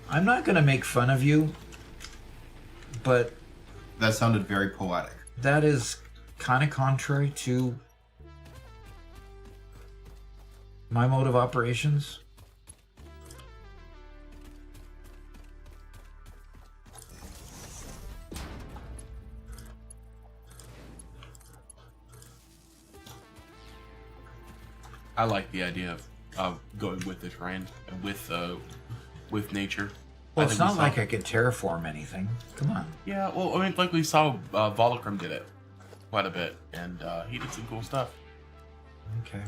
[SPEAKER 1] I'm not going to make fun of you, but...
[SPEAKER 3] That sounded very poetic.
[SPEAKER 1] That is kind of contrary to my mode of operations.
[SPEAKER 2] I like the idea of going with the terrain and with nature.
[SPEAKER 1] Well, it's not like I could terraform anything. Come on.
[SPEAKER 2] Yeah, well, I mean, like we saw, Volocrum did it quite a bit, and he did some cool stuff.
[SPEAKER 1] Okay.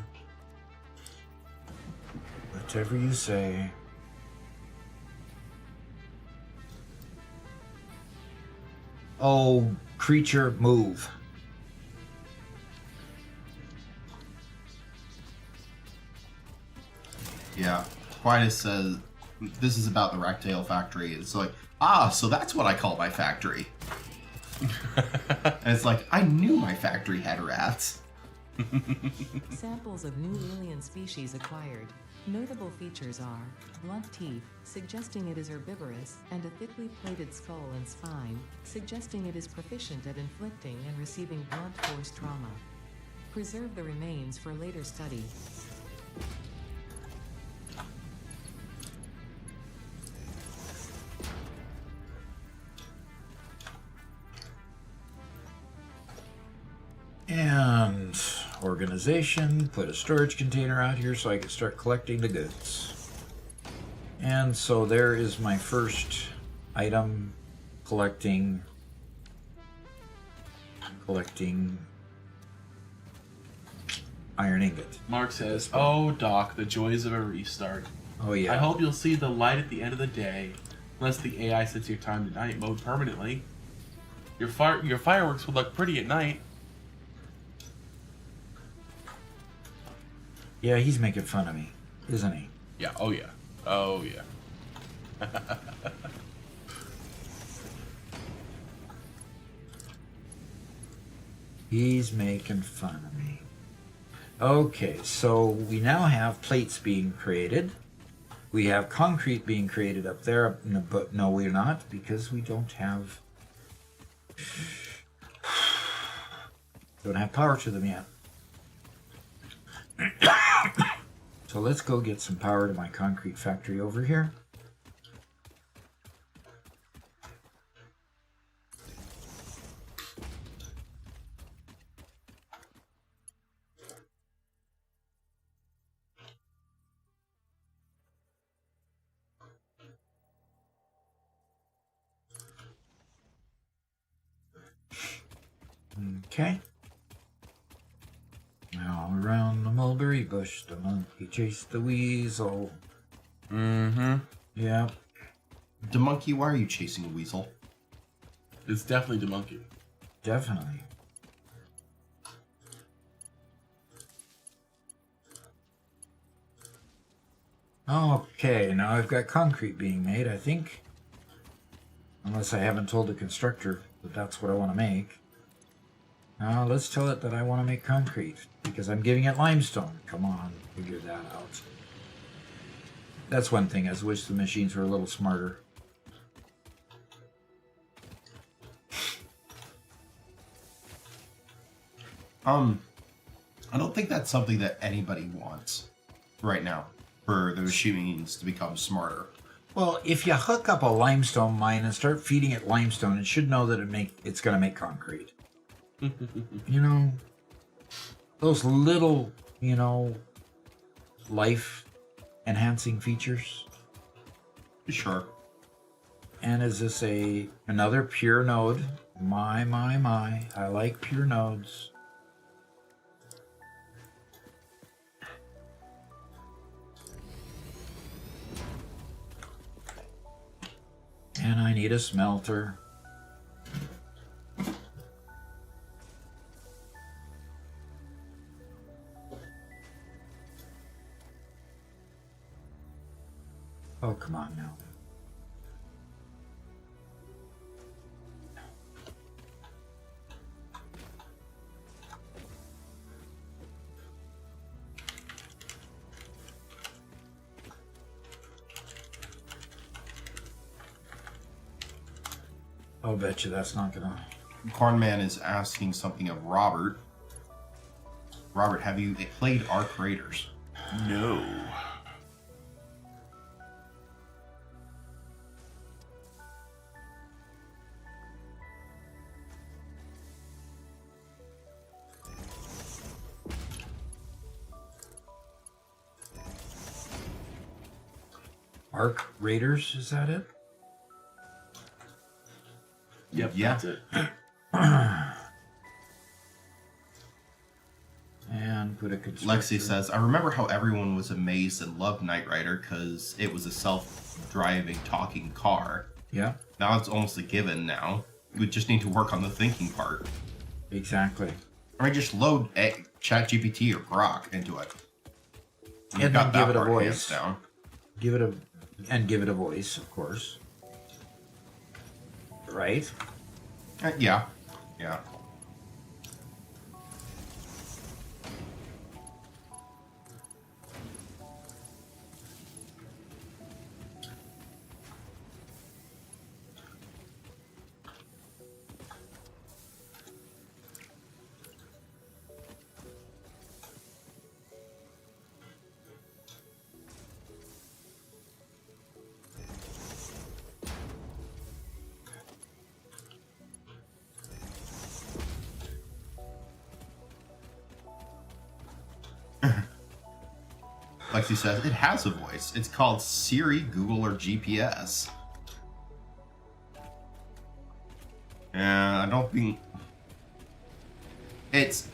[SPEAKER 1] Whatever you say. Oh, creature, move.
[SPEAKER 3] Yeah. Aquinas says, this is about the Ractale factory. It's like, so that's what I call my factory. And it's like, I knew my factory had rats.
[SPEAKER 4] Samples of new alien species acquired. Notable features are blunt teeth, suggesting it is herbivorous, and a thickly plated skull and spine, suggesting it is proficient at inflicting and receiving blunt force trauma. Preserve the remains for later study.
[SPEAKER 1] And organization, put a storage container out here so I can start collecting the goods. And so there is my first item, collecting iron ingot.
[SPEAKER 2] Mark says, "Oh, Doc, the joys of a restart.
[SPEAKER 1] Oh yeah.
[SPEAKER 2] I hope you'll see the light at the end of the day, unless the AI sets your time to night mode permanently. Your fireworks would look pretty at night."
[SPEAKER 1] Yeah, he's making fun of me, isn't he?
[SPEAKER 2] Yeah. Oh yeah. Oh yeah.
[SPEAKER 1] He's making fun of me. Okay, so we now have plates being created. We have concrete being created up there, but no, we're not, because we don't have power to them yet. So let's go get some power to my concrete factory over here. Okay. Now around the mulberry bush, the monkey chased the weasel.
[SPEAKER 2] Mm-hmm.
[SPEAKER 1] Yeah.
[SPEAKER 3] The monkey, why are you chasing a weasel?
[SPEAKER 2] It's definitely the monkey.
[SPEAKER 1] Definitely. Okay, now I've got concrete being made, I think. Unless I haven't told the constructor that that's what I want to make. Now let's tell it that I want to make concrete, because I'm giving it limestone. Come on, figure that out. That's one thing, I just wish the machines were a little smarter.
[SPEAKER 3] I don't think that's something that anybody wants right now, for the machines to become smarter.
[SPEAKER 1] Well, if you hook up a limestone mine and start feeding it limestone, it should know that it's going to make concrete. You know, those little, life-enhancing features.
[SPEAKER 3] Sure.
[SPEAKER 1] And is this another pure node? My. I like pure nodes. And I need a smelter. Oh, come on now. I'll bet you that's not gonna...
[SPEAKER 3] Cornman is asking something of Robert. Robert, have you played Arc Raiders?
[SPEAKER 2] No.
[SPEAKER 1] Arc Raiders, is that it?
[SPEAKER 2] Yep,
[SPEAKER 3] Yeah.
[SPEAKER 2] that's it.
[SPEAKER 1] And put a constructor.
[SPEAKER 3] Lexi says, I remember how everyone was amazed and loved Knight Rider because it was a self-driving talking car.
[SPEAKER 1] Yeah,
[SPEAKER 3] Now it's almost a given now. We just need to work on the thinking part.
[SPEAKER 1] exactly.
[SPEAKER 3] I mean, just load ChatGPT or Grok into it.
[SPEAKER 1] And
[SPEAKER 3] You've
[SPEAKER 1] then
[SPEAKER 3] got
[SPEAKER 1] give
[SPEAKER 3] that
[SPEAKER 1] it a
[SPEAKER 3] part
[SPEAKER 1] voice.
[SPEAKER 3] hands down.
[SPEAKER 1] Give it a voice, of course. Right?
[SPEAKER 3] Yeah. Yeah. Lexi says, it has a voice. It's called Siri, Google, or GPS. And I don't think... It's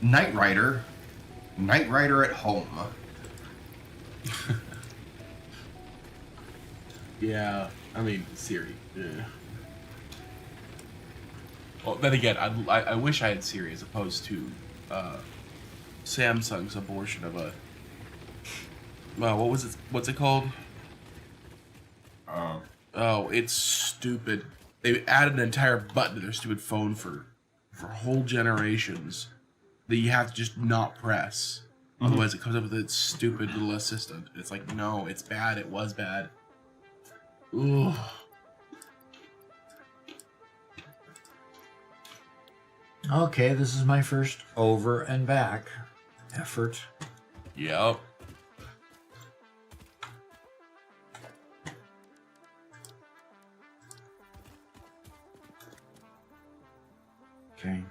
[SPEAKER 3] Knight Rider. Knight Rider at home.
[SPEAKER 2] Yeah, I mean, Siri. Yeah. Well, then again, I wish I had Siri as opposed to Samsung's abortion of a... what was it? What's it called? Oh, it's stupid. They added an entire button to their stupid phone for whole generations that you have to just not press. Otherwise, it comes up with its stupid little assistant. It's like, no, it's bad. It was bad. Ooh.
[SPEAKER 1] Okay, this is my first over and back effort.
[SPEAKER 2] Yep.
[SPEAKER 1] Okay.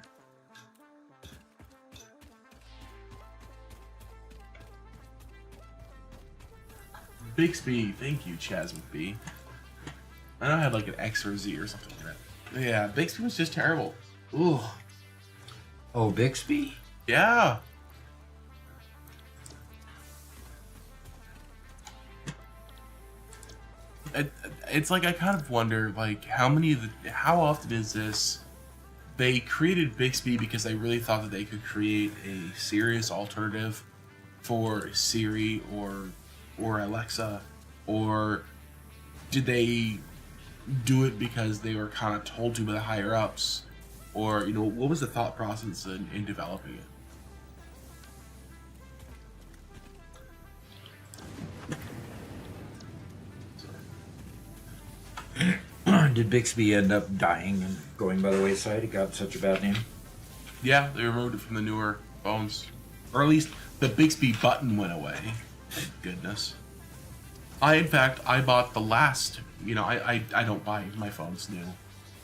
[SPEAKER 2] Bixby, thank you, Chaz McBee. I know I had like an X or a Z or something like that. Yeah, Bixby was just terrible. Ooh.
[SPEAKER 1] Oh, Bixby?
[SPEAKER 2] Yeah. It's like I kind of wonder, like, how often is this? They created Bixby because they really thought that they could create a serious alternative for Siri or Alexa, or did they do it because they were kind of told to by the higher ups, or what was the thought process in developing it?
[SPEAKER 1] Did Bixby end up dying and going by the wayside? It got such a bad name.
[SPEAKER 2] Yeah, they removed it from the newer phones, or at least the Bixby button went away. Thank goodness. In fact, I bought the last. I don't buy my phones new,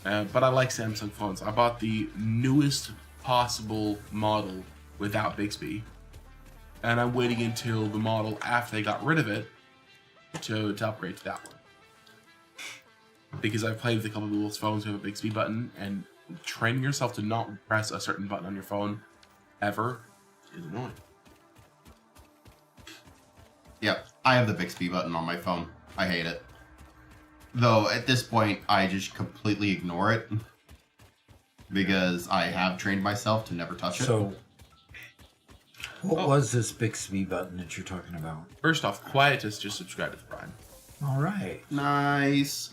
[SPEAKER 2] but I like Samsung phones. I bought the newest possible model without Bixby, and I'm waiting until the model after they got rid of it to upgrade to that one. Because I've played with a couple of people's phones with a Bixby button, and training yourself to not press a certain button on your phone ever is annoying.
[SPEAKER 3] Yep, I have the Bixby button on my phone. I hate it. Though, at this point, I just completely ignore it. Because I have trained myself to never touch it.
[SPEAKER 1] So, what was this Bixby button that you're talking about?
[SPEAKER 2] First off, Quietus just subscribed to the Prime.
[SPEAKER 1] All right.
[SPEAKER 3] Nice.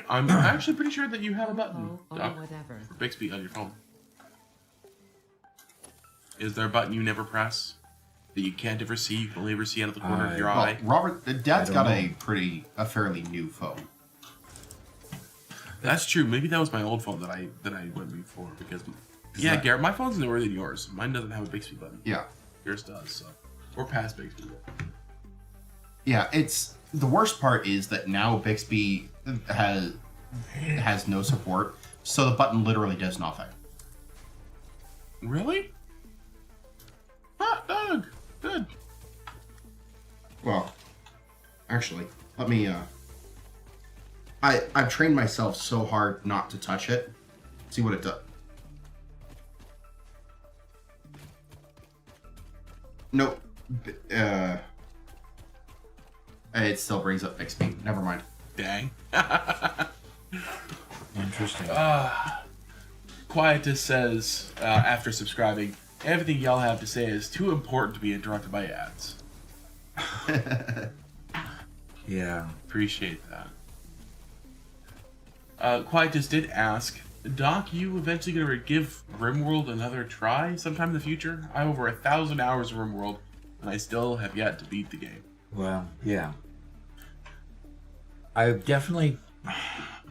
[SPEAKER 2] I'm actually pretty sure that you have a button
[SPEAKER 4] Oh, or whatever.
[SPEAKER 2] for Bixby on your phone. Is there a button you never press that you can't ever see? You can only ever see out of the corner of your
[SPEAKER 3] Well,
[SPEAKER 2] eye.
[SPEAKER 3] Robert, Dad's
[SPEAKER 1] I don't
[SPEAKER 3] got
[SPEAKER 1] know.
[SPEAKER 3] a fairly new phone.
[SPEAKER 2] That's true. Maybe that was my old phone that I went before because yeah,
[SPEAKER 3] that-
[SPEAKER 2] Garrett, my phone's newer than yours. Mine doesn't have a Bixby button.
[SPEAKER 3] Yeah.
[SPEAKER 2] Yours does. So we're past Bixby.
[SPEAKER 3] Yeah, it's the worst part is that now Bixby has no support, so the button literally does nothing.
[SPEAKER 2] Really? Ah, Doug. Good.
[SPEAKER 3] Well, actually, let me I've trained myself so hard not to touch it. See what it does. Nope. It still brings up Bixby. Never mind.
[SPEAKER 2] Dang.
[SPEAKER 1] Interesting.
[SPEAKER 2] Quietus says, after subscribing, everything y'all have to say is too important to be interrupted by ads.
[SPEAKER 1] Yeah.
[SPEAKER 2] Appreciate that. Quietus did ask, Doc, you eventually gonna give RimWorld another try sometime in the future? I have over 1,000 hours of RimWorld, and I still have yet to beat the game.
[SPEAKER 1] Well, yeah. I definitely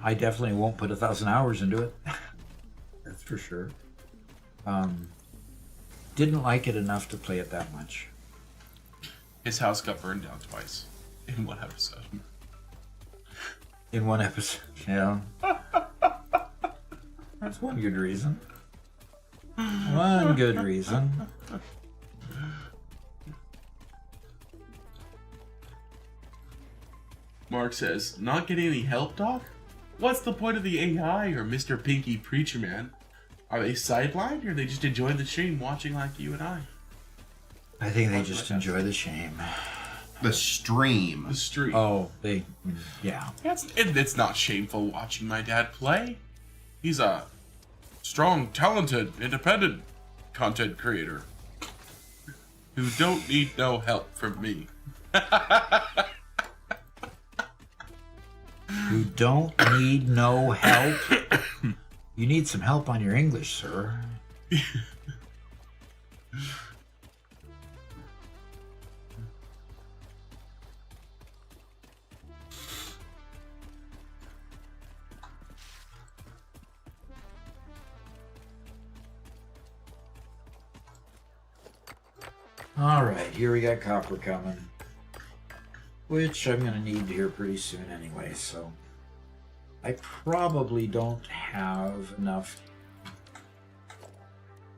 [SPEAKER 1] won't put 1,000 hours into it. That's for sure. Didn't like it enough to play it that much.
[SPEAKER 2] His house got burned down twice in one episode.
[SPEAKER 1] In one episode, yeah. That's one good reason. One good reason.
[SPEAKER 2] Mark says, not getting any help, Doc? What's the point of the AI or Mr. Pinky Preacher Man? Are they sidelined or are they just enjoying the stream watching like you and I?
[SPEAKER 1] I think they just enjoy the shame.
[SPEAKER 3] The stream.
[SPEAKER 2] The stream.
[SPEAKER 1] Oh, yeah.
[SPEAKER 2] It's not shameful watching my dad play. He's a strong, talented, independent content creator who don't need no help from me.
[SPEAKER 1] You don't need no help. You need some help on your English, sir. Alright, here we got copper coming. Which I'm going to need here pretty soon anyway, so... I probably don't have enough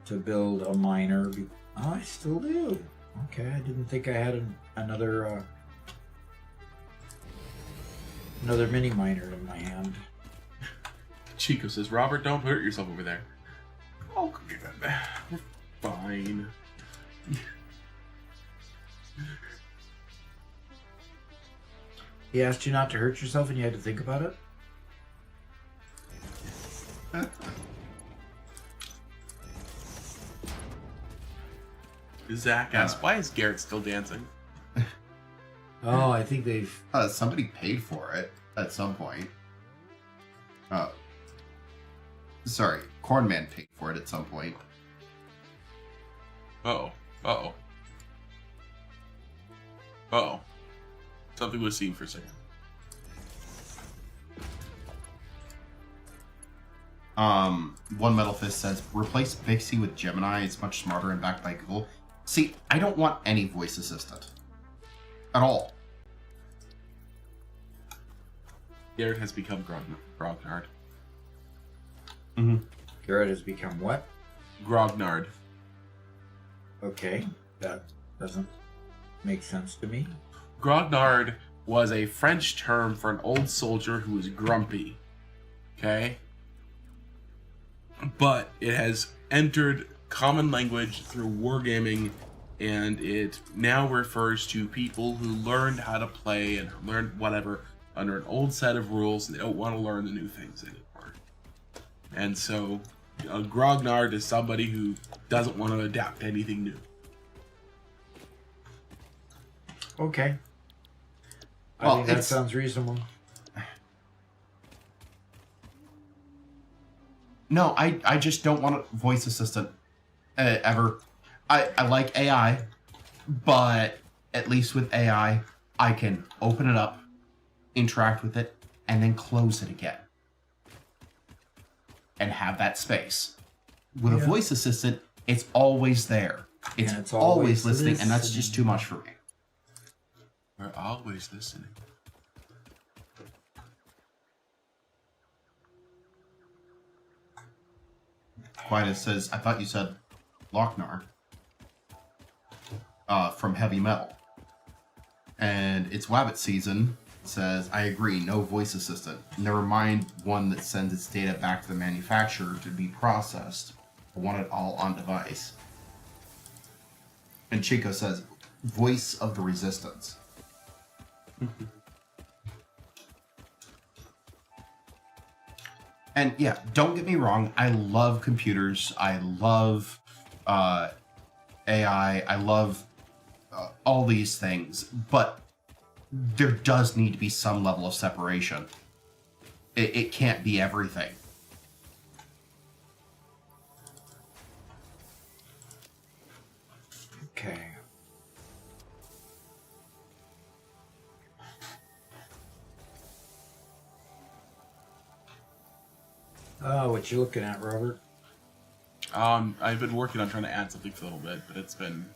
[SPEAKER 1] to build a miner. Oh, I still do. Okay, I didn't think I had another mini miner in my hand.
[SPEAKER 2] Chico says, Robert, don't hurt yourself over there. Oh, we're fine.
[SPEAKER 1] He asked you not to hurt yourself and you had to think about it?
[SPEAKER 2] Zach asks, why is Garrett still dancing?
[SPEAKER 1] Oh, I think they've...
[SPEAKER 3] Somebody paid for it at some point. Sorry, Cornman paid for it at some point.
[SPEAKER 2] Uh-oh. Uh-oh. Uh-oh. Something was seen for a second.
[SPEAKER 3] One Metal Fist says, replace Bixby with Gemini. It's much smarter and backed by Google. See, I don't want any voice assistant. At all.
[SPEAKER 2] Garrett has become Grognard.
[SPEAKER 3] Mm-hmm.
[SPEAKER 1] Garrett has become what?
[SPEAKER 2] Grognard.
[SPEAKER 1] Okay, that doesn't make sense to me.
[SPEAKER 2] Grognard was a French term for an old soldier who was grumpy. Okay? But it has entered common language through wargaming, and it now refers to people who learned how to play and learned whatever under an old set of rules, and they don't want to learn the new things anymore. And so, a grognard is somebody who doesn't want to adapt to anything new.
[SPEAKER 1] Okay. I
[SPEAKER 3] Well,
[SPEAKER 1] think that sounds reasonable.
[SPEAKER 3] No, I just don't want a voice assistant ever. I like AI, but at least with AI, I can open it up, interact with it, and then close it again. And have that space. With a voice assistant, it's always there. It's always listening, and that's just too much for me.
[SPEAKER 2] We're always listening.
[SPEAKER 3] Quietus says, I thought you said Lochnar from Heavy Metal. And it's Wabbit season. Says, I agree, no voice assistant. Never mind one that sends its data back to the manufacturer to be processed. I want it all on device. And Chico says, voice of the resistance. And yeah, don't get me wrong, I love computers. I love AI. I love all these things. But there does need to be some level of separation. It can't be everything.
[SPEAKER 1] Okay. Oh, what you looking at, Robert?
[SPEAKER 2] I've been working on trying to add something for a little bit, but it's been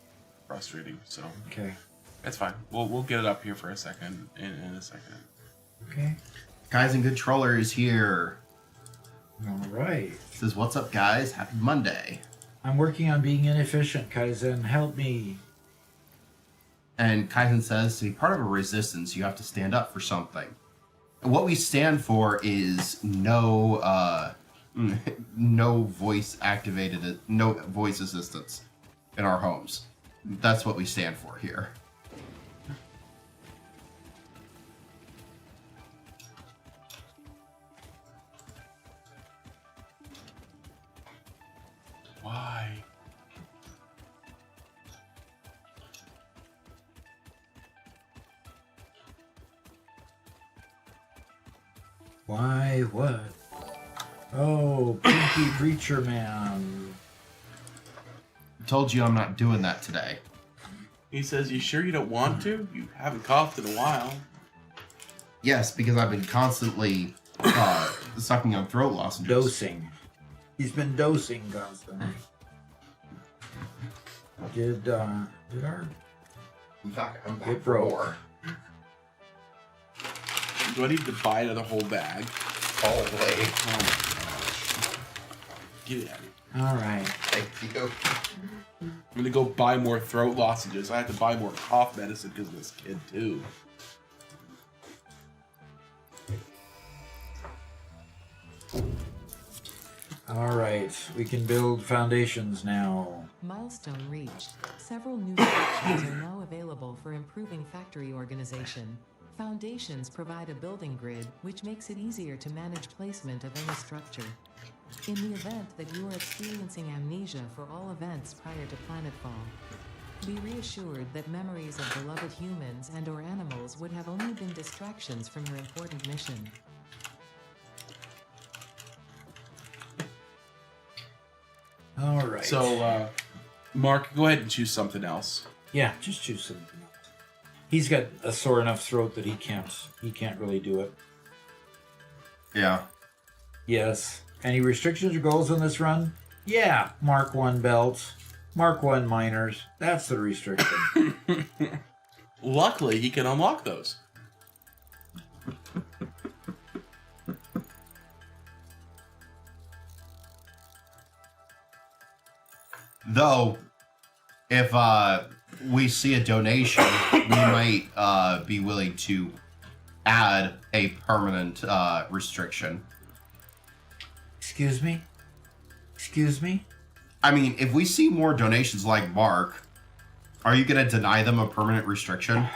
[SPEAKER 2] frustrating, so
[SPEAKER 1] Okay.
[SPEAKER 2] that's fine. We'll get it up here for a second in a second.
[SPEAKER 1] Okay.
[SPEAKER 3] Guys and Good Troller is here.
[SPEAKER 1] All right.
[SPEAKER 3] Says, what's up, guys? Happy Monday.
[SPEAKER 1] I'm working on being inefficient, Kaizen. Help me.
[SPEAKER 3] And Kaizen says, to be part of a resistance, you have to stand up for something. What we stand for is no voice activated, no voice assistance in our homes. That's what we stand for here.
[SPEAKER 2] Why?
[SPEAKER 1] Why? What? Oh, Pinky Preacher Man.
[SPEAKER 3] Told you I'm not doing that today.
[SPEAKER 2] He says, you sure you don't want to? You haven't coughed in a while.
[SPEAKER 3] Yes, because I've been constantly sucking on throat lozenges.
[SPEAKER 1] Dosing. He's been dosing constantly. Did our...
[SPEAKER 3] In fact, I'm back
[SPEAKER 1] It
[SPEAKER 3] for
[SPEAKER 1] broke.
[SPEAKER 3] more.
[SPEAKER 2] Do I need to buy another whole bag?
[SPEAKER 3] Probably.
[SPEAKER 2] Oh my gosh. Get it out of here.
[SPEAKER 1] All right.
[SPEAKER 3] Thank you.
[SPEAKER 2] I'm gonna go buy more throat lozenges. I have to buy more cough medicine because of this kid too.
[SPEAKER 1] All right, we can build foundations now.
[SPEAKER 4] Milestone reached. Several new structures are now available for improving factory organization. Foundations provide a building grid, which makes it easier to manage placement of any structure. In the event that you are experiencing amnesia for all events prior to planetfall, be reassured that memories of beloved humans and or animals would have only been distractions from your important mission.
[SPEAKER 1] All right.
[SPEAKER 2] So, Mark, go ahead and choose something else.
[SPEAKER 1] Yeah, just choose something else. He's got a sore enough throat that he can't really do it.
[SPEAKER 3] Yeah.
[SPEAKER 1] Yes. Any restrictions or goals on this run? Yeah. Mark 1 belts. Mark 1 miners. That's the restriction.
[SPEAKER 2] Luckily, he can unlock those.
[SPEAKER 3] Though, if we see a donation, we might be willing to add a permanent restriction.
[SPEAKER 1] Excuse me? Excuse me?
[SPEAKER 3] I mean, if we see more donations like Mark, are you going to deny them a permanent restriction?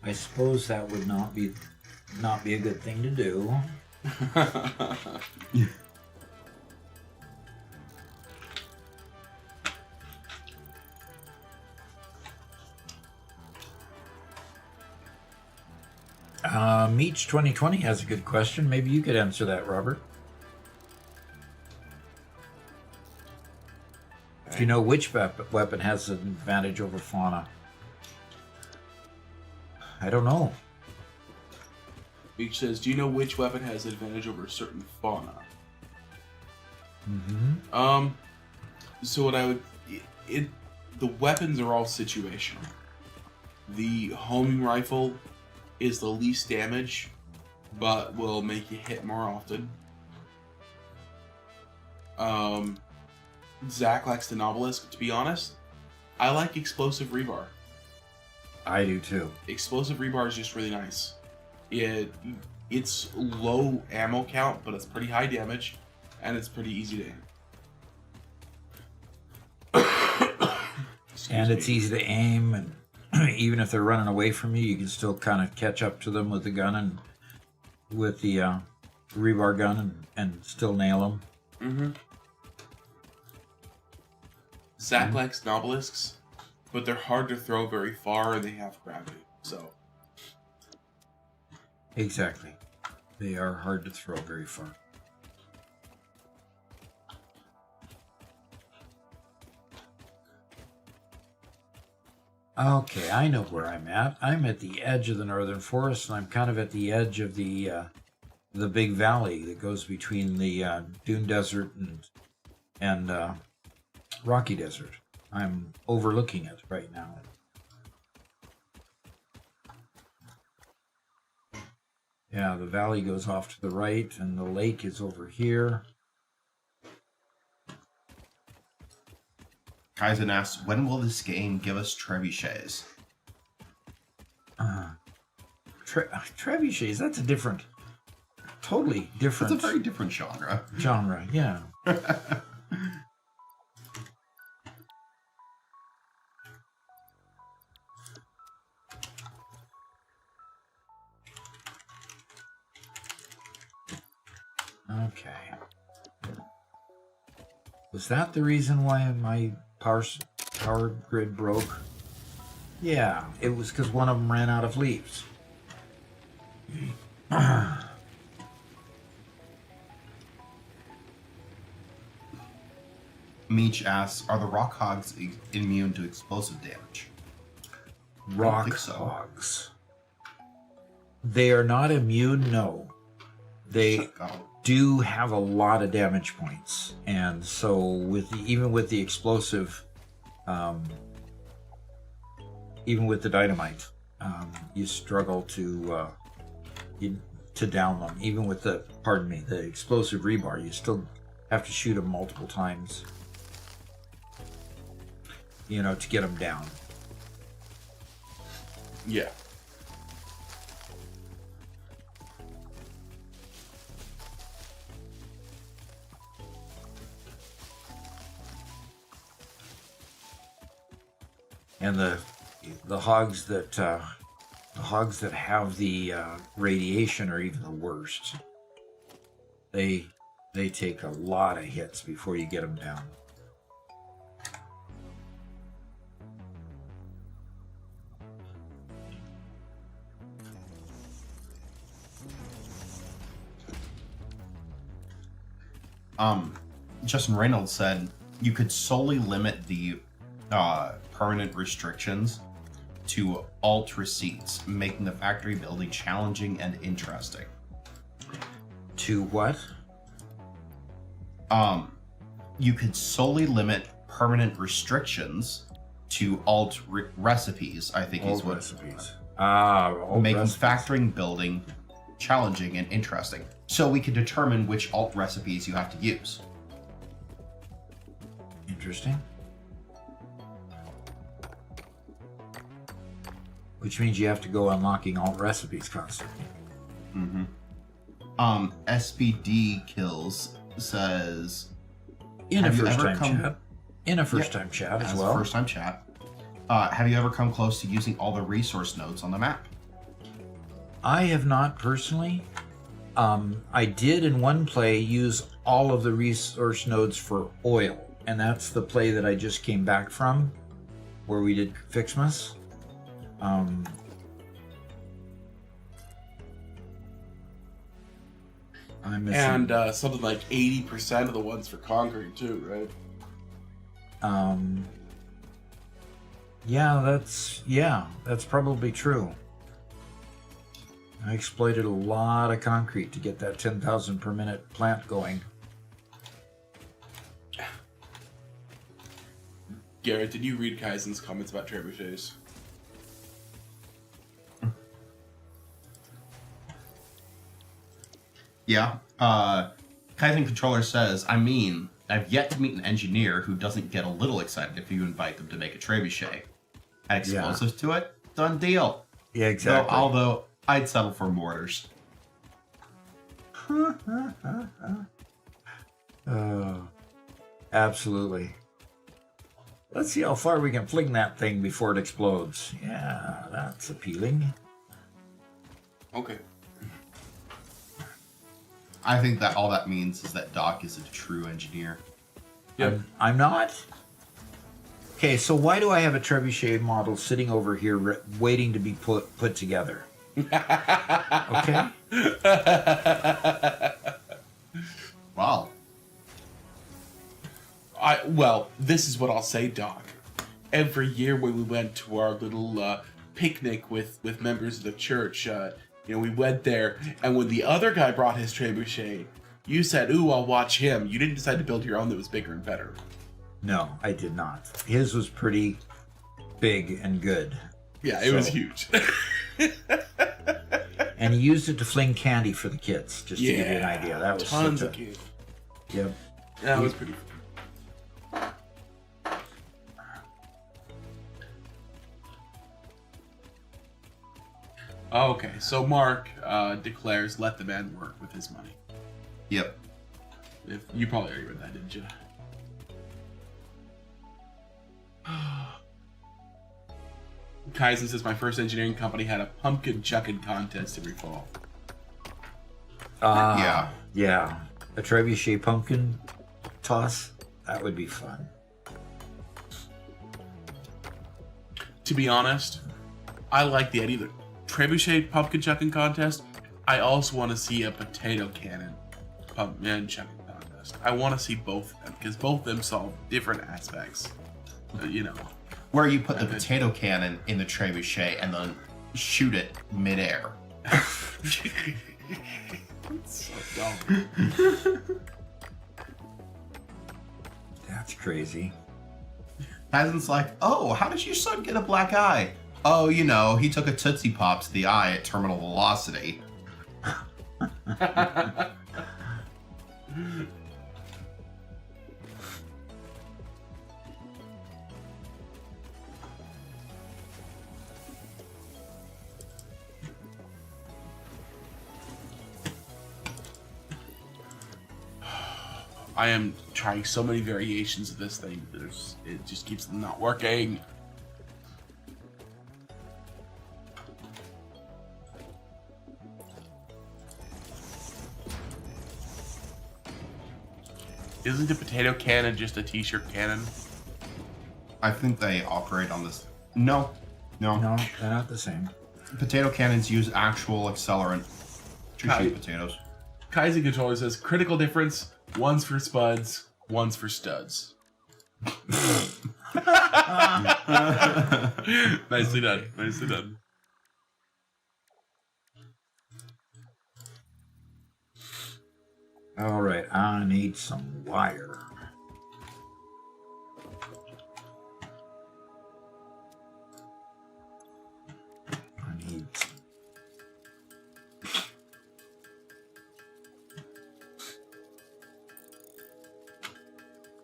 [SPEAKER 1] I suppose that would not be a good thing to do. Meech 2020 has a good question. Maybe you could answer that, Robert. Do you know which weapon has an advantage over fauna? I don't know.
[SPEAKER 2] Beach says, do you know which weapon has an advantage over a certain fauna?
[SPEAKER 1] Mm-hmm.
[SPEAKER 2] So what I would... the weapons are all situational. The homing rifle is the least damage, but will make you hit more often. Zach likes the Nobelisk. To be honest, I like Explosive Rebar.
[SPEAKER 1] I do too. Explosive
[SPEAKER 2] Rebar is just really nice. It's low ammo count, but it's pretty high damage, and it's pretty easy to aim.
[SPEAKER 1] And it's easy to aim, and even if they're running away from you, you can still kind of catch up to them with the gun and with the rebar gun and still nail them.
[SPEAKER 2] Mm-hmm. Zach likes Nobelisks, but they're hard to throw very far and they have gravity, so...
[SPEAKER 1] Exactly. They are hard to throw very far. Okay, I know where I'm at. I'm at the edge of the northern forest, and I'm kind of at the edge of the big valley that goes between the dune desert and rocky desert. I'm overlooking it right now. Yeah, the valley goes off to the right, and the lake is over here.
[SPEAKER 3] Kaizen asks, when will this game give us trebuchets?
[SPEAKER 1] Trebuchets, that's a different, totally different.
[SPEAKER 3] It's a very different genre.
[SPEAKER 1] Yeah. Okay. Was that the reason why my power grid broke? Yeah, it was because one of them ran out of leaves.
[SPEAKER 3] Meech asks, are the rock hogs immune to explosive damage?
[SPEAKER 1] Rock hogs. They are not immune, no. They do have a lot of damage points, and so even with the explosive, even with the dynamite, you struggle to down them. Even with the explosive rebar, you still have to shoot them multiple times, to get them down.
[SPEAKER 2] Yeah.
[SPEAKER 1] And the hogs that have the radiation are even the worst. They take a lot of hits before you get them down.
[SPEAKER 3] Justin Reynolds said you could solely limit the permanent restrictions to alt receipts, making the factory building challenging and interesting.
[SPEAKER 1] To what?
[SPEAKER 3] You could solely limit permanent restrictions to alt recipes, I think is what
[SPEAKER 1] recipes.
[SPEAKER 3] making
[SPEAKER 1] recipes.
[SPEAKER 3] factoring building challenging and interesting. So we can determine which alt recipes you have to use.
[SPEAKER 1] Interesting. Which means you have to go unlocking alt recipes constantly.
[SPEAKER 3] Mm-hmm. SBD Kills says
[SPEAKER 1] In a
[SPEAKER 3] Have you
[SPEAKER 1] first
[SPEAKER 3] ever
[SPEAKER 1] time
[SPEAKER 3] come-
[SPEAKER 1] chat. In a first time chat as
[SPEAKER 3] as
[SPEAKER 1] well.
[SPEAKER 3] a first time chat. Have you ever come close to using all the resource nodes on the map?
[SPEAKER 1] I have not personally. I did in one play use all of the resource nodes for oil, and that's the play that I just came back from, where we did Fixmas. I'm missing.
[SPEAKER 2] And something like 80% of the ones for concrete too, right?
[SPEAKER 1] Yeah, that's probably true. I exploited a lot of concrete to get that 10,000 per minute plant going.
[SPEAKER 2] Garrett, did you read Kaizen's comments about trebuchets?
[SPEAKER 3] Yeah. Kaizen Controller says, I've yet to meet an engineer who doesn't get a little excited if you invite them to make a trebuchet. Add explosives to it? Done deal.
[SPEAKER 1] Yeah, exactly.
[SPEAKER 3] Although, I'd settle for mortars.
[SPEAKER 1] Absolutely. Let's see how far we can fling that thing before it explodes. Yeah, that's appealing.
[SPEAKER 2] Okay.
[SPEAKER 3] I think that all that means is that Doc is a true engineer.
[SPEAKER 2] Yep.
[SPEAKER 1] I'm not? Okay, so why do I have a trebuchet model sitting over here waiting to be put together? Okay?
[SPEAKER 3] Wow.
[SPEAKER 2] Well, this is what I'll say, Doc. Every year when we went to our little picnic with members of the church, we went there, and when the other guy brought his trebuchet, you said, "Ooh, I'll watch him." You didn't decide to build your own that was bigger and better.
[SPEAKER 1] No, I did not. His was pretty big and good.
[SPEAKER 2] Yeah, it was huge.
[SPEAKER 1] And he used it to fling candy for the kids, just to give you an idea. That was
[SPEAKER 2] tons
[SPEAKER 1] such
[SPEAKER 2] of kids.
[SPEAKER 1] Yep.
[SPEAKER 2] That was pretty. Okay, so Mark declares, "Let the man work with his money."
[SPEAKER 3] Yep.
[SPEAKER 2] If you probably already read that, didn't you? Kaizen says, "My first engineering company had a pumpkin chucking contest every fall."
[SPEAKER 3] Yeah.
[SPEAKER 1] Yeah. A trebuchet pumpkin toss? That would be fun.
[SPEAKER 2] To be honest, I like the idea of the trebuchet pumpkin chucking contest. I also want to see a potato cannon pumpkin chucking contest. I want to see both of them because both of them solve different aspects.
[SPEAKER 3] Where you put the potato cannon in the trebuchet and then shoot it midair.
[SPEAKER 2] So dumb.
[SPEAKER 1] That's crazy.
[SPEAKER 3] Kaizen's like, "Oh, how did your son get a black eye?" "Oh, he took a Tootsie Pop to the eye at terminal velocity."
[SPEAKER 2] I am trying so many variations of this thing. It just keeps not working. Isn't a potato cannon just a t-shirt cannon?
[SPEAKER 3] I think they operate on this. No.
[SPEAKER 1] No, they're not the same.
[SPEAKER 3] Potato cannons use actual accelerant to
[SPEAKER 2] Hi.
[SPEAKER 3] shoot potatoes.
[SPEAKER 2] Kaizen Controller says, critical difference, one's for spuds, one's for studs. Nicely done. Nicely done.
[SPEAKER 1] All right, I need some wire. I need some.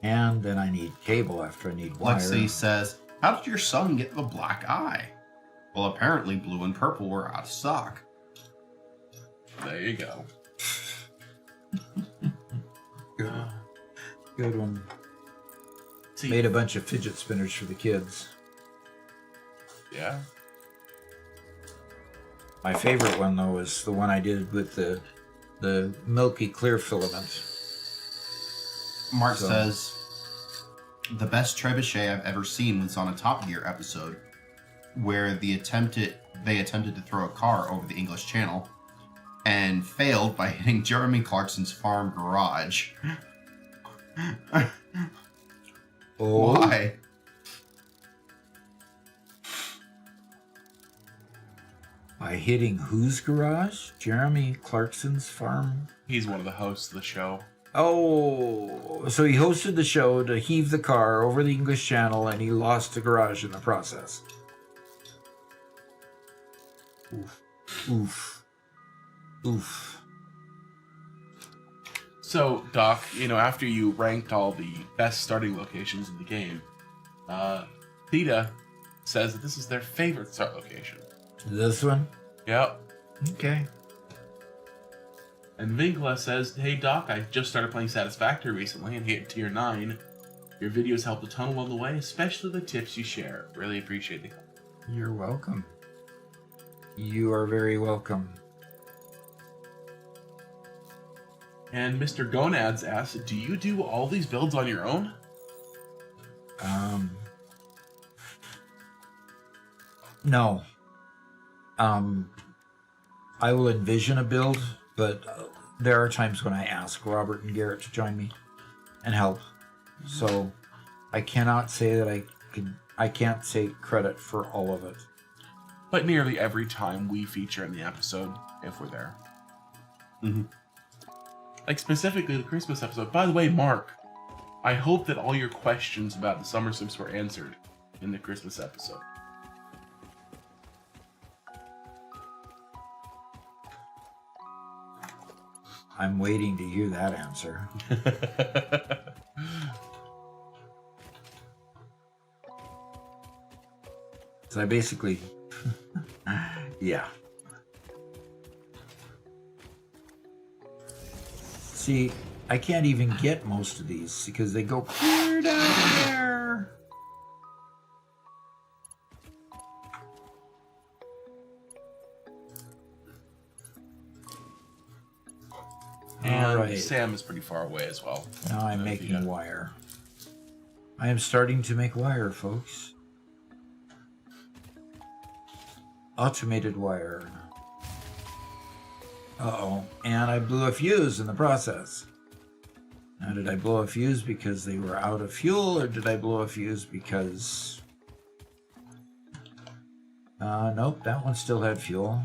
[SPEAKER 1] And then I need cable after I need wire.
[SPEAKER 3] Lexi says, "How did your son get the black eye?" Well, apparently blue and purple were out of stock.
[SPEAKER 2] There you go.
[SPEAKER 1] Good one.
[SPEAKER 2] See,
[SPEAKER 1] Made a bunch of fidget spinners for the kids.
[SPEAKER 2] yeah.
[SPEAKER 1] My favorite one though is the one I did with the milky clear filament.
[SPEAKER 3] Mark
[SPEAKER 1] So-
[SPEAKER 3] says, "The best trebuchet I've ever seen was on a Top Gear episode where they attempted to throw a car over the English Channel and failed by hitting Jeremy Clarkson's farm garage."
[SPEAKER 1] Oh,
[SPEAKER 3] Why?
[SPEAKER 1] by hitting whose garage? Jeremy Clarkson's farm?
[SPEAKER 2] He's one of the hosts of the show.
[SPEAKER 1] Oh, so he hosted the show to heave the car over the English Channel and he lost the garage in the process. Oof. Oof. Oof.
[SPEAKER 2] So, Doc, after you ranked all the best starting locations in the game, Theta says that this is their favorite start location.
[SPEAKER 1] This one?
[SPEAKER 2] Yep.
[SPEAKER 1] Okay.
[SPEAKER 2] And Vinkla says, "Hey Doc, I just started playing Satisfactory recently and hit tier 9. Your videos helped a ton along the way, especially the tips you share. Really appreciate the help."
[SPEAKER 1] You're welcome. You are very welcome.
[SPEAKER 2] And Mr. Gonads asks, "Do you do all these builds on your own?"
[SPEAKER 1] No. I will envision a build, but there are times when I ask Robert and Garrett to join me and help. So I cannot say that I can't take credit for all of it.
[SPEAKER 2] But nearly every time we feature in the episode, if we're there.
[SPEAKER 3] Mhm.
[SPEAKER 2] Like specifically the Christmas episode. By the way, Mark, I hope that all your questions about the summer sims were answered in the Christmas episode.
[SPEAKER 1] I'm waiting to hear that answer. So I basically, yeah. See, I can't even get most of these because they go clear down there.
[SPEAKER 2] And
[SPEAKER 1] All right.
[SPEAKER 2] Sam is pretty far away as well.
[SPEAKER 1] Now I'm
[SPEAKER 2] If you
[SPEAKER 1] making
[SPEAKER 2] got-
[SPEAKER 1] wire. I am starting to make wire, folks. Automated wire. Uh-oh. And I blew a fuse in the process. Now, did I blow a fuse because they were out of fuel, or did I blow a fuse because... Nope, that one still had fuel.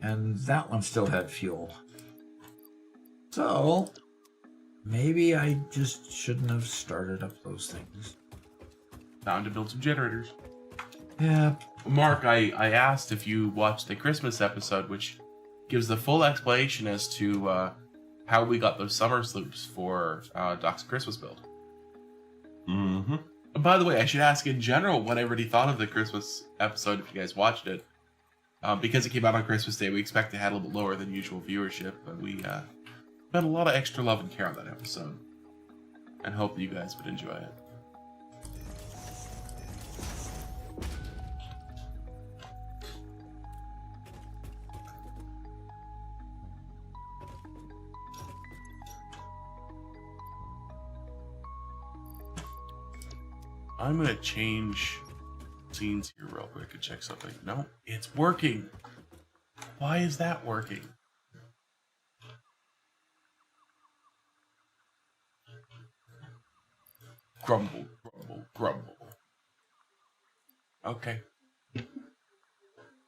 [SPEAKER 1] And that one still had fuel. So, maybe I just shouldn't have started up those things.
[SPEAKER 2] Bound to build some generators.
[SPEAKER 1] Yeah.
[SPEAKER 2] Mark, I asked if you watched the Christmas episode, which gives the full explanation as to how we got those summer sloops for Doc's Christmas build.
[SPEAKER 3] Mm-hmm.
[SPEAKER 2] And by the way, I should ask in general what everybody thought of the Christmas episode if you guys watched it. Because it came out on Christmas Day, we expect it had a little bit lower than usual viewership, but we spent a lot of extra love and care on that episode. And hope you guys would enjoy it. I'm gonna change scenes here real quick and check something. No, it's working. Why is that working? Grumble, grumble, grumble. Okay.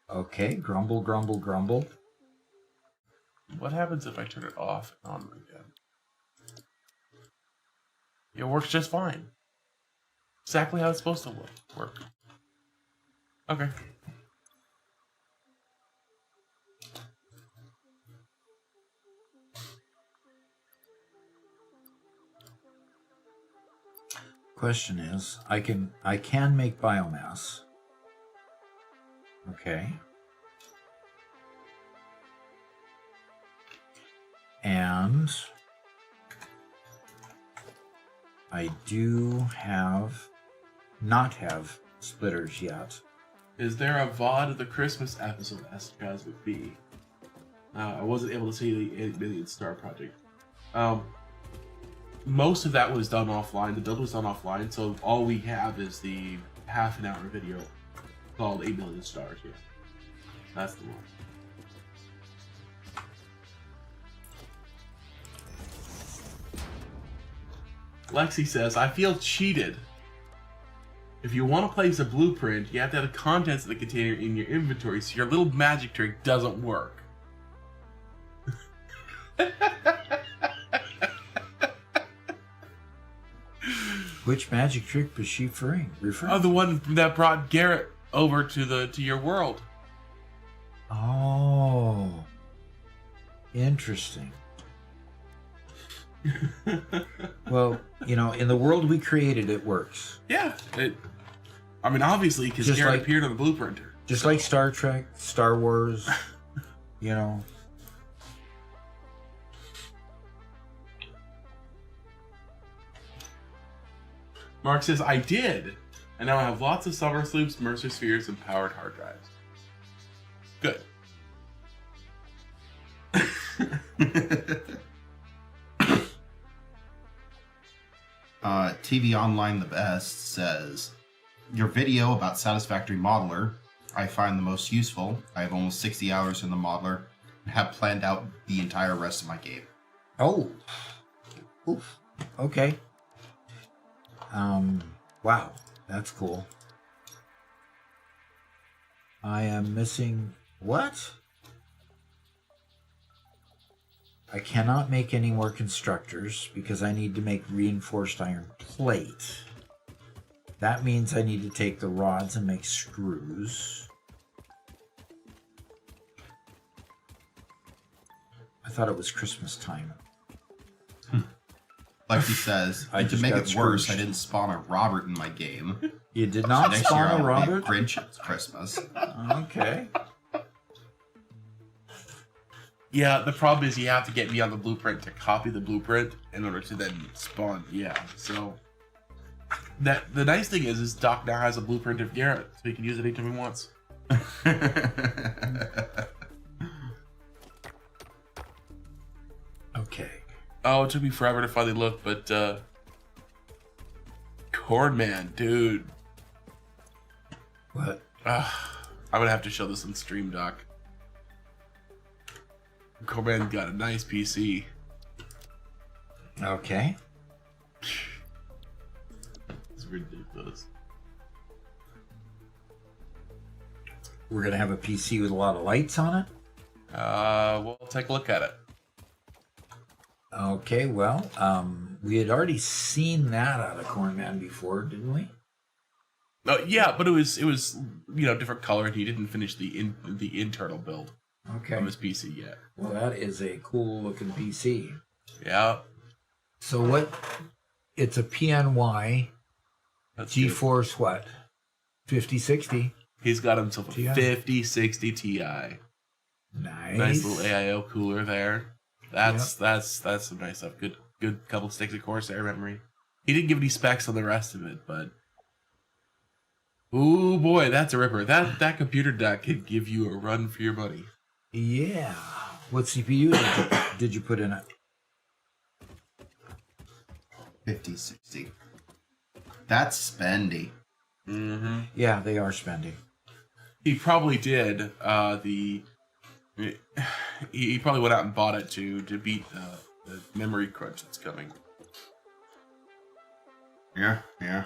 [SPEAKER 1] Okay, grumble, grumble, grumble.
[SPEAKER 2] What happens if I turn it off and on again? It works just fine. Exactly how it's supposed to work. Okay.
[SPEAKER 1] Question is, I can make biomass. Okay. And I do not have splitters yet.
[SPEAKER 2] Is there a VOD of the Christmas episode asked guys would be? I wasn't able to see the 8 Million Star Project. Most of that was done offline. The build was done offline, so all we have is the half-an-hour video called 8 Million Stars. Yeah, that's the one. Lexi says, I feel cheated. If you want to place a blueprint, you have to have the contents of the container in your inventory, so your little magic trick doesn't work.
[SPEAKER 1] Which magic trick was she referring?
[SPEAKER 2] Oh, the one that brought Garrett over to your world.
[SPEAKER 1] Oh, interesting. Well, in the world we created, it works.
[SPEAKER 2] Yeah, I mean, obviously, because Garrett appeared on the blueprinter.
[SPEAKER 1] Just like Star Trek, Star Wars,
[SPEAKER 2] Mark says, I did. And now I have lots of summer sloops, Mercer spheres, and powered hard drives. Good.
[SPEAKER 3] TV Online the Best says, your video about Satisfactory Modeler I find the most useful. I have almost 60 hours in the modeler and have planned out the entire rest of my game.
[SPEAKER 1] Oh. Oof. Okay. Wow. That's cool. I am missing... What? I cannot make any more constructors because I need to make reinforced iron plate. That means I need to take the rods and make screws. I thought it was Christmas time.
[SPEAKER 3] Like he says,
[SPEAKER 1] I
[SPEAKER 3] to
[SPEAKER 1] just
[SPEAKER 3] make
[SPEAKER 1] got
[SPEAKER 3] it worse,
[SPEAKER 1] scrooged.
[SPEAKER 3] I didn't spawn a Robert in my game.
[SPEAKER 1] You did not
[SPEAKER 3] Next year
[SPEAKER 1] spawn
[SPEAKER 3] I'll
[SPEAKER 1] a
[SPEAKER 3] be
[SPEAKER 1] Robert?
[SPEAKER 3] Grinch at Christmas.
[SPEAKER 1] Okay.
[SPEAKER 2] Yeah, the problem is you have to get me on the blueprint to copy the blueprint in order to then spawn. Yeah, so... the nice thing is Doc now has a blueprint of Garrett, so he can use it anytime he wants.
[SPEAKER 1] Okay.
[SPEAKER 2] Oh, it took me forever to finally look, but Cornman, dude.
[SPEAKER 1] What?
[SPEAKER 2] I'm gonna have to show this on stream, Doc. Cornman got a nice PC.
[SPEAKER 1] Okay.
[SPEAKER 2] It's ridiculous.
[SPEAKER 1] We're gonna have a PC with a lot of lights on it?
[SPEAKER 2] We'll take a look at it.
[SPEAKER 1] Okay, well, we had already seen that out of Cornman before, didn't we?
[SPEAKER 2] Yeah, but it was different color, and he didn't finish the internal build
[SPEAKER 1] Okay.
[SPEAKER 2] of his PC yet.
[SPEAKER 1] Well, that is a cool looking PC.
[SPEAKER 2] Yeah,
[SPEAKER 1] So what? It's a PNY
[SPEAKER 2] that's good.
[SPEAKER 1] GeForce what? 5060.
[SPEAKER 2] He's got himself a
[SPEAKER 1] TI.
[SPEAKER 2] 5060 Ti.
[SPEAKER 1] Nice.
[SPEAKER 2] Nice little AIO cooler there. That's some nice stuff. Good couple sticks of Corsair memory. He didn't give any specs on the rest of it, but ooh boy, that's a ripper. That computer deck could give you a run for your money.
[SPEAKER 1] Yeah. What CPU did you put in it?
[SPEAKER 3] 5060. That's spendy.
[SPEAKER 2] Mm-hmm.
[SPEAKER 1] Yeah, they are spending.
[SPEAKER 2] He probably did. He probably went out and bought it to beat the memory crunch that's coming.
[SPEAKER 3] Yeah, yeah.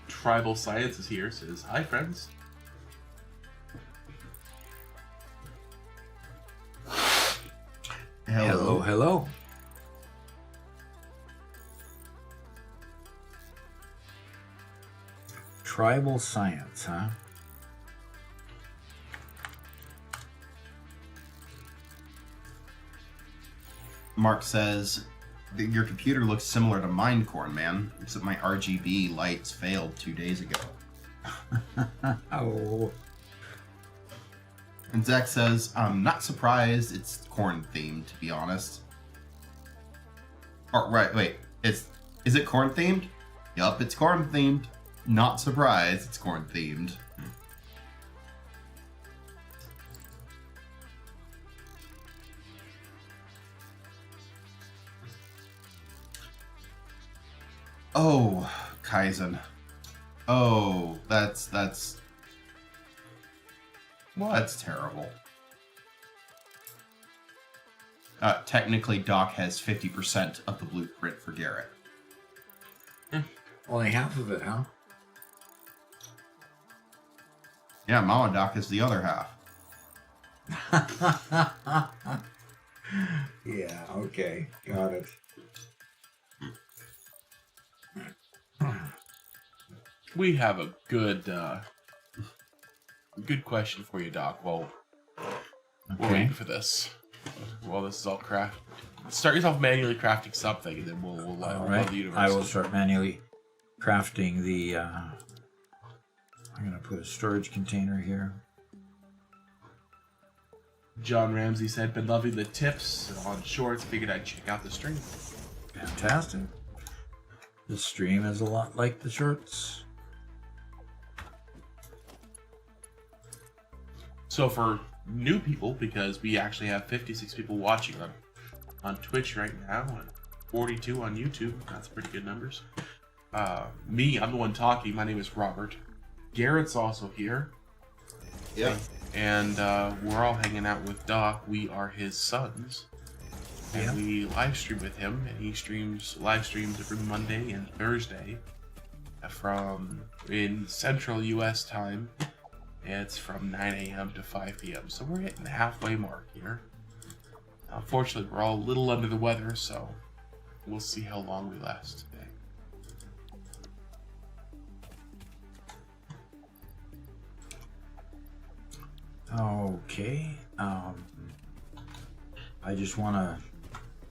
[SPEAKER 2] Tribal Science is here, says, hi, friends.
[SPEAKER 1] Hello, hello. Tribal science, huh?
[SPEAKER 3] Mark says, your computer looks similar to Minecorn, man, except my RGB lights failed 2 days ago.
[SPEAKER 1] Oh.
[SPEAKER 3] And Zach says, I'm not surprised it's corn themed, to be honest. Oh, right, wait. Is it corn themed? Yup, it's corn themed. Not surprised it's corn themed. Oh, Kaizen. Oh, that's
[SPEAKER 2] What?
[SPEAKER 3] That's terrible. Technically, Doc has 50% of the blueprint for Garrett.
[SPEAKER 1] Only half of it, huh?
[SPEAKER 3] Yeah, Mama Doc is the other half.
[SPEAKER 1] Yeah, okay. Got it.
[SPEAKER 2] We have a good question for you, Doc. Well, we're
[SPEAKER 1] Okay.
[SPEAKER 2] waiting for this. Well, this is all craft. Start yourself manually crafting something, and then we'll
[SPEAKER 1] All
[SPEAKER 2] love
[SPEAKER 1] right.
[SPEAKER 2] the universe.
[SPEAKER 1] I will start manually crafting the... I'm going to put a storage container here.
[SPEAKER 2] John Ramsey said, been loving the tips on shorts. Figured I'd check out the stream.
[SPEAKER 1] Fantastic. The stream is a lot like the shorts.
[SPEAKER 2] So for new people, because we actually have 56 people watching on Twitch right now, and 42 on YouTube. That's pretty good numbers. Me, I'm the one talking. My name is Robert. Garrett's also here.
[SPEAKER 3] Yeah.
[SPEAKER 2] And we're all hanging out with Doc. We are his sons. And
[SPEAKER 1] Yeah.
[SPEAKER 2] we live stream with him, and he live streams every Monday and Thursday in Central US time. It's from 9 a.m. to 5 p.m. So we're hitting the halfway mark here. Unfortunately, we're all a little under the weather, so we'll see how long we last today.
[SPEAKER 1] Okay. I just want to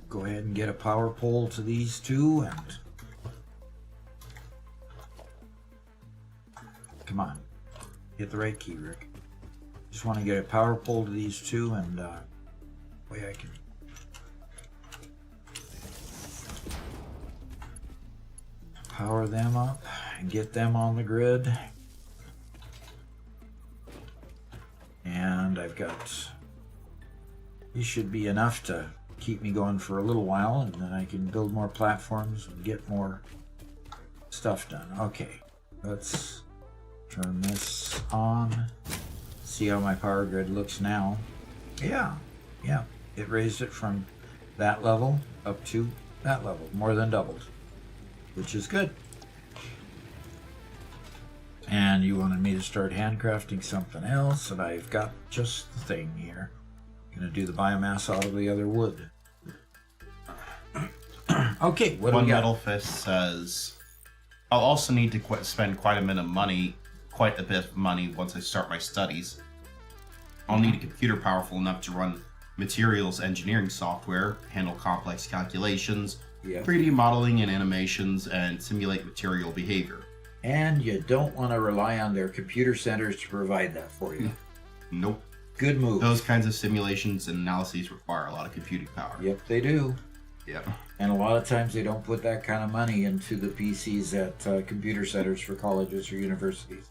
[SPEAKER 1] go ahead and get a power pole to these two and... Come on. Hit the right key, Rick. Just want to get a power pole to these two and way I can... power them up and get them on the grid. And I've got... These should be enough to keep me going for a little while, and then I can build more platforms and get more stuff done. Okay, let's turn this on. See how my power grid looks now. Yeah, it raised it from that level up to that level, more than doubled, which is good. And you wanted me to start handcrafting something else, and I've got just the thing here. Gonna do the biomass out of the other wood. Okay, what do
[SPEAKER 3] One
[SPEAKER 1] we got?
[SPEAKER 3] Metal Fist says, I'll also need to spend quite a bit of money once I start my studies. I'll need a computer powerful enough to run materials engineering software, handle complex calculations,
[SPEAKER 1] Yeah.
[SPEAKER 3] 3D modeling and animations, and simulate material behavior.
[SPEAKER 1] And you don't want to rely on their computer centers to provide that for you.
[SPEAKER 3] Nope.
[SPEAKER 1] Good move.
[SPEAKER 3] Those kinds of simulations and analyses require a lot of computing power.
[SPEAKER 1] Yep, they do.
[SPEAKER 3] Yep.
[SPEAKER 1] And a lot of times they don't put that kind of money into the PCs at computer centers for colleges or universities.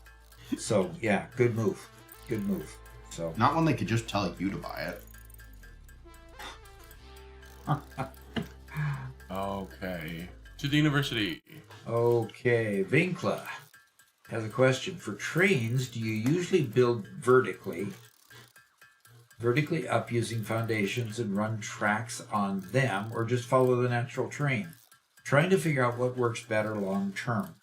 [SPEAKER 1] So, yeah, good move. Good move. So,
[SPEAKER 3] Not when they could just tell you to buy it.
[SPEAKER 2] Okay. To the university.
[SPEAKER 1] okay, Vinkla has a question. For trains, do you usually build vertically up using foundations and run tracks on them, or just follow the natural train? Trying to figure out what works better long term.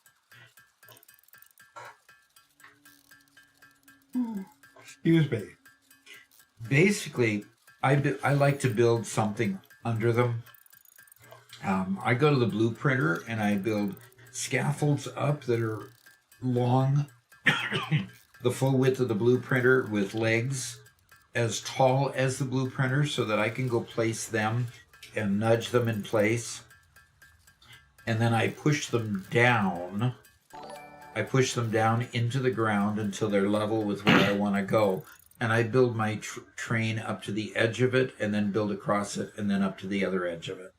[SPEAKER 1] Excuse me. Basically, I like to build something under them. I go to the blueprinter and I build scaffolds up that are long, the full width of the blueprinter, with legs as tall as the blueprinter, so that I can go place them and nudge them in place. And then I push them down. I push them down into the ground until they're level with where I want to go. And I build my train up to the edge of it, and then build across it, and then up to the other edge of it.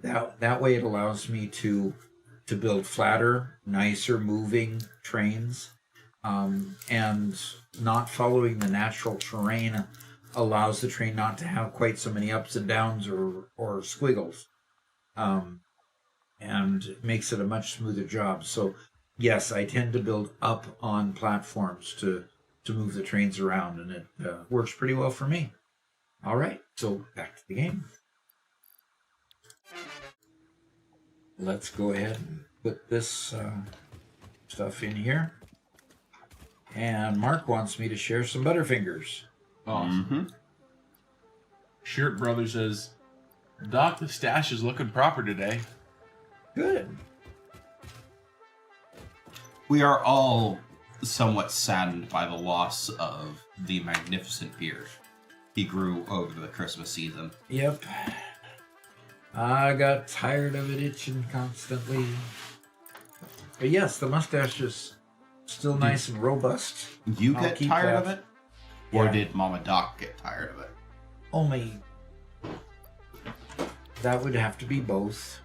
[SPEAKER 1] That way it allows me to build flatter, nicer moving trains. And not following the natural terrain allows the train not to have quite so many ups and downs or squiggles. And makes it a much smoother job. So yes, I tend to build up on platforms to move the trains around, and it works pretty well for me. All right, so back to the game. Let's go ahead and put this stuff in here. And Mark wants me to share some Butterfingers.
[SPEAKER 2] Awesome.
[SPEAKER 3] Mm-hmm.
[SPEAKER 2] Shirt Brother says, Doc, the stash is looking proper today.
[SPEAKER 1] Good.
[SPEAKER 3] We are all somewhat saddened by the loss of the magnificent beard he grew over the Christmas season.
[SPEAKER 1] Yep. I got tired of it itching constantly. But yes, the mustache is still nice and robust.
[SPEAKER 3] You
[SPEAKER 1] I'll
[SPEAKER 3] get
[SPEAKER 1] keep
[SPEAKER 3] tired
[SPEAKER 1] that.
[SPEAKER 3] of it? Or
[SPEAKER 1] Yeah.
[SPEAKER 3] did Mama Doc get tired of it?
[SPEAKER 1] Only that would have to be both.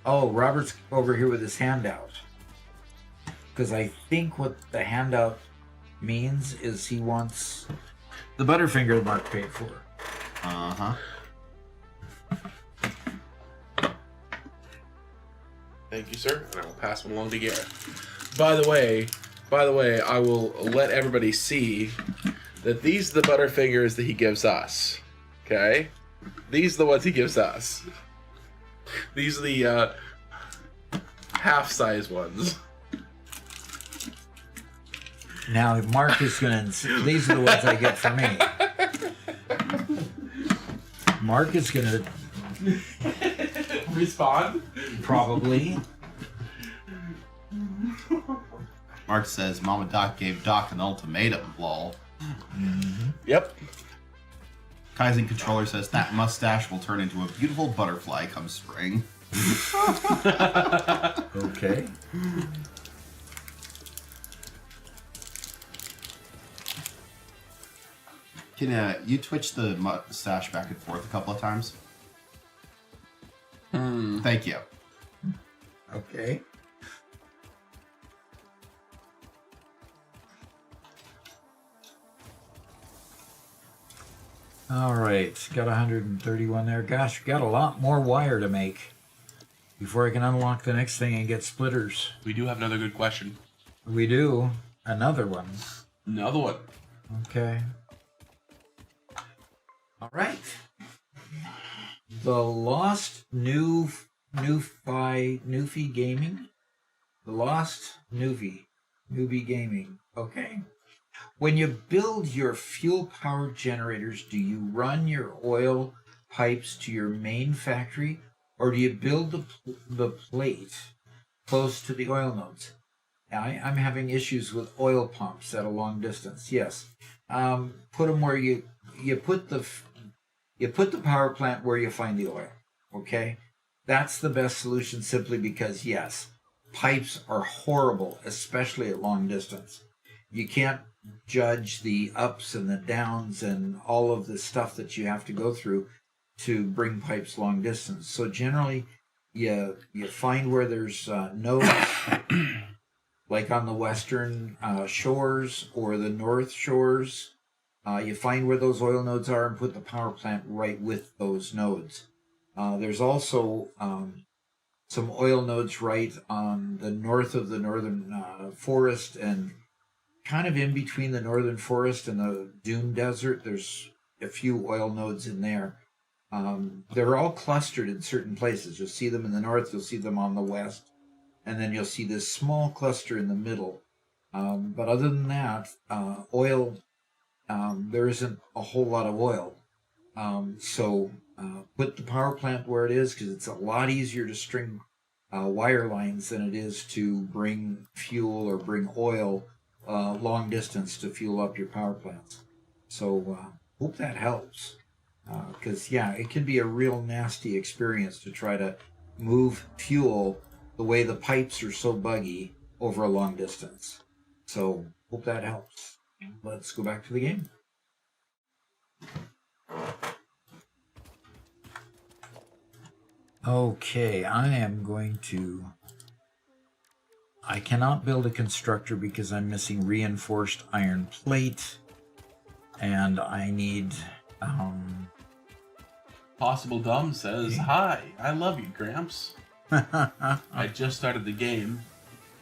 [SPEAKER 1] Oh, Robert's over here with his handout. Because I think what the handout means is he wants the Butterfinger Mark paid for.
[SPEAKER 3] Uh-huh.
[SPEAKER 2] Thank you, sir, and I will pass them along to Garrett. By the way, I will let everybody see that these are the Butterfingers that he gives us. Okay? These are the ones he gives us. These are the half-size ones.
[SPEAKER 1] Now, Mark is going to... These are the ones I get for me. Mark is going to
[SPEAKER 2] Respond?
[SPEAKER 1] probably...
[SPEAKER 3] Mark says Mama Doc gave Doc an ultimatum, lol.
[SPEAKER 2] Yep.
[SPEAKER 3] Kaizen Controller says that mustache will turn into a beautiful butterfly come spring.
[SPEAKER 1] Okay.
[SPEAKER 3] Can you twitch the mustache back and forth a couple of times? Thank you.
[SPEAKER 1] Okay. All right, got 131 there. Gosh, we got a lot more wire to make before I can unlock the next thing and get splitters.
[SPEAKER 2] We do have another good question.
[SPEAKER 1] We do. Another one.
[SPEAKER 2] Another one.
[SPEAKER 1] Okay. All right. The Lost Newfie Gaming. The Lost Newbie Gaming. Okay. When you build your fuel-powered generators, do you run your oil pipes to your main factory, or do you build the plate close to the oil nodes? I'm having issues with oil pumps at a long distance. Yes, put them where you put the power plant where you find the oil. Okay, that's the best solution. Simply because yes, pipes are horrible, especially at long distance. You can't judge the ups and the downs and all of the stuff that you have to go through to bring pipes long distance. So generally, you find where there's nodes, like on the western shores or the north shores. You find where those oil nodes are and put the power plant right with those nodes. There's also some oil nodes right on the north of the northern forest, and kind of in between the northern forest and the dune desert. There's a few oil nodes in there. They're all clustered in certain places. You'll see them in the north, you'll see them on the west, and then you'll see this small cluster in the middle. But other than that, oil, there isn't a whole lot of oil. So put the power plant where it is, because it's a lot easier to string wire lines than it is to bring fuel or bring oil long distance to fuel up your power plants. So hope that helps. Because, yeah, it can be a real nasty experience to try to move fuel the way the pipes are so buggy over a long distance. So hope that helps. Let's go back to the game. Okay, I cannot build a constructor because I'm missing reinforced iron plate, and I need
[SPEAKER 2] Possible Dumb says, "Hi, I love you, Gramps. I just started the game,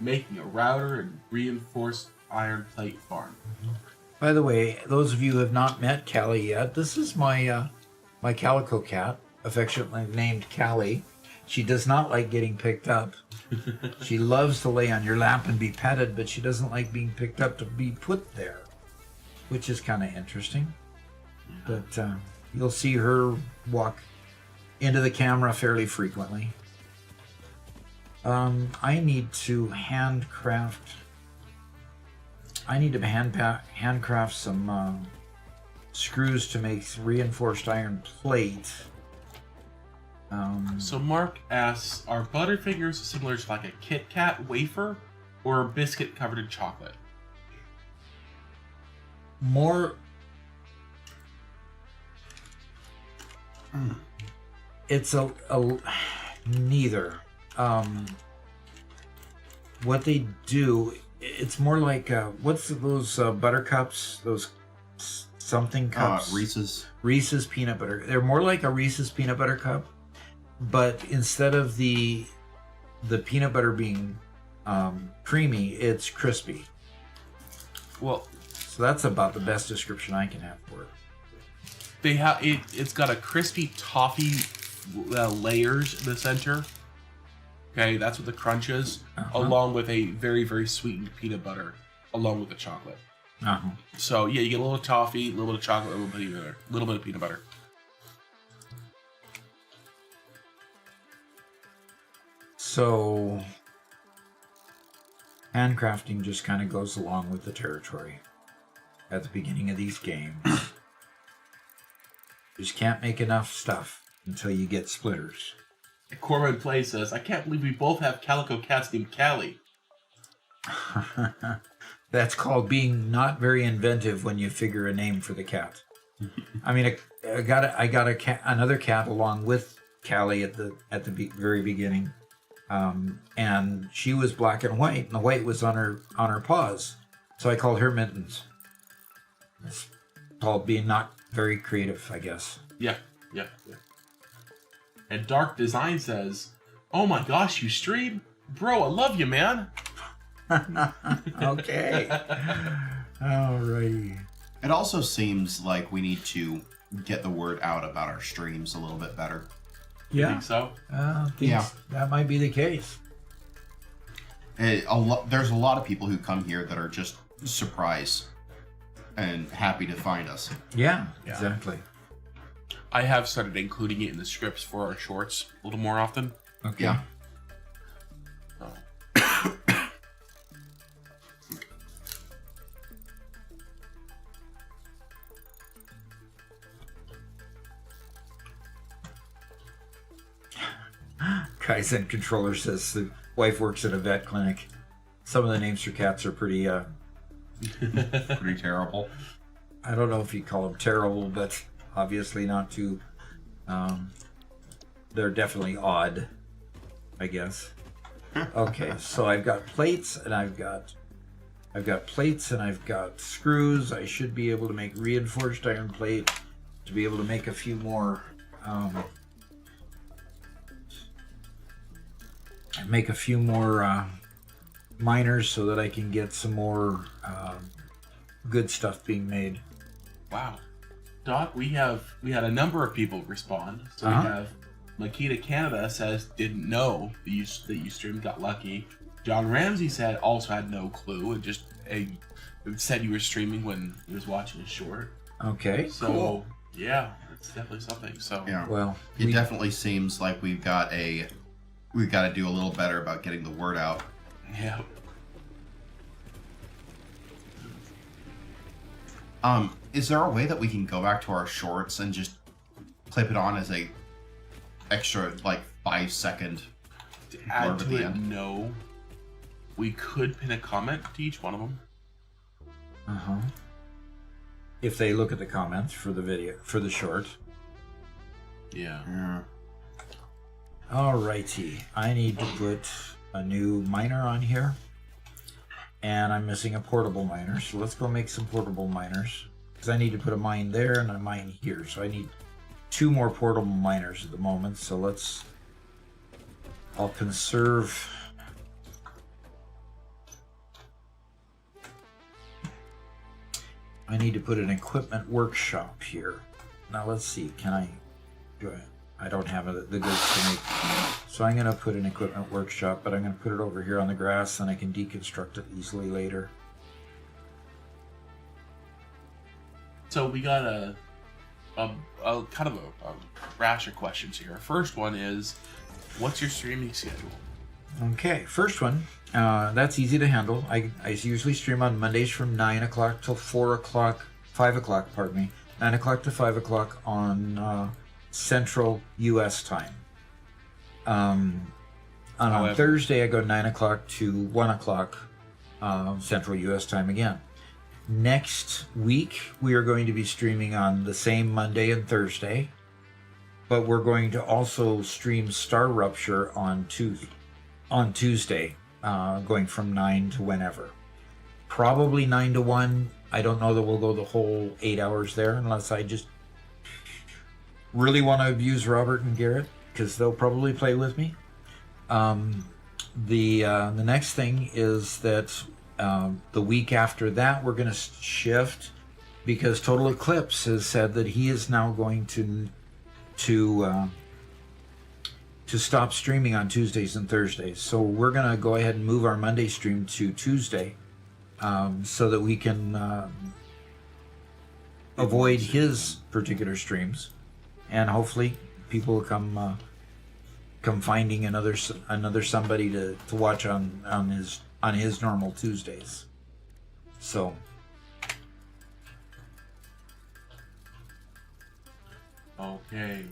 [SPEAKER 2] making a router and reinforced iron plate farm."
[SPEAKER 1] By the way, those of you who have not met Callie yet, this is my my calico cat, affectionately named Callie. She does not like getting picked up. She loves to lay on your lap and be petted, but she doesn't like being picked up to be put there, which is kind of interesting. But you'll see her walk into the camera fairly frequently. I need to handcraft some screws to make reinforced iron plate.
[SPEAKER 2] So Mark asks, are Butterfingers similar to like a Kit Kat wafer or a biscuit covered in chocolate?
[SPEAKER 1] More... It's a neither. What they do, it's more like what's those buttercups? Those something cups? Reese's peanut butter. They're more like a Reese's peanut butter cup, but instead of the peanut butter being creamy, it's crispy.
[SPEAKER 2] Well,
[SPEAKER 1] so that's about the best description I can have for it.
[SPEAKER 2] They have it's got a crispy toffee layers in the center. Okay, that's what the crunch is, along with a very, very sweetened peanut butter, along with the chocolate. So yeah, you get a little toffee, a little bit of chocolate, a little bit of peanut butter.
[SPEAKER 1] So handcrafting just kind of goes along with the territory at the beginning of these games. You just can't make enough stuff until you get splitters.
[SPEAKER 2] Corbin Play says, I can't believe we both have calico cats named Callie.
[SPEAKER 1] That's called being not very inventive when you figure a name for the cat. I mean, I got another cat along with Callie at the very beginning, and she was black and white, and the white was on her paws, so I called her Mittens. It's called being not very creative, I guess.
[SPEAKER 2] Yeah. And Dark Design says, oh my gosh, you stream? Bro, I love you, man.
[SPEAKER 1] Okay. Alrighty.
[SPEAKER 3] It also seems like we need to get the word out about our streams a little bit better.
[SPEAKER 2] You think so?
[SPEAKER 1] That might be the case.
[SPEAKER 3] There's a lot of people who come here that are just surprised and happy to find us.
[SPEAKER 1] Yeah, exactly.
[SPEAKER 2] I have started including it in the scripts for our shorts a little more often.
[SPEAKER 1] Okay.
[SPEAKER 3] Yeah.
[SPEAKER 1] Kaizen controller says the wife works at a vet clinic. Some of the names for cats are pretty,
[SPEAKER 3] Pretty terrible.
[SPEAKER 1] I don't know if you call them terrible, but obviously not too, they're definitely odd, I guess. Okay, so I've got plates and I've got plates and I've got screws. I should be able to make reinforced iron plate to be able to make a few more, miners so that I can get some more good stuff being made.
[SPEAKER 2] Wow. Doc, we had a number of people respond. So we have Makita Canada says didn't know that you streamed, got lucky. John Ramsey said also had no clue and just said you were streaming when he was watching a short.
[SPEAKER 1] Okay,
[SPEAKER 2] So
[SPEAKER 1] cool.
[SPEAKER 2] yeah, it's definitely something. So
[SPEAKER 3] Yeah.
[SPEAKER 1] Well,
[SPEAKER 3] It definitely seems like we've got to do a little better about getting the word out.
[SPEAKER 2] yeah.
[SPEAKER 3] Is there a way that we can go back to our shorts and just clip it on as a extra 5-second
[SPEAKER 2] To add
[SPEAKER 3] blurb at
[SPEAKER 2] to
[SPEAKER 3] the
[SPEAKER 2] it,
[SPEAKER 3] end?
[SPEAKER 2] no. We could pin a comment to each one of them.
[SPEAKER 1] if they look at the comments for the video, for the short.
[SPEAKER 2] Yeah.
[SPEAKER 3] Yeah.
[SPEAKER 1] Alrighty, I need to put a new miner on here. And I'm missing a portable miner, so let's go make some portable miners. Because I need to put a mine there and a mine here, so I need 2 more portable miners at the moment. So I'll conserve. I need to put an equipment workshop here. Now let's see, I don't have the goods to make. So I'm going to put an equipment workshop, but I'm going to put it over here on the grass and I can deconstruct it easily later.
[SPEAKER 2] So we got a kind of a rash of questions here. First one is, what's your streaming schedule?
[SPEAKER 1] Okay, first one, that's easy to handle. I usually stream on Mondays from 9 o'clock till 4 o'clock, 5 o'clock, pardon me, 9 o'clock to 5 o'clock on Central U.S. time. On Thursday, I go 9 o'clock to 1 o'clock Central U.S. time again. Next week, we are going to be streaming on the same Monday and Thursday, but we're going to also stream Star Rupture on Tuesday, going from 9 to whenever. Probably 9 to 1. I don't know that we'll go the whole 8 hours there unless I just really want to abuse Robert and Garrett, because they'll probably play with me. The next thing is that the week after that we're going to shift, because Total Eclipse has said that he is now going to stop streaming on Tuesdays and Thursdays. So we're going to go ahead and move our Monday stream to Tuesday, so that we can avoid his particular streams, and hopefully people will come finding another somebody to watch on his normal Tuesdays. So
[SPEAKER 2] Okay.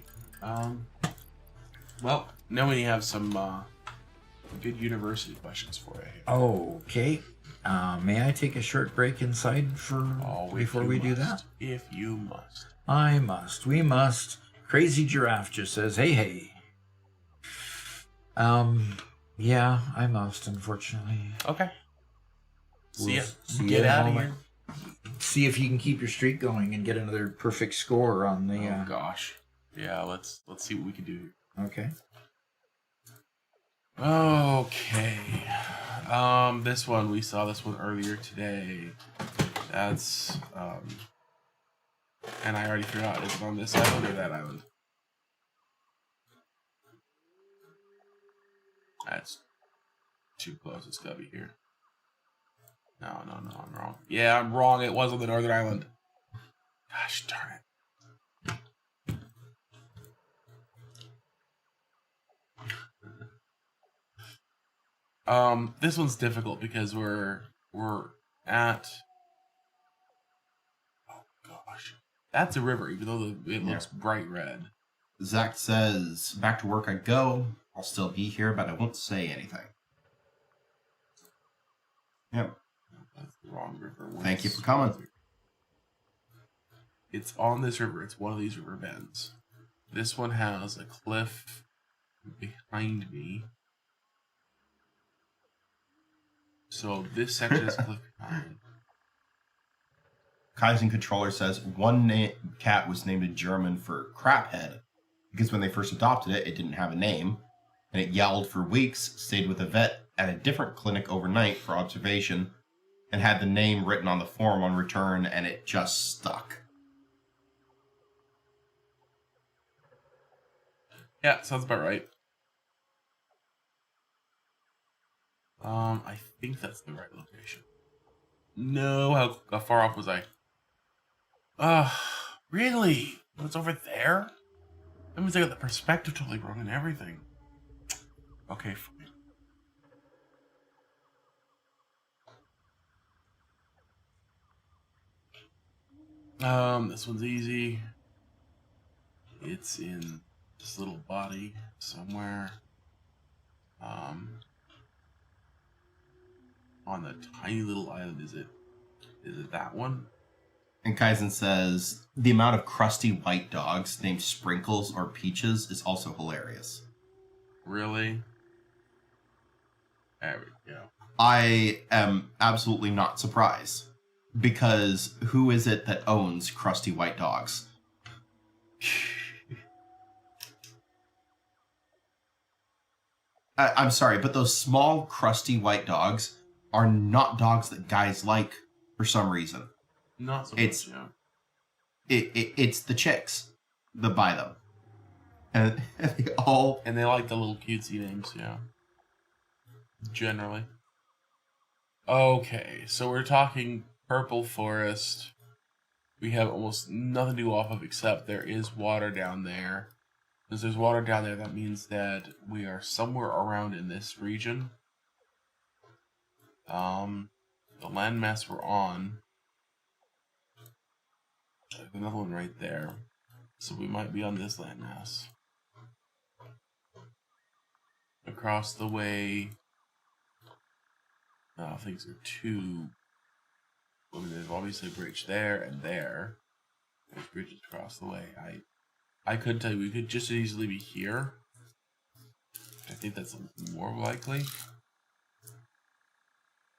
[SPEAKER 2] Well, now we have some good university questions for you here.
[SPEAKER 1] okay. May I take a short break inside before we do that?
[SPEAKER 2] If you must.
[SPEAKER 1] I must. We must. Crazy Giraffe just says, hey. Yeah, I must, unfortunately.
[SPEAKER 2] Okay. See ya.
[SPEAKER 1] See
[SPEAKER 2] Get
[SPEAKER 1] ya in a
[SPEAKER 2] out of
[SPEAKER 1] moment.
[SPEAKER 2] here.
[SPEAKER 1] See if you can keep your streak going and get another perfect score on the.
[SPEAKER 2] Oh gosh. Yeah. Let's see what we can do.
[SPEAKER 1] Okay.
[SPEAKER 2] Okay. This one, we saw this one earlier today. That's and I already forgot. Is it on this island or that island? That's too close. It's gotta be here. No, I'm wrong. Yeah, I'm wrong. It was on the northern island. Gosh darn it. This one's difficult because we're at. Oh gosh, that's a river. Even though it looks bright red.
[SPEAKER 3] Zach says, back to work I go. I'll still be here, but I won't say anything. Yep.
[SPEAKER 2] That's the wrong river.
[SPEAKER 3] Thank you for coming.
[SPEAKER 2] It's on this river. It's one of these river bends. This one has a cliff behind me. So this section is cliff behind.
[SPEAKER 3] Kaizen Controller says one cat was named in German for craphead because when they first adopted it, it didn't have a name, and it yelled for weeks, stayed with a vet at a different clinic overnight for observation, and had the name written on the form on return, and it just stuck.
[SPEAKER 2] Yeah, sounds about right. I think that's the right location. No, how far off was I? Really? It's over there? That means I got the perspective totally wrong and everything. Okay, fine. This one's easy. It's in this little body somewhere. On the tiny little island, is it that one?
[SPEAKER 3] And Kaizen says the amount of crusty white dogs named Sprinkles or Peaches is also hilarious.
[SPEAKER 2] Really? There we go.
[SPEAKER 3] I am absolutely not surprised, because who is it that owns crusty white dogs? I'm sorry, but those small crusty white dogs are not dogs that guys like for some reason.
[SPEAKER 2] Not so
[SPEAKER 3] It's-
[SPEAKER 2] much, yeah.
[SPEAKER 3] It's the chicks that buy them. And they all...
[SPEAKER 2] And they like the little cutesy names, yeah. Generally. Okay, so we're talking purple forest. We have almost nothing to go off of except there is water down there. Because there's water down there, that means that we are somewhere around in this region. The landmass we're on. There's another one right there. So we might be on this landmass. Across the way. Things are two. I mean, there's obviously a bridge there and there. There's bridges across the way. I couldn't tell you. We could just as easily be here. I think that's more likely.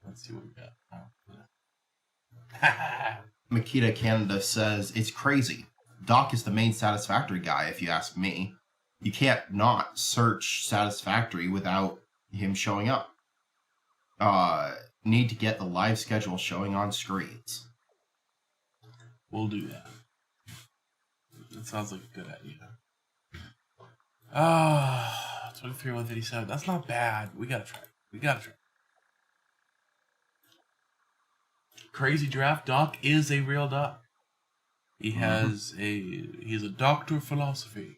[SPEAKER 2] Let's see what we got.
[SPEAKER 3] Makita Canada says, it's crazy. Doc is the main Satisfactory guy, if you ask me. You can't not search Satisfactory without him showing up. Need to get the live schedule showing on screens.
[SPEAKER 2] We'll do that. That sounds like a good idea. 23, 157. That's not bad. We gotta try. Crazy Draft Doc is a real doc. He has he's a doctor of philosophy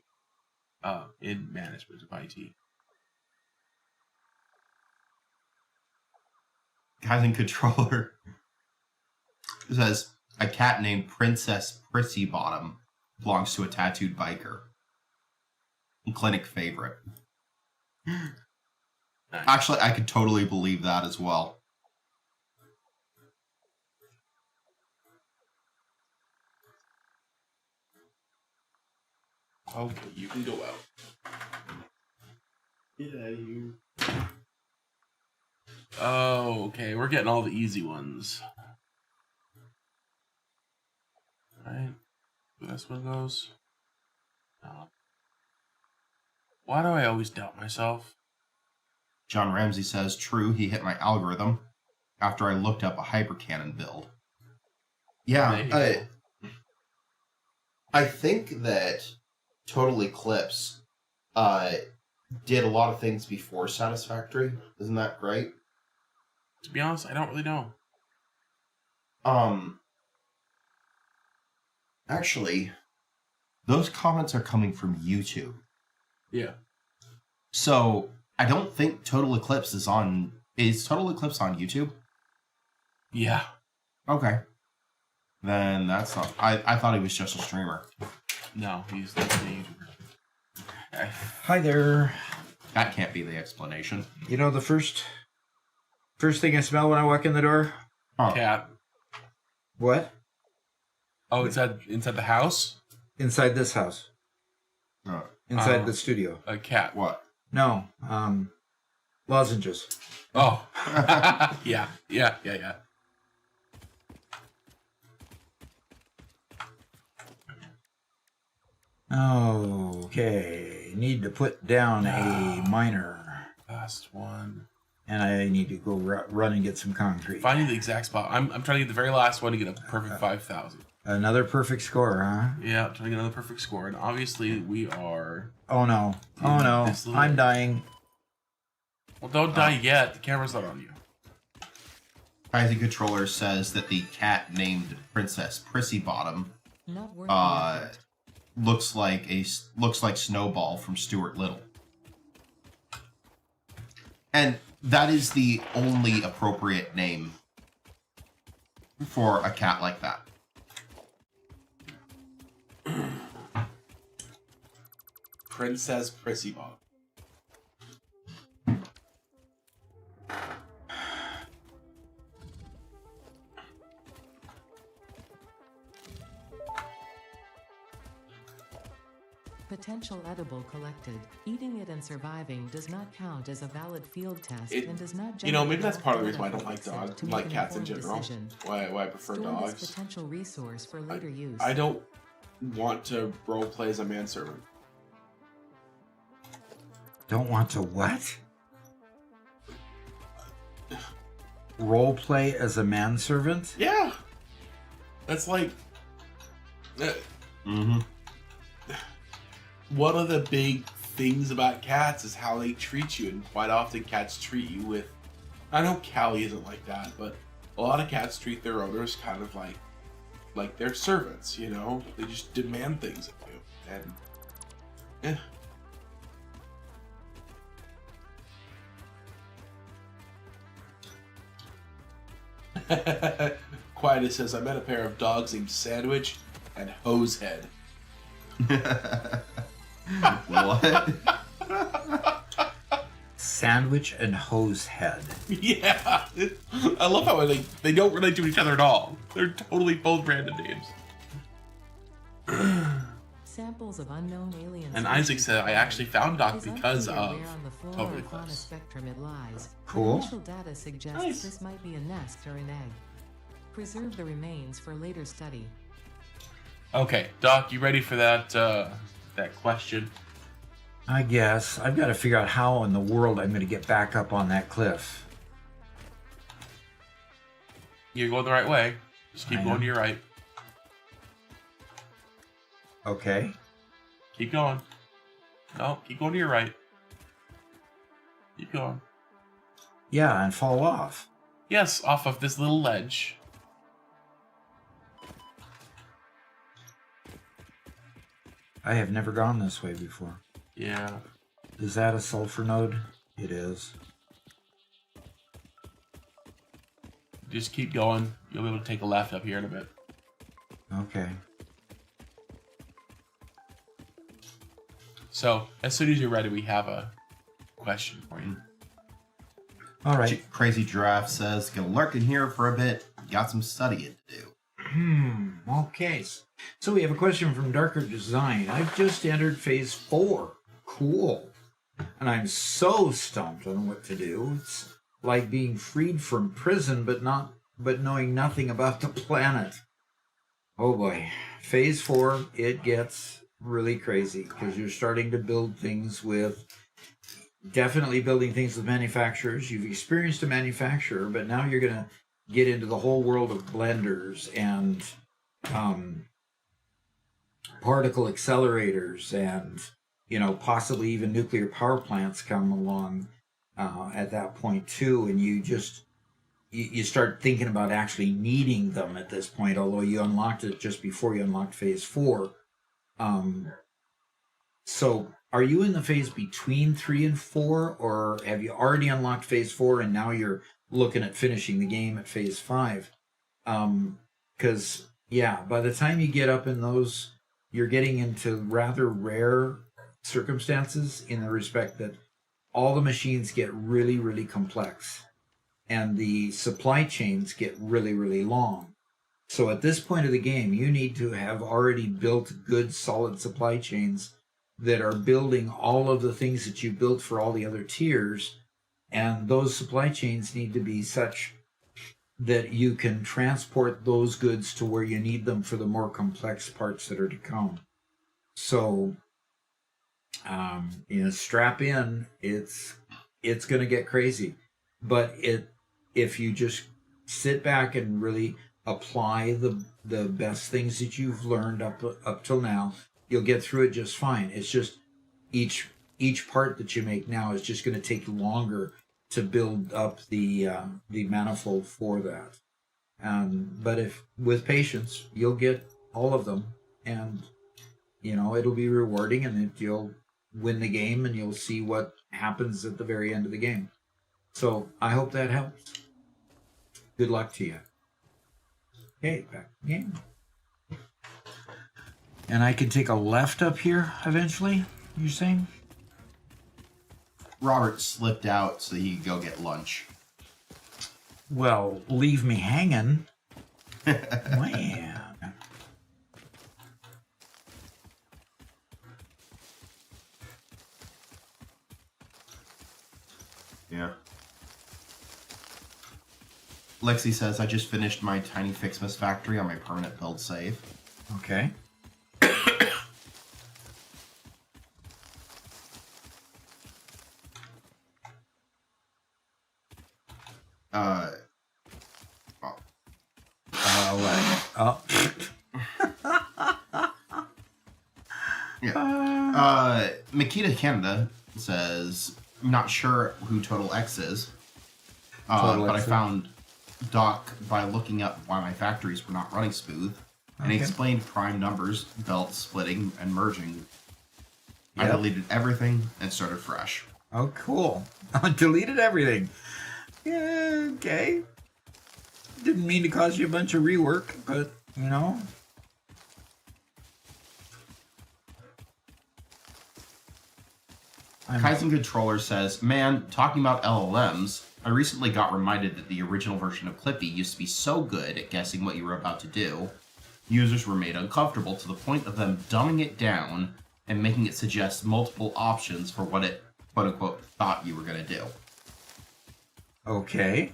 [SPEAKER 2] in management of IT.
[SPEAKER 3] Kaizen Controller says, a cat named Princess Prissy Bottom belongs to a tattooed biker. Clinic favorite.
[SPEAKER 2] Nice.
[SPEAKER 3] Actually, I could totally believe that as well.
[SPEAKER 2] Okay, you can go out. Get out of here. Oh, okay. We're getting all the easy ones. Alright. This one goes. Why do I always doubt myself?
[SPEAKER 3] John Ramsey says, true, he hit my algorithm after I looked up a hypercannon build. Yeah, I think that Total Eclipse did a lot of things before Satisfactory. Isn't that right?
[SPEAKER 2] To be honest, I don't really know.
[SPEAKER 3] Actually, those comments are coming from YouTube.
[SPEAKER 2] Yeah.
[SPEAKER 3] So, I don't think Total Eclipse is on... Is Total Eclipse on YouTube?
[SPEAKER 2] Yeah.
[SPEAKER 3] Okay. Then that's not... I thought he was just a streamer.
[SPEAKER 2] No, he's definitely a YouTuber.
[SPEAKER 1] Hi there.
[SPEAKER 3] That can't be the explanation.
[SPEAKER 1] You know, the first thing I smell when I walk in the door?
[SPEAKER 3] Huh.
[SPEAKER 2] Cat.
[SPEAKER 1] What?
[SPEAKER 2] Oh, inside the house?
[SPEAKER 1] Inside this house. Inside the studio.
[SPEAKER 2] A cat.
[SPEAKER 3] What?
[SPEAKER 1] No. Lozenges.
[SPEAKER 2] Oh. Yeah.
[SPEAKER 1] Okay. Need to put down a miner.
[SPEAKER 2] Last one.
[SPEAKER 1] And I need to go run and get some concrete.
[SPEAKER 2] Finding the exact spot. I'm trying to get the very last one to get a perfect 5,000.
[SPEAKER 1] Another perfect score, huh?
[SPEAKER 2] Yeah, I'm trying to get another perfect score. And obviously we are...
[SPEAKER 1] Oh no. Oh no. I'm dying.
[SPEAKER 2] Well, don't die yet. The camera's not on you.
[SPEAKER 3] Crazy Controller says that the cat named Princess Prissy Bottom
[SPEAKER 4] Not worth the effort.
[SPEAKER 3] looks like Snowball from Stuart Little. And that is the only appropriate name for a cat like that.
[SPEAKER 2] Princess Prissy Bob.
[SPEAKER 4] Potential edible collected. Eating it and surviving does not count as a valid field test and does not.
[SPEAKER 2] You know, maybe that's
[SPEAKER 4] generate
[SPEAKER 2] part of the reason why I
[SPEAKER 4] enough
[SPEAKER 2] don't like
[SPEAKER 4] data
[SPEAKER 2] dogs,
[SPEAKER 4] to
[SPEAKER 2] like
[SPEAKER 4] make an
[SPEAKER 2] cats in
[SPEAKER 4] informed
[SPEAKER 2] general.
[SPEAKER 4] decision.
[SPEAKER 2] Why I prefer
[SPEAKER 4] Store
[SPEAKER 2] dogs.
[SPEAKER 4] this potential resource for later use.
[SPEAKER 2] I don't want to role play as a manservant.
[SPEAKER 1] Don't want to what? Role play as a manservant?
[SPEAKER 2] Yeah, that's like.
[SPEAKER 3] Mm-hmm.
[SPEAKER 2] One of the big things about cats is how they treat you, and quite often cats treat you with. I know Callie isn't like that, but a lot of cats treat their owners kind of like their servants. You know, they just demand things of you, and Quietus says, I met a pair of dogs named Sandwich and Hosehead.
[SPEAKER 3] What?
[SPEAKER 1] Sandwich and hose head.
[SPEAKER 2] Yeah. I love how they don't relate to each other at all. They're totally both random names.
[SPEAKER 4] Samples of unknown aliens.
[SPEAKER 2] And Isaac said, I actually found Doc
[SPEAKER 4] It's
[SPEAKER 2] because
[SPEAKER 4] unclear
[SPEAKER 2] of
[SPEAKER 4] where on the flora
[SPEAKER 2] Totally
[SPEAKER 4] or fauna
[SPEAKER 2] Cliffs.
[SPEAKER 4] spectrum it lies.
[SPEAKER 1] Cool.
[SPEAKER 4] Initial data suggests
[SPEAKER 2] Nice.
[SPEAKER 4] this might be a nest or an egg. Preserve the remains for later study.
[SPEAKER 2] Okay, Doc, you ready for that question?
[SPEAKER 1] I guess. I've got to figure out how in the world I'm going to get back up on that cliff.
[SPEAKER 2] You're going the right way. Just keep
[SPEAKER 1] I
[SPEAKER 2] going
[SPEAKER 1] am.
[SPEAKER 2] to your right.
[SPEAKER 1] Okay.
[SPEAKER 2] Keep going. No, keep going to your right. Keep going.
[SPEAKER 1] Yeah, and fall off.
[SPEAKER 2] Yes, off of this little ledge.
[SPEAKER 1] I have never gone this way before.
[SPEAKER 2] Yeah.
[SPEAKER 1] Is that a sulfur node? It is.
[SPEAKER 2] Just keep going. You'll be able to take a left up here in a bit.
[SPEAKER 1] Okay.
[SPEAKER 2] So, as soon as you're ready, we have a question for you.
[SPEAKER 1] All right.
[SPEAKER 3] Crazy Giraffe says, gonna lurk in here for a bit. Got some studying to do.
[SPEAKER 1] Okay. So we have a question from Darker Design. I've just entered phase 4. Cool. And I'm so stumped on what to do. It's like being freed from prison, but knowing nothing about the planet. Oh boy. Phase 4, it gets really crazy because you're starting to build things with definitely building things with manufacturers. You've experienced a manufacturer, but now you're going to get into the whole world of blenders and particle accelerators and, possibly even nuclear power plants come along at that point too. And you start thinking about actually needing them at this point, although you unlocked it just before you unlocked phase 4. So are you in the phase between 3 and 4, or have you already unlocked phase 4 and now you're looking at finishing the game at phase 5? Because, by the time you get up in those, you're getting into rather rare circumstances in the respect that all the machines get really, really complex, and the supply chains get really, really long. So at this point of the game, you need to have already built good, solid supply chains that are building all of the things that you built for all the other tiers. And those supply chains need to be such that you can transport those goods to where you need them for the more complex parts that are to come. So, strap in. It's going to get crazy, but if you just sit back and really apply the best things that you've learned up till now, you'll get through it just fine. It's just each part that you make now is just going to take longer to build up the manifold for that. But if with patience, you'll get all of them, and it'll be rewarding, and you'll win the game, and you'll see what happens at the very end of the game. So I hope that helps. Good luck to you. Okay, back to the game. And I can take a left up here eventually, you're saying?
[SPEAKER 3] Robert slipped out so he could go get lunch.
[SPEAKER 1] Well, leave me hanging. Man.
[SPEAKER 3] Yeah. Lexi says, I just finished my tiny Fixmas factory on my permanent build save.
[SPEAKER 1] Okay.
[SPEAKER 3] Makita Canada says, not sure who Total X is,
[SPEAKER 1] Total
[SPEAKER 3] but
[SPEAKER 1] X
[SPEAKER 3] I found Doc by looking up why my factories were not running smooth, and he explained prime numbers, belt splitting, and merging. Yep. I deleted everything and started fresh.
[SPEAKER 1] Oh, cool. I deleted everything. Yeah, okay. Didn't mean to cause you a bunch of rework, but,
[SPEAKER 3] Kaizen Controller says, man, talking about LLMs, I recently got reminded that the original version of Clippy used to be so good at guessing what you were about to do, users were made uncomfortable to the point of them dumbing it down and making it suggest multiple options for what it, quote-unquote, thought you were going to do.
[SPEAKER 1] Okay.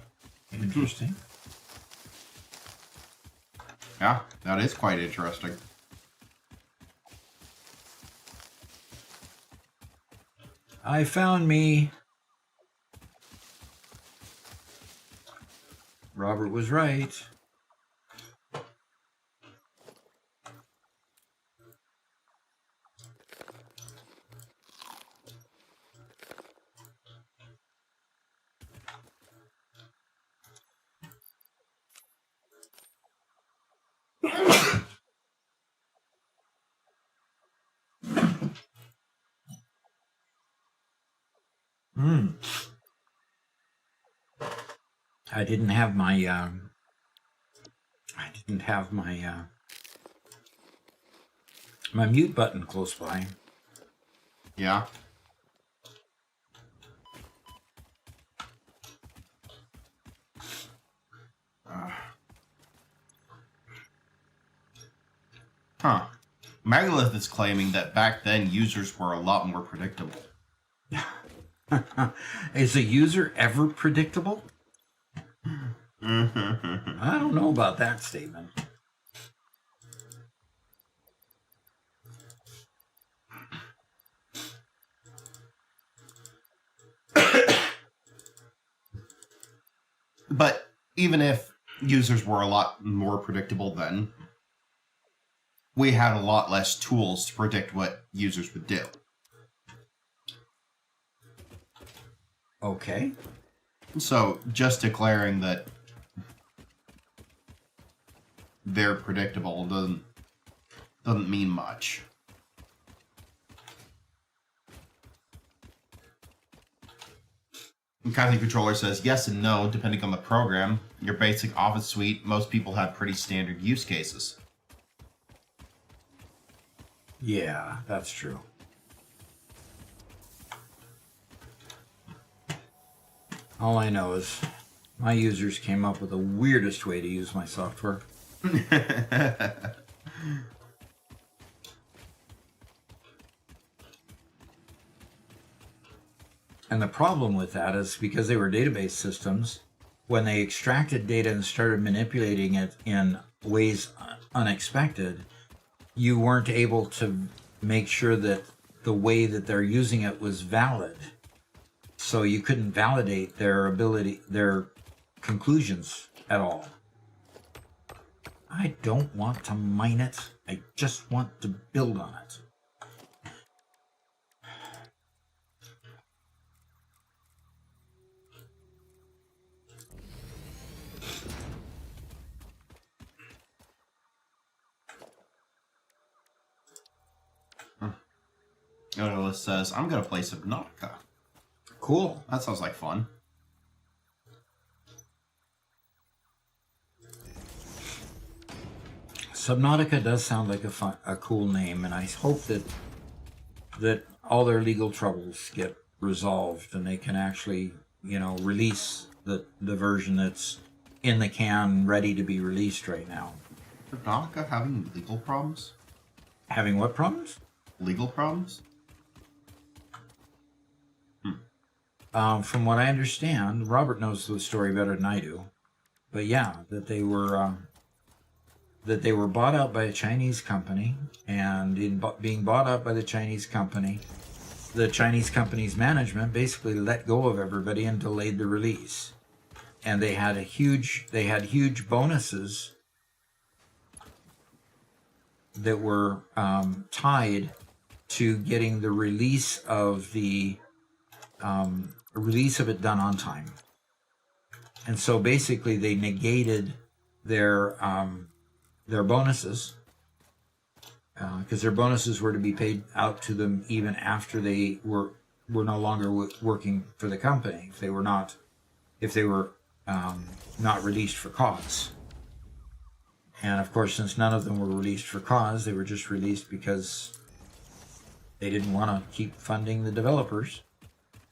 [SPEAKER 1] Interesting.
[SPEAKER 3] Yeah, that is quite interesting.
[SPEAKER 1] I found me. Robert was right. I didn't have my mute button close by.
[SPEAKER 3] Yeah. Megalith is claiming that back then users were a lot more predictable.
[SPEAKER 1] Is a user ever predictable? I don't know about that statement.
[SPEAKER 3] But even if users were a lot more predictable then, we had a lot less tools to predict what users would do.
[SPEAKER 1] Okay.
[SPEAKER 3] So just declaring that they're predictable doesn't mean much. Kaizen Controller says yes and no, depending on the program. Your basic Office suite, most people have pretty standard use cases.
[SPEAKER 1] Yeah, that's true. All I know is my users came up with the weirdest way to use my software. And the problem with that is because they were database systems, when they extracted data and started manipulating it in ways unexpected, you weren't able to make sure that the way that they're using it was valid. So you couldn't validate their conclusions at all. I don't want to mine it. I just want to build on it.
[SPEAKER 3] Odalus says, I'm going to play Subnautica.
[SPEAKER 1] Cool.
[SPEAKER 3] That sounds like fun.
[SPEAKER 1] Subnautica does sound like a cool name, and I hope that all their legal troubles get resolved and they can actually, release the version that's in the can, ready to be released right now.
[SPEAKER 3] Subnautica having legal problems?
[SPEAKER 1] Having what problems?
[SPEAKER 3] Legal problems?
[SPEAKER 1] From what I understand, Robert knows the story better than I do, but yeah, that they were bought out by a Chinese company, and in being bought out by the Chinese company's management basically let go of everybody and delayed the release. And they had huge bonuses that were tied to getting the release of it done on time. And so basically they negated their bonuses, because their bonuses were to be paid out to them even after they were no longer working for the company, if they were not released for cause. And of course, since none of them were released for cause, they were just released because they didn't want to keep funding the developers,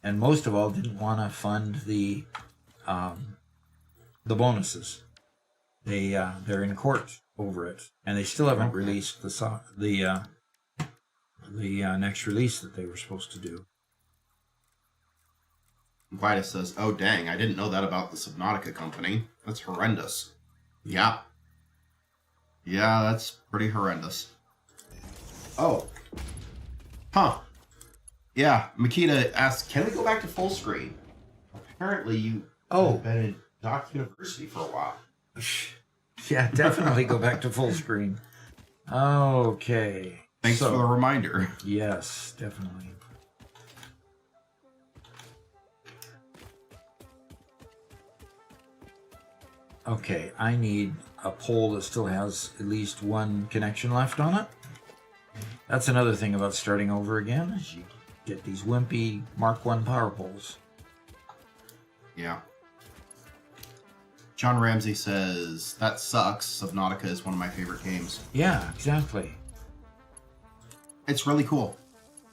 [SPEAKER 1] and most of all didn't want to fund the bonuses. They're in court over it, and they still haven't released the next release that they were supposed to do.
[SPEAKER 3] Vitus says, oh dang, I didn't know that about the Subnautica company. That's horrendous. Yeah. Yeah, that's pretty horrendous. Oh. Huh. Yeah, Makita asks, can we go back to full screen? Apparently you have been in Doc University for a while.
[SPEAKER 1] Yeah, definitely go back to full screen. Okay.
[SPEAKER 3] Thanks for the reminder.
[SPEAKER 1] Yes, definitely. Okay, I need a pole that still has at least one connection left on it. That's another thing about starting over again, is you get these wimpy Mark I power poles.
[SPEAKER 3] Yeah. John Ramsey says, that sucks. Subnautica is one of my favorite games.
[SPEAKER 1] Yeah, exactly.
[SPEAKER 3] It's really cool.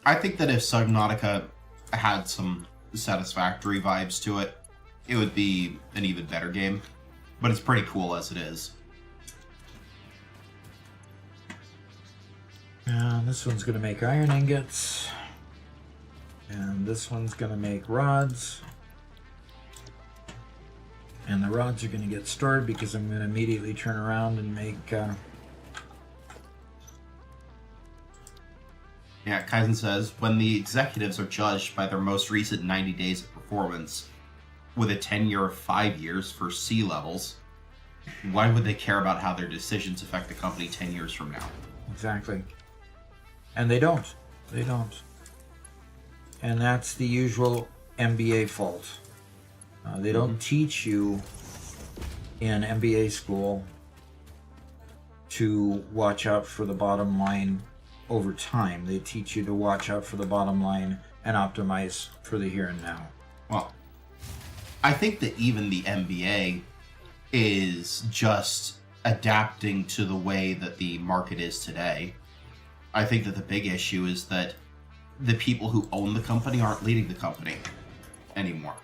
[SPEAKER 3] I think that if Subnautica had some Satisfactory vibes to it, it would be an even better game. But it's pretty cool as it is.
[SPEAKER 1] And this one's going to make iron ingots. And this one's going to make rods. And the rods are going to get stored because I'm going to immediately turn around and make...
[SPEAKER 3] Yeah, Kaizen says, when the executives are judged by their most recent 90 days of performance, with a tenure of 5 years for C levels, why would they care about how their decisions affect the company 10 years from now?
[SPEAKER 1] Exactly. And they don't. They don't. And that's the usual MBA fault. They don't teach you in MBA school to watch out for the bottom line over time. They teach you to watch out for the bottom line and optimize for the here and now.
[SPEAKER 3] Well, I think that even the MBA is just adapting to the way that the market is today. I think that the big issue is that the people who own the company aren't leading the company anymore.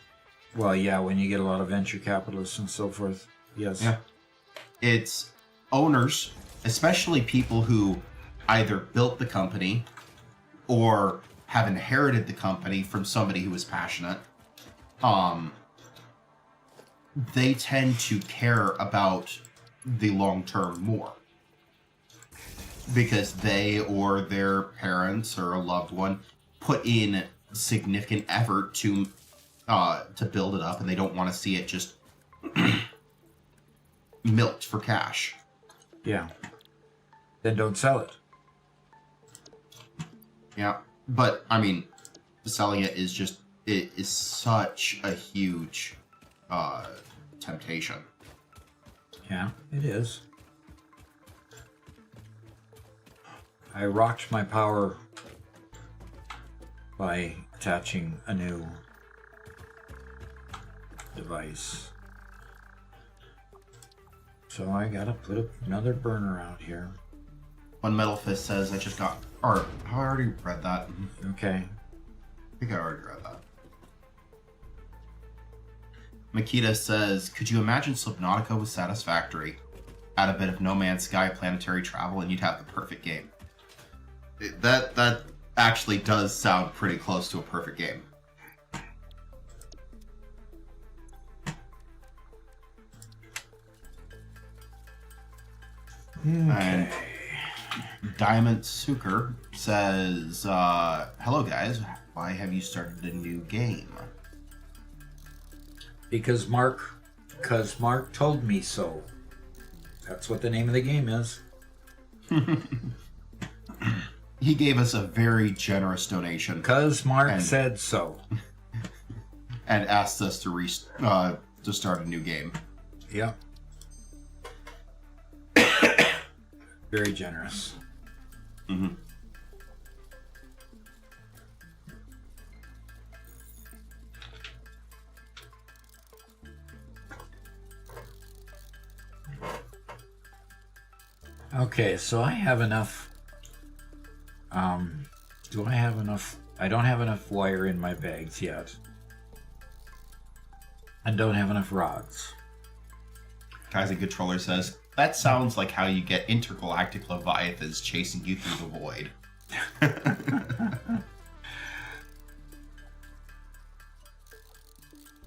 [SPEAKER 1] Well, yeah, when you get a lot of venture capitalists and so forth. Yes.
[SPEAKER 3] Yeah. It's owners, especially people who either built the company or have inherited the company from somebody who was passionate. They tend to care about the long term more because they or their parents or a loved one put in significant effort to build it up, and they don't want to see it just milked for cash.
[SPEAKER 1] Yeah. Then don't sell it.
[SPEAKER 3] Yeah, but I mean, selling it is such a huge temptation.
[SPEAKER 1] Yeah, it is. I rocked my power by attaching a new device. So I gotta put another burner out here.
[SPEAKER 3] One Metal Fist says, I just got... Or, I already read that.
[SPEAKER 1] Okay.
[SPEAKER 3] I think I already read that. Makita says, could you imagine Subnautica with Satisfactory? Add a bit of No Man's Sky planetary travel and you'd have the perfect game. That actually does sound pretty close to a perfect game. And Diamond Suker says, hello guys, why have you started a new game?
[SPEAKER 1] Because Mark told me so. That's what the name of the game is.
[SPEAKER 3] He gave us a very generous donation.
[SPEAKER 1] Because Mark said so.
[SPEAKER 3] And asked us to start a new game.
[SPEAKER 1] Yeah. Very generous.
[SPEAKER 3] Mm-hmm.
[SPEAKER 1] Okay, so I have enough. Do I have enough? I don't have enough wire in my bags yet. And don't have enough rods.
[SPEAKER 3] Guys, a good troller says, that sounds like how you get intergalactic leviathans chasing you through the void.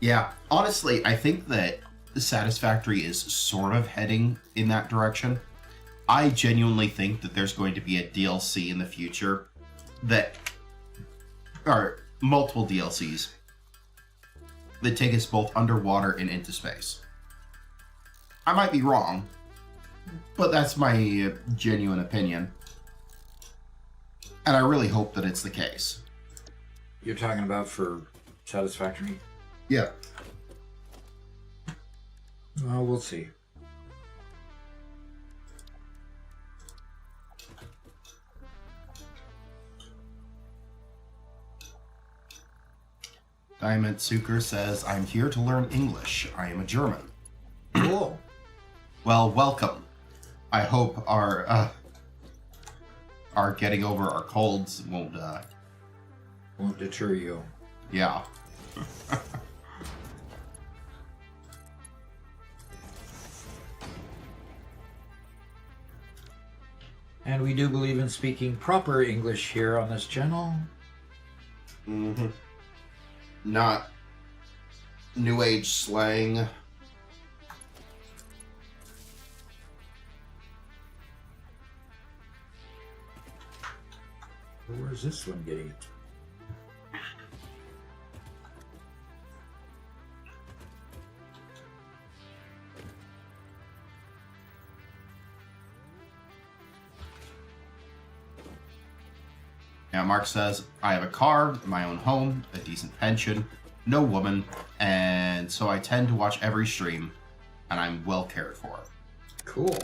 [SPEAKER 3] Yeah, honestly, I think that Satisfactory is sort of heading in that direction. I genuinely think that there's going to be a DLC in the future that are multiple DLCs that take us both underwater and into space. I might be wrong, but that's my genuine opinion. And I really hope that it's the case.
[SPEAKER 1] You're talking about for Satisfactory?
[SPEAKER 3] Yeah.
[SPEAKER 1] Well, we'll see.
[SPEAKER 3] Diamond Suker says, I'm here to learn English. I am a German.
[SPEAKER 1] Cool.
[SPEAKER 3] Well, welcome. I hope our getting over our colds won't
[SPEAKER 1] deter you.
[SPEAKER 3] Yeah.
[SPEAKER 1] And we do believe in speaking proper English here on this channel.
[SPEAKER 3] Mm-hmm. Not New Age slang.
[SPEAKER 1] Where's this one getting?
[SPEAKER 3] Yeah, Mark says, I have a car, my own home, a decent pension, no woman, and so I tend to watch every stream, and I'm well cared for.
[SPEAKER 1] Cool.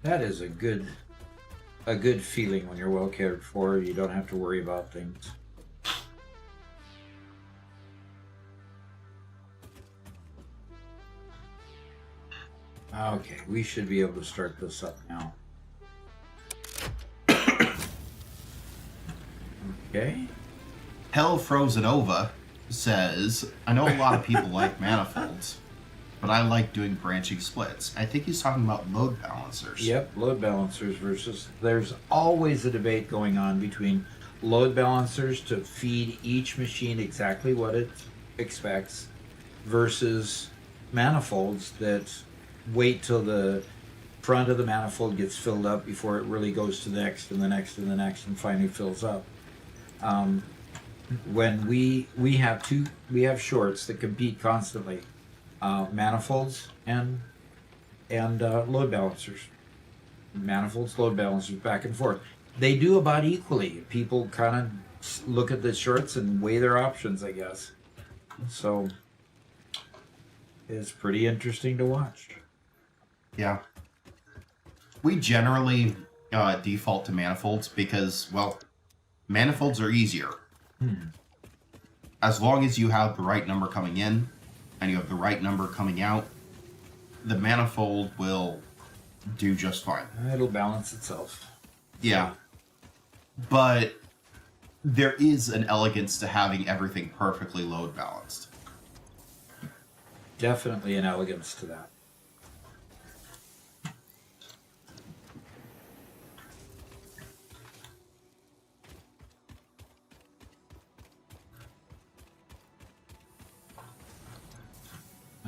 [SPEAKER 1] That is a good feeling when you're well cared for. You don't have to worry about things. Okay, we should be able to start this up now. Okay.
[SPEAKER 3] Hell Frozen Ova says, I know a lot of people like manifolds, but I like doing branching splits. I think he's talking about load balancers.
[SPEAKER 1] Yep, load balancers versus... There's always a debate going on between load balancers to feed each machine exactly what it expects versus manifolds that wait till the front of the manifold gets filled up before it really goes to the next and the next and the next and finally fills up. When we have shorts that compete constantly, manifolds and load balancers, manifolds, load balancers, back and forth. They do about equally. People kind of look at the shorts and weigh their options, I guess. So it's pretty interesting to watch.
[SPEAKER 3] Yeah. We generally default to manifolds because, well, manifolds are easier. As long as you have the right number coming in and you have the right number coming out, the manifold will do just fine.
[SPEAKER 1] It'll balance itself.
[SPEAKER 3] Yeah. But there is an elegance to having everything perfectly load balanced.
[SPEAKER 1] Definitely an elegance to that.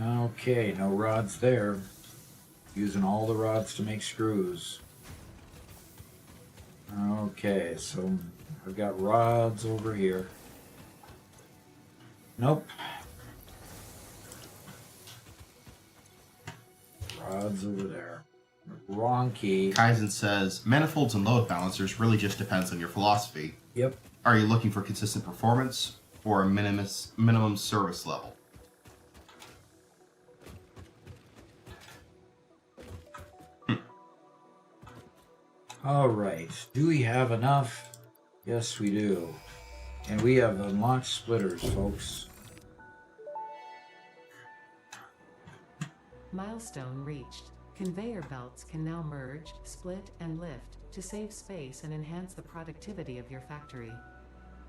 [SPEAKER 1] Okay, no rods there. Using all the rods to make screws. Okay, so I've got rods over here. Nope. Rods over there. Wrong key.
[SPEAKER 3] Kaizen says, manifolds and load balancers really just depends on your philosophy.
[SPEAKER 1] Yep.
[SPEAKER 3] Are you looking for consistent performance or a minimum service level?
[SPEAKER 1] All right. Do we have enough? Yes, we do. And we have unlocked splitters, folks.
[SPEAKER 4] Milestone reached. Conveyor belts can now merge, split, and lift to save space and enhance the productivity of your factory.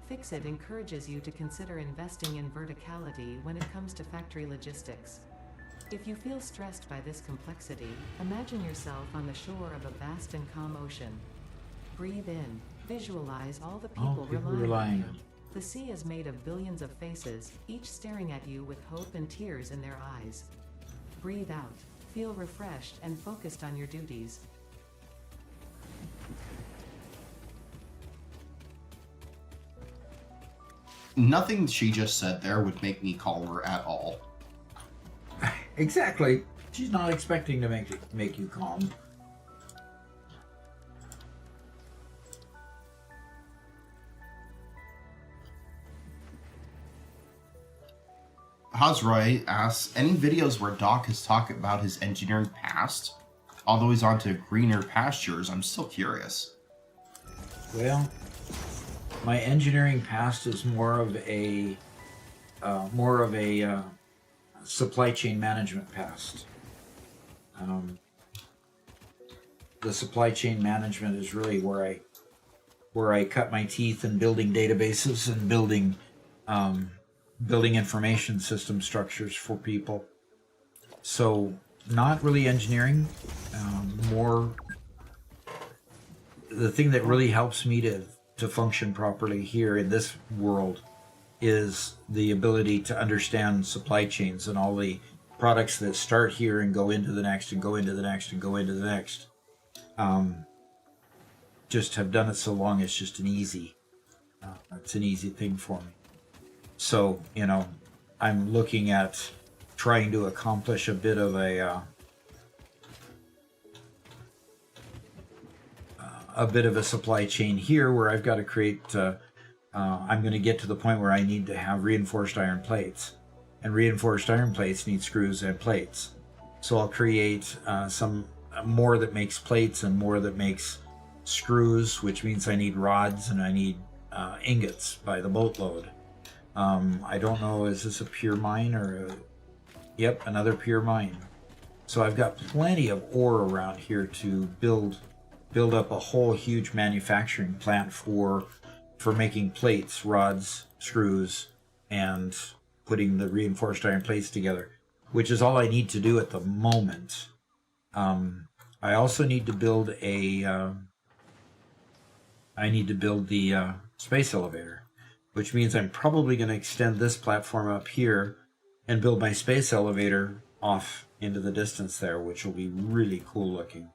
[SPEAKER 4] Fixit encourages you to consider investing in verticality when it comes to factory logistics. If you feel stressed by this complexity, imagine yourself on the shore of a vast and calm ocean. Breathe in, visualize all the people relying on you. The sea is made of billions of faces, each staring at you with hope and tears in their eyes. Breathe out, feel refreshed and focused on your duties.
[SPEAKER 3] Nothing she just said there would make me call her at all.
[SPEAKER 1] Exactly. She's not expecting to make you calm.
[SPEAKER 3] Hazroy asks, any videos where Doc has talked about his engineering past? Although he's on to greener pastures, I'm still curious.
[SPEAKER 1] Well, my engineering past is more of a supply chain management past. The supply chain management is really where I cut my teeth in building databases and building information system structures for people. So not really engineering, more the thing that really helps me to function properly here in this world is the ability to understand supply chains and all the products that start here and go into the next and go into the next and go into the next. Just have done it so long, it's just it's an easy thing for me. So, I'm looking at trying to accomplish a bit of a supply chain here where I've got to create, I'm going to get to the point where I need to have reinforced iron plates. And reinforced iron plates need screws and plates. So I'll create some more that makes plates and more that makes screws, which means I need rods and I need ingots by the boatload. I don't know, is this a pure mine or yep, another pure mine. So I've got plenty of ore around here to build up a whole huge manufacturing plant for making plates, rods, screws, and putting the reinforced iron plates together, which is all I need to do at the moment. I also need to build the space elevator, which means I'm probably going to extend this platform up here and build my space elevator off into the distance there, which will be really cool looking.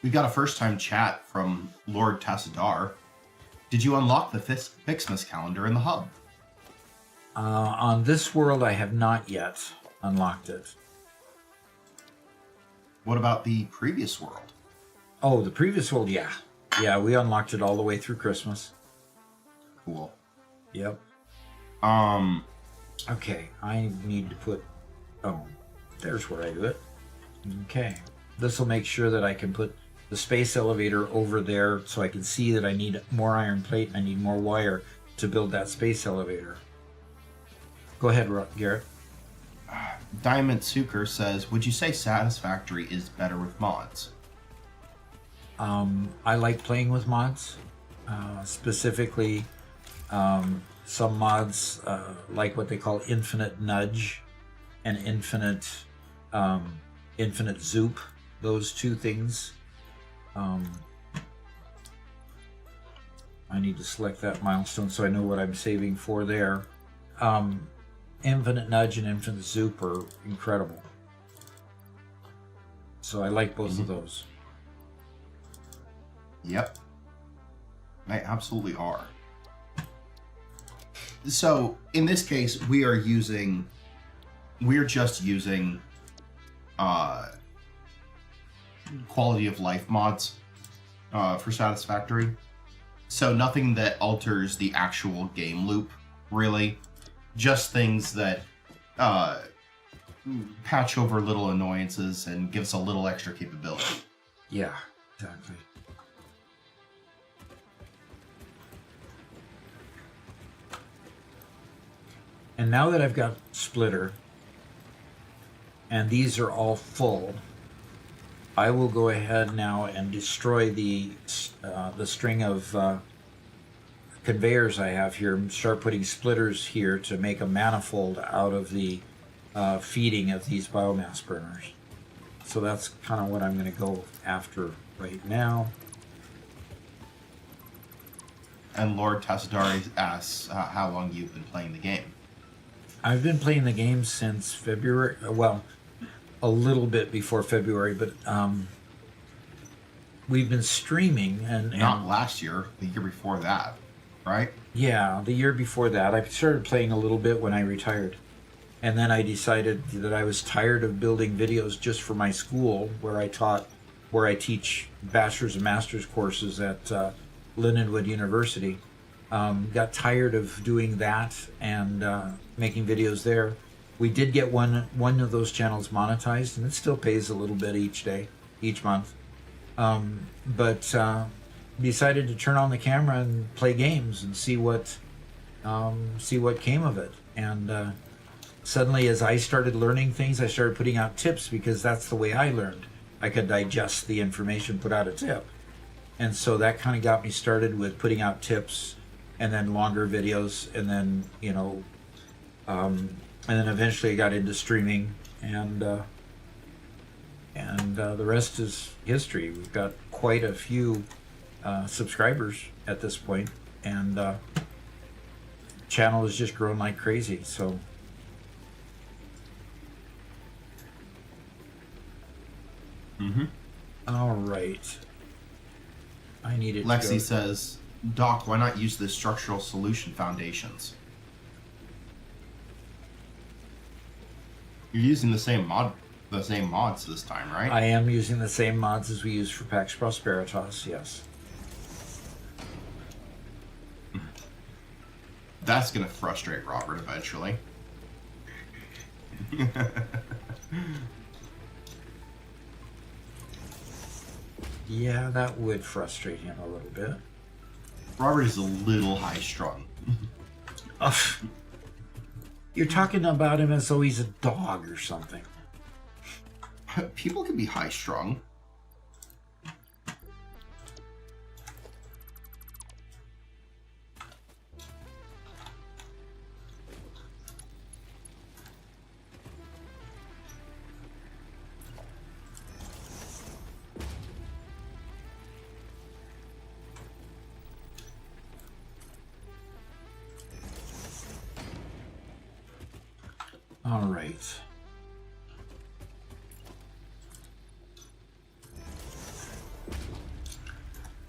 [SPEAKER 3] We got a first-time chat from Lord Tassadar. Did you unlock the Fixmas calendar in the hub?
[SPEAKER 1] On this world, I have not yet unlocked it.
[SPEAKER 3] What about the previous world?
[SPEAKER 1] Oh, the previous world, yeah. Yeah, we unlocked it all the way through Christmas.
[SPEAKER 3] Cool.
[SPEAKER 1] Yep. Okay, I need to put... Oh, there's where I do it. Okay. This will make sure that I can put the space elevator over there so I can see that I need more iron plate and I need more wire to build that space elevator. Go ahead, Garrett.
[SPEAKER 3] Diamond Suker says, would you say Satisfactory is better with mods?
[SPEAKER 1] I like playing with mods. Specifically, some mods like what they call infinite nudge and infinite zoop. Those two things. I need to select that milestone so I know what I'm saving for there. Infinite nudge and infinite zoop are incredible. So I like both of those.
[SPEAKER 3] Yep. They absolutely are. So in this case, we're just using quality of life mods for Satisfactory. So nothing that alters the actual game loop, really. Just things that patch over little annoyances and gives a little extra capability.
[SPEAKER 1] Yeah, exactly. And now that I've got splitter, and these are all full, I will go ahead now and destroy the string of conveyors I have here and start putting splitters here to make a manifold out of the feeding of these biomass burners. So that's kind of what I'm going to go after right now.
[SPEAKER 3] And Lord Tassadari asks how long you've been playing the game.
[SPEAKER 1] I've been playing the game since February. Well, a little bit before February, but we've been streaming and
[SPEAKER 3] Not last year, the year before that, right?
[SPEAKER 1] Yeah, the year before that. I started playing a little bit when I retired. And then I decided that I was tired of building videos just for my school where I teach bachelor's and master's courses at Lindenwood University. Got tired of doing that and making videos there. We did get one of those channels monetized, and it still pays a little bit each month. But decided to turn on the camera and play games and see what came of it. And suddenly, as I started learning things, I started putting out tips because that's the way I learned. I could digest the information, put out a tip. And so that kind of got me started with putting out tips and then longer videos, and then, and then eventually I got into streaming, and the rest is history. We've got quite a few subscribers at this point, and channel has just grown like crazy. So all right, I need it.
[SPEAKER 3] Lexi says, Doc, why not use the structural solution foundations? You're using the same mods this time, right?
[SPEAKER 1] I am using the same mods as we use for Pax Prosperitas, yes.
[SPEAKER 3] That's gonna frustrate Robert eventually.
[SPEAKER 1] Yeah, that would frustrate him a little bit.
[SPEAKER 3] Robert is a little high strung.
[SPEAKER 1] You're talking about him as though he's a dog or something.
[SPEAKER 3] People can be high strung.
[SPEAKER 1] All right.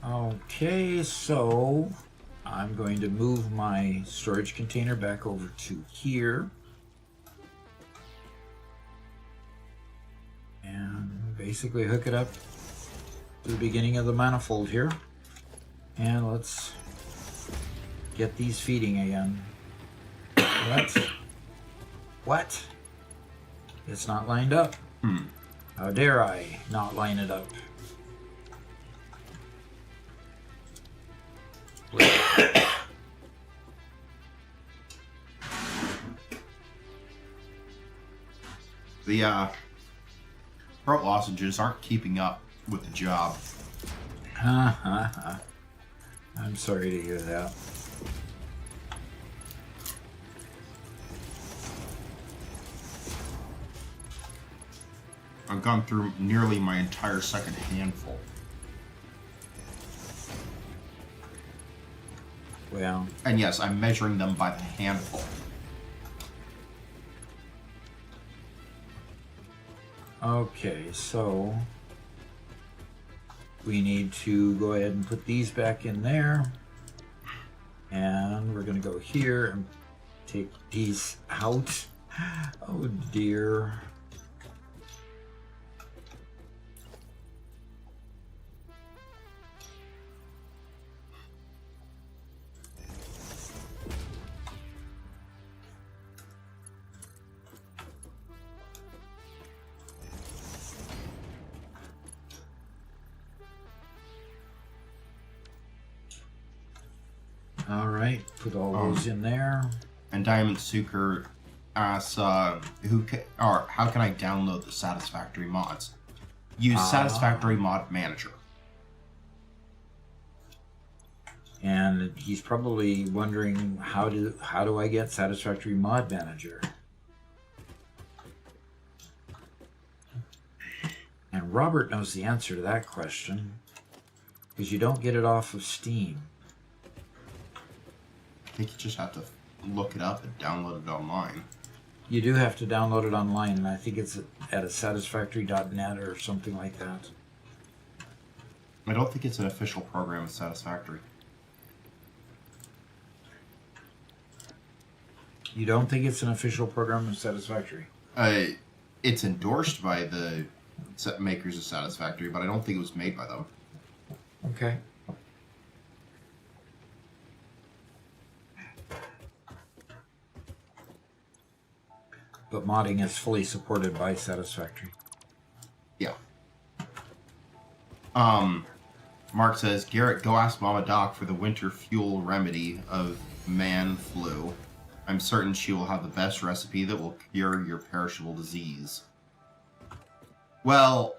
[SPEAKER 1] Okay, so I'm going to move my storage container back over to here. And basically hook it up to the beginning of the manifold here. And let's get these feeding again. What? It's not lined up. How dare I not line it up?
[SPEAKER 3] The throat lozenges aren't keeping up with the job.
[SPEAKER 1] I'm sorry to hear that.
[SPEAKER 3] I've gone through nearly my entire second handful.
[SPEAKER 1] Well,
[SPEAKER 3] And yes, I'm measuring them by the handful.
[SPEAKER 1] okay, so we need to go ahead and put these back in there. And we're going to go here and take these out. Oh dear. All right, put all those in there.
[SPEAKER 3] And Diamond Sucre asks, how can I download the Satisfactory mods? Use Satisfactory Mod Manager.
[SPEAKER 1] And he's probably wondering how do I get Satisfactory Mod Manager? And Robert knows the answer to that question, because you don't get it off of Steam.
[SPEAKER 3] I think you just have to look it up and download it online.
[SPEAKER 1] You do have to download it online, and I think it's at a satisfactory.net or something like that.
[SPEAKER 3] I don't think it's an official program of Satisfactory.
[SPEAKER 1] You don't think it's an official program of Satisfactory?
[SPEAKER 3] It's endorsed by the makers of Satisfactory, but I don't think it was made by them.
[SPEAKER 1] Okay. But modding is fully supported by Satisfactory.
[SPEAKER 3] Yeah. Mark says, Garrett, go ask Mama Doc for the winter fuel remedy of man flu. I'm certain she will have the best recipe that will cure your perishable disease. Well,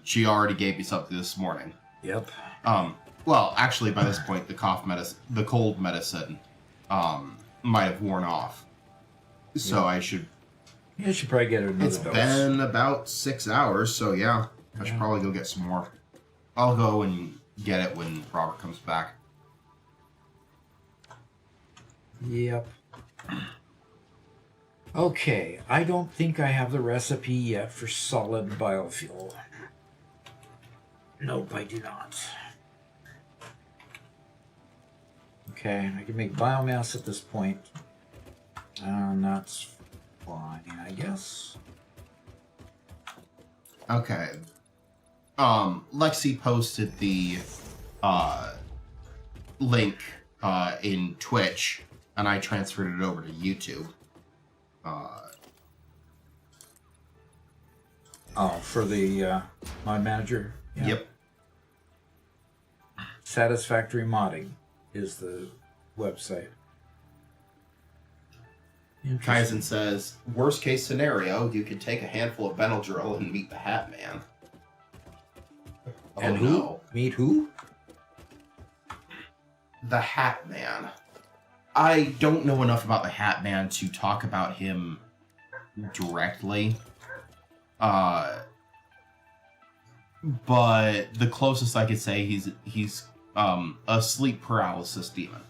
[SPEAKER 3] she already gave me something this morning.
[SPEAKER 1] Yep.
[SPEAKER 3] Well, actually, by this point, the cold medicine, might have worn off. So
[SPEAKER 1] Yeah.
[SPEAKER 3] I should...
[SPEAKER 1] You should probably get another
[SPEAKER 3] It's
[SPEAKER 1] dose.
[SPEAKER 3] been about 6 hours, so yeah. I should probably go get some more. I'll go and get it when Robert comes back.
[SPEAKER 1] Yep. Okay, I don't think I have the recipe yet for solid biofuel. Nope, I do not. Okay, I can make biomass at this point. And that's fine, I guess.
[SPEAKER 3] Okay. Lexi posted the link in Twitch, and I transferred it over to YouTube.
[SPEAKER 1] For the mod manager? Yeah.
[SPEAKER 3] Yep.
[SPEAKER 1] Satisfactory Modding is the website.
[SPEAKER 3] Kaizen says, worst case scenario, you could take a handful of Benadryl and meet the Hat Man.
[SPEAKER 1] And
[SPEAKER 3] Oh,
[SPEAKER 1] who?
[SPEAKER 3] no.
[SPEAKER 1] Meet who?
[SPEAKER 3] The Hat Man. I don't know enough about the Hat Man to talk about him directly. But the closest I could say he's a sleep paralysis demon.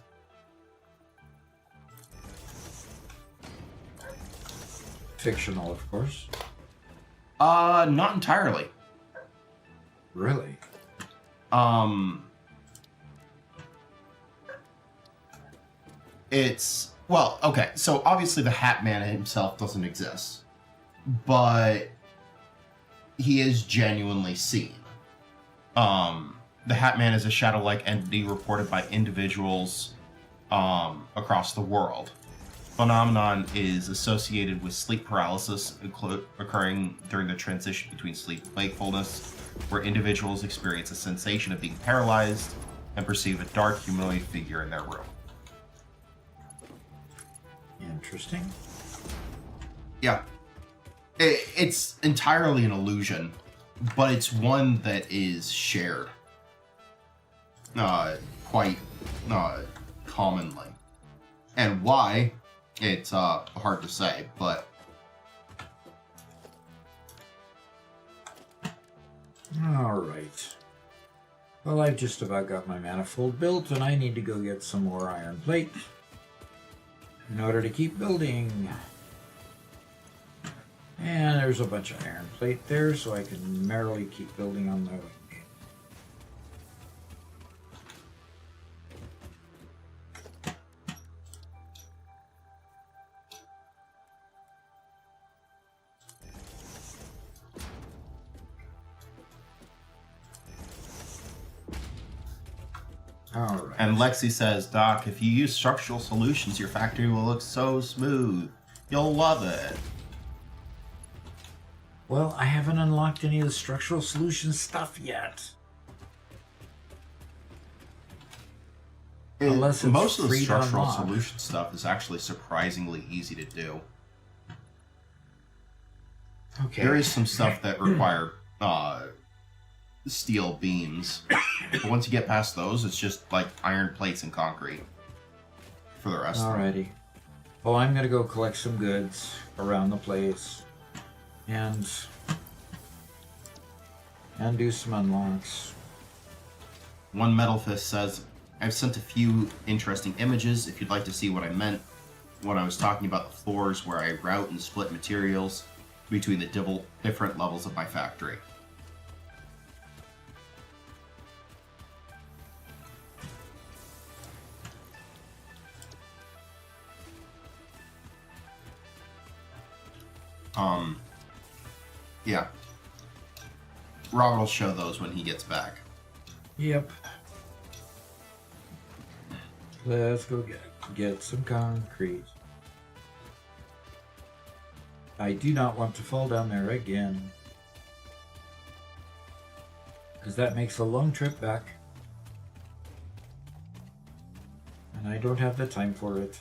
[SPEAKER 1] Fictional, of course.
[SPEAKER 3] Not entirely.
[SPEAKER 1] Really?
[SPEAKER 3] It's, well, okay, so obviously the Hat Man himself doesn't exist, but he is genuinely seen. The Hat Man is a shadow-like entity reported by individuals across the world. Phenomenon is associated with sleep paralysis occurring during the transition between sleep and wakefulness, where individuals experience a sensation of being paralyzed and perceive a dark humanoid figure in their room.
[SPEAKER 1] Interesting.
[SPEAKER 3] Yeah. It's entirely an illusion, but it's one that is shared quite commonly. And why, it's hard to say, but...
[SPEAKER 1] Alright. Well, I've just about got my manifold built, and I need to go get some more iron plate in order to keep building. And there's a bunch of iron plate there, so I can merrily keep building on my way. Alright.
[SPEAKER 3] And Lexi says, Doc, if you use structural solutions, your factory will look so smooth. You'll love it.
[SPEAKER 1] Well, I haven't unlocked any of the structural solution stuff yet. Unless it's
[SPEAKER 3] Most of the
[SPEAKER 1] free to
[SPEAKER 3] structural
[SPEAKER 1] unlock.
[SPEAKER 3] solution stuff is actually surprisingly easy to do.
[SPEAKER 1] Okay.
[SPEAKER 3] There is some stuff that require steel beams. But once you get past those, it's just like iron plates and concrete for the rest of them.
[SPEAKER 1] Alrighty. Well, I'm gonna go collect some goods around the place and do some unlocks.
[SPEAKER 3] One Metal Fist says, I've sent a few interesting images if you'd like to see what I meant when I was talking about the floors where I route and split materials between the different levels of my factory. Yeah. Robert will show those when he gets back.
[SPEAKER 1] Yep. Let's go get some concrete. I do not want to fall down there again, because that makes a long trip back, and I don't have the time for it.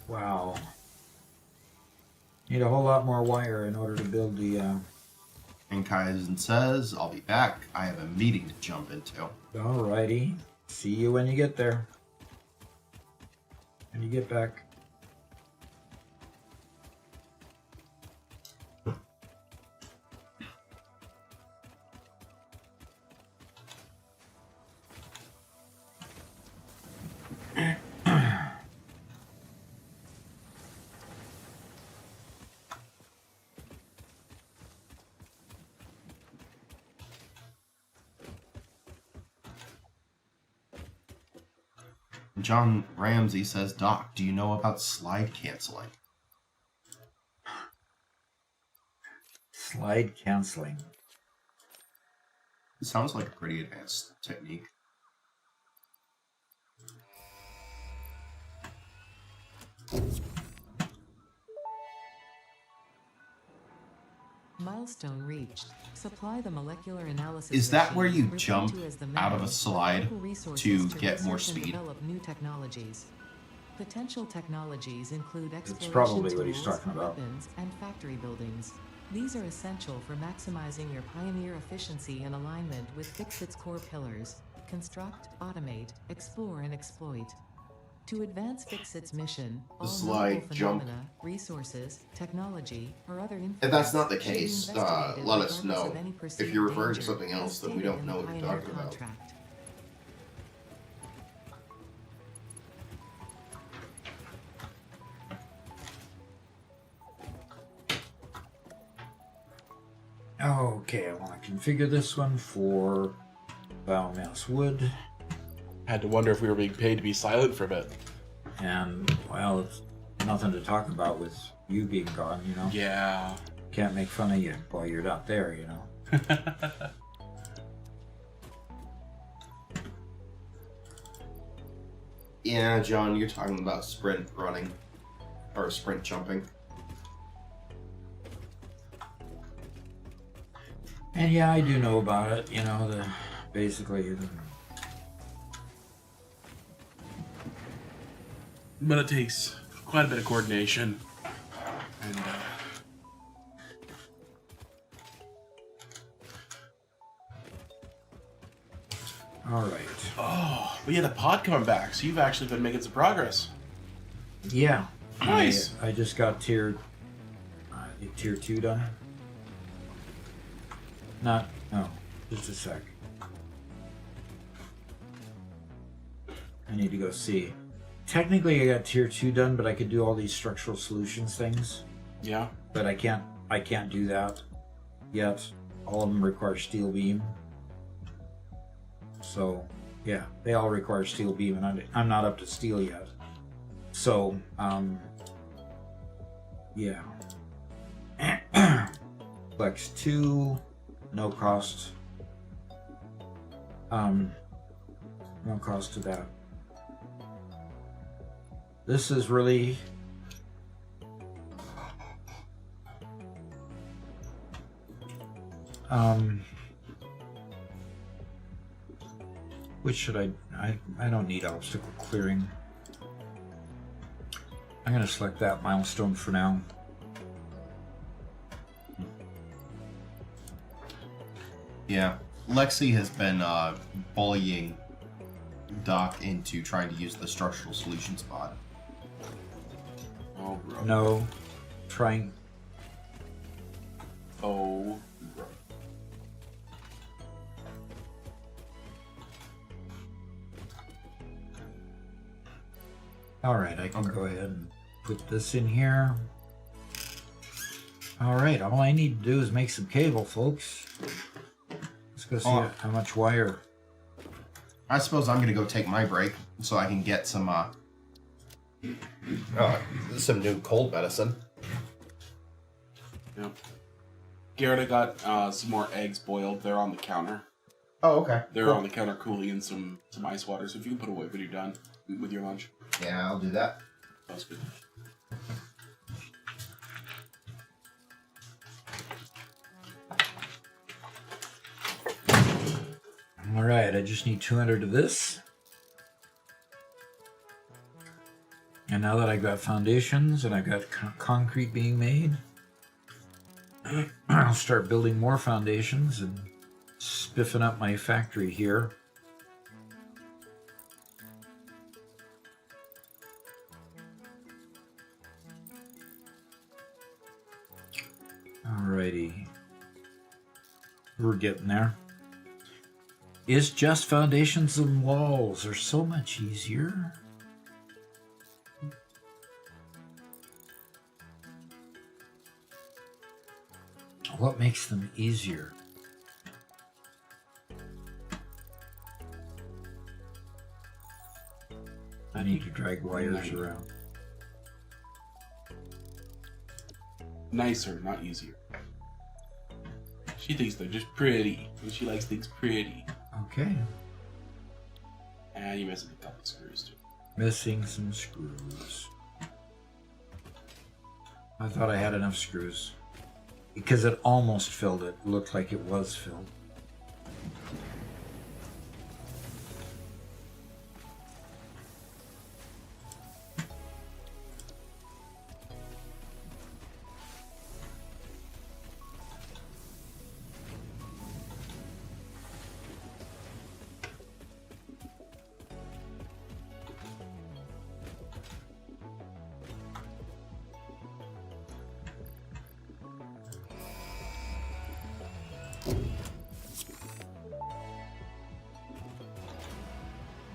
[SPEAKER 1] Wow. Need a whole lot more wire in order to build the
[SPEAKER 3] And Kaizen says, I'll be back. I have a meeting to jump into.
[SPEAKER 1] Alrighty. See you when you get there. When you get back.
[SPEAKER 3] John Ramsey says, Doc, do you know about slide canceling?
[SPEAKER 1] Slide canceling.
[SPEAKER 3] It sounds like a pretty advanced technique.
[SPEAKER 4] Milestone reached. Supply the molecular analysis.
[SPEAKER 3] Is that
[SPEAKER 4] machine,
[SPEAKER 3] where you
[SPEAKER 4] referred
[SPEAKER 3] jump
[SPEAKER 4] to as the
[SPEAKER 3] out of a
[SPEAKER 4] Memo,
[SPEAKER 3] slide
[SPEAKER 4] local resources
[SPEAKER 3] to
[SPEAKER 4] to
[SPEAKER 3] get more
[SPEAKER 4] research and
[SPEAKER 3] speed?
[SPEAKER 4] develop new technologies. Potential technologies include exploration
[SPEAKER 1] probably what he's
[SPEAKER 4] tools,
[SPEAKER 1] talking about.
[SPEAKER 4] weapons, and factory buildings. These are essential for maximizing your Pioneer efficiency and alignment with Fixit's core pillars: construct, automate, explore, and exploit. To advance Fixit's mission, all
[SPEAKER 3] slide,
[SPEAKER 4] notable
[SPEAKER 3] jump.
[SPEAKER 4] phenomena, resources, technology, or other influence
[SPEAKER 3] If that's not the
[SPEAKER 4] should be
[SPEAKER 3] case,
[SPEAKER 4] investigated
[SPEAKER 3] let us
[SPEAKER 4] regardless
[SPEAKER 3] know.
[SPEAKER 4] of any
[SPEAKER 3] If
[SPEAKER 4] perceived
[SPEAKER 3] you're referring to
[SPEAKER 4] danger,
[SPEAKER 3] something
[SPEAKER 4] as
[SPEAKER 3] else, then we
[SPEAKER 4] stated
[SPEAKER 3] don't
[SPEAKER 4] in
[SPEAKER 3] know
[SPEAKER 4] the
[SPEAKER 3] what you're
[SPEAKER 4] Pioneer
[SPEAKER 3] talking about.
[SPEAKER 4] contract.
[SPEAKER 1] Okay, I want to configure this one for biomass wood.
[SPEAKER 2] Had to wonder if we were being paid to be silent for a bit.
[SPEAKER 1] And, well, it's nothing to talk about with you being gone, you know?
[SPEAKER 2] Yeah.
[SPEAKER 1] Can't make fun of you while you're not there, you know?
[SPEAKER 3] Yeah, John, you're talking about sprint running. Or sprint jumping.
[SPEAKER 1] And yeah, I do know about it, you know, basically...
[SPEAKER 2] But it takes quite a bit of coordination. And,
[SPEAKER 1] Alright.
[SPEAKER 2] oh, but yeah, the pod coming back, so you've actually been making some progress.
[SPEAKER 1] Yeah.
[SPEAKER 2] Nice.
[SPEAKER 1] I just got tier 2 done. No, just a sec. I need to go see. Technically I got tier 2 done, but I could do all these structural solutions things.
[SPEAKER 2] Yeah.
[SPEAKER 1] But I can't do that yet. All of them require steel beam. So, yeah, they all require steel beam, and I'm not up to steel yet. So, yeah. Flex 2, no cost. No cost to that. This is really... which should I don't need obstacle clearing. I'm going to select that milestone for now.
[SPEAKER 3] Yeah. Lexi has been bullying Doc into trying to use the structural solutions pod.
[SPEAKER 2] Oh, bro.
[SPEAKER 1] No. Trying.
[SPEAKER 2] Oh, bro.
[SPEAKER 1] Alright, I can go ahead and put this in here. Alright, all I need to do is make some cable, folks. Let's go see how much wire.
[SPEAKER 3] I suppose I'm gonna go take my break so I can get some new cold medicine.
[SPEAKER 2] Yep. Garrett, I got some more eggs boiled. They're on the counter.
[SPEAKER 3] Oh, okay.
[SPEAKER 2] They're on the counter cooling in some ice water, so if you can put away when you're done with your lunch.
[SPEAKER 3] Yeah, I'll do that.
[SPEAKER 2] That's good.
[SPEAKER 1] Alright, I just need 200 of this. And now that I've got foundations and I've got concrete being made, I'll start building more foundations and spiffing up my factory here. Alrighty. We're getting there. It's just foundations and walls are so much easier. What makes them easier? I need to drag wires around.
[SPEAKER 2] Nicer, not easier. She thinks they're just pretty, and she likes things pretty.
[SPEAKER 1] Okay.
[SPEAKER 2] And you're missing a couple screws too.
[SPEAKER 1] Missing some screws. I thought I had enough screws. because it almost filled it. Looked like it was filled.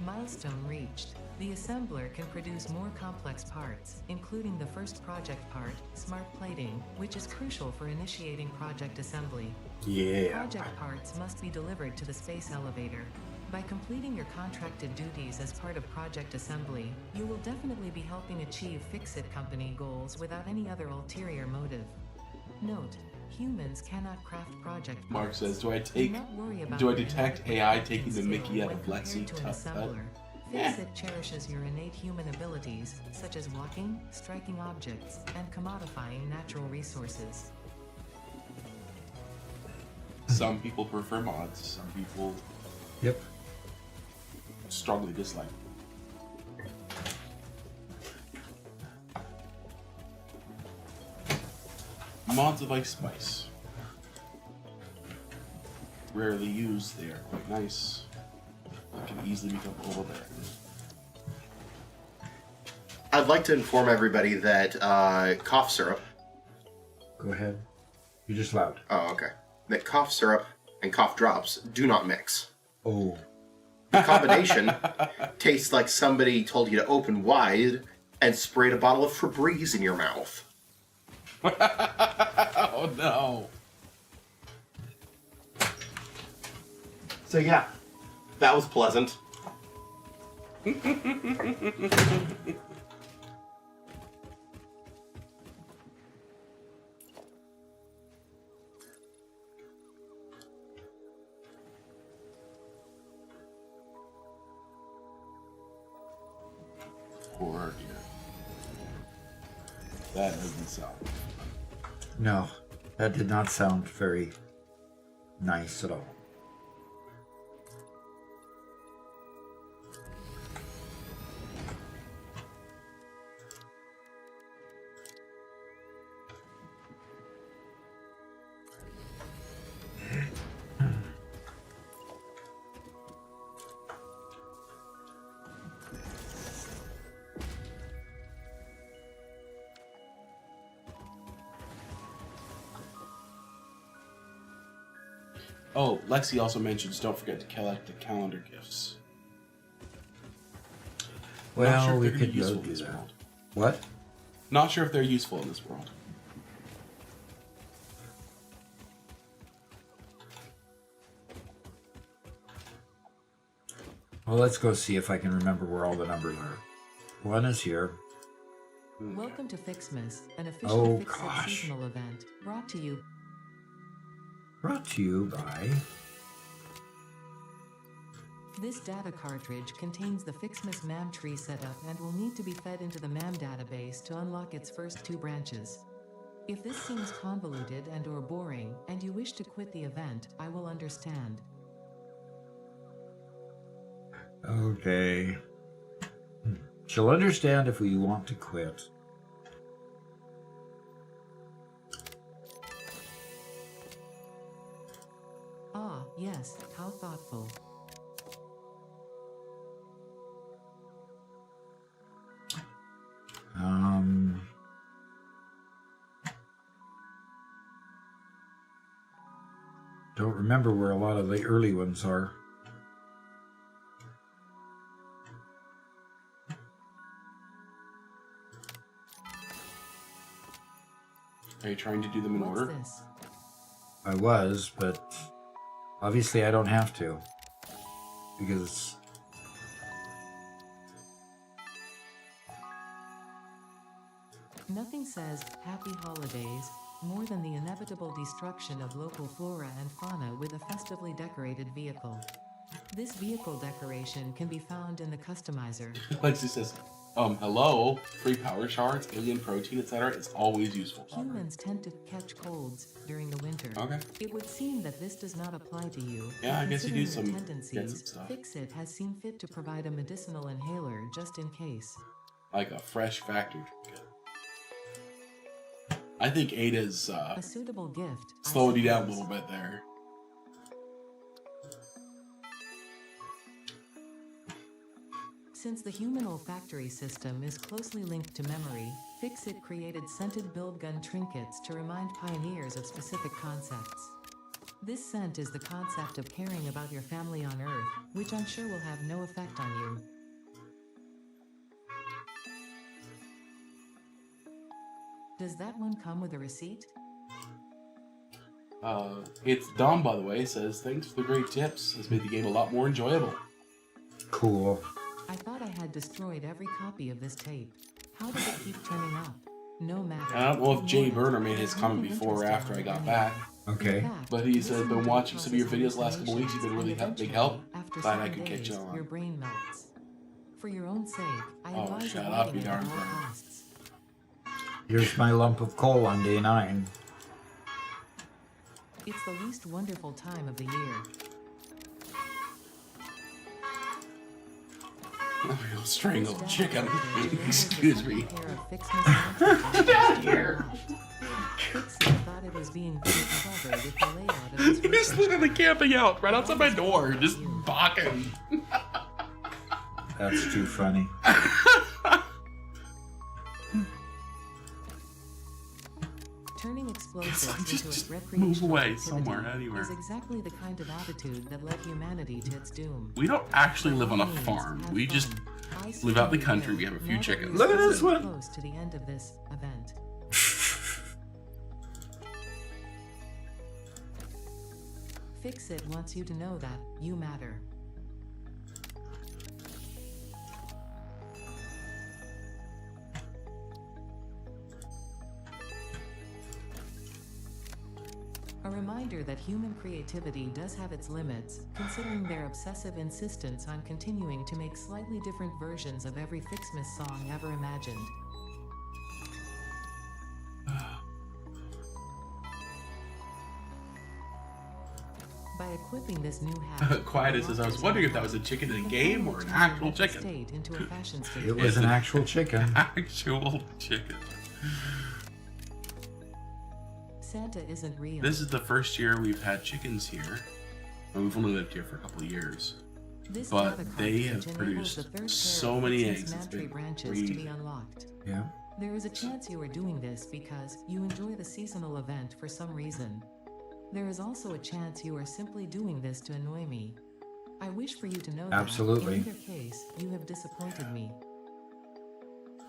[SPEAKER 4] Milestone reached. The assembler can produce more complex parts, including the first project part, smart plating, which is crucial for initiating project assembly.
[SPEAKER 1] Yeah.
[SPEAKER 4] Project parts must be delivered to the space elevator. By completing your contracted duties as part of project assembly, you will definitely be helping achieve Fix-It company goals without any other ulterior motive. Note, humans cannot craft project parts.
[SPEAKER 2] Mark says, do I
[SPEAKER 4] not worry about
[SPEAKER 2] do I
[SPEAKER 4] your
[SPEAKER 2] detect
[SPEAKER 4] inadequate
[SPEAKER 2] AI
[SPEAKER 4] crafting
[SPEAKER 2] taking the
[SPEAKER 4] skill
[SPEAKER 2] Mickey out
[SPEAKER 4] when
[SPEAKER 2] of
[SPEAKER 4] compared
[SPEAKER 2] Lexi?
[SPEAKER 4] to an
[SPEAKER 2] Tough cut.
[SPEAKER 4] assembler. Fix-It cherishes your innate human abilities, such as walking, striking objects, and commodifying natural resources.
[SPEAKER 2] Some people prefer mods. Some people
[SPEAKER 1] Yep.
[SPEAKER 2] strongly dislike. Mods of Ice Spice. Rarely used, they are quite nice. They can easily become overbearing.
[SPEAKER 3] I'd like to inform everybody that cough syrup.
[SPEAKER 1] Go ahead. You're just loud.
[SPEAKER 3] Oh, okay. That cough syrup and cough drops do not mix.
[SPEAKER 1] Oh.
[SPEAKER 3] The combination tastes like somebody told you to open wide and sprayed a bottle of Febreze in your mouth.
[SPEAKER 2] Oh no!
[SPEAKER 3] So yeah, that was pleasant.
[SPEAKER 2] Poor dear. That doesn't sound.
[SPEAKER 1] No, that did not sound very nice at all.
[SPEAKER 2] Oh, Lexi also mentions don't forget to collect the calendar gifts. Not
[SPEAKER 1] Well,
[SPEAKER 2] sure if
[SPEAKER 1] we
[SPEAKER 2] they're gonna
[SPEAKER 1] could
[SPEAKER 2] be
[SPEAKER 1] go
[SPEAKER 2] useful in
[SPEAKER 1] do
[SPEAKER 2] this
[SPEAKER 1] that.
[SPEAKER 2] world.
[SPEAKER 1] What?
[SPEAKER 2] Not sure if they're useful in this world.
[SPEAKER 1] Well, let's go see if I can remember where all the numbers are. One is here.
[SPEAKER 4] Welcome to Fixmas, an official
[SPEAKER 1] Oh,
[SPEAKER 4] Fix-It
[SPEAKER 1] gosh.
[SPEAKER 4] seasonal event, brought to you.
[SPEAKER 1] Brought to you by...
[SPEAKER 4] This data cartridge contains the Fixmas MAM tree setup and will need to be fed into the MAM database to unlock its first 2 branches. If this seems convoluted and/or boring, and you wish to quit the event, I will understand.
[SPEAKER 1] Okay. She'll understand if we want to quit.
[SPEAKER 4] Ah, yes, how thoughtful.
[SPEAKER 1] Don't remember where a lot of the early ones are.
[SPEAKER 2] Are you trying to do them in
[SPEAKER 4] What's
[SPEAKER 2] order?
[SPEAKER 4] this?
[SPEAKER 1] I was, but obviously I don't have to. Because
[SPEAKER 4] Nothing says happy holidays more than the inevitable destruction of local flora and fauna with a festively decorated vehicle. This vehicle decoration can be found in the customizer.
[SPEAKER 2] Lexi says, Hello, free power shards, alien protein, etc. It's always useful. Robert.
[SPEAKER 4] Humans tend to catch colds during the winter.
[SPEAKER 2] Okay.
[SPEAKER 4] It would seem that this does not apply to you.
[SPEAKER 2] Yeah, I guess you do
[SPEAKER 4] Considering your
[SPEAKER 2] get some
[SPEAKER 4] tendencies,
[SPEAKER 2] stuff.
[SPEAKER 4] Fixit has seen fit to provide a medicinal inhaler just in case.
[SPEAKER 2] Like a fresh factory trinket. I think Ada's
[SPEAKER 4] A suitable gift. I
[SPEAKER 2] slowed you down a
[SPEAKER 4] suppose.
[SPEAKER 2] little bit there.
[SPEAKER 4] Since the human olfactory system is closely linked to memory, Fixit created scented build gun trinkets to remind pioneers of specific concepts. This scent is the concept of caring about your family on Earth, which I'm sure will have no effect on you. Does that one come with a receipt?
[SPEAKER 2] It's Dom, by the way, says, thanks for the great tips. Has made the game a lot more enjoyable.
[SPEAKER 1] Cool.
[SPEAKER 4] I thought I had destroyed every copy of this tape. How did it keep turning up? No matter.
[SPEAKER 2] I don't know if Jay
[SPEAKER 4] Good morning.
[SPEAKER 2] Burner made his
[SPEAKER 4] There's
[SPEAKER 2] comment
[SPEAKER 4] nothing
[SPEAKER 2] before or after I
[SPEAKER 4] interesting
[SPEAKER 2] got
[SPEAKER 4] about
[SPEAKER 2] back.
[SPEAKER 4] it.
[SPEAKER 1] Okay.
[SPEAKER 4] In fact,
[SPEAKER 2] But he
[SPEAKER 4] this
[SPEAKER 2] said, been
[SPEAKER 4] one
[SPEAKER 2] watching some of your
[SPEAKER 4] causes
[SPEAKER 2] videos the last couple weeks. You've been really
[SPEAKER 4] hallucinations,
[SPEAKER 2] big
[SPEAKER 4] and
[SPEAKER 2] help.
[SPEAKER 4] after
[SPEAKER 2] Glad I
[SPEAKER 4] 7
[SPEAKER 2] could catch
[SPEAKER 4] days,
[SPEAKER 2] on.
[SPEAKER 4] your brain melts. For your own sake, I
[SPEAKER 2] Oh,
[SPEAKER 4] advise
[SPEAKER 2] shut up,
[SPEAKER 4] avoiding
[SPEAKER 2] you
[SPEAKER 4] it
[SPEAKER 2] darn
[SPEAKER 4] at all
[SPEAKER 2] bird.
[SPEAKER 4] costs.
[SPEAKER 1] Here's my lump of coal on day 9.
[SPEAKER 4] It's the least wonderful time of the year.
[SPEAKER 2] Oh, you'll strangle a chicken. Excuse me.
[SPEAKER 4] Get out of here! Fixit thought it was being pretty clever with the layout of his
[SPEAKER 2] He's
[SPEAKER 4] research.
[SPEAKER 2] literally camping out right outside my door, just barking.
[SPEAKER 1] That's too funny.
[SPEAKER 4] Turning explosives
[SPEAKER 2] It's like,
[SPEAKER 4] into
[SPEAKER 2] just
[SPEAKER 4] a recreational
[SPEAKER 2] move away
[SPEAKER 4] activity
[SPEAKER 2] somewhere, anywhere.
[SPEAKER 4] is exactly the kind of attitude that led humanity to its doom.
[SPEAKER 2] We don't actually live on a
[SPEAKER 4] Please,
[SPEAKER 2] farm.
[SPEAKER 4] have
[SPEAKER 2] We just
[SPEAKER 4] fun. I
[SPEAKER 2] live out in the
[SPEAKER 4] see
[SPEAKER 2] country.
[SPEAKER 4] you
[SPEAKER 2] We have a
[SPEAKER 4] will.
[SPEAKER 2] few
[SPEAKER 4] Now that
[SPEAKER 2] chickens.
[SPEAKER 4] we're
[SPEAKER 1] Look at this
[SPEAKER 4] so
[SPEAKER 1] one.
[SPEAKER 4] Close to the end of this event. Fixit wants you to know that you matter. A reminder that human creativity does have its limits, considering their obsessive insistence on continuing to make slightly different versions of every Fixmas song ever imagined. By equipping this new hat,
[SPEAKER 2] Quietus says, I was wondering if that was a chicken in a game or an actual chicken.
[SPEAKER 4] State into a fashion
[SPEAKER 1] It
[SPEAKER 4] statement.
[SPEAKER 1] was an actual chicken.
[SPEAKER 2] Actual chicken.
[SPEAKER 4] Santa isn't real.
[SPEAKER 2] This is the first year we've had chickens here. And we've only lived here for a couple of years.
[SPEAKER 4] This
[SPEAKER 2] but
[SPEAKER 4] Java
[SPEAKER 2] they
[SPEAKER 4] cartridge
[SPEAKER 2] have
[SPEAKER 4] enables
[SPEAKER 2] produced
[SPEAKER 4] the third pair
[SPEAKER 2] so
[SPEAKER 4] of
[SPEAKER 2] many
[SPEAKER 4] Fixmas
[SPEAKER 2] eggs, it's
[SPEAKER 4] Mantry
[SPEAKER 2] been
[SPEAKER 4] branches
[SPEAKER 2] crazy.
[SPEAKER 4] to be unlocked.
[SPEAKER 1] Yeah.
[SPEAKER 4] There is a chance you are doing this because you enjoy the seasonal event for some reason. There is also a chance you are simply doing this to annoy me. I wish for you to know
[SPEAKER 1] Absolutely.
[SPEAKER 4] that in either case, you have disappointed me.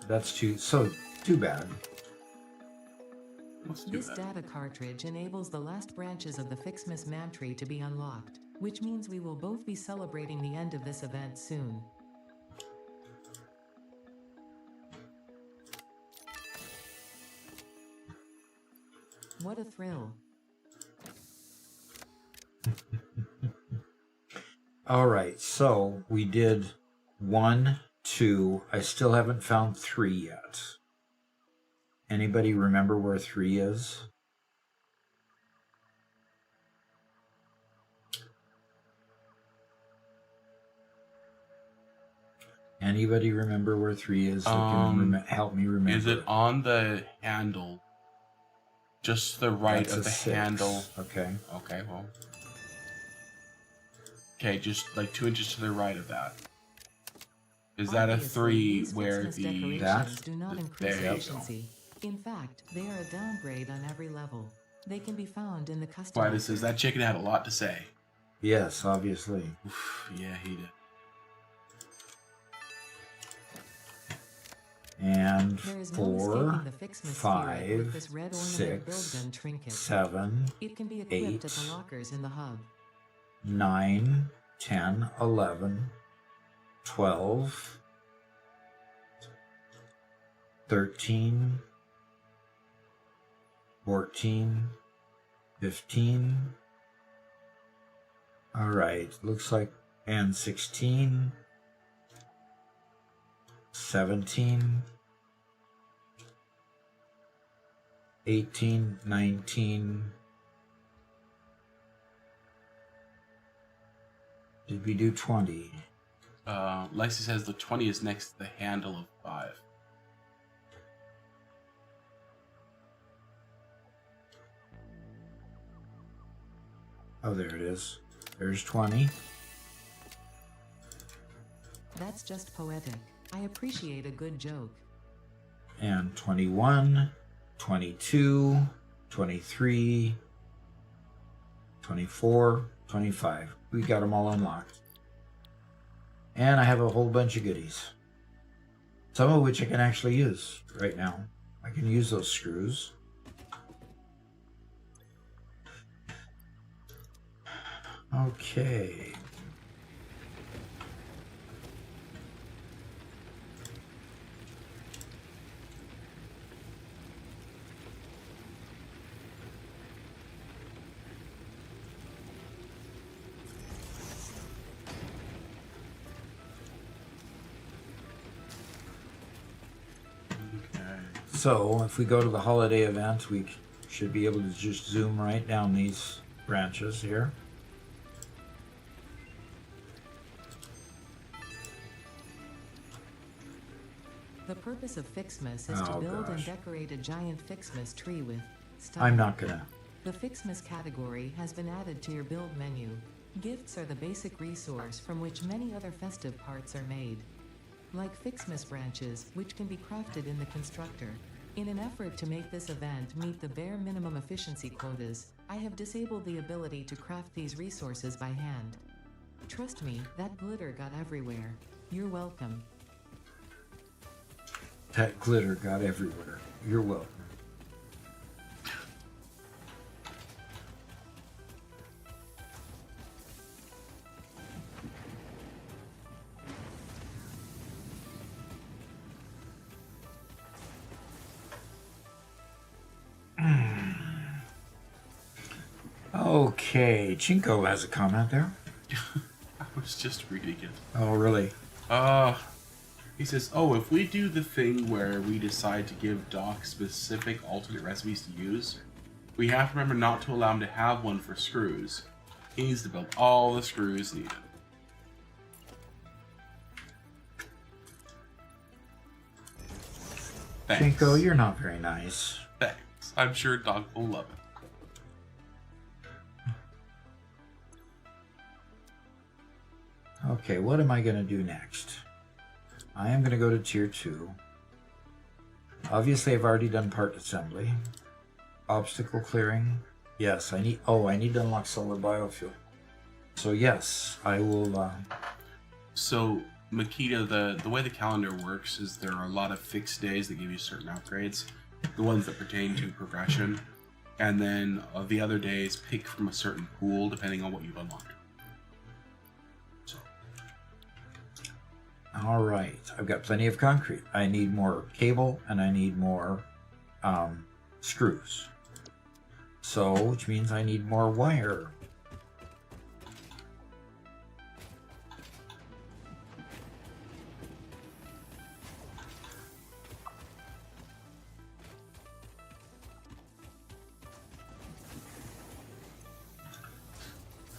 [SPEAKER 1] That's too bad.
[SPEAKER 2] Let's do
[SPEAKER 4] This
[SPEAKER 2] that.
[SPEAKER 4] data cartridge enables the last branches of the Fixmas Mantry to be unlocked, which means we will both be celebrating the end of this event soon. What a thrill.
[SPEAKER 1] All right, so we did 1, 2. I still haven't found 3 yet. Anybody remember where 3 is? Anybody remember where 3 is that can help me remember?
[SPEAKER 2] Is it on the handle? Just to the right
[SPEAKER 1] That's
[SPEAKER 2] of
[SPEAKER 1] a
[SPEAKER 2] the
[SPEAKER 1] 6.
[SPEAKER 2] handle.
[SPEAKER 1] Okay.
[SPEAKER 2] Okay, well. Okay, just like 2 inches to the right of that. Is that a
[SPEAKER 4] Obviously,
[SPEAKER 2] 3
[SPEAKER 4] these
[SPEAKER 2] where
[SPEAKER 4] Fixmas
[SPEAKER 2] the...
[SPEAKER 4] decorations do not increase
[SPEAKER 2] there you go.
[SPEAKER 4] efficiency. In fact, they are a downgrade on every level. They can be found in the custom.
[SPEAKER 2] Quietus says that chicken had a lot to say.
[SPEAKER 1] Yes, obviously.
[SPEAKER 2] Oof, yeah, he did.
[SPEAKER 1] And
[SPEAKER 4] There is no
[SPEAKER 1] 4,
[SPEAKER 4] escaping the Fixmas spirit with this
[SPEAKER 1] 5,
[SPEAKER 4] red ornament build
[SPEAKER 1] 6,
[SPEAKER 4] gun trinket.
[SPEAKER 1] 7,
[SPEAKER 4] It can be equipped at
[SPEAKER 1] 8,
[SPEAKER 4] the lockers in the hub.
[SPEAKER 1] 9, 10, 11, 12, 13, 14, 15. All right, looks like, and 16, 17, 18, 19. Did we do 20?
[SPEAKER 2] Lexi says the 20 is next to the handle of 5.
[SPEAKER 1] Oh, there it is. There's 20.
[SPEAKER 4] That's just poetic. I appreciate a good joke.
[SPEAKER 1] And 21, 22, 23, 24, 25. We got them all unlocked. And I have a whole bunch of goodies. Some of which I can actually use right now. I can use those screws. Okay. So if we go to the holiday event, we should be able to just zoom right down these branches here.
[SPEAKER 4] The purpose of Fixmas is to
[SPEAKER 1] Oh,
[SPEAKER 4] build and
[SPEAKER 1] gosh.
[SPEAKER 4] decorate a giant Fixmas tree with stuff.
[SPEAKER 1] I'm not gonna.
[SPEAKER 4] The Fixmas category has been added to your build menu. Gifts are the basic resource from which many other festive parts are made. Like Fixmas branches, which can be crafted in the constructor. In an effort to make this event meet the bare minimum efficiency quotas, I have disabled the ability to craft these resources by hand. Trust me, that glitter got everywhere. You're welcome.
[SPEAKER 1] That glitter got everywhere. You're welcome. Okay, Chinko has a comment there.
[SPEAKER 2] I was just reading it.
[SPEAKER 1] Oh, really?
[SPEAKER 2] He says, oh, if we do the thing where we decide to give Doc specific alternate recipes to use, we have to remember not to allow him to have one for screws. He needs to build all the screws needed. Thanks.
[SPEAKER 1] Chinko, you're not very nice.
[SPEAKER 2] Thanks. I'm sure Doc will love it.
[SPEAKER 1] Okay, what am I going to do next? I am going to go to tier 2. Obviously, I've already done part assembly. Obstacle clearing. Yes, I need to unlock solar biofuel. So yes, I will...
[SPEAKER 2] So, Makita, the way the calendar works is there are a lot of fixed days that give you certain upgrades. The ones that pertain to progression. And then the other days pick from a certain pool depending on what you've unlocked.
[SPEAKER 1] All right, I've got plenty of concrete. I need more cable and I need more screws. So, which means I need more wire.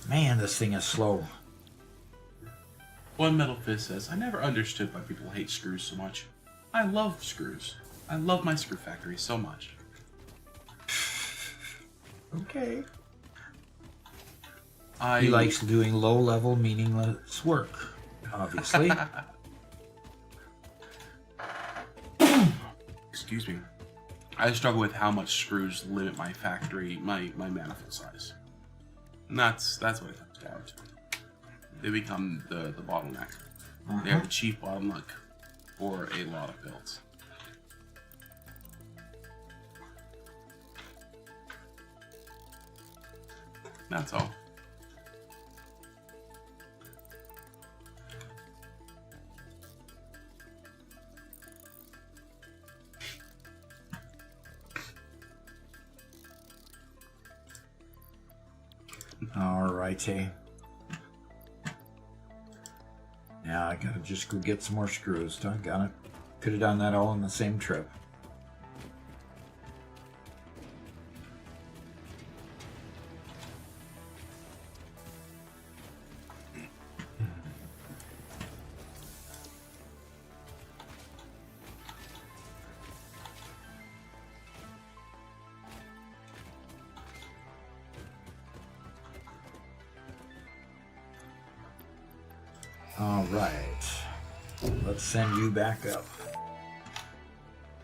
[SPEAKER 1] Man, this thing is slow.
[SPEAKER 2] One Metal Fist says, I never understood why people hate screws so much. I love screws. I love my screw factory so much.
[SPEAKER 1] Okay.
[SPEAKER 2] I
[SPEAKER 1] He likes doing low-level, meaningless work, obviously.
[SPEAKER 2] Excuse me. I struggle with how much screws limit my factory, my manifold size. And that's what it comes down to. They become the bottleneck. They are the chief bottleneck for a lot of builds. That's all.
[SPEAKER 1] Alrighty. Now I gotta just go get some more screws. Doggone it. Could have done that all in the same trip. All right, let's send you back up.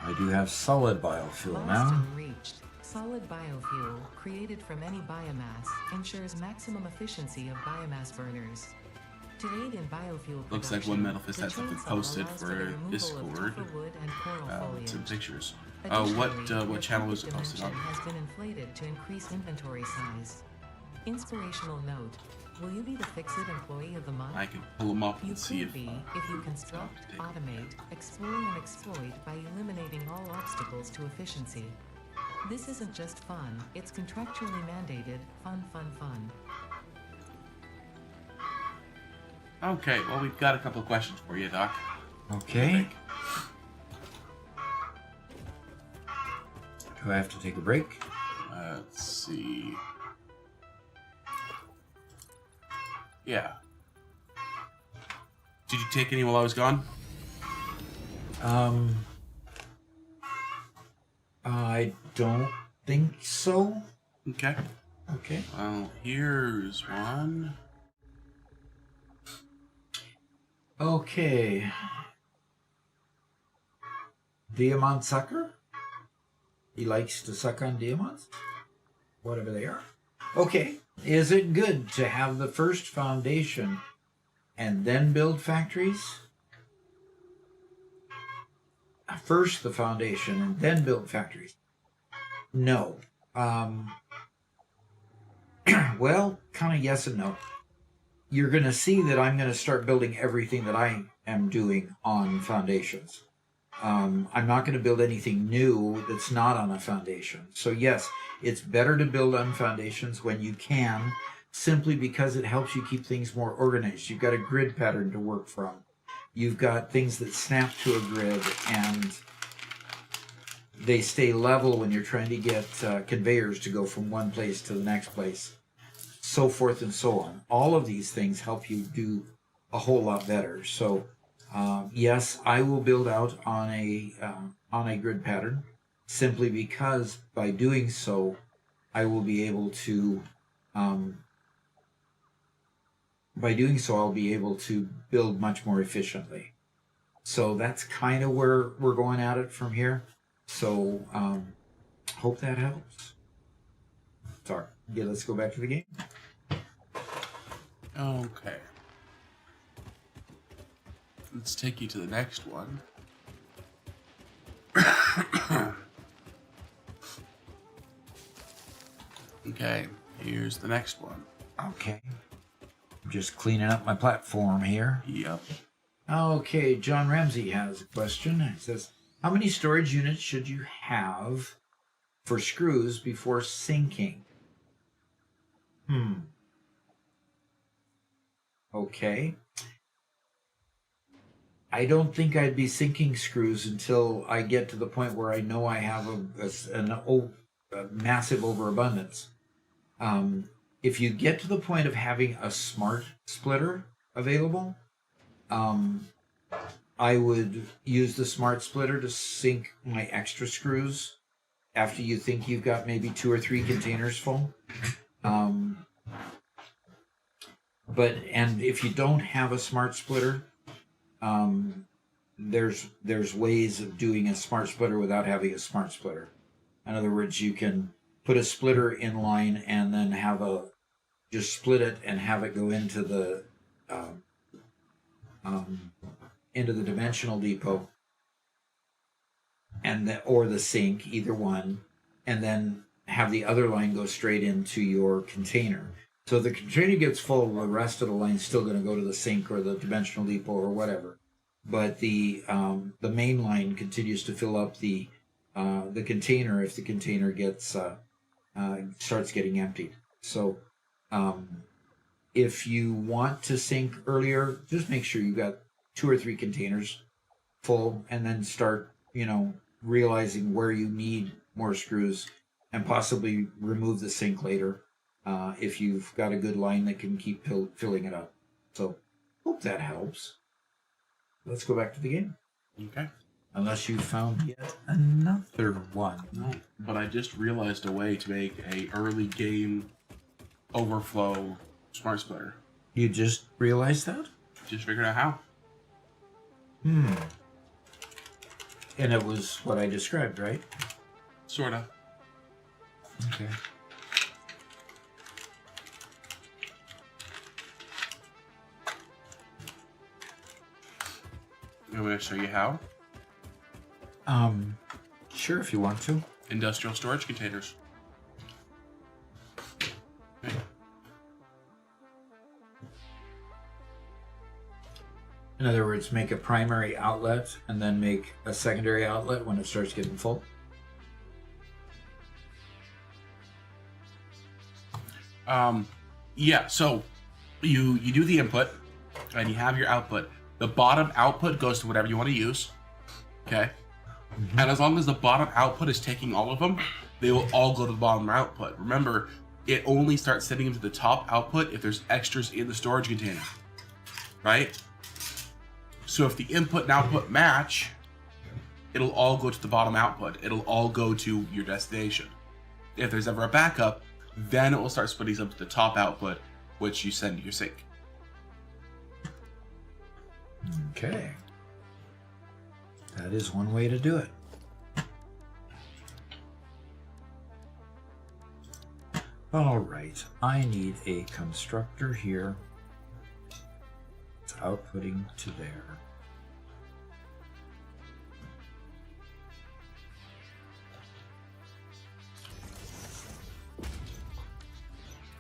[SPEAKER 1] I do have solid biofuel now.
[SPEAKER 4] Milestone reached. Solid biofuel, created from any biomass, ensures maximum efficiency of biomass burners. To aid in biofuel production,
[SPEAKER 2] Looks like one Metal Fist
[SPEAKER 4] the
[SPEAKER 2] had something
[SPEAKER 4] chainsaw
[SPEAKER 2] posted
[SPEAKER 4] allows
[SPEAKER 2] for
[SPEAKER 4] the removal of
[SPEAKER 2] Discord.
[SPEAKER 4] tougher wood and coral foliage.
[SPEAKER 2] Some pictures.
[SPEAKER 4] Additionally,
[SPEAKER 2] What
[SPEAKER 4] the
[SPEAKER 2] channel was it
[SPEAKER 4] public
[SPEAKER 2] posted on?
[SPEAKER 4] dimension has been inflated to increase inventory size. Inspirational note: will you be the Fix-It employee of the month?
[SPEAKER 2] I can pull them up
[SPEAKER 4] You
[SPEAKER 2] and see
[SPEAKER 4] could be if you construct, automate, explore, and exploit by eliminating all obstacles to efficiency. This isn't just fun, it's contractually mandated. Fun, fun, fun.
[SPEAKER 2] Okay, well, we've got a couple of questions for you, Doc.
[SPEAKER 1] Okay. Do I have to take a break?
[SPEAKER 2] Let's see. Yeah. Did you take any while I was gone?
[SPEAKER 1] I don't think so.
[SPEAKER 2] Okay.
[SPEAKER 1] Okay.
[SPEAKER 2] Well, here's one.
[SPEAKER 1] Okay. Diamond sucker? He likes to suck on diamonds? Whatever they are. Okay. Is it good to have the first foundation and then build factories? First the foundation and then build factories? No. Well, kind of yes and no. You're going to see that I'm going to start building everything that I am doing on foundations. I'm not going to build anything new that's not on a foundation. So yes, it's better to build on foundations when you can, simply because it helps you keep things more organized. You've got a grid pattern to work from. You've got things that snap to a grid and they stay level when you're trying to get conveyors to go from one place to the next place, so forth and so on. All of these things help you do a whole lot better. So yes, I will build out on a grid pattern, simply because by doing so, I will be able to I'll be able to build much more efficiently. So that's kind of where we're going at it from here. So hope that helps. Sorry. Yeah, let's go back to the game.
[SPEAKER 2] Okay. Let's take you to the next one. Okay, here's the next one.
[SPEAKER 1] Okay. I'm just cleaning up my platform here.
[SPEAKER 2] Yep.
[SPEAKER 1] Okay, John Ramsey has a question. He says, how many storage units should you have for screws before sinking? Okay. I don't think I'd be sinking screws until I get to the point where I know I have a massive overabundance. If you get to the point of having a smart splitter available, I would use the smart splitter to sink my extra screws after you think you've got maybe 2 or 3 containers full. And if you don't have a smart splitter, there's ways of doing a smart splitter without having a smart splitter. In other words, you can put a splitter in line and then just split it and have it go into the dimensional depot or the sink, either one, and then have the other line go straight into your container. So if the container gets full, the rest of the line is still going to go to the sink or the dimensional depot or whatever. But the main line continues to fill up the container if the container gets starts getting emptied. So if you want to sink earlier, just make sure you've got 2 or 3 containers full, and then start, realizing where you need more screws, and possibly remove the sink later if you've got a good line that can keep filling it up. So, hope that helps. Let's go back to the game.
[SPEAKER 2] Okay.
[SPEAKER 1] Unless you found yet another one.
[SPEAKER 2] No, but I just realized a way to make a early game overflow smart splitter.
[SPEAKER 1] You just realized that?
[SPEAKER 2] Just figured out how.
[SPEAKER 1] And it was what I described, right?
[SPEAKER 2] Sorta.
[SPEAKER 1] Okay.
[SPEAKER 2] I'm going to show you how.
[SPEAKER 1] Sure, if you want to.
[SPEAKER 2] Industrial storage containers. Okay.
[SPEAKER 1] In other words, make a primary outlet and then make a secondary outlet when it starts getting full.
[SPEAKER 2] Yeah, so you do the input and you have your output. The bottom output goes to whatever you want to use. Okay? And as long as the bottom output is taking all of them, they will all go to the bottom output. Remember, it only starts sending them to the top output if there's extras in the storage container. Right? So if the input and output match, it'll all go to the bottom output. It'll all go to your destination. If there's ever a backup, then it will start splitting up to the top output, which you send to your sink.
[SPEAKER 1] Okay. That is one way to do it. All right. I need a constructor here. It's outputting to there.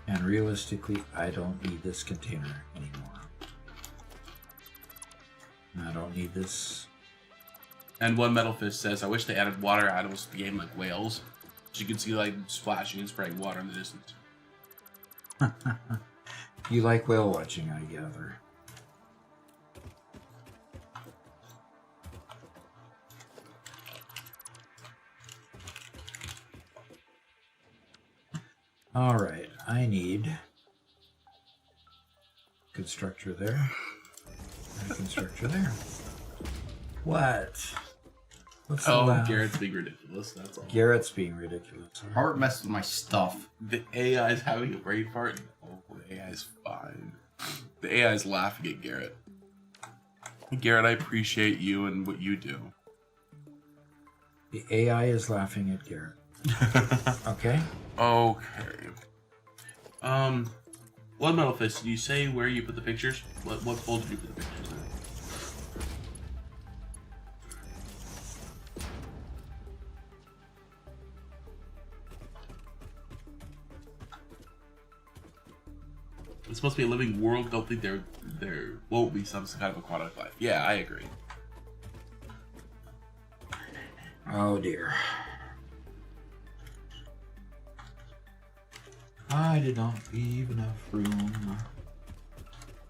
[SPEAKER 1] And realistically, I don't need this container anymore. I don't need this.
[SPEAKER 2] And one Metal Fist says, I wish they added water animals to the game like whales. So you can see like splashing and spraying water in the distance.
[SPEAKER 1] You like whale watching, I gather. All right, I need constructor there, and a constructor there. What? What's the laugh?
[SPEAKER 2] Garrett's being ridiculous, that's all.
[SPEAKER 1] Garrett's being ridiculous.
[SPEAKER 3] Heart messes with my stuff.
[SPEAKER 2] The AI is having a brain fart. Oh, the AI is fine. The AI is laughing at Garrett. Garrett, I appreciate you and what you do.
[SPEAKER 1] The AI is laughing at Garrett. Okay?
[SPEAKER 2] Okay. One Metal Fist, did you say where you put the pictures? What folder did you put the pictures in? It's supposed to be a living world. Don't think there won't be some kind of aquatic life. Yeah, I agree.
[SPEAKER 1] Oh dear. I did not leave enough room.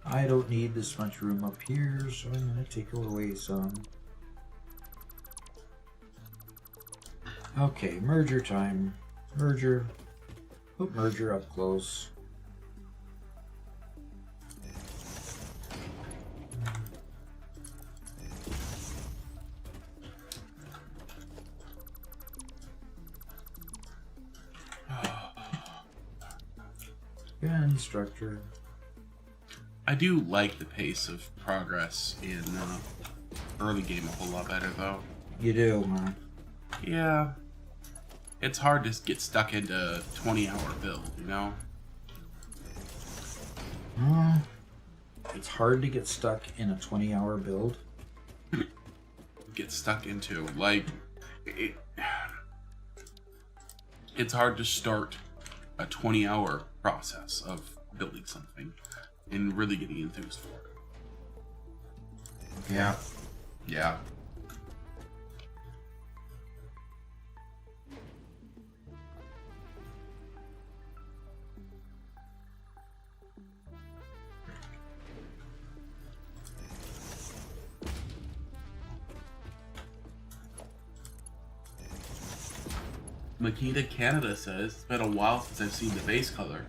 [SPEAKER 1] I don't need this much room up here, so I'm going to take away some. Okay, merger time. Merger. Put merger up close. Constructor.
[SPEAKER 2] I do like the pace of progress in early game a whole lot better, though.
[SPEAKER 1] You do, huh?
[SPEAKER 2] Yeah. It's hard to get stuck into a 20-hour build, you know?
[SPEAKER 1] It's hard to get stuck in a 20-hour build.
[SPEAKER 2] Get stuck into, like... It's hard to start a 20-hour process of building something and really getting enthused for it.
[SPEAKER 3] Yeah. Yeah.
[SPEAKER 2] Makita Canada says, it's been a while since I've seen the base color.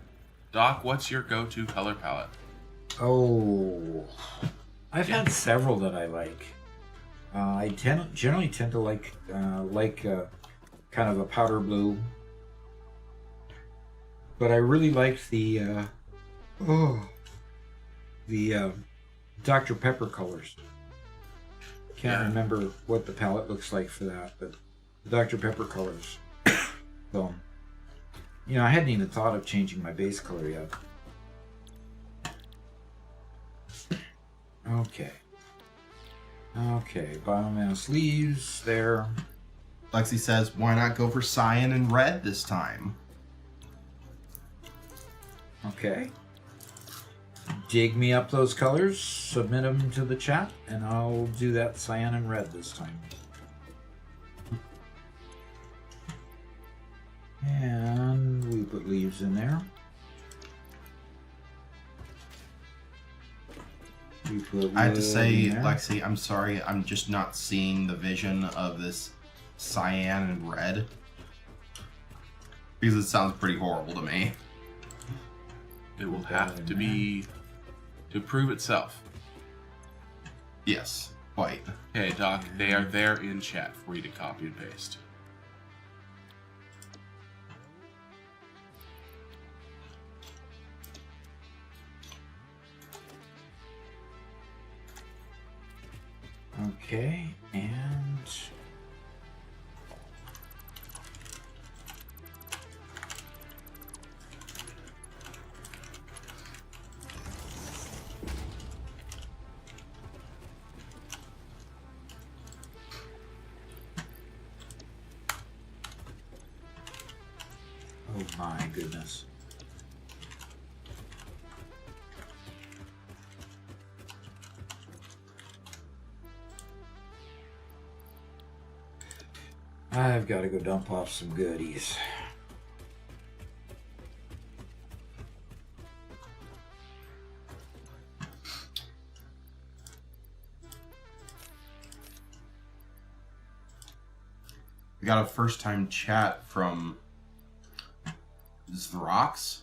[SPEAKER 2] Doc, what's your go-to color palette?
[SPEAKER 1] Oh, I've had several that I like. I generally tend to like kind of a powder blue, but I really like the Dr. Pepper colors. Can't remember what the palette looks like for that, but the Dr. Pepper colors. So, you know, I hadn't even thought of changing my base color yet. Okay. Okay, biomass leaves there.
[SPEAKER 3] Lexi says, why not go for cyan and red this time?
[SPEAKER 1] Okay. Dig me up those colors, submit them to the chat, and I'll do that cyan and red this time. And we put leaves in there.
[SPEAKER 3] I have to say, Lexi, I'm sorry, I'm just not seeing the vision of this cyan and red. Because it sounds pretty horrible to me.
[SPEAKER 2] It will have to be to prove itself.
[SPEAKER 3] Yes, quite.
[SPEAKER 2] Okay, Doc, they are there in chat for you to copy and paste.
[SPEAKER 1] Okay, and oh my goodness. I've got to go dump off some goodies.
[SPEAKER 3] We got a first time chat from Zrox.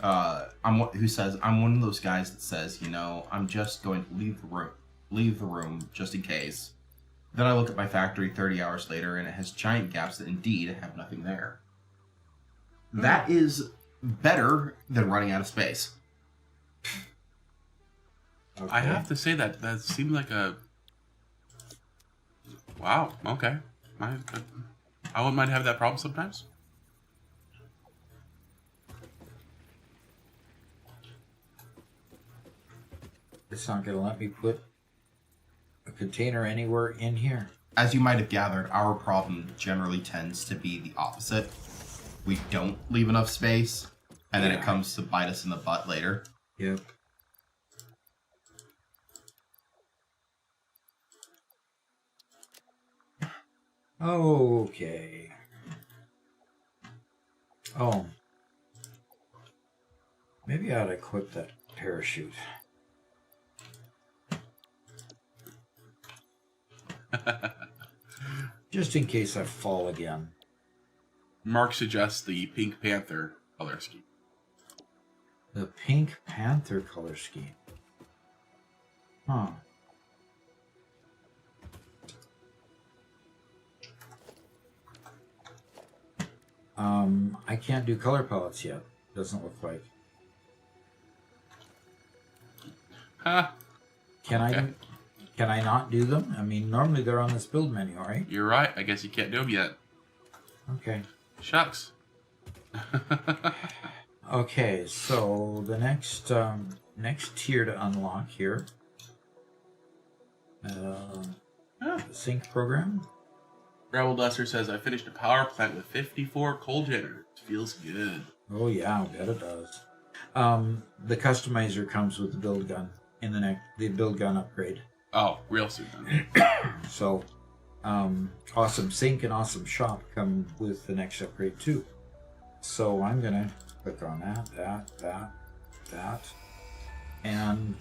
[SPEAKER 3] Who says, I'm one of those guys that says, you know, I'm just going to leave the room just in case. Then I look at my factory 30 hours later and it has giant gaps that indeed have nothing there. That is better than running out of space.
[SPEAKER 1] Okay.
[SPEAKER 2] I have to say that seemed like a... Wow, okay. I wouldn't mind having that problem sometimes.
[SPEAKER 1] It's not going to let me put a container anywhere in here.
[SPEAKER 3] As you might have gathered, our problem generally tends to be the opposite. We don't leave enough space, and then it comes to bite us in the butt later.
[SPEAKER 1] Yep. Okay. Oh. Maybe I ought to equip that parachute. Just in case I fall again.
[SPEAKER 2] Mark suggests the Pink Panther color scheme.
[SPEAKER 1] The Pink Panther color scheme. Huh. I can't do color palettes yet. Doesn't look like.
[SPEAKER 2] Huh.
[SPEAKER 1] Can I not do them? I mean, normally they're on this build menu, right?
[SPEAKER 2] You're right. I guess you can't do them yet.
[SPEAKER 1] Okay.
[SPEAKER 2] Shucks.
[SPEAKER 1] Okay, so the next tier to unlock here. Sync program.
[SPEAKER 2] Gravel Duster says, I finished a power plant with 54 coal generators. Feels good.
[SPEAKER 1] Oh yeah, I bet it does. The customizer comes with the build gun in the build gun upgrade.
[SPEAKER 2] Oh, real soon then.
[SPEAKER 1] So, Awesome Sync and Awesome Shop come with the next upgrade too. So I'm gonna click on that, and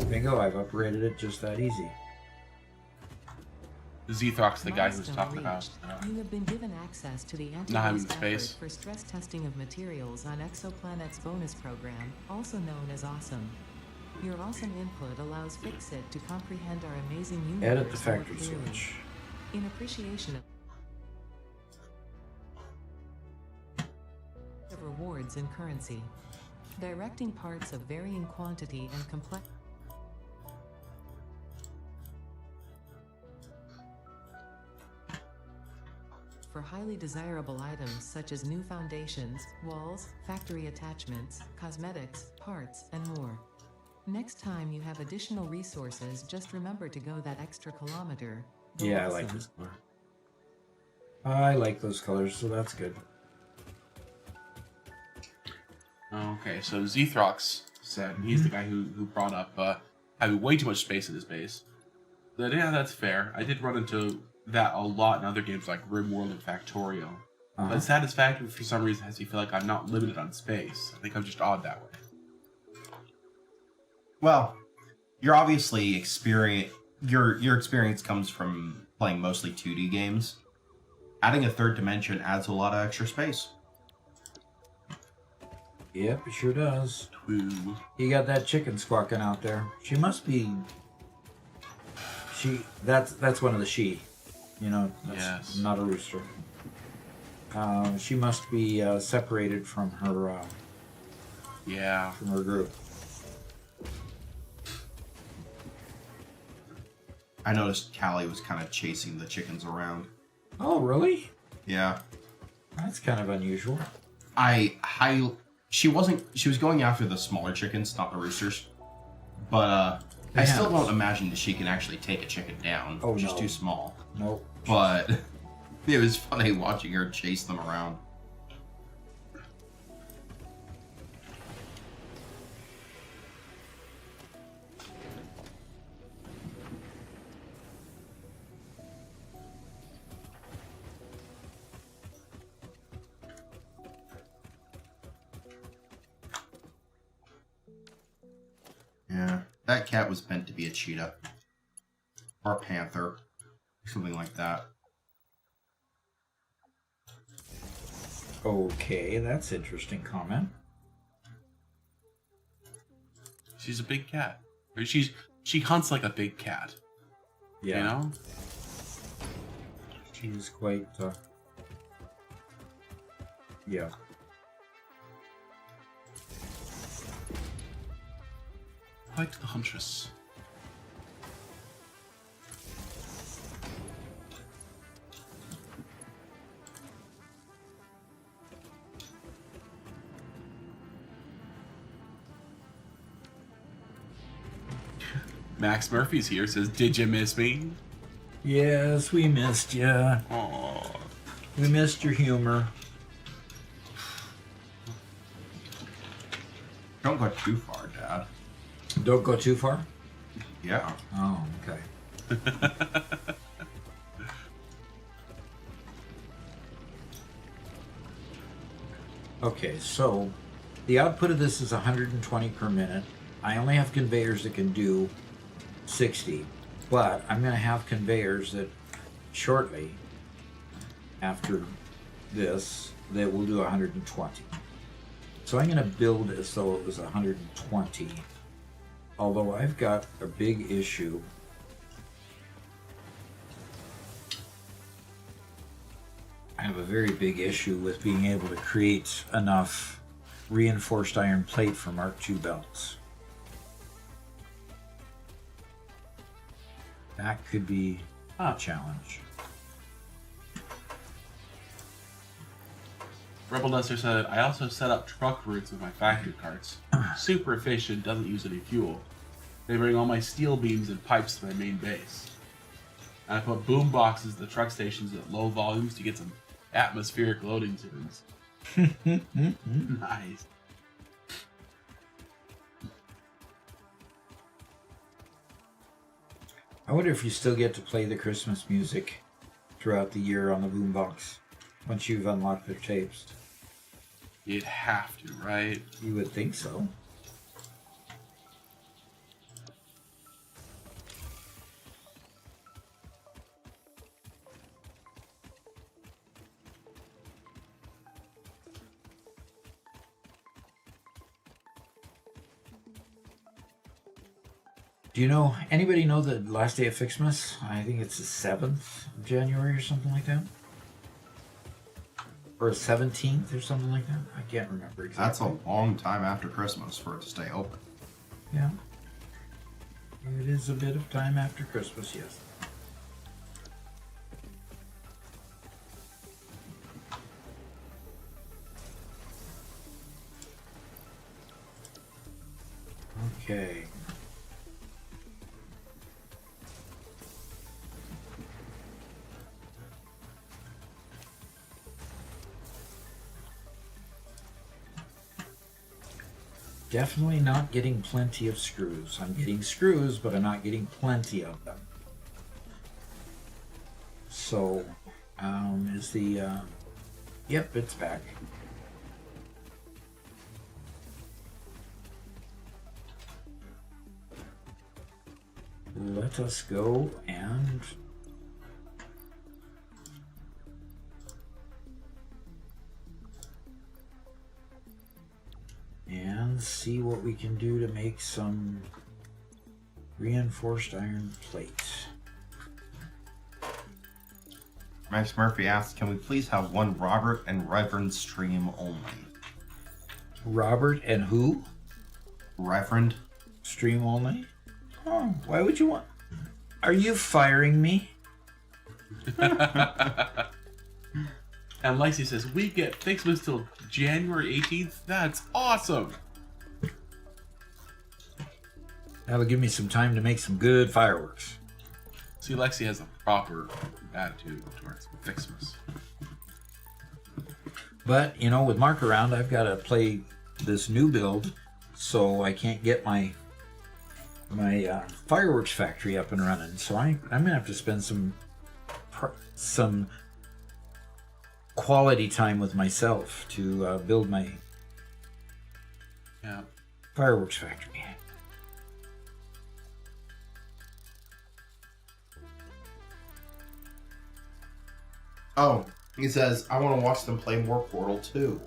[SPEAKER 1] bingo, I've upgraded it just that easy.
[SPEAKER 2] Zethrox, the guy who was
[SPEAKER 4] Milestone
[SPEAKER 2] talking about
[SPEAKER 4] reached. You have been given access to the
[SPEAKER 2] not having
[SPEAKER 4] anti-waste
[SPEAKER 2] space.
[SPEAKER 4] effort for stress testing of materials on Exoplanet's bonus program, also known as Awesome. Your awesome input allows Fixit to comprehend our amazing universe
[SPEAKER 1] Edit the
[SPEAKER 4] more
[SPEAKER 1] factory
[SPEAKER 4] clearly.
[SPEAKER 1] switch.
[SPEAKER 4] In appreciation of rewards and currency. Directing parts of varying quantity and complex for highly desirable items such as new foundations, walls, factory attachments, cosmetics, parts, and more. Next time you have additional resources, just remember to go that extra kilometer. Go
[SPEAKER 1] Yeah, I like
[SPEAKER 4] awesome.
[SPEAKER 1] this color. I like those colors, so that's good.
[SPEAKER 2] Okay, so Zethrox said, he's the guy who brought up having way too much space in his base. But yeah, that's fair. I did run into that a lot in other games like RimWorld and Factorio. But Satisfactory, for some reason, has me feel like I'm not limited on space. I think I'm just odd that way.
[SPEAKER 3] Well, you're obviously your experience comes from playing mostly 2D games. Adding a third dimension adds a lot of extra space.
[SPEAKER 1] Yep, it sure does.
[SPEAKER 2] Twoo.
[SPEAKER 1] You got that chicken squawking out there. She must be. That's one of the she. You know, that's
[SPEAKER 2] Yes.
[SPEAKER 1] not a rooster. She must be separated from her
[SPEAKER 2] Yeah.
[SPEAKER 1] group.
[SPEAKER 3] I noticed Callie was kind of chasing the chickens around.
[SPEAKER 1] Oh, really?
[SPEAKER 3] Yeah.
[SPEAKER 1] That's kind of unusual.
[SPEAKER 3] She was going after the smaller chickens, not the roosters. But I still
[SPEAKER 1] Hens.
[SPEAKER 3] don't imagine that she can actually take a chicken down.
[SPEAKER 1] Oh,
[SPEAKER 3] She's
[SPEAKER 1] no.
[SPEAKER 3] too small.
[SPEAKER 1] Nope.
[SPEAKER 3] But it was funny watching her chase them around. Yeah, that cat was meant to be a cheetah. Or a panther. Something like that.
[SPEAKER 1] Okay, that's interesting comment.
[SPEAKER 2] She's a big cat. Or she hunts like a big cat.
[SPEAKER 1] Yeah.
[SPEAKER 2] You know?
[SPEAKER 1] She's quite. Yeah.
[SPEAKER 2] Quite the huntress. Max Murphy's here, says, "Did you miss me?"
[SPEAKER 1] Yes, we missed you.
[SPEAKER 2] Aww.
[SPEAKER 1] We missed your humor.
[SPEAKER 3] Don't go too far, Dad.
[SPEAKER 1] Don't go too far.
[SPEAKER 3] Yeah.
[SPEAKER 1] Oh, okay. Okay, so the output of this is 120 per minute. I only have conveyors that can do 60, but I'm going to have conveyors that shortly after this that will do 120. So I'm going to build as though it was 120, although I've got a big issue. I have a very big issue with being able to create enough reinforced iron plate for Mark II belts. That could be a challenge.
[SPEAKER 2] Rebel Duster said, "I also set up truck routes with my factory carts. Super efficient, doesn't use any fuel. They bring all my steel beams and pipes to my main base. And I put boom boxes at the truck stations at low volumes to get some atmospheric loading tunes." Nice.
[SPEAKER 1] I wonder if you still get to play the Christmas music throughout the year on the boombox once you've unlocked the tapes.
[SPEAKER 2] You'd have to, right?
[SPEAKER 1] You would think so. Do you know, anybody know the last day of Fixmas? I think it's the 7th of January or something like that. Or 17th or something like that. I can't remember exactly.
[SPEAKER 3] That's a long time after Christmas for it to stay open.
[SPEAKER 1] Yeah. It is a bit of time after Christmas, yes. Okay. Definitely not getting plenty of screws. I'm getting screws, but I'm not getting plenty of them. So, is the, yep, it's back. Let us go and see what we can do to make some reinforced iron plate.
[SPEAKER 3] Max Murphy asks, can we please have one Robert and Reverend stream only?
[SPEAKER 1] Robert and who?
[SPEAKER 3] Reverend?
[SPEAKER 1] Stream only? Oh, why would you want... Are you firing me?
[SPEAKER 2] And Lacey says, we get Fixmas till January 18th? That's awesome!
[SPEAKER 1] That'll give me some time to make some good fireworks.
[SPEAKER 2] See, Lexi has a proper attitude towards Fixmas.
[SPEAKER 1] But, you know, with Mark around, I've got to play this new build, so I can't get my fireworks factory up and running. So I'm going to have to spend some quality time with myself to build my fireworks factory.
[SPEAKER 3] Oh, he says, I want to watch them play more Portal 2.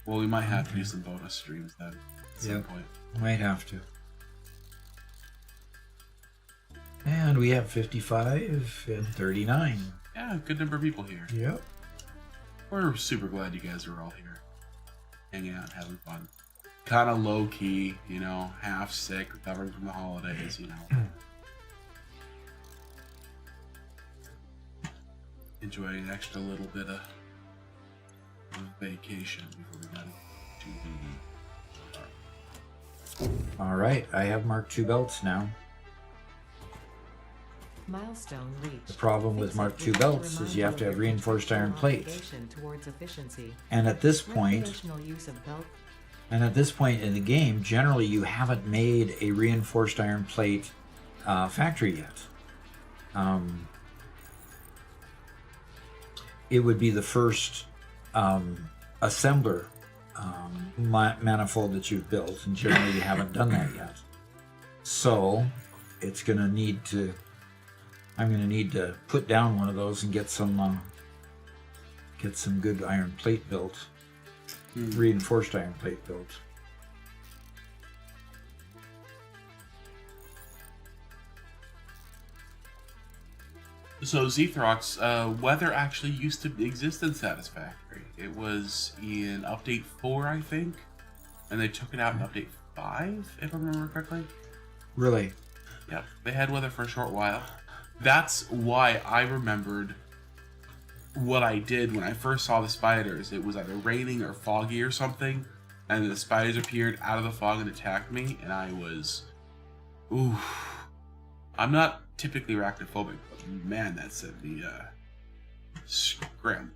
[SPEAKER 2] Well, we might have to do some bonus streams then at some point.
[SPEAKER 1] Might have to. And we have 55 and 39.
[SPEAKER 2] Yeah, good number of people here.
[SPEAKER 1] Yep.
[SPEAKER 2] We're super glad you guys are all here. Hanging out, having fun. Kind of low key, you know, half sick, recovering from the holidays, you know. Enjoying an extra little bit of vacation before we got to
[SPEAKER 1] All right, I have marked 2 belts now.
[SPEAKER 4] Milestone reached.
[SPEAKER 1] The problem with Mark II belts is you have to have reinforced iron plates.
[SPEAKER 4] Towards efficiency.
[SPEAKER 1] And at this point,
[SPEAKER 4] Use of belt.
[SPEAKER 1] in the game, generally you haven't made a reinforced iron plate factory yet. It would be the first assembler manifold that you've built, and generally you haven't done that yet. So it's going to need to. I'm going to need to put down one of those and get some good iron plate built, reinforced iron plate built.
[SPEAKER 2] So Zethrox, weather actually used to exist in Satisfactory. It was in update 4, I think, and they took it out in update 5, if I remember correctly.
[SPEAKER 1] Really?
[SPEAKER 2] Yeah, they had weather for a short while. That's why I remembered what I did when I first saw the spiders. It was either raining or foggy or something, and the spiders appeared out of the fog and attacked me, and I was... Ooh. I'm not typically arachnophobic, but man, that sent me scrambling.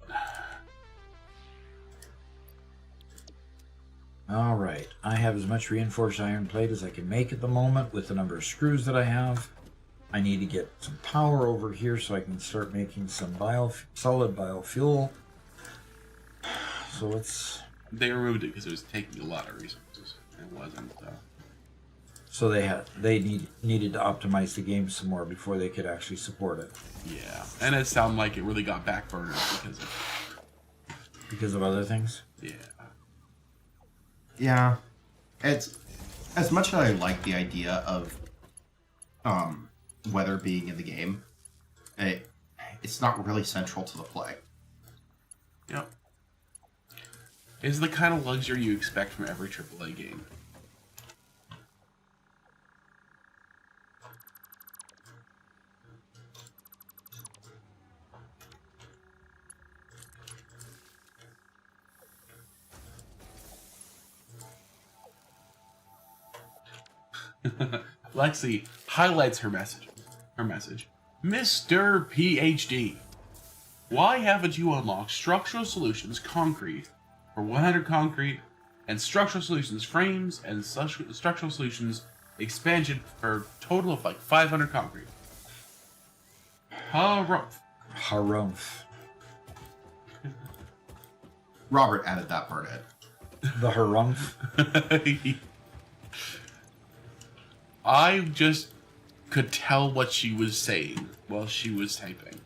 [SPEAKER 1] All right, I have as much reinforced iron plate as I can make at the moment with the number of screws that I have. I need to get some power over here so I can start making some solid biofuel. So let's...
[SPEAKER 2] They removed it because it was taking a lot of resources. It wasn't...
[SPEAKER 1] So they needed to optimize the game some more before they could actually support it.
[SPEAKER 2] Yeah, and it sounded like it really got backburned because of
[SPEAKER 1] other things.
[SPEAKER 2] Yeah.
[SPEAKER 3] Yeah, it's as much as I like the idea of weather being in the game, it's not really central to the play.
[SPEAKER 2] Yep. It's the kind of luxury you expect from every AAA game. Lexi highlights her message. Mr. PhD, why haven't you unlocked Structural Solutions Concrete for 100 concrete and Structural Solutions Frames and Structural Solutions Expansion for a total of like 500 concrete?
[SPEAKER 1] Harumph.
[SPEAKER 3] Robert added that part in.
[SPEAKER 1] The harumph.
[SPEAKER 2] I just could tell what she was saying while she was typing.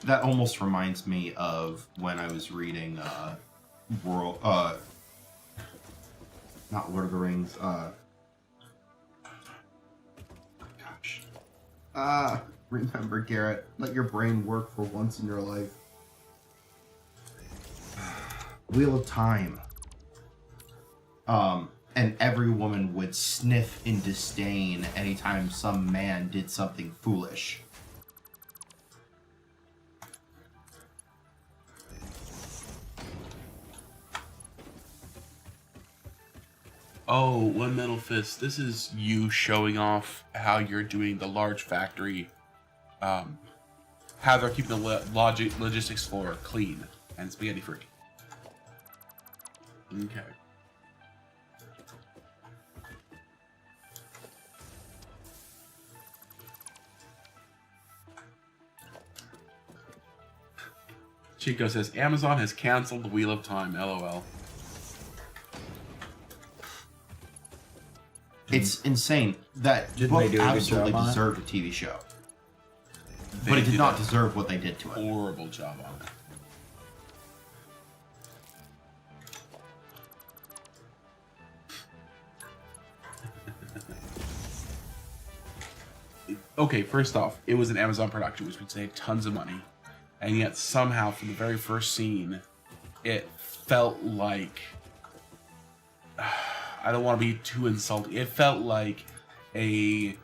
[SPEAKER 3] That almost reminds me of when I was reading not Lord of the Rings, remember, Garrett, let your brain work for once in your life. Wheel of Time. And every woman would sniff in disdain anytime some man did something foolish.
[SPEAKER 2] Oh, One Metal Fist. This is you showing off how you're doing the large factory, how they're keeping the logistics floor clean and spaghetti free. Okay. Chico says, Amazon has canceled the Wheel of Time, LOL.
[SPEAKER 3] It's insane. That
[SPEAKER 1] Didn't
[SPEAKER 3] book
[SPEAKER 1] they do a good
[SPEAKER 3] absolutely
[SPEAKER 1] job on it?
[SPEAKER 3] deserved a TV show.
[SPEAKER 2] They
[SPEAKER 3] But it did not
[SPEAKER 2] a
[SPEAKER 3] deserve what they did to it.
[SPEAKER 2] horrible job on it. Okay, first off, it was an Amazon production, which would save tons of money. And yet, somehow, from the very first scene, it felt like... I don't want to be too insulting. It felt like a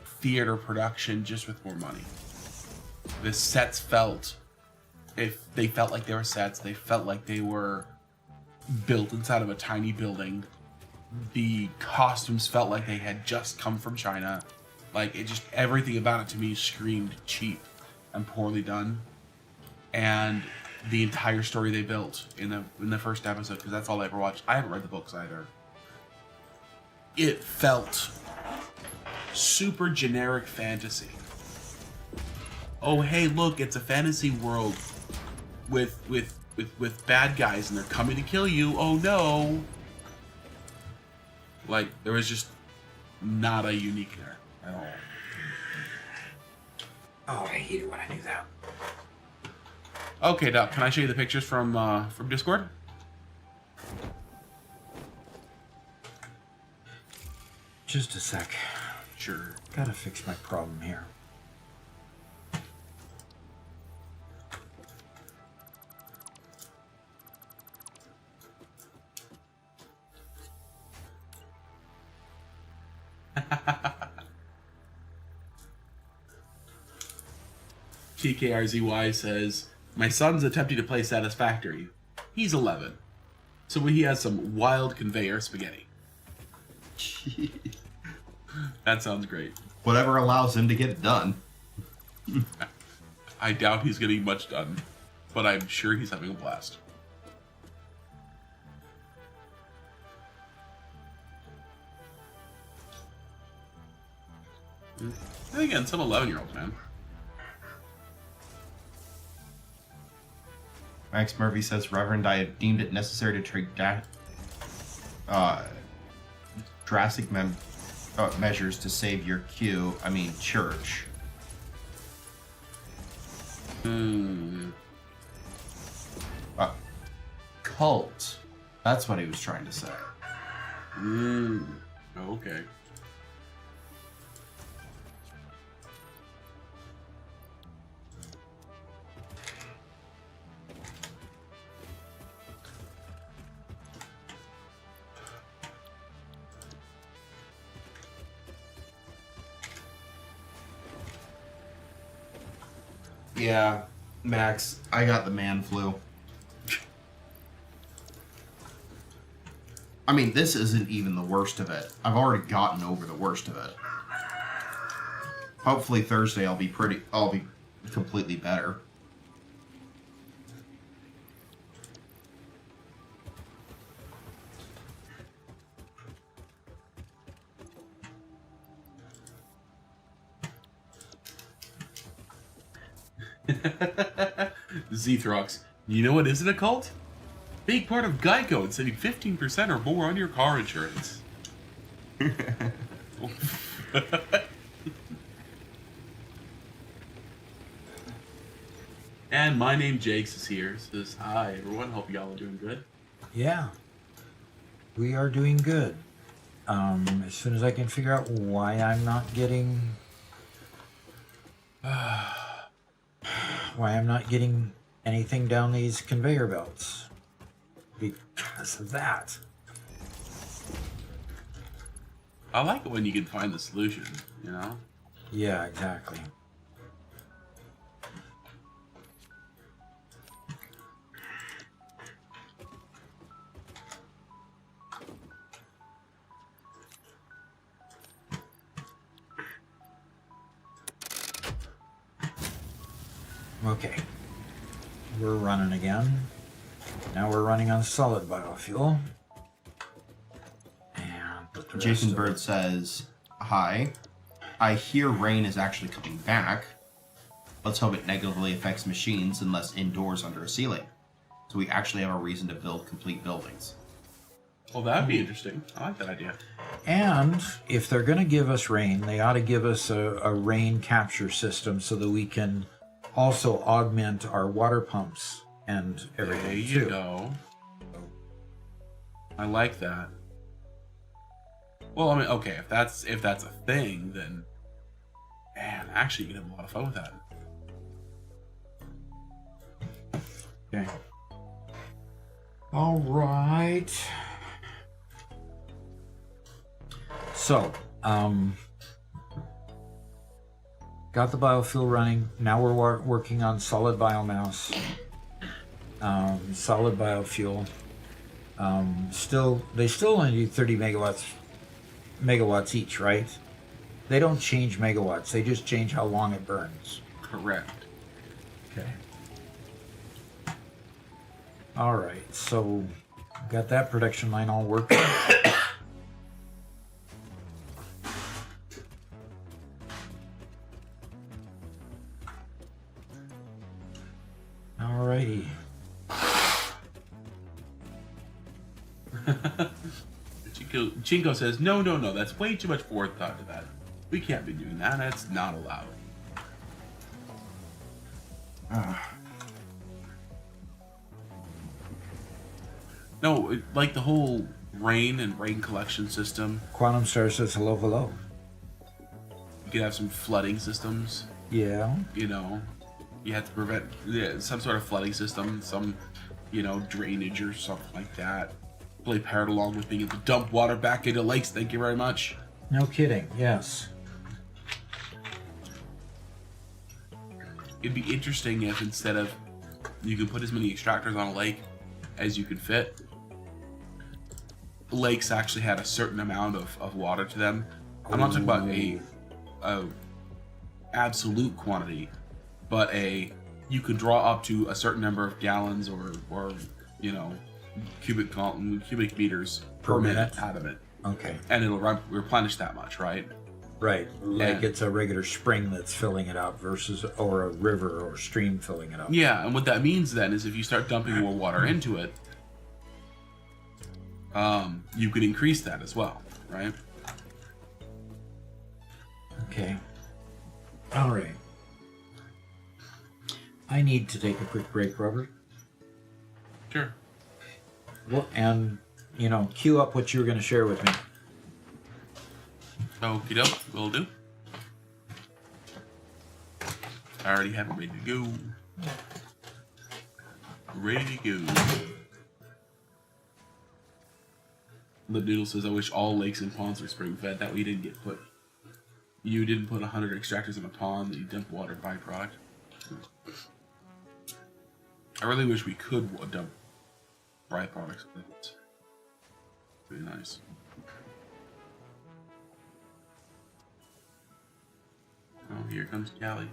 [SPEAKER 2] theater production just with more money. The sets felt... they felt like they were sets. They felt like they were built inside of a tiny building. The costumes felt like they had just come from China. Like, it just... everything about it to me screamed cheap and poorly done. And the entire story they built in the first episode, because that's all I ever watched. I haven't read the books either. It felt super generic fantasy. Oh, hey, look, it's a fantasy world with bad guys and they're coming to kill you. Oh no. Like, there was just not a unique there at all.
[SPEAKER 1] Oh, I hate it when I do that.
[SPEAKER 2] Okay, Doc, can I show you the pictures from Discord?
[SPEAKER 1] Just a sec.
[SPEAKER 2] Sure.
[SPEAKER 1] Gotta fix my problem here.
[SPEAKER 2] TKRZY says, my son's attempting to play Satisfactory. He's 11. So he has some wild conveyor spaghetti. That sounds great.
[SPEAKER 3] Whatever allows him to get it done.
[SPEAKER 2] I doubt he's getting much done, but I'm sure he's having a blast. And again, some 11-year-olds, man.
[SPEAKER 3] Max Murphy says, Reverend, I have deemed it necessary to take drastic measures to save your church. Cult. That's what he was trying to say.
[SPEAKER 2] Okay.
[SPEAKER 3] Yeah, Max, I got the man flu. I mean, this isn't even the worst of it. I've already gotten over the worst of it. Hopefully Thursday I'll be completely better.
[SPEAKER 2] Zthrox, you know what isn't a cult? Big part of Geico and saving 15% or more on your car insurance. And my name Jakes is here. Says hi everyone. Hope y'all are doing good.
[SPEAKER 1] Yeah. We are doing good. As soon as I can figure out why I'm not getting anything down these conveyor belts. Because of that.
[SPEAKER 2] I like it when you can find the solution, you know?
[SPEAKER 1] Yeah, exactly. Okay. We're running again. Now we're running on solid biofuel. And put the rest
[SPEAKER 3] Jason
[SPEAKER 1] of
[SPEAKER 3] Bird
[SPEAKER 1] it-
[SPEAKER 3] says, hi. I hear rain is actually coming back. Let's hope it negatively affects machines unless indoors under a ceiling. So we actually have a reason to build complete buildings.
[SPEAKER 2] Well, that'd be interesting. I like that idea.
[SPEAKER 1] And if they're going to give us rain, they ought to give us a rain capture system so that we can also augment our water pumps and everything
[SPEAKER 2] There you
[SPEAKER 1] too.
[SPEAKER 2] go. I like that. Well, I mean, okay, if that's a thing, then man, actually, you can have a lot of fun with that.
[SPEAKER 1] Okay. All right. So, got the biofuel running. Now we're working on solid biomass, solid biofuel. They still only do 30 megawatts each, right? They don't change megawatts. They just change how long it burns.
[SPEAKER 2] Correct.
[SPEAKER 1] Okay. All right. So, got that production line all working. Alrighty.
[SPEAKER 2] Chinko says, no, that's way too much forethought to that. We can't be doing that. That's not allowed. No, like the whole rain and rain collection system.
[SPEAKER 1] Quantum Star says hello.
[SPEAKER 2] You could have some flooding systems.
[SPEAKER 1] Yeah.
[SPEAKER 2] You know, you have to prevent some sort of flooding system, some, drainage or something like that. Play paired along with being able to dump water back into lakes. Thank you very much.
[SPEAKER 1] No kidding. Yes.
[SPEAKER 2] It'd be interesting if instead of you could put as many extractors on a lake as you could fit, lakes actually had a certain amount of water to them. I'm not talking about a absolute quantity, but you could draw up to a certain number of gallons or cubic meters
[SPEAKER 1] Per minute?
[SPEAKER 2] out of it,
[SPEAKER 1] Okay.
[SPEAKER 2] and it'll replenish that much, right?
[SPEAKER 1] Right, like
[SPEAKER 2] And-
[SPEAKER 1] it's a regular spring that's filling it up versus, or a river or stream filling it up.
[SPEAKER 2] Yeah, and what that means then is if you start dumping more water into it, you could increase that as well, right?
[SPEAKER 1] Okay. All right. I need to take a quick break, Robert.
[SPEAKER 2] Sure.
[SPEAKER 1] Well, and, queue up what you were going to share with me.
[SPEAKER 2] Okie doke, will do. I already have it ready to go. Ready to go. Lip Noodle says, I wish all lakes and ponds were spring fed. That way you didn't get put. You didn't put 100 extractors in a pond that you dump water byproduct. I really wish we could dump byproducts. It's really nice. Oh, here comes Callie.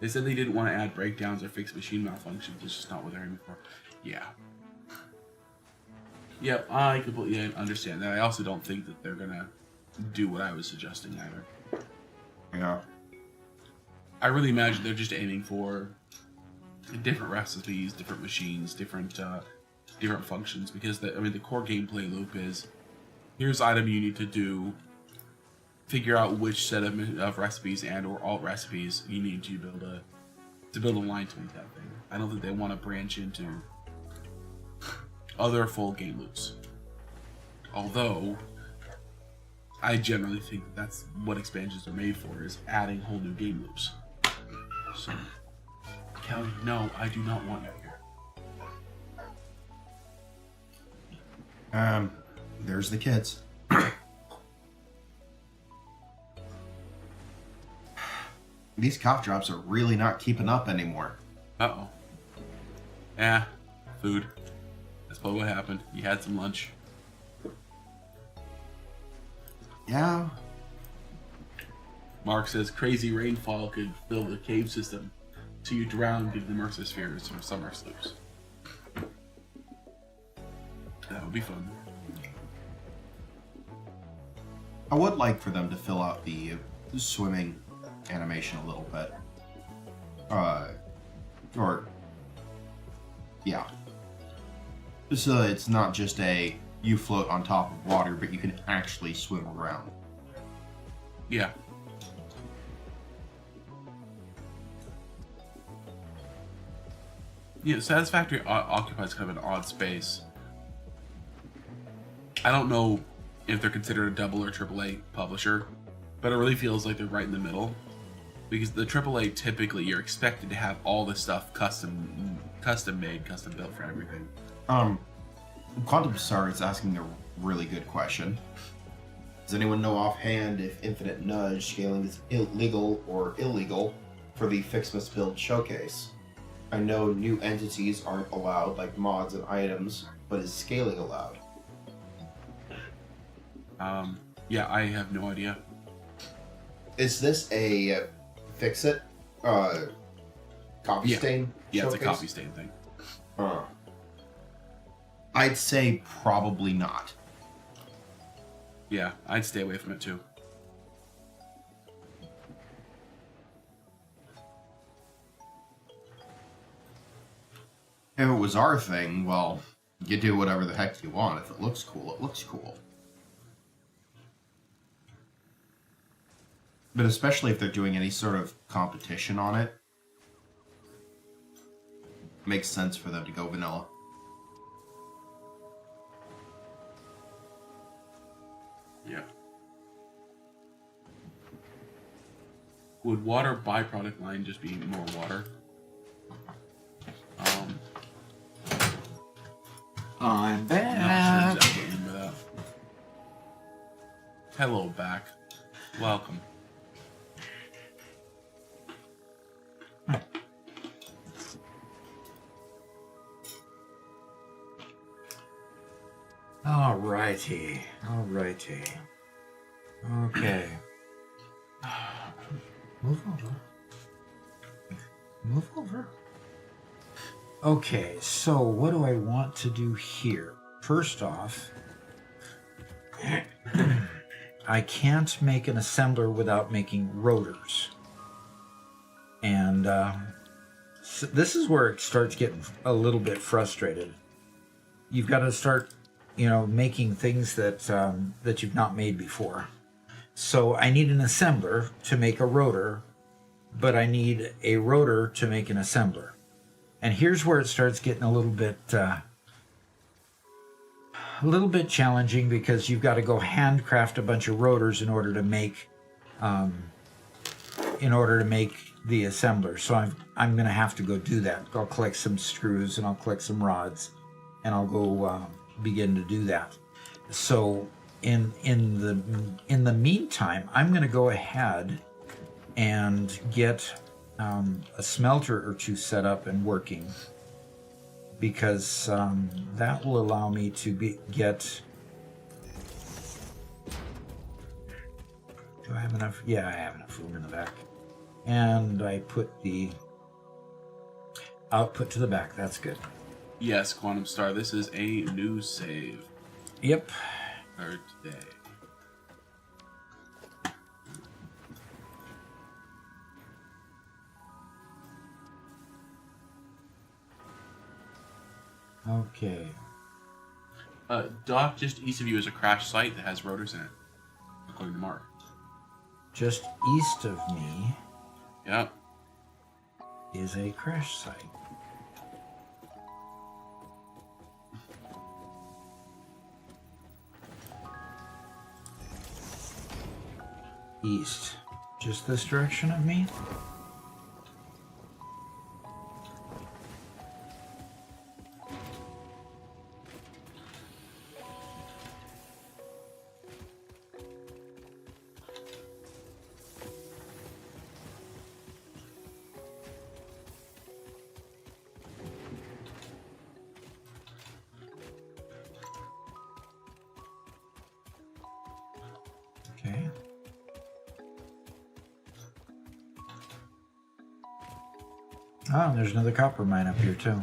[SPEAKER 2] They said they didn't want to add breakdowns or fix machine malfunctions. It's just not what they're aiming for. Yeah. Yep, I completely understand that. I also don't think that they're gonna do what I was suggesting either.
[SPEAKER 3] Yeah.
[SPEAKER 2] I really imagine they're just aiming for different recipes, different machines, different functions. Because the core gameplay loop is: here's item you need to do. Figure out which set of recipes and/or alt recipes you need to build a line to make that thing. I don't think they want to branch into other full game loops. Although, I generally think that's what expansions are made for, is adding whole new game loops. So, Callie, no, I do not want you here.
[SPEAKER 3] There's the kids. These cough drops are really not keeping up anymore.
[SPEAKER 2] Uh-oh. Yeah, food. That's probably what happened. You had some lunch.
[SPEAKER 3] Yeah.
[SPEAKER 2] Mark says crazy rainfall could fill the cave system, so you drown due to the Mercer spheres from summer sloops. That would be fun.
[SPEAKER 3] I would like for them to fill out the swimming animation a little bit. Yeah. So it's not just you float on top of water, but you can actually swim around.
[SPEAKER 2] Yeah. Yeah, Satisfactory occupies kind of an odd space. I don't know if they're considered a double or AAA publisher, but it really feels like they're right in the middle. Because the AAA, typically, you're expected to have all this stuff custom made, custom built for everything.
[SPEAKER 3] Quantum Star is asking a really good question. Does anyone know offhand if Infinite Nudge scaling is illegal or illegal for the Fixmas build showcase? I know new entities aren't allowed, like mods and items, but is scaling allowed?
[SPEAKER 2] Yeah, I have no idea.
[SPEAKER 3] Is this a fix-it copy stain
[SPEAKER 2] Yeah,
[SPEAKER 3] showcase?
[SPEAKER 2] it's a copy stain thing.
[SPEAKER 3] I'd say probably not.
[SPEAKER 2] Yeah, I'd stay away from it too.
[SPEAKER 3] If it was our thing, well, you do whatever the heck you want. If it looks cool, it looks cool. But especially if they're doing any sort of competition on it, makes sense for them to go vanilla.
[SPEAKER 2] Yeah. Would water byproduct line just be more water?
[SPEAKER 1] I'm
[SPEAKER 2] Not
[SPEAKER 1] back.
[SPEAKER 2] sure exactly what I mean by that. Hello, back. Welcome.
[SPEAKER 1] Alrighty. Okay. Move over. Okay, so what do I want to do here? First off, I can't make an assembler without making rotors. And so this is where it starts getting a little bit frustrated. You've got to start, making things that that you've not made before. So I need an assembler to make a rotor, but I need a rotor to make an assembler. And here's where it starts getting a little bit challenging, because you've got to go handcraft a bunch of rotors in order to make the assembler. So I'm going to have to go do that. I'll collect some screws and I'll collect some rods, and I'll go begin to do that. So in the meantime, I'm going to go ahead and get a smelter or two set up and working, because that will allow me to get. Do I have enough? Yeah, I have enough room in the back. And I put the output to the back. That's good.
[SPEAKER 2] Yes, Quantum Star, this is a new save
[SPEAKER 1] Yep.
[SPEAKER 2] for today.
[SPEAKER 1] Okay.
[SPEAKER 2] Dock, just east of you is a crash site that has rotors in it, according to Mark.
[SPEAKER 1] Just east of me
[SPEAKER 2] Yep.
[SPEAKER 1] is a crash site. East. Just this direction of me? Okay. Oh, and there's another copper mine up here too.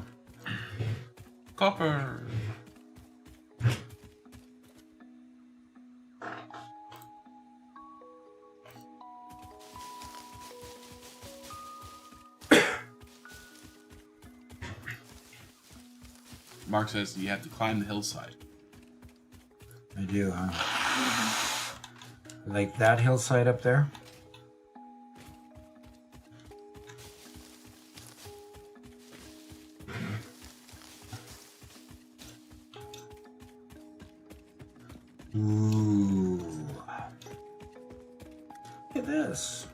[SPEAKER 2] Copper. Mark says you have to climb the hillside.
[SPEAKER 1] I do, huh? Like that hillside up there? Ooh. Look at this.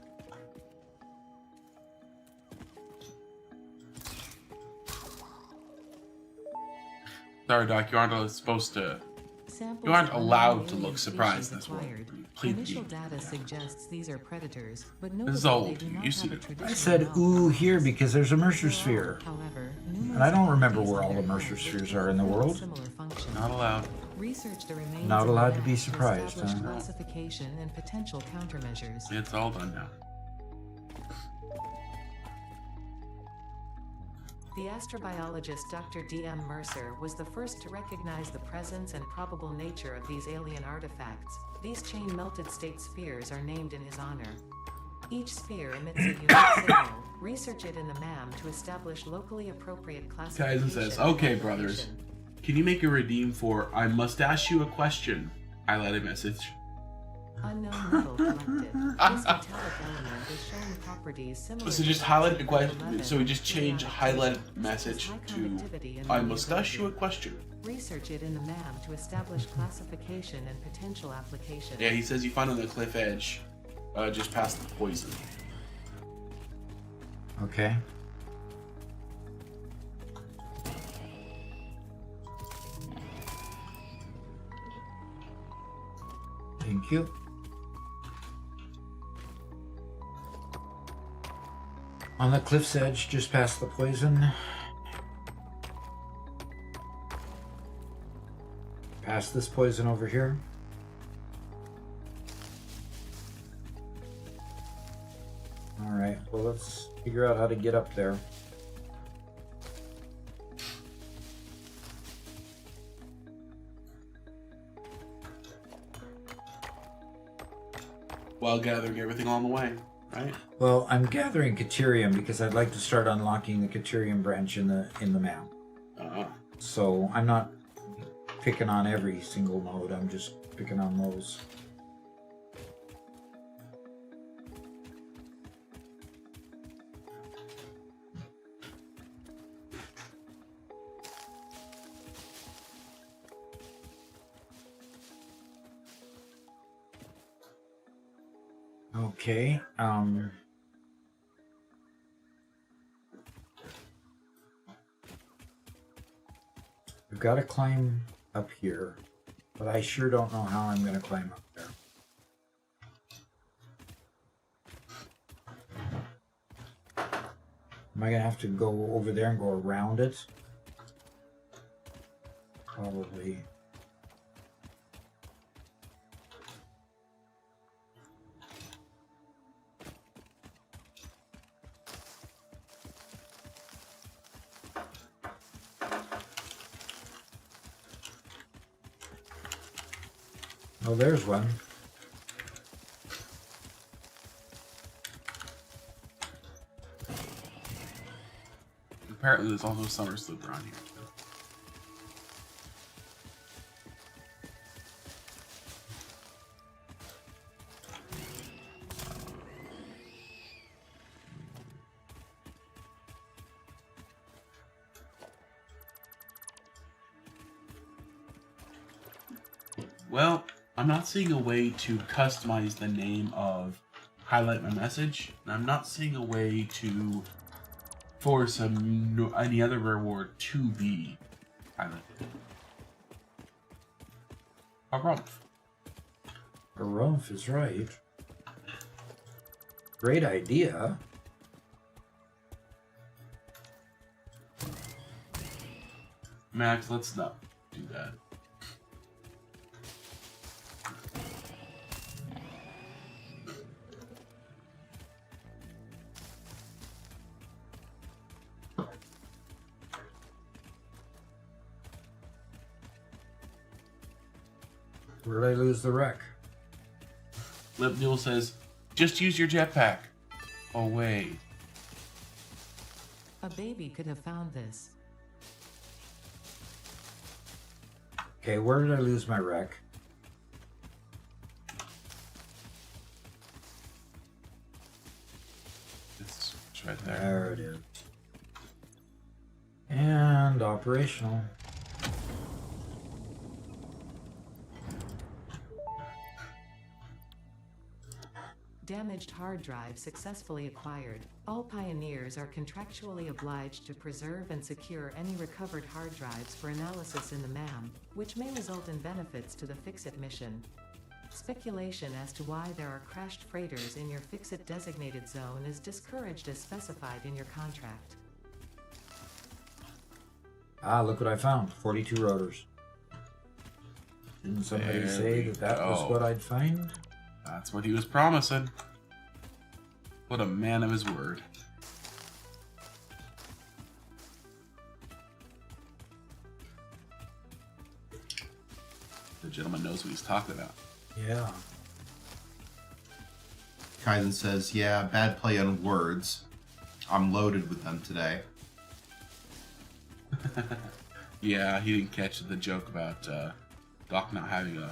[SPEAKER 2] Sorry, Doc, you aren't supposed to.
[SPEAKER 4] Samples
[SPEAKER 2] You aren't
[SPEAKER 4] of
[SPEAKER 2] allowed to
[SPEAKER 4] alien
[SPEAKER 2] look surprised.
[SPEAKER 4] species
[SPEAKER 2] That's what
[SPEAKER 4] acquired.
[SPEAKER 2] you plead the
[SPEAKER 4] Initial
[SPEAKER 2] game.
[SPEAKER 4] data suggests these are predators, but
[SPEAKER 2] This is
[SPEAKER 4] notably
[SPEAKER 2] old.
[SPEAKER 4] they do not
[SPEAKER 2] You see
[SPEAKER 4] have a
[SPEAKER 2] it.
[SPEAKER 4] traditional
[SPEAKER 1] I said ooh here because there's a Mercer
[SPEAKER 4] There
[SPEAKER 1] sphere.
[SPEAKER 4] are, however,
[SPEAKER 1] And I don't remember
[SPEAKER 4] numerous
[SPEAKER 1] where all the
[SPEAKER 4] other
[SPEAKER 1] Mercer
[SPEAKER 4] heads
[SPEAKER 1] spheres
[SPEAKER 4] which
[SPEAKER 1] are in the
[SPEAKER 4] fulfill
[SPEAKER 1] world.
[SPEAKER 4] similar functions.
[SPEAKER 2] Not allowed.
[SPEAKER 4] Research the remains
[SPEAKER 1] Not
[SPEAKER 4] of the
[SPEAKER 1] allowed to
[SPEAKER 4] map
[SPEAKER 1] be surprised,
[SPEAKER 4] establish
[SPEAKER 1] huh?
[SPEAKER 4] classification and potential countermeasures.
[SPEAKER 2] It's all done now.
[SPEAKER 4] The astrobiologist Dr. D.M. Mercer was the first to recognize the presence and probable nature of these alien artifacts. These chain-melted state spheres are named in his honor. Each sphere emits a unique signal. Research it in the MAM to establish locally appropriate classification.
[SPEAKER 2] Kaizen says,
[SPEAKER 4] and
[SPEAKER 2] "Okay, brothers.
[SPEAKER 4] application."
[SPEAKER 2] Can you make a redeem for I must ask you a question?" Highlighted message.
[SPEAKER 4] Unknown metal collected. This metallic element is showing properties similar
[SPEAKER 2] So
[SPEAKER 4] to
[SPEAKER 2] just
[SPEAKER 4] those
[SPEAKER 2] highlight
[SPEAKER 4] of
[SPEAKER 2] the question.
[SPEAKER 4] lead-11
[SPEAKER 2] So we just change highlighted
[SPEAKER 4] such as
[SPEAKER 2] message
[SPEAKER 4] high
[SPEAKER 2] to
[SPEAKER 4] conductivity and
[SPEAKER 2] I must ask you a
[SPEAKER 4] malleability.
[SPEAKER 2] question.
[SPEAKER 4] Research it in the MAM to establish classification and potential application.
[SPEAKER 2] Yeah, he says you find on the cliff edge, just past the poison.
[SPEAKER 1] Okay. Thank you. On the cliff's edge, just past the poison. Past this poison over here. Alright, well let's figure out how to get up there.
[SPEAKER 2] while gathering everything along the way, right?
[SPEAKER 1] Well, I'm gathering Caterium because I'd like to start unlocking the Caterium branch in the map. So I'm not picking on every single node. I'm just picking on those. Okay. We've got to climb up here, but I sure don't know how I'm going to climb up there. Am I going to have to go over there and go around it? Probably. Oh, there's one.
[SPEAKER 2] Apparently there's also a summer sloop around here. Well, I'm not seeing a way to customize the name of highlight my message, and I'm not seeing a way to force any other reward to be highlighted. A rumph.
[SPEAKER 1] A rumph is right. Great idea.
[SPEAKER 2] Max, let's not do that.
[SPEAKER 1] Where did I lose the wreck?
[SPEAKER 2] Lip Mule says, just use your jetpack. Oh, wait.
[SPEAKER 4] A baby could have found this.
[SPEAKER 1] Okay, where did I lose my wreck?
[SPEAKER 2] It's right there.
[SPEAKER 1] There it is. And operational.
[SPEAKER 4] Damaged hard drive successfully acquired. All pioneers are contractually obliged to preserve and secure any recovered hard drives for analysis in the MAM, which may result in benefits to the Fix-It mission. Speculation as to why there are crashed freighters in your Fix-It designated zone is discouraged as specified in your contract.
[SPEAKER 1] Ah, look what I found. 42 rotors. Didn't somebody
[SPEAKER 2] There
[SPEAKER 1] say
[SPEAKER 2] we
[SPEAKER 1] that was
[SPEAKER 2] go.
[SPEAKER 1] what I'd find?
[SPEAKER 2] That's what he was promising. What a man of his word. The gentleman knows what he's talking about.
[SPEAKER 1] Yeah.
[SPEAKER 3] Kaizen says, yeah, bad play on words. I'm loaded with them today.
[SPEAKER 2] Yeah, he didn't catch the joke about Doc not having a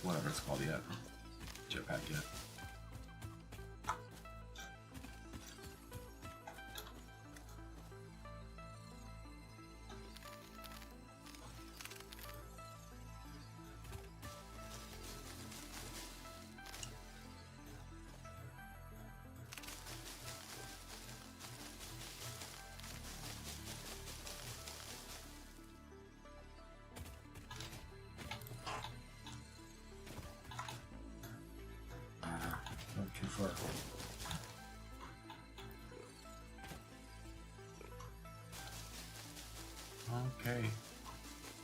[SPEAKER 2] whatever it's called yet. Jetpack yet.
[SPEAKER 1] Not too far.
[SPEAKER 2] Okay.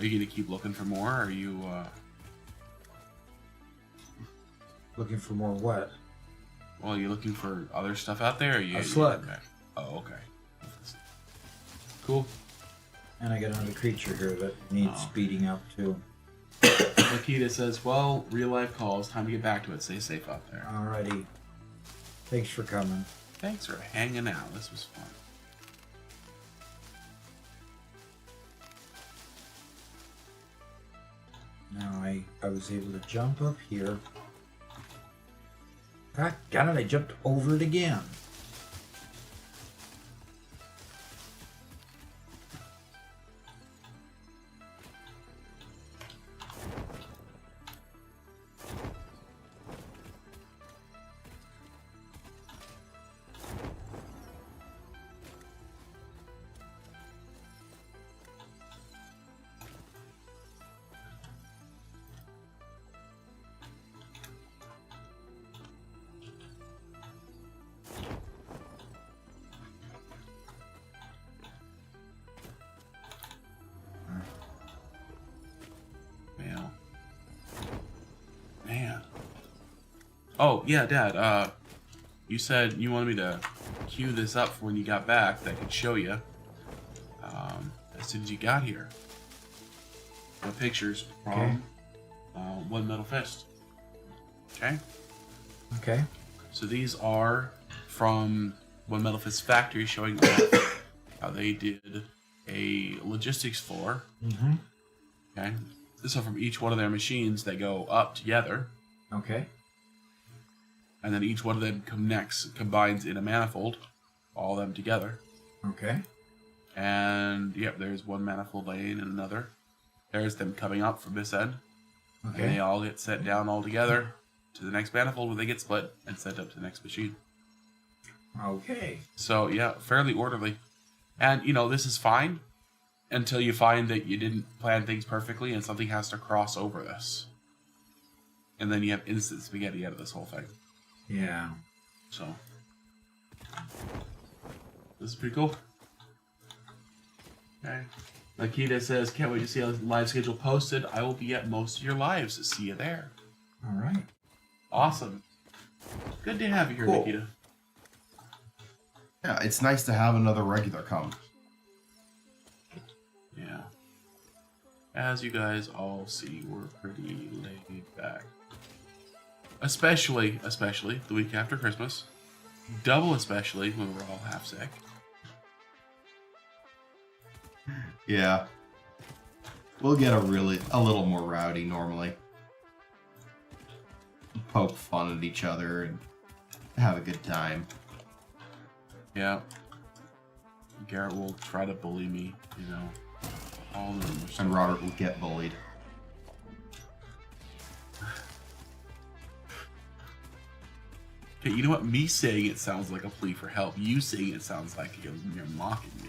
[SPEAKER 2] Are you gonna keep looking for more? Or are you
[SPEAKER 1] Looking for more what?
[SPEAKER 2] well, are you looking for other stuff out there? Or you,
[SPEAKER 1] A slug.
[SPEAKER 2] Okay. Oh, okay. Cool.
[SPEAKER 1] And I got another creature here that needs
[SPEAKER 2] Oh.
[SPEAKER 1] speeding up too.
[SPEAKER 2] Makita says, well, real life calls. Time to get back to it. Stay safe out there.
[SPEAKER 1] Alrighty. Thanks for coming.
[SPEAKER 2] Thanks for hanging out. This was fun.
[SPEAKER 1] Now I was able to jump up here. God, got it, I jumped over it again.
[SPEAKER 2] Man. Oh, yeah, Dad. You said you wanted me to queue this up for when you got back that I could show you. As soon as you got here. The pictures from One Metal Fist. Okay?
[SPEAKER 1] Okay.
[SPEAKER 2] So these are from One Metal Fist Factory showing off how they did a logistics floor.
[SPEAKER 1] Mm-hmm.
[SPEAKER 2] Okay? So from each one of their machines, they go up together.
[SPEAKER 1] Okay.
[SPEAKER 2] And then each one of them combines in a manifold, all of them together.
[SPEAKER 1] Okay.
[SPEAKER 2] And yep, there's one manifold laying in another. There's them coming up from this end.
[SPEAKER 1] Okay.
[SPEAKER 2] And they all get set down all together to the next manifold where they get split and sent up to the next machine.
[SPEAKER 1] Okay.
[SPEAKER 2] So yeah, fairly orderly. And this is fine until you find that you didn't plan things perfectly and something has to cross over this. And then you have instant spaghetti out of this whole thing.
[SPEAKER 1] Yeah.
[SPEAKER 2] So, this is pretty cool. Okay. Makita says, can't wait to see how the live schedule posted. I will be at most of your lives. See you there.
[SPEAKER 1] All right.
[SPEAKER 2] Awesome. Good to have you here,
[SPEAKER 3] Cool.
[SPEAKER 2] Makita.
[SPEAKER 3] Yeah, it's nice to have another regular come.
[SPEAKER 2] Yeah. As you guys all see, we're pretty laid back. Especially the week after Christmas. Double especially when we're all half sick.
[SPEAKER 3] Yeah. We'll get a little more rowdy normally. Poke fun at each other and have a good time.
[SPEAKER 2] Yeah. Garrett will try to bully me, all the rumors.
[SPEAKER 3] And Robert will get bullied.
[SPEAKER 2] Okay, you know what? Me saying it sounds like a plea for help. You saying it sounds like you're mocking me.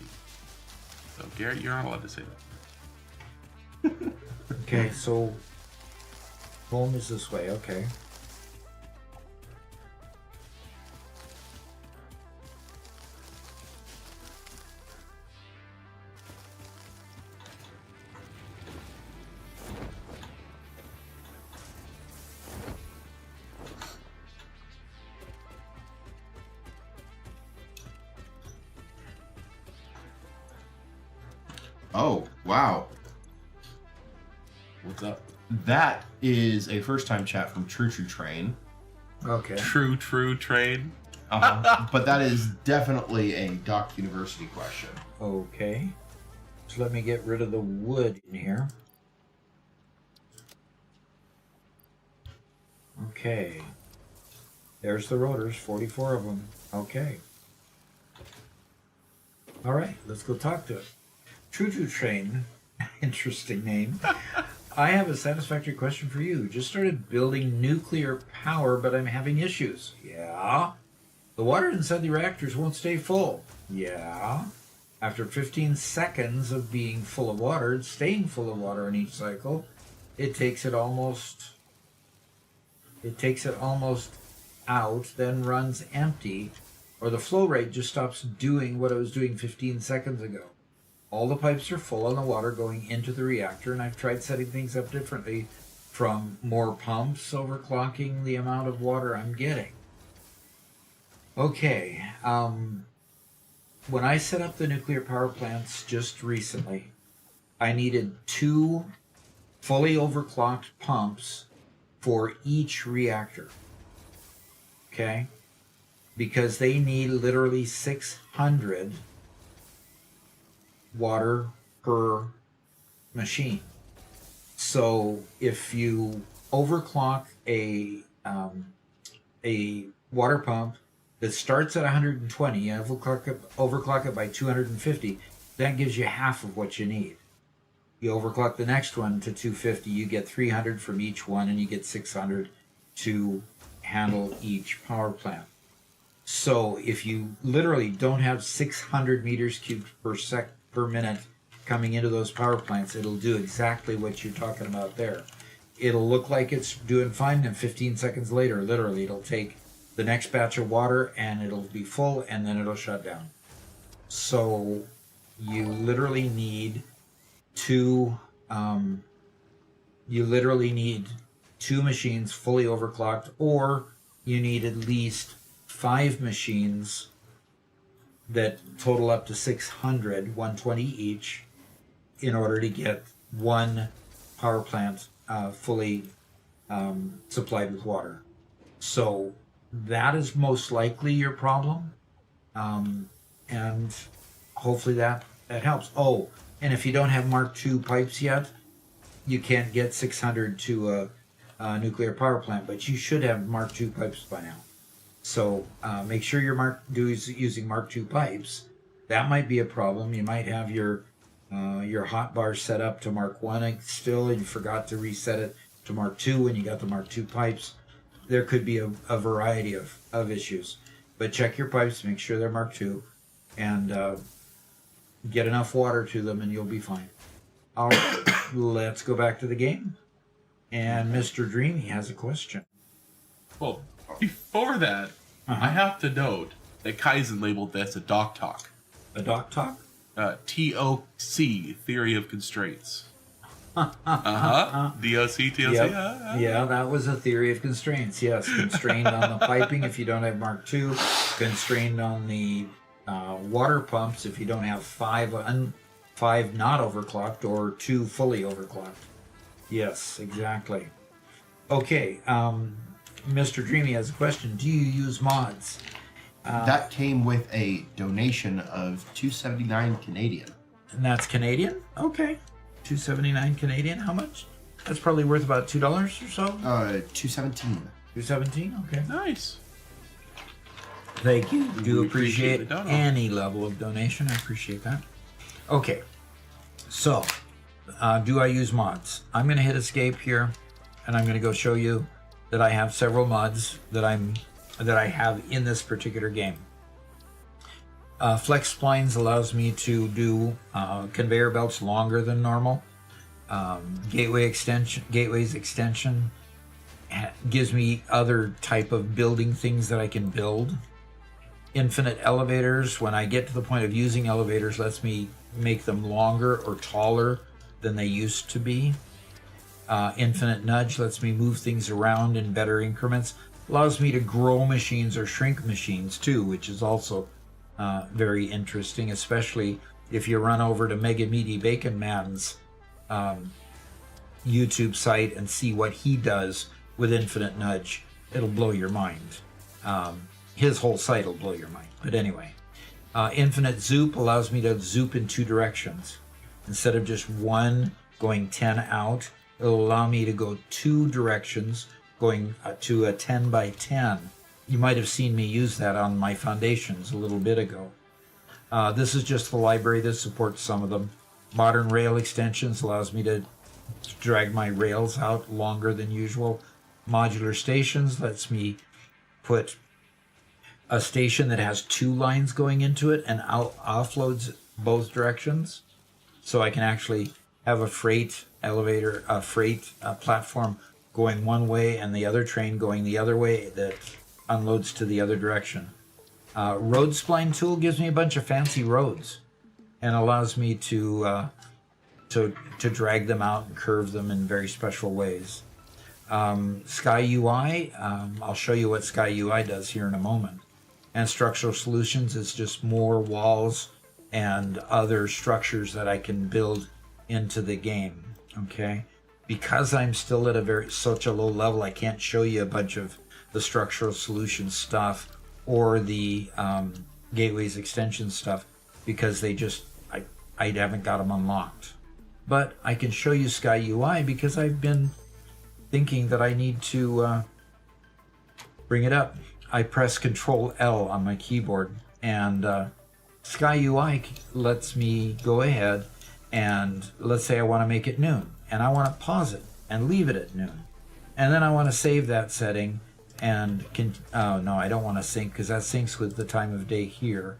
[SPEAKER 2] So, Garrett, you're not allowed to say that.
[SPEAKER 1] Okay, so home is this way. Okay.
[SPEAKER 3] Oh, wow.
[SPEAKER 2] What's up?
[SPEAKER 3] That is a first-time chat from True Train.
[SPEAKER 1] Okay.
[SPEAKER 2] True train.
[SPEAKER 3] But that is definitely a Doc University question.
[SPEAKER 1] Okay. So let me get rid of the wood in here. Okay. There's the rotors, 44 of them. Okay. All right, let's go talk to it. True Train, interesting name. I have a satisfactory question for you. Just started building nuclear power, but I'm having issues. Yeah. The water inside the reactors won't stay full. Yeah. After 15 seconds of being full of water, staying full of water in each cycle, it takes it almost out, then runs empty, or the flow rate just stops doing what it was doing 15 seconds ago. All the pipes are full on the water going into the reactor, and I've tried setting things up differently, from more pumps overclocking the amount of water I'm getting. Okay, when I set up the nuclear power plants just recently, I needed 2 fully overclocked pumps for each reactor. Okay? Because they need literally 600 water per machine. So if you overclock a water pump that starts at 120, and overclock it by 250, that gives you half of what you need. You overclock the next one to 250, you get 300 from each one, and you get 600 to handle each power plant. So if you literally don't have 600 meters cubed per minute coming into those power plants, it'll do exactly what you're talking about there. It'll look like it's doing fine, and 15 seconds later, literally, it'll take the next batch of water and it'll be full, and then it'll shut down. So you literally need two machines fully overclocked, or you need at least 5 machines that total up to 600, 120 each, in order to get one power plant fully supplied with water. So that is most likely your problem, and hopefully that helps. Oh, and if you don't have Mark II pipes yet, you can't get 600 to a nuclear power plant, but you should have Mark II pipes by now. So make sure your using Mark II pipes. That might be a problem. You might have your hot bar set up to Mark I still, and you forgot to reset it to Mark II when you got the Mark II pipes. There could be a variety of issues. But check your pipes, make sure they're Mark II, and get enough water to them, and you'll be fine. All right, let's go back to the game. And Mr. Dreamy has a question.
[SPEAKER 2] Well, before that, I have to note that Kaizen labeled this a doc talk.
[SPEAKER 1] A doc talk?
[SPEAKER 2] TOC, Theory of Constraints. DOC, TOC.
[SPEAKER 1] Yep. Yeah, that was a theory of constraints. Yes, constrained on the piping if you don't have Mark II, constrained on the water pumps if you don't have 5 not overclocked or 2 fully overclocked. Yes, exactly. Okay, Mr. Dreamy has a question. Do you use mods?
[SPEAKER 3] That came with a donation of $2.79 Canadian.
[SPEAKER 1] And that's Canadian? Okay. $2.79 Canadian. How much? That's probably worth about $2 or so?
[SPEAKER 3] $2.17.
[SPEAKER 1] $2.17? Okay.
[SPEAKER 2] Nice.
[SPEAKER 1] Thank you. Do
[SPEAKER 2] We
[SPEAKER 1] appreciate
[SPEAKER 2] the dono.
[SPEAKER 1] any level of donation. I appreciate that. Okay. So, do I use mods? I'm going to hit escape here, and I'm going to go show you that I have several mods that I have in this particular game. Flex splines allows me to do conveyor belts longer than normal. Gateways extension gives me other type of building things that I can build. Infinite elevators, when I get to the point of using elevators, lets me make them longer or taller than they used to be. Infinite nudge lets me move things around in better increments. Allows me to grow machines or shrink machines too, which is also very interesting, especially if you run over to Mega Meaty Bacon Man's YouTube site and see what he does with Infinite Nudge. It'll blow your mind. His whole site will blow your mind. But anyway, Infinite Zoop allows me to zoop in 2 directions. Instead of just one going 10 out, it'll allow me to go 2 directions, going to a 10 by 10. You might have seen me use that on my foundations a little bit ago. This is just the library that supports some of them. Modern rail extensions allows me to drag my rails out longer than usual. Modular stations lets me put a station that has 2 lines going into it and offloads both directions. So I can actually have a freight elevator, a freight platform going one way and the other train going the other way that unloads to the other direction. Road spline tool gives me a bunch of fancy roads and allows me to drag them out and curve them in very special ways. Sky UI, I'll show you what Sky UI does here in a moment. And Structural Solutions is just more walls and other structures that I can build into the game. Okay. because I'm still at such a low level, I can't show you a bunch of the structural solution stuff or the gateways extension stuff because I haven't got them unlocked. But I can show you Sky UI because I've been thinking that I need to bring it up. I press Control L on my keyboard, and Sky UI lets me go ahead and let's say I want to make it noon, and I want to pause it and leave it at noon, and then I want to save that setting and oh no, I don't want to sync because that syncs with the time of day here.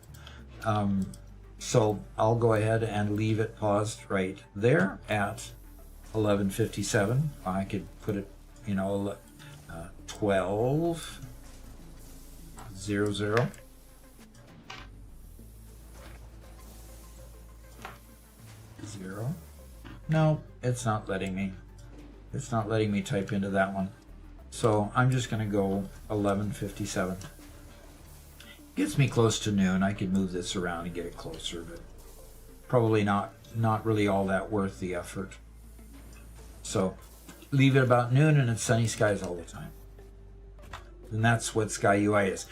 [SPEAKER 1] So I'll go ahead and leave it paused right there at 11:57. I could put it, 12:00. No, it's not letting me. It's not letting me type into that one. So I'm just going to go 11:57. Gets me close to noon. I could move this around and get it closer, but probably not really all that worth the effort. So leave it about noon and it's sunny skies all the time. And that's what Sky UI is.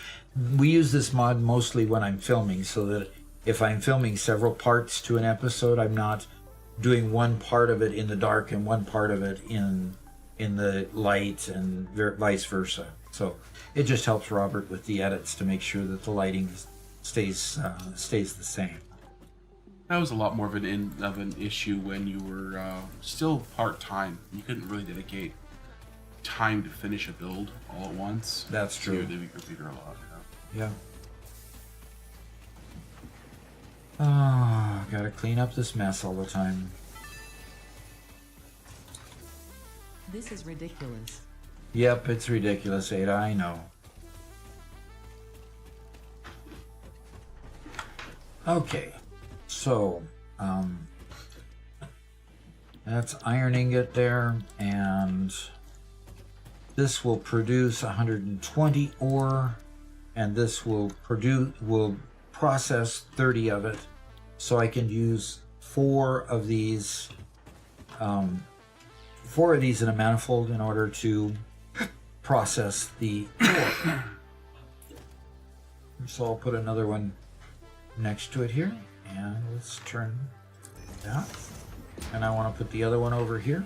[SPEAKER 1] We use this mod mostly when I'm filming, so that if I'm filming several parts to an episode, I'm not doing one part of it in the dark and one part of it in the light and vice versa. So it just helps Robert with the edits to make sure that the lighting stays the same.
[SPEAKER 2] That was a lot more of an issue when you were still part-time. You couldn't really dedicate time to finish a build all at once.
[SPEAKER 1] That's true.
[SPEAKER 2] So you would leave your computer a lot.
[SPEAKER 1] Yeah. Oh, gotta clean up this mess all the time.
[SPEAKER 4] This is ridiculous.
[SPEAKER 1] Yep, it's ridiculous, Ada, I know. Okay, so, that's ironing it there, and this will produce 120 ore, and this will process 30 of it, so I can use four of these in a manifold in order to process the ore. So I'll put another one next to it here, and let's turn that. And I want to put the other one over here,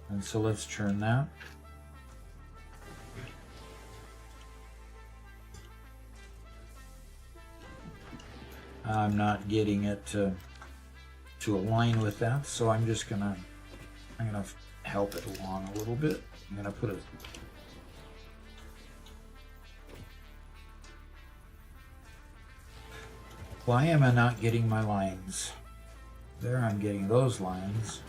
[SPEAKER 1] and so let's turn that. I'm not getting it to align with that, so I'm gonna help it along a little bit. I'm gonna put it. Why am I not getting my lines? There, I'm getting those lines.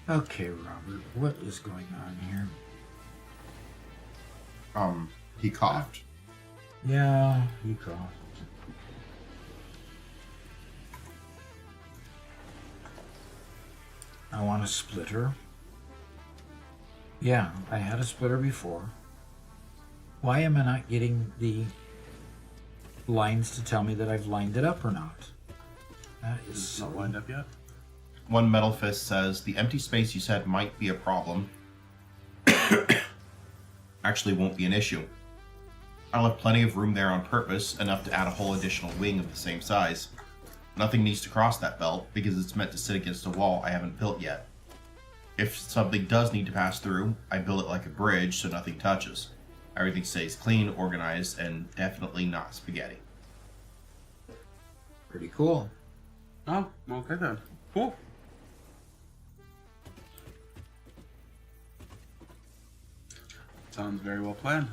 [SPEAKER 1] Okay, Robert, what is going on here?
[SPEAKER 3] He coughed.
[SPEAKER 1] Yeah, he coughed. I want a splitter. Yeah, I had a splitter before. Why am I not getting the lines to tell me that I've lined it up or not? That is
[SPEAKER 2] It's not lined up yet.
[SPEAKER 3] One Metal Fist says, the empty space you said might be a problem actually won't be an issue. I left plenty of room there on purpose, enough to add a whole additional wing of the same size. Nothing needs to cross that belt, because it's meant to sit against a wall I haven't built yet. If something does need to pass through, I build it like a bridge so nothing touches. Everything stays clean, organized, and definitely not spaghetti.
[SPEAKER 1] pretty cool.
[SPEAKER 2] Oh, okay then. Cool. Sounds very well planned.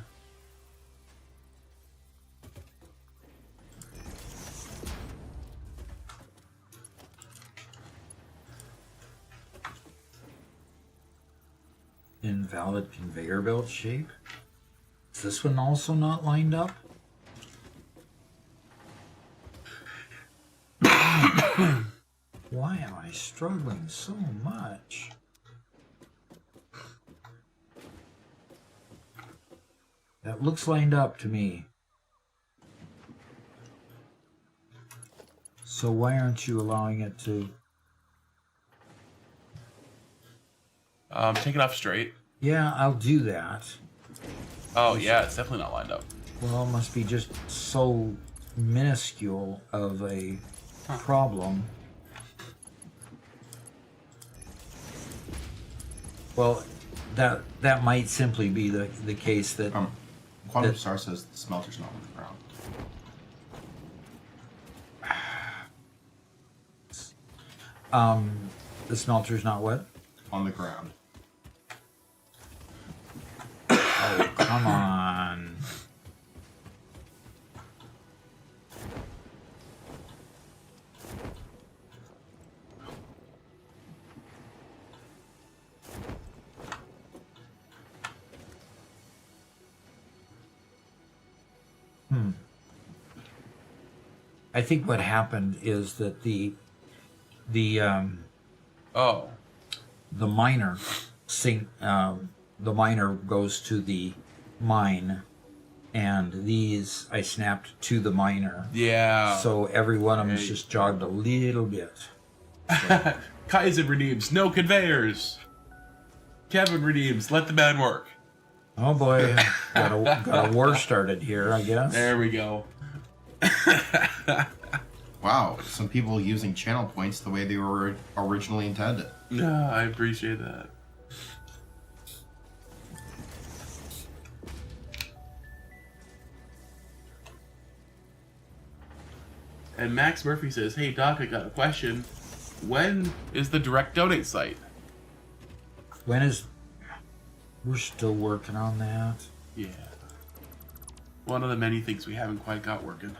[SPEAKER 1] Invalid conveyor belt shape. Is this one also not lined up? Why am I struggling so much? That looks lined up to me. So why aren't you allowing it to...
[SPEAKER 2] Take it off straight.
[SPEAKER 1] Yeah, I'll do that.
[SPEAKER 2] Oh, yeah, it's definitely not lined up.
[SPEAKER 1] Well, it must be just so minuscule of a problem. Well, that might simply be the case that...
[SPEAKER 3] Quantum Star says the smelter's not on the ground.
[SPEAKER 1] The smelter's not what?
[SPEAKER 3] On the ground.
[SPEAKER 1] Oh, come on. I think what happened is that the miner the miner goes to the mine, and these I snapped to the miner.
[SPEAKER 2] Yeah.
[SPEAKER 1] So every one of them's just jogged a little bit. So.
[SPEAKER 2] Kaizen redeems, no conveyors. Kevin redeems, let the man work.
[SPEAKER 1] Oh boy, got a war started here, I guess.
[SPEAKER 2] There we go.
[SPEAKER 3] Wow, some people using channel points the way they were originally intended.
[SPEAKER 2] No, I appreciate that. And Max Murphy says, "Hey Doc, I got a question. When is the direct donate site?"
[SPEAKER 1] We're still working on that.
[SPEAKER 2] Yeah. One of the many things we haven't quite got working.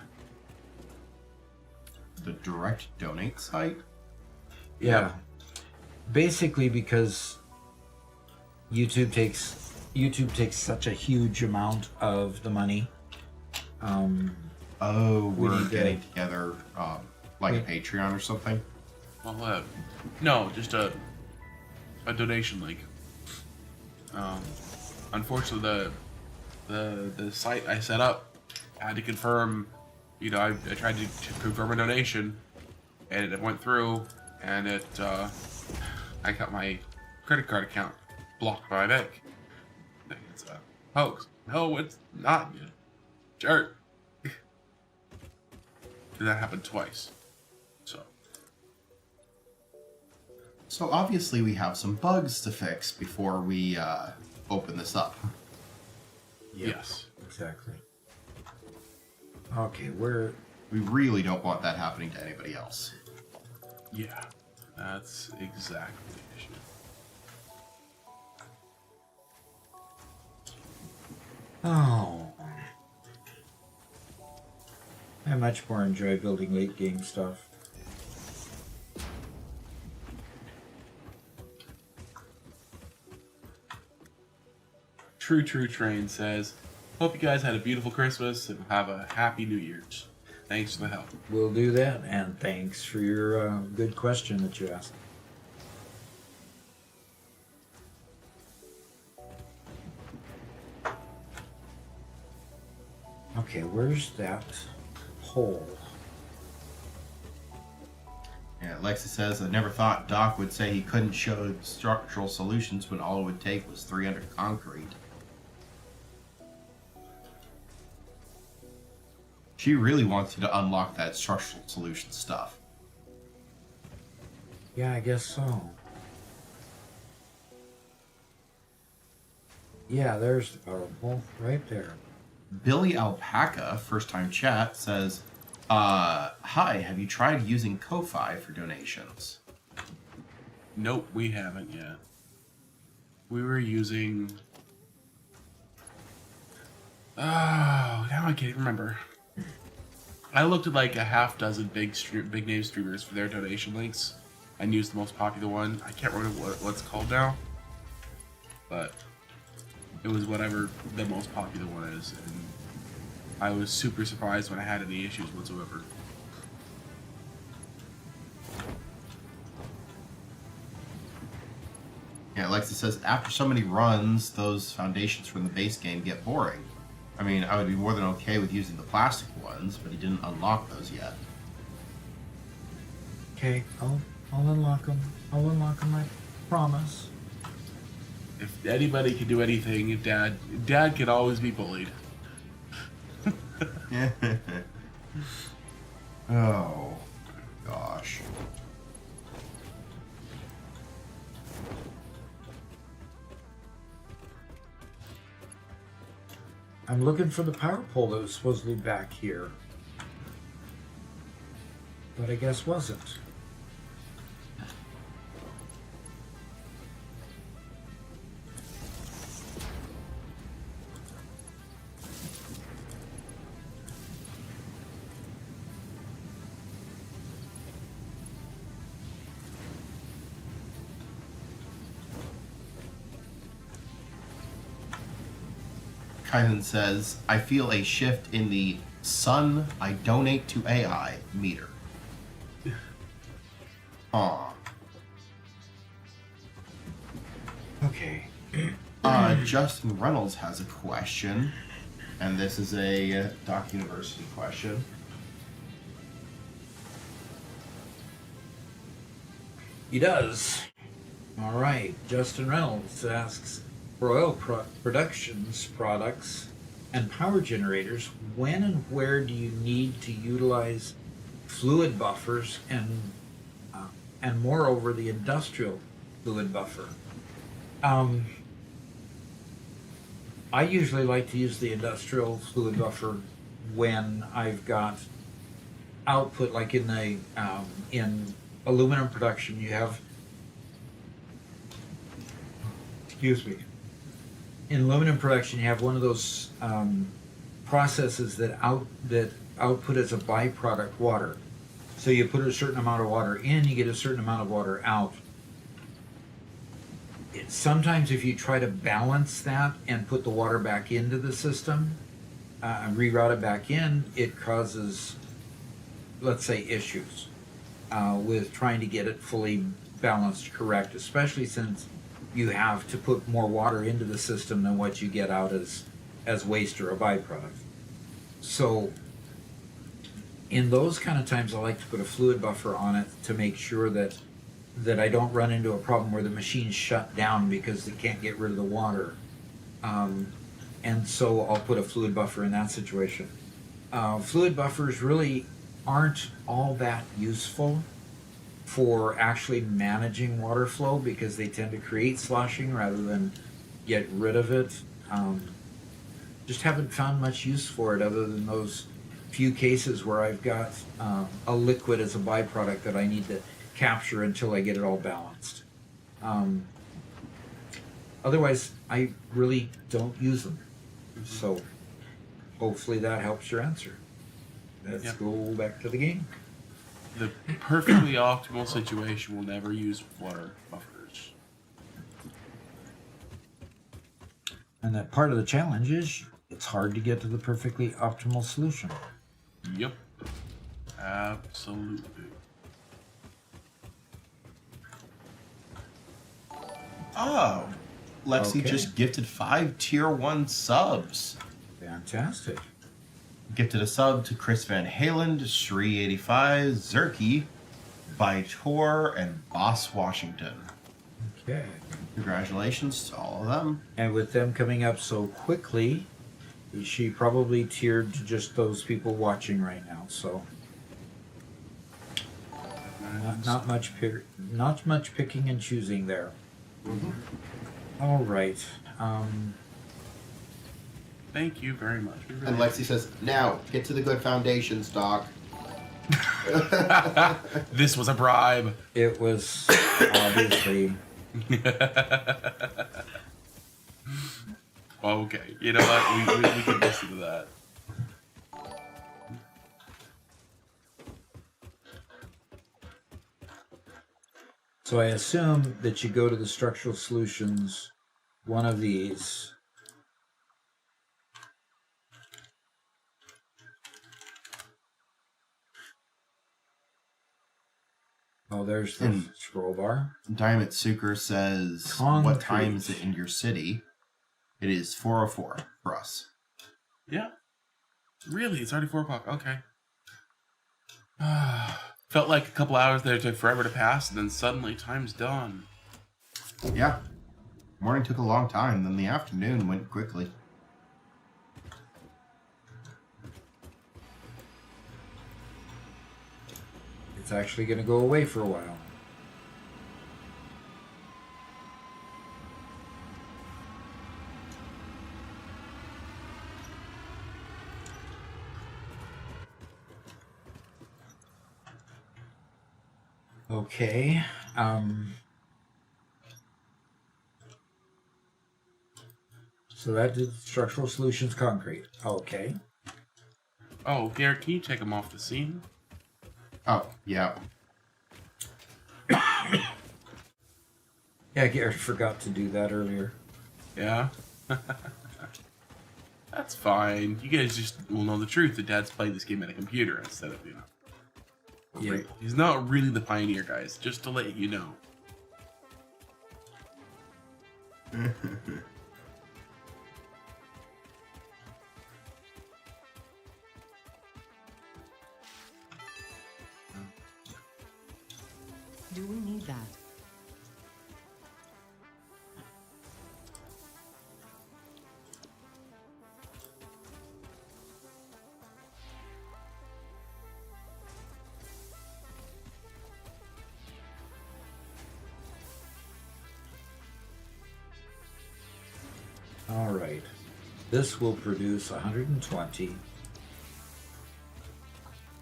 [SPEAKER 3] The direct donate site?
[SPEAKER 1] Yeah. Basically because YouTube takes such a huge amount of the money.
[SPEAKER 3] We're getting together like a Patreon or something?
[SPEAKER 2] Well, no, just a donation link. Unfortunately, the site I set up had to confirm. You know, I tried to confirm a donation, and it went through, and I got my credit card account blocked by my bank. It's a hoax. No, it's not. You jerk. That happened twice.
[SPEAKER 3] So obviously we have some bugs to fix before we open this up.
[SPEAKER 1] Yep,
[SPEAKER 2] Yes.
[SPEAKER 1] Exactly. Okay,
[SPEAKER 3] We really don't want that happening to anybody else.
[SPEAKER 2] Yeah, that's exactly the issue.
[SPEAKER 1] Oh. I much more enjoy building late game stuff.
[SPEAKER 2] True Train says, "Hope you guys had a beautiful Christmas and have a happy New Year's. Thanks for the help."
[SPEAKER 1] We'll do that, and thanks for your good question that you asked. Okay, where's that hole?
[SPEAKER 3] Yeah, Lexi says, I never thought Doc would say he couldn't show structural solutions when all it would take was 300 concrete. She really wants you to unlock that structural solution stuff.
[SPEAKER 1] Yeah, I guess so. Yeah, there's the power pole right there.
[SPEAKER 3] Billy Alpaca, first time chat, says, hi, have you tried using Ko-Fi for donations?
[SPEAKER 2] Nope, we haven't yet. We were using... Oh, now I can't remember. I looked at like a half dozen big name streamers for their donation links and used the most popular one. I can't remember what it's called now, but it was whatever the most popular one is, and I was super surprised when I had any issues whatsoever.
[SPEAKER 3] Yeah, Alexa says, after so many runs, those foundations from the base game get boring. I mean, I would be more than okay with using the plastic ones, but he didn't unlock those yet.
[SPEAKER 1] Okay, I'll unlock them. I'll unlock them, I promise.
[SPEAKER 2] If anybody can do anything, Dad can always be bullied.
[SPEAKER 3] Oh, gosh.
[SPEAKER 1] I'm looking for the power pole that was supposedly back here. But I guess wasn't.
[SPEAKER 3] Kaizen says, I feel a shift in the sun I donate to AI meter. Aw.
[SPEAKER 1] Okay.
[SPEAKER 3] Justin Reynolds has a question, and this is a Doc University question.
[SPEAKER 1] He does. All right. Justin Reynolds asks, for oil productions products and power generators, when and where do you need to utilize fluid buffers and moreover the industrial fluid buffer? I usually like to use the industrial fluid buffer when I've got output, like in the in aluminum production, you have, excuse me, in aluminum production, you have one of those processes that output as a byproduct water. So you put a certain amount of water in, you get a certain amount of water out. Sometimes if you try to balance that and put the water back into the system, and reroute it back in, it causes, let's say, issues with trying to get it fully balanced correct, especially since you have to put more water into the system than what you get out as waste or a byproduct. So in those kind of times, I like to put a fluid buffer on it to make sure that I don't run into a problem where the machine's shut down because they can't get rid of the water. And so I'll put a fluid buffer in that situation. Fluid buffers really aren't all that useful for actually managing water flow because they tend to create sloshing rather than get rid of it. Just haven't found much use for it other than those few cases where I've got a liquid as a byproduct that I need to capture until I get it all balanced. Otherwise, I really don't use them. So hopefully that helps your answer. Let's go back to the game.
[SPEAKER 2] The perfectly optimal situation will never use water buffers.
[SPEAKER 1] And that part of the challenge is it's hard to get to the perfectly optimal solution.
[SPEAKER 2] Yep. Absolutely.
[SPEAKER 3] Oh, Lexi
[SPEAKER 1] Okay.
[SPEAKER 3] just gifted 5 tier 1 subs.
[SPEAKER 1] Fantastic.
[SPEAKER 3] Gifted a sub to Chris Van Halen, Shree85, Zerky, Vitor, and Boss Washington.
[SPEAKER 1] Okay.
[SPEAKER 3] Congratulations to all of them.
[SPEAKER 1] And with them coming up so quickly, she probably tiered to just those people watching right now. So not much picking and choosing there. All right.
[SPEAKER 2] Thank you very much. We really
[SPEAKER 3] And Lexi says, now, get to the good foundations, Doc.
[SPEAKER 2] This was a bribe.
[SPEAKER 1] It was obviously.
[SPEAKER 2] Okay, you know what? We can listen to that.
[SPEAKER 1] So I assume that you go to the structural solutions, one of these. Oh, there's the scroll bar.
[SPEAKER 3] Diamond Suker says, what time is it in your city? It is 4:04 for us.
[SPEAKER 2] Yeah. Really? It's already 4 o'clock. Okay. Felt like a couple hours there took forever to pass, and then suddenly time's done.
[SPEAKER 3] Yeah. Morning took a long time, then the afternoon went quickly.
[SPEAKER 1] It's actually going to go away for a while. Okay. So that did structural solutions concrete. Okay.
[SPEAKER 2] Oh, Garrett, can you take him off the scene?
[SPEAKER 3] Oh, yeah.
[SPEAKER 1] Yeah, Garrett forgot to do that earlier.
[SPEAKER 2] Yeah? That's fine. You guys just will know the truth that Dad's playing this game at a computer instead of,
[SPEAKER 1] Yeah.
[SPEAKER 2] He's not really the pioneer, guys, just to let you know.
[SPEAKER 4] Do we need that?
[SPEAKER 1] All right. This will produce 120.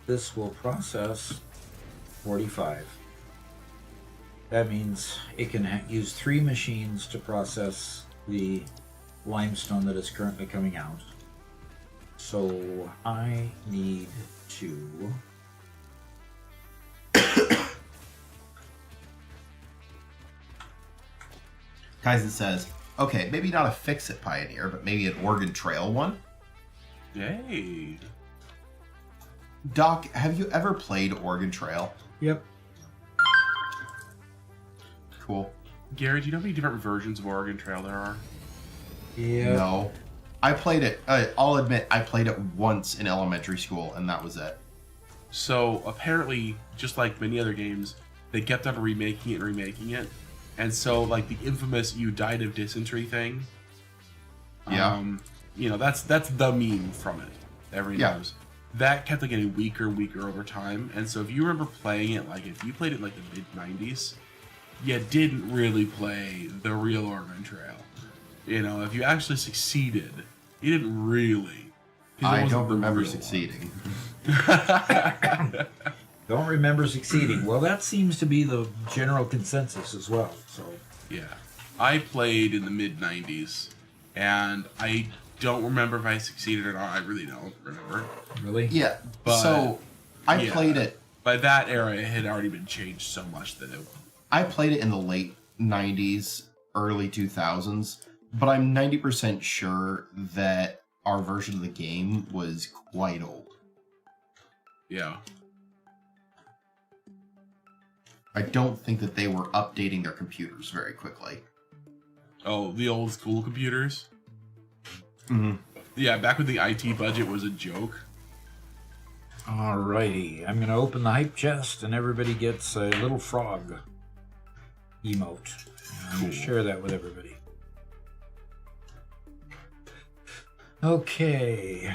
[SPEAKER 1] This will process 45. That means it can use 3 machines to process the limestone that is currently coming out. So I need to...
[SPEAKER 3] Kaizen says, okay, maybe not a Fix-It Pioneer, but maybe an Oregon Trail one?
[SPEAKER 2] Yay.
[SPEAKER 3] Doc, have you ever played Oregon Trail?
[SPEAKER 1] Yep.
[SPEAKER 3] Cool.
[SPEAKER 2] Gary, do you know how many different versions of Oregon Trail there are?
[SPEAKER 1] Yeah.
[SPEAKER 3] No. I played it, I'll admit, I played it once in elementary school, and that was it.
[SPEAKER 2] So, apparently, just like many other games, they kept on remaking it and remaking it. And so, like, the infamous "you died of dysentery" thing.
[SPEAKER 3] Yeah.
[SPEAKER 2] That's the meme from it. Everybody
[SPEAKER 3] Yeah.
[SPEAKER 2] knows. That kept on getting weaker and weaker over time. And so if you remember playing it, like, if you played it in, like, the mid-90s, you didn't really play the real Oregon Trail. If you actually succeeded, you didn't really. 'Cause it
[SPEAKER 3] I
[SPEAKER 2] wasn't
[SPEAKER 3] don't
[SPEAKER 2] the
[SPEAKER 3] remember
[SPEAKER 2] real one.
[SPEAKER 3] succeeding.
[SPEAKER 1] Don't remember succeeding. Well, that seems to be the general consensus as well. So
[SPEAKER 2] Yeah. I played in the mid-90s, and I don't remember if I succeeded or not. I really don't remember.
[SPEAKER 1] really,
[SPEAKER 3] Yeah,
[SPEAKER 2] But,
[SPEAKER 3] so I
[SPEAKER 2] yeah.
[SPEAKER 3] played it.
[SPEAKER 2] By that era, it had already been changed so much that it...
[SPEAKER 3] I played it in the late 90s, early 2000s, but I'm 90% sure that our version of the game was quite old.
[SPEAKER 2] Yeah.
[SPEAKER 3] I don't think that they were updating their computers very quickly.
[SPEAKER 2] Oh, the old school computers?
[SPEAKER 3] Mm-hmm.
[SPEAKER 2] Yeah, back when the IT budget was a joke.
[SPEAKER 1] Alrighty, I'm going to open the hype chest and everybody gets a little frog emote. I'm going to share that with everybody. Okay.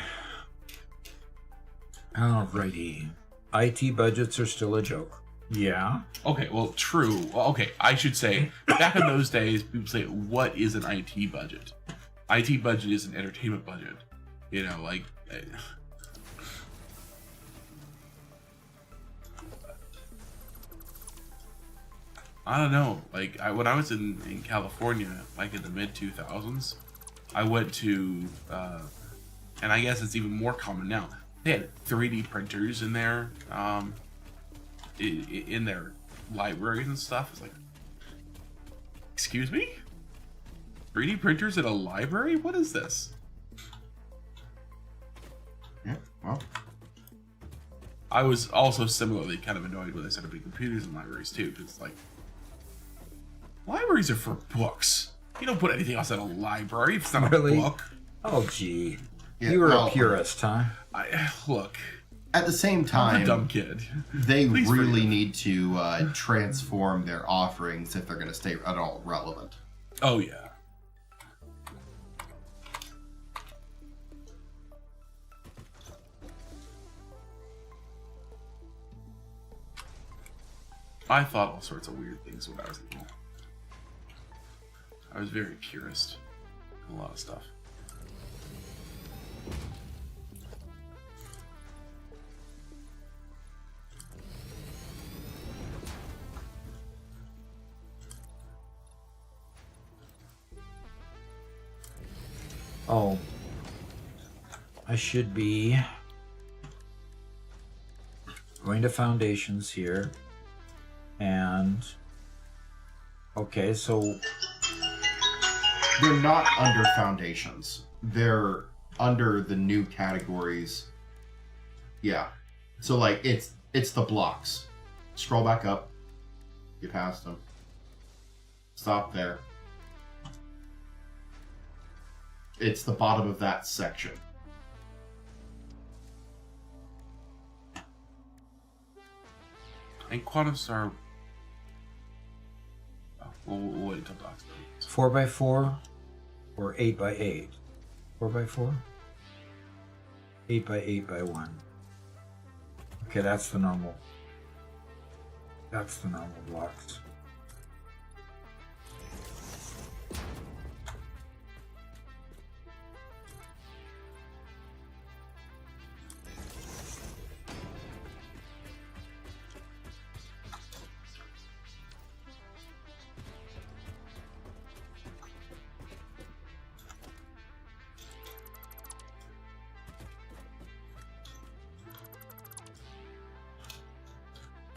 [SPEAKER 1] Alrighty. IT budgets are still a joke. Yeah.
[SPEAKER 2] Okay, well, true. Well, okay, I should say, back in those days, people say, what is an IT budget? IT budget is an entertainment budget. I don't know. When I was in California, like in the mid-2000s, I went to, and I guess it's even more common now, they had 3D printers in there, in their libraries and stuff. It's like, excuse me? 3D printers in a library? What is this?
[SPEAKER 3] Yeah, well,
[SPEAKER 2] I was also similarly kind of annoyed when they started putting computers in libraries too, because like, libraries are for books. You don't put anything else in a library if it's not
[SPEAKER 1] Really?
[SPEAKER 2] a book.
[SPEAKER 1] Oh, gee.
[SPEAKER 3] Yeah,
[SPEAKER 1] You were
[SPEAKER 3] well,
[SPEAKER 1] a purist, huh?
[SPEAKER 2] Look,
[SPEAKER 3] At the same
[SPEAKER 2] I'm
[SPEAKER 3] time,
[SPEAKER 2] a dumb kid.
[SPEAKER 3] they
[SPEAKER 2] Please
[SPEAKER 3] really
[SPEAKER 2] forgive.
[SPEAKER 3] need to transform their offerings if they're going to stay at all relevant.
[SPEAKER 2] Oh yeah. I thought all sorts of weird things when I was little. I was very purist in a lot of stuff.
[SPEAKER 1] Oh. I should be going to foundations here. And okay, so
[SPEAKER 3] They're not under foundations. They're under the new categories. Yeah. So like it's the blocks. Scroll back up. Get past them. Stop there. It's the bottom of that section.
[SPEAKER 2] And Quantum Star. Oh, we'll wait until Doc's done.
[SPEAKER 1] 4x4 or 8x8? 4x4? 8x8x1. Okay, that's the normal. That's the normal blocks.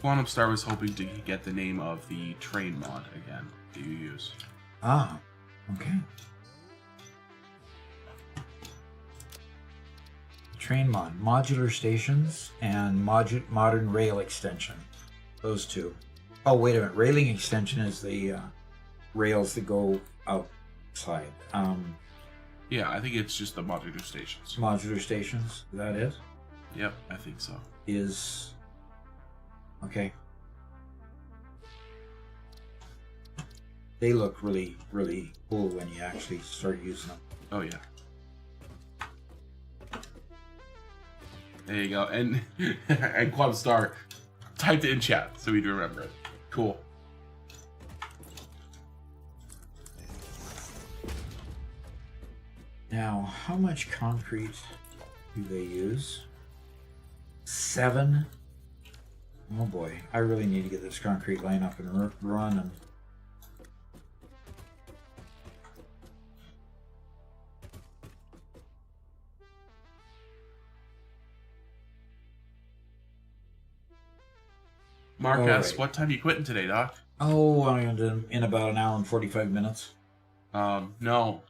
[SPEAKER 2] Quantum Star was hoping to get the name of the train mod again that you use.
[SPEAKER 1] Ah, okay. Train mod, modular stations, and modern rail extension. Those two. Oh, wait a minute. Railing extension is the rails that go outside.
[SPEAKER 2] Yeah, I think it's just the modular stations.
[SPEAKER 1] Modular stations. Is that it?
[SPEAKER 2] Yep, I think so.
[SPEAKER 1] Is okay. They look really, really cool when you actually start using them.
[SPEAKER 2] Oh yeah. There you go. And and Quantum Star typed it in chat so we'd remember it. Cool.
[SPEAKER 1] Now, how much concrete do they use? 7. Oh boy, I really need to get this concrete line up and running.
[SPEAKER 2] Mark
[SPEAKER 1] All
[SPEAKER 2] asks,
[SPEAKER 1] right.
[SPEAKER 2] what time are you quitting today, Doc?
[SPEAKER 1] Oh, I'm in about an hour and 45 minutes.
[SPEAKER 2] No.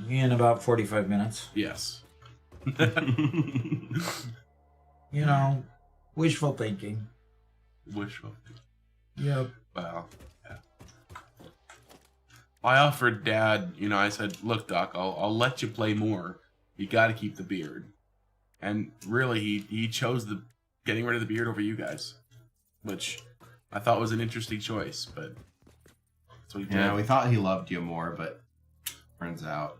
[SPEAKER 1] In about 45 minutes.
[SPEAKER 2] Yes.
[SPEAKER 1] You know, wishful thinking.
[SPEAKER 2] Wishful.
[SPEAKER 1] Yep.
[SPEAKER 2] Well, yeah. I offered Dad, I said, look, Doc, I'll let you play more. You got to keep the beard. And really, he chose the getting rid of the beard over you guys, which I thought was an interesting choice, but that's what he did.
[SPEAKER 3] Yeah, we thought he loved you more, but turns out.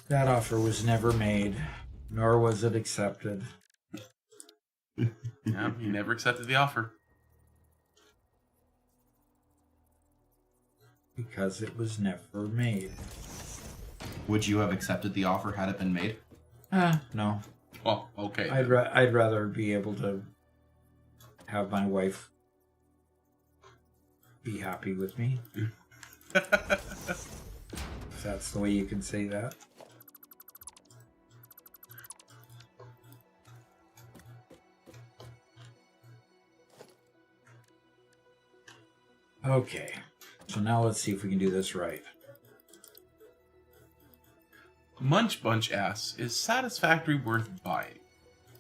[SPEAKER 1] That offer was never made, nor was it accepted.
[SPEAKER 2] Yeah, he never accepted the offer.
[SPEAKER 1] Because it was never made.
[SPEAKER 3] Would you have accepted the offer had it been made?
[SPEAKER 1] No.
[SPEAKER 2] Well, okay.
[SPEAKER 1] I'd rather be able to have my wife be happy with me. If that's the way you can say that. Okay. So now let's see if we can do this right.
[SPEAKER 2] Munch Bunch asks, is Satisfactory worth buying?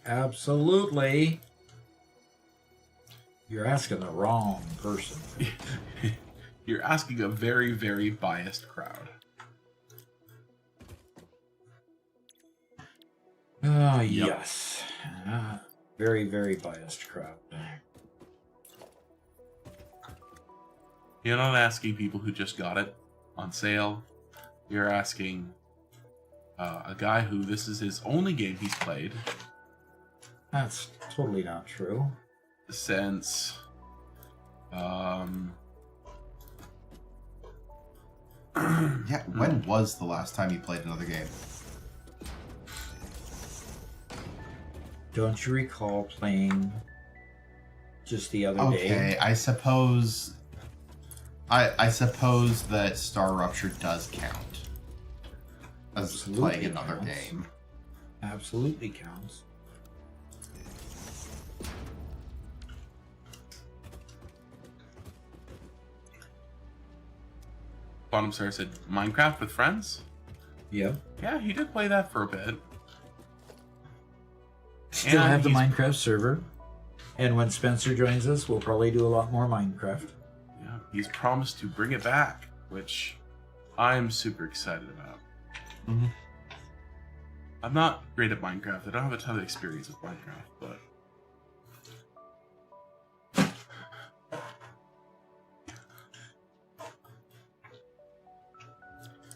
[SPEAKER 1] Absolutely. You're asking the wrong person.
[SPEAKER 2] You're asking a very, very biased crowd.
[SPEAKER 1] Yes. Very, very biased crowd.
[SPEAKER 2] You're not asking people who just got it on sale. You're asking a guy who this is his only game he's played
[SPEAKER 1] That's totally not true.
[SPEAKER 2] since
[SPEAKER 3] Yeah, when was the last time you played another game?
[SPEAKER 1] Don't you recall playing just the other
[SPEAKER 3] Okay,
[SPEAKER 1] day?
[SPEAKER 3] I suppose. I suppose that Star Rupture does count as
[SPEAKER 1] Absolutely
[SPEAKER 3] playing another
[SPEAKER 1] counts.
[SPEAKER 3] game.
[SPEAKER 1] Absolutely counts.
[SPEAKER 2] Bottom Star said Minecraft with friends.
[SPEAKER 1] Yep.
[SPEAKER 2] Yeah, he did play that for a bit.
[SPEAKER 1] Still
[SPEAKER 2] And
[SPEAKER 1] have the
[SPEAKER 2] he's-
[SPEAKER 1] Minecraft server. And when Spencer joins us, we'll probably do a lot more Minecraft.
[SPEAKER 2] Yeah, he's promised to bring it back, which I'm super excited about.
[SPEAKER 3] Mhm.
[SPEAKER 2] I'm not great at Minecraft. I don't have a ton of experience with Minecraft, but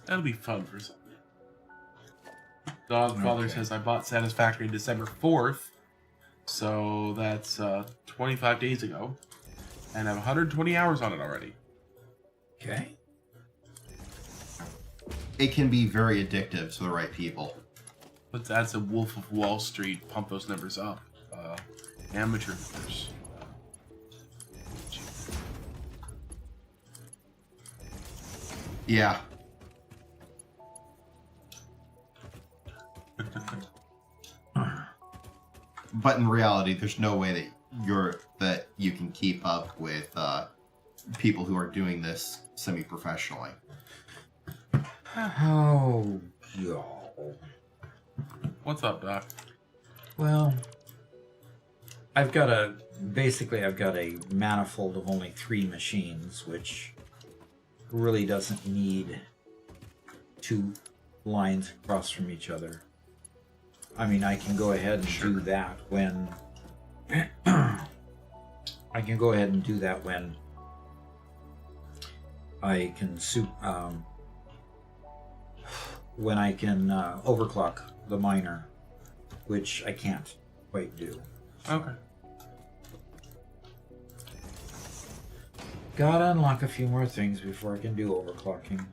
[SPEAKER 2] that'll be fun for something. Dogfather
[SPEAKER 1] Okay.
[SPEAKER 2] says I bought Satisfactory December 4th, so that's 25 days ago, and I have 120 hours on it already.
[SPEAKER 1] Okay.
[SPEAKER 3] It can be very addictive to the right people.
[SPEAKER 2] But that's a Wolf of Wall Street. Pump those numbers up. Amateur numbers.
[SPEAKER 3] Yeah. But in reality, there's no way that you can keep up with people who are doing this semi-professionally.
[SPEAKER 1] Oh, y'all.
[SPEAKER 2] What's up, Doc?
[SPEAKER 1] Well, I've got a manifold of only 3 machines, which really doesn't need 2 lines across from each other. I mean, I can go ahead and do that when I can overclock the miner, which I can't quite do.
[SPEAKER 2] Okay.
[SPEAKER 1] Gotta unlock a few more things before I can do overclocking.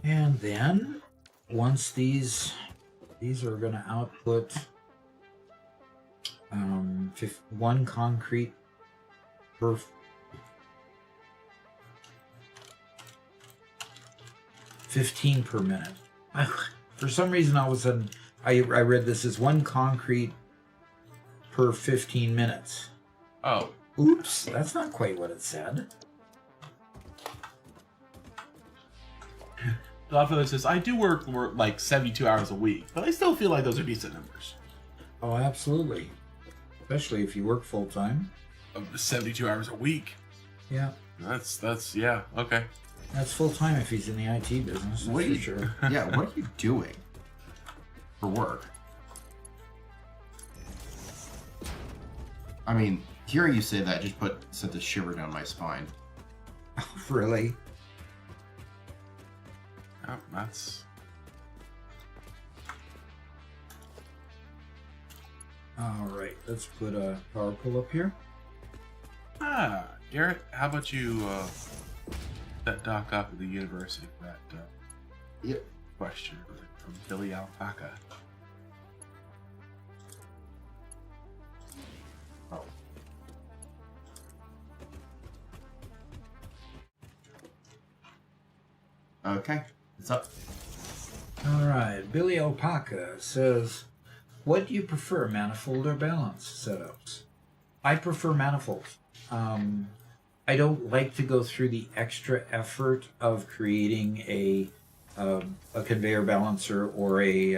[SPEAKER 1] And then, once these are going to output 1 concrete per 15 per minute. For some reason, all of a sudden, I read this as 1 concrete per 15 minutes.
[SPEAKER 2] Oh,
[SPEAKER 1] Oops, that's not quite what it said.
[SPEAKER 2] Dogfather says I do work like 72 hours a week, but I still feel like those are decent numbers.
[SPEAKER 1] Oh, absolutely. Especially if you work full time.
[SPEAKER 2] 72 hours a week.
[SPEAKER 1] Yeah.
[SPEAKER 2] That's yeah, okay.
[SPEAKER 1] That's full time if he's in the IT business, that's for sure.
[SPEAKER 3] Yeah, what are you doing for work? I mean, hearing you say that just sent a shiver down my spine.
[SPEAKER 1] Really?
[SPEAKER 2] Oh, that's
[SPEAKER 1] Alright, let's put a power pull up here.
[SPEAKER 2] Garrett, how about you set Doc up at the university for that
[SPEAKER 3] Yep.
[SPEAKER 2] question from Billy Alpaca?
[SPEAKER 3] Okay, it's up.
[SPEAKER 1] Alright, Billy Alpaca says, what do you prefer, manifold or balance setups? I prefer manifold. I don't like to go through the extra effort of creating a conveyor balancer or a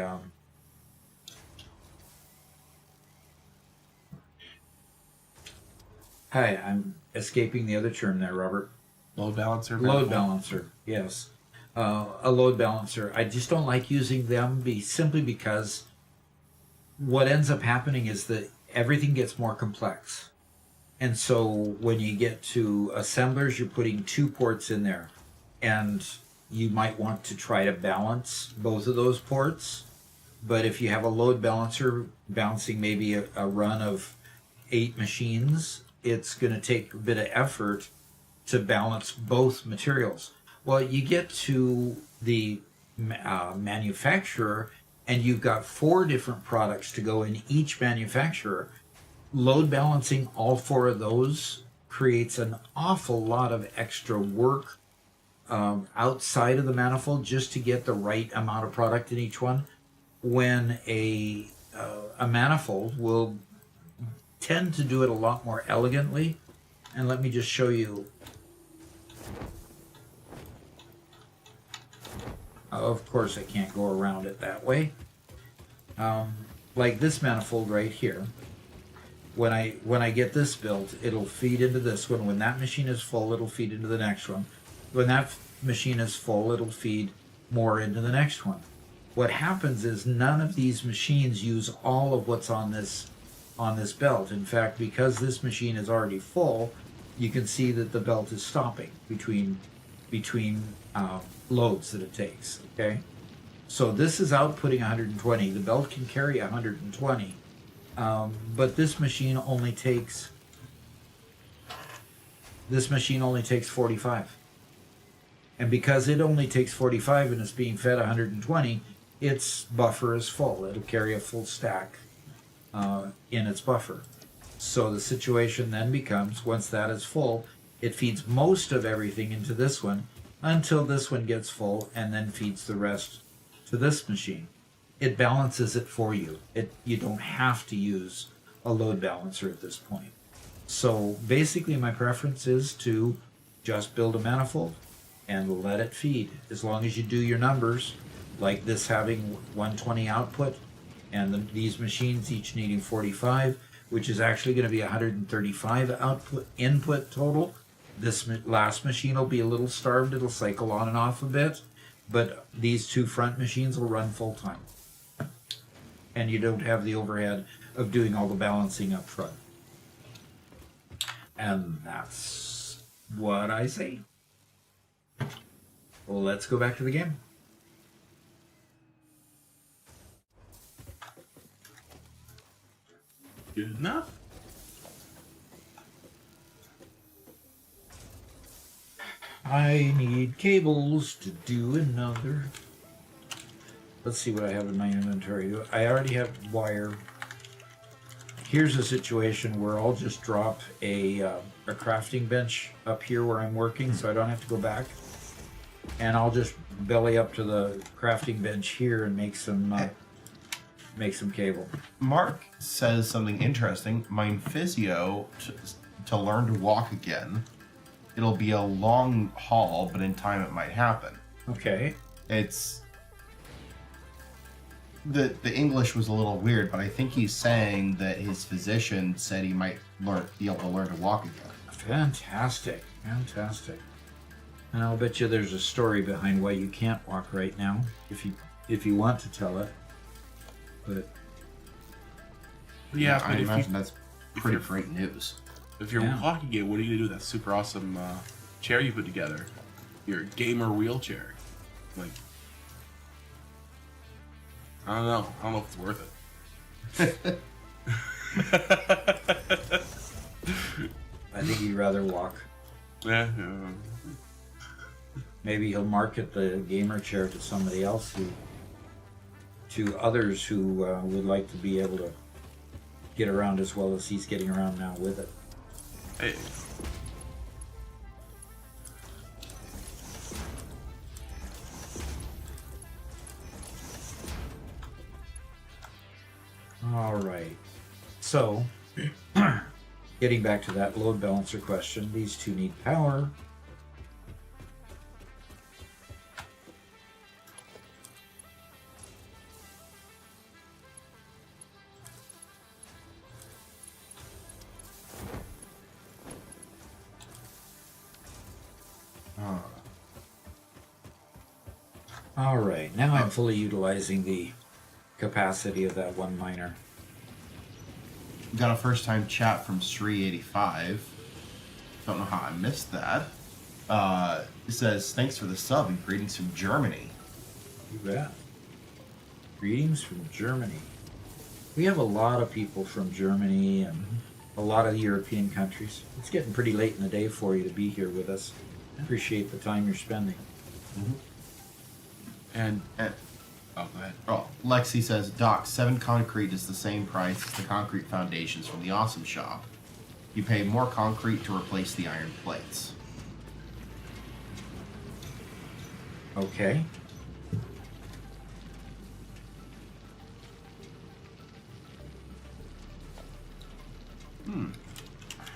[SPEAKER 1] hi, I'm escaping the other term there, Robert.
[SPEAKER 2] Load balancer.
[SPEAKER 1] Load balancer, yes. A load balancer. I just don't like using them simply because what ends up happening is that everything gets more complex. And so when you get to assemblers, you're putting 2 ports in there. And you might want to try to balance both of those ports. But if you have a load balancer balancing maybe a run of 8 machines, it's going to take a bit of effort to balance both materials. Well, you get to the manufacturer and you've got 4 different products to go in each manufacturer. Load balancing all 4 of those creates an awful lot of extra work outside of the manifold just to get the right amount of product in each one, when a manifold will tend to do it a lot more elegantly. And let me just show you. Of course I can't go around it that way. Like this manifold right here, when I get this built, it'll feed into this one. When that machine is full, it'll feed into the next one. When that machine is full, it'll feed more into the next one. What happens is none of these machines use all of what's on this belt. In fact, because this machine is already full, you can see that the belt is stopping between loads that it takes. Okay, so this is outputting 120. The belt can carry 120, but this machine only takes 45. And because it only takes 45 and it's being fed 120, its buffer is full. It'll carry a full stack in its buffer. So the situation then becomes, once that is full, it feeds most of everything into this one until this one gets full and then feeds the rest to this machine. It balances it for you. You don't have to use a load balancer at this point. So basically my preference is to just build a manifold and let it feed. As long as you do your numbers, like this having 120 output and these machines each needing 45, which is actually going to be 135 input total. This last machine will be a little starved. It'll cycle on and off a bit, but these 2 front machines will run full time. And you don't have the overhead of doing all the balancing up front. And that's what I say. Well, let's go back to the game.
[SPEAKER 2] Good enough.
[SPEAKER 1] I need cables to do another. Let's see what I have in my inventory. I already have wire. Here's a situation where I'll just drop a crafting bench up here where I'm working, so I don't have to go back. And I'll just belly up to the crafting bench here and make some cable.
[SPEAKER 3] Mark says something interesting. Mine physio to learn to walk again. It'll be a long haul, but in time it might happen.
[SPEAKER 1] Okay.
[SPEAKER 3] It's the English was a little weird, but I think he's saying that his physician said he might be able to learn to walk again.
[SPEAKER 1] Fantastic. And I'll bet you there's a story behind why you can't walk right now, if you want to tell it. But
[SPEAKER 2] Yeah,
[SPEAKER 3] I
[SPEAKER 2] but
[SPEAKER 3] imagine that's pretty great news.
[SPEAKER 2] if you're walking it, what are you gonna do with that super awesome chair you put together? Your gamer wheelchair. Like, I don't know. I don't know if it's worth it.
[SPEAKER 1] I think he'd rather walk.
[SPEAKER 2] Yeah.
[SPEAKER 1] Maybe he'll market the gamer chair to somebody else to others who would like to be able to get around as well as he's getting around now with it.
[SPEAKER 2] Hey.
[SPEAKER 1] All right. So getting back to that load balancer question, these two need power. All right, now I'm fully utilizing the capacity of that one miner.
[SPEAKER 3] Got a first time chat from Sri85. Don't know how I missed that. It says, thanks for the sub and greetings from Germany.
[SPEAKER 1] You bet. Greetings from Germany. We have a lot of people from Germany and a lot of European countries. It's getting pretty late in the day for you to be here with us. Appreciate the time you're spending.
[SPEAKER 3] Mm-hmm.
[SPEAKER 2] And
[SPEAKER 3] And,
[SPEAKER 2] oh, go ahead.
[SPEAKER 3] oh, Lexi says, Doc, 7 concrete is the same price as the concrete foundations from the Awesome Shop. You pay more concrete to replace the iron plates.
[SPEAKER 1] Okay.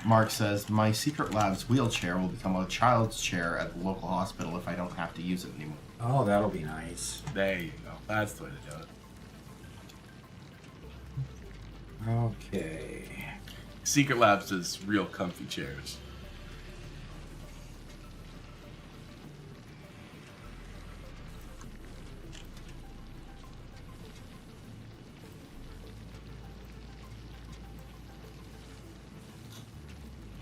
[SPEAKER 3] Mark says, my Secret Labs wheelchair will become a child's chair at the local hospital if I don't have to use it anymore.
[SPEAKER 1] Oh, that'll be nice.
[SPEAKER 2] There you go. That's the way to do it.
[SPEAKER 1] Okay.
[SPEAKER 2] Secret Labs does real comfy chairs.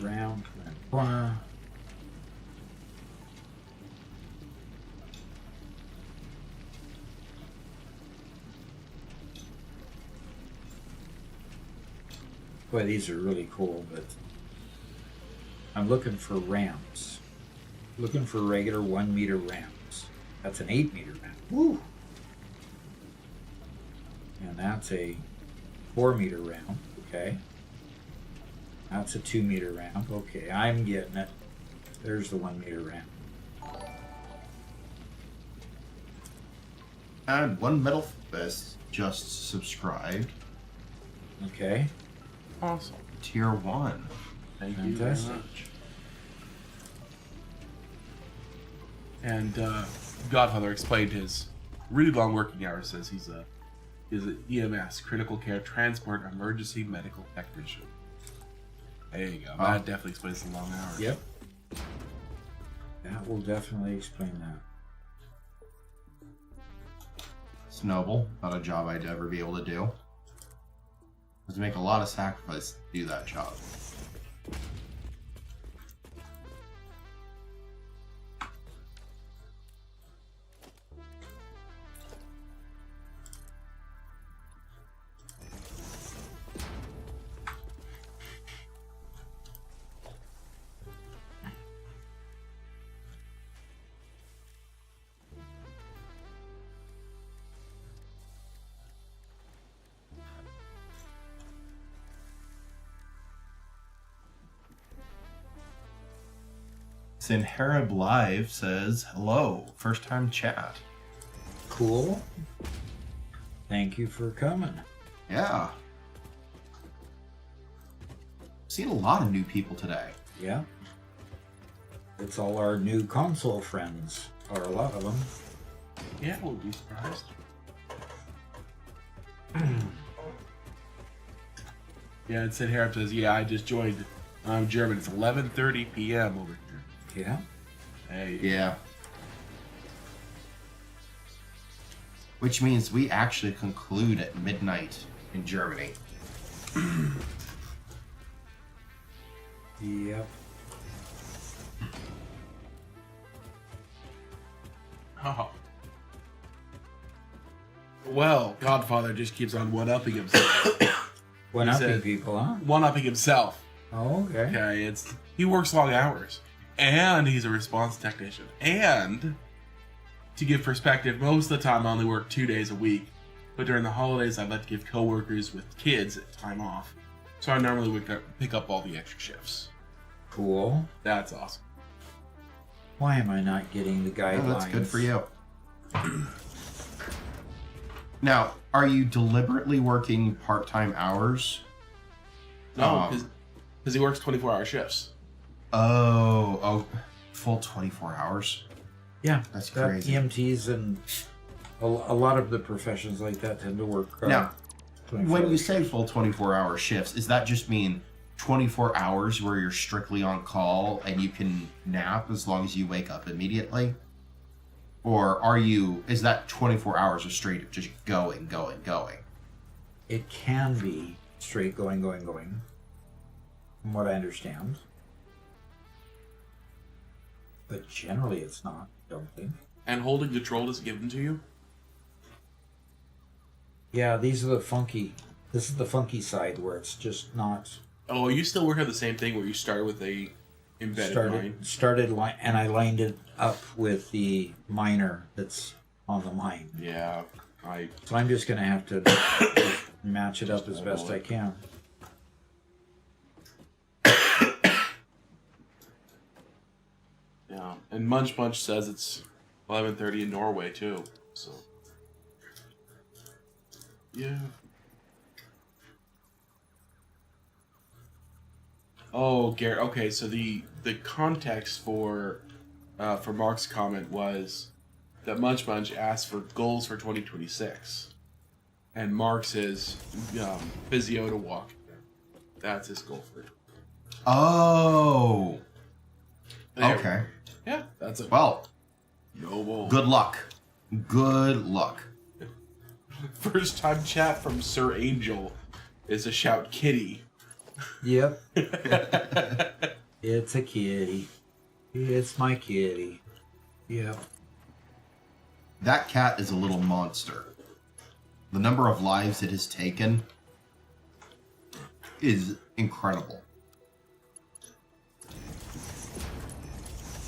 [SPEAKER 1] Round and corner. Boy, these are really cool, but I'm looking for ramps. Looking for regular 1 meter ramps. That's an 8 meter ramp. Woo! And that's a 4 meter ramp. Okay. That's a 2 meter ramp. Okay, I'm getting it. There's the 1 meter ramp.
[SPEAKER 3] And one Metal Fist just subscribed.
[SPEAKER 1] Okay.
[SPEAKER 2] Awesome.
[SPEAKER 3] Tier 1.
[SPEAKER 2] Thank you very
[SPEAKER 1] Fantastic.
[SPEAKER 2] much. And Godfather explained his really long working hours. Says he's an EMS, critical care transport emergency medical technician. There you go. That definitely explains the long hours.
[SPEAKER 1] Yep. That will definitely explain that.
[SPEAKER 3] It's noble. Not a job I'd ever be able to do. Have to make a lot of sacrifice to do that job. Sinharib Live says, hello, first time chat.
[SPEAKER 1] Cool. Thank you for coming.
[SPEAKER 3] Yeah. Seen a lot of new people today.
[SPEAKER 1] Yeah. It's all our new console friends, or a lot of them.
[SPEAKER 2] Yeah, we'll be surprised. Yeah, and Sid Harrop says, yeah, I just joined. I'm German. It's 11:30 p.m. over here.
[SPEAKER 1] Yeah.
[SPEAKER 2] Hey.
[SPEAKER 3] Yeah. Which means we actually conclude at midnight in Germany.
[SPEAKER 1] Yep.
[SPEAKER 2] Oh. Well, Godfather just keeps on one-upping himself.
[SPEAKER 1] One-upping
[SPEAKER 2] said-
[SPEAKER 1] people, huh?
[SPEAKER 2] One-upping himself.
[SPEAKER 1] Oh, okay.
[SPEAKER 2] Okay, he works long hours, and he's a response technician. And to give perspective, most of the time I only work 2 days a week, but during the holidays I like to give coworkers with kids time off. So I normally would pick up all the extra shifts.
[SPEAKER 1] Cool.
[SPEAKER 2] That's awesome.
[SPEAKER 1] Why am I not getting the guidelines?
[SPEAKER 3] Oh, that's good for you. Now, are you deliberately working part-time hours?
[SPEAKER 2] No, because Because he works 24-hour shifts.
[SPEAKER 3] Oh, full 24 hours?
[SPEAKER 1] Yeah,
[SPEAKER 3] That's
[SPEAKER 1] that
[SPEAKER 3] crazy.
[SPEAKER 1] EMTs and a lot of the professions like that tend to work.
[SPEAKER 3] Now,
[SPEAKER 1] 24
[SPEAKER 3] when you
[SPEAKER 1] hours.
[SPEAKER 3] say full 24-hour shifts, does that just mean 24 hours where you're strictly on call and you can nap as long as you wake up immediately? Or is that 24 hours of straight of just going?
[SPEAKER 1] It can be straight going, from what I understand. But generally it's not, don't think.
[SPEAKER 2] And holding control is given to you?
[SPEAKER 1] Yeah, this is the funky side where it's just not
[SPEAKER 2] Oh, you still work on the same thing where you start with a embedded mine?
[SPEAKER 1] and I lined it up with the miner that's on the mine.
[SPEAKER 2] Yeah,
[SPEAKER 1] So I'm just gonna have to match it up as best I can.
[SPEAKER 2] Yeah, and Munch says it's 11:30 in Norway too. So, yeah. Oh, Garrett. Okay, so the context for Mark's comment was that Munch asked for goals for 2026, and Mark says physio to walk. That's his goal for.
[SPEAKER 3] Oh.
[SPEAKER 2] There.
[SPEAKER 3] Okay.
[SPEAKER 2] Yeah, that's a
[SPEAKER 3] Well,
[SPEAKER 2] noble.
[SPEAKER 3] good luck. Good luck.
[SPEAKER 2] First time chat from Sir Angel is a shout kitty.
[SPEAKER 1] Yep. It's a kitty. It's my kitty. Yep.
[SPEAKER 3] That cat is a little monster. The number of lives it has taken is incredible.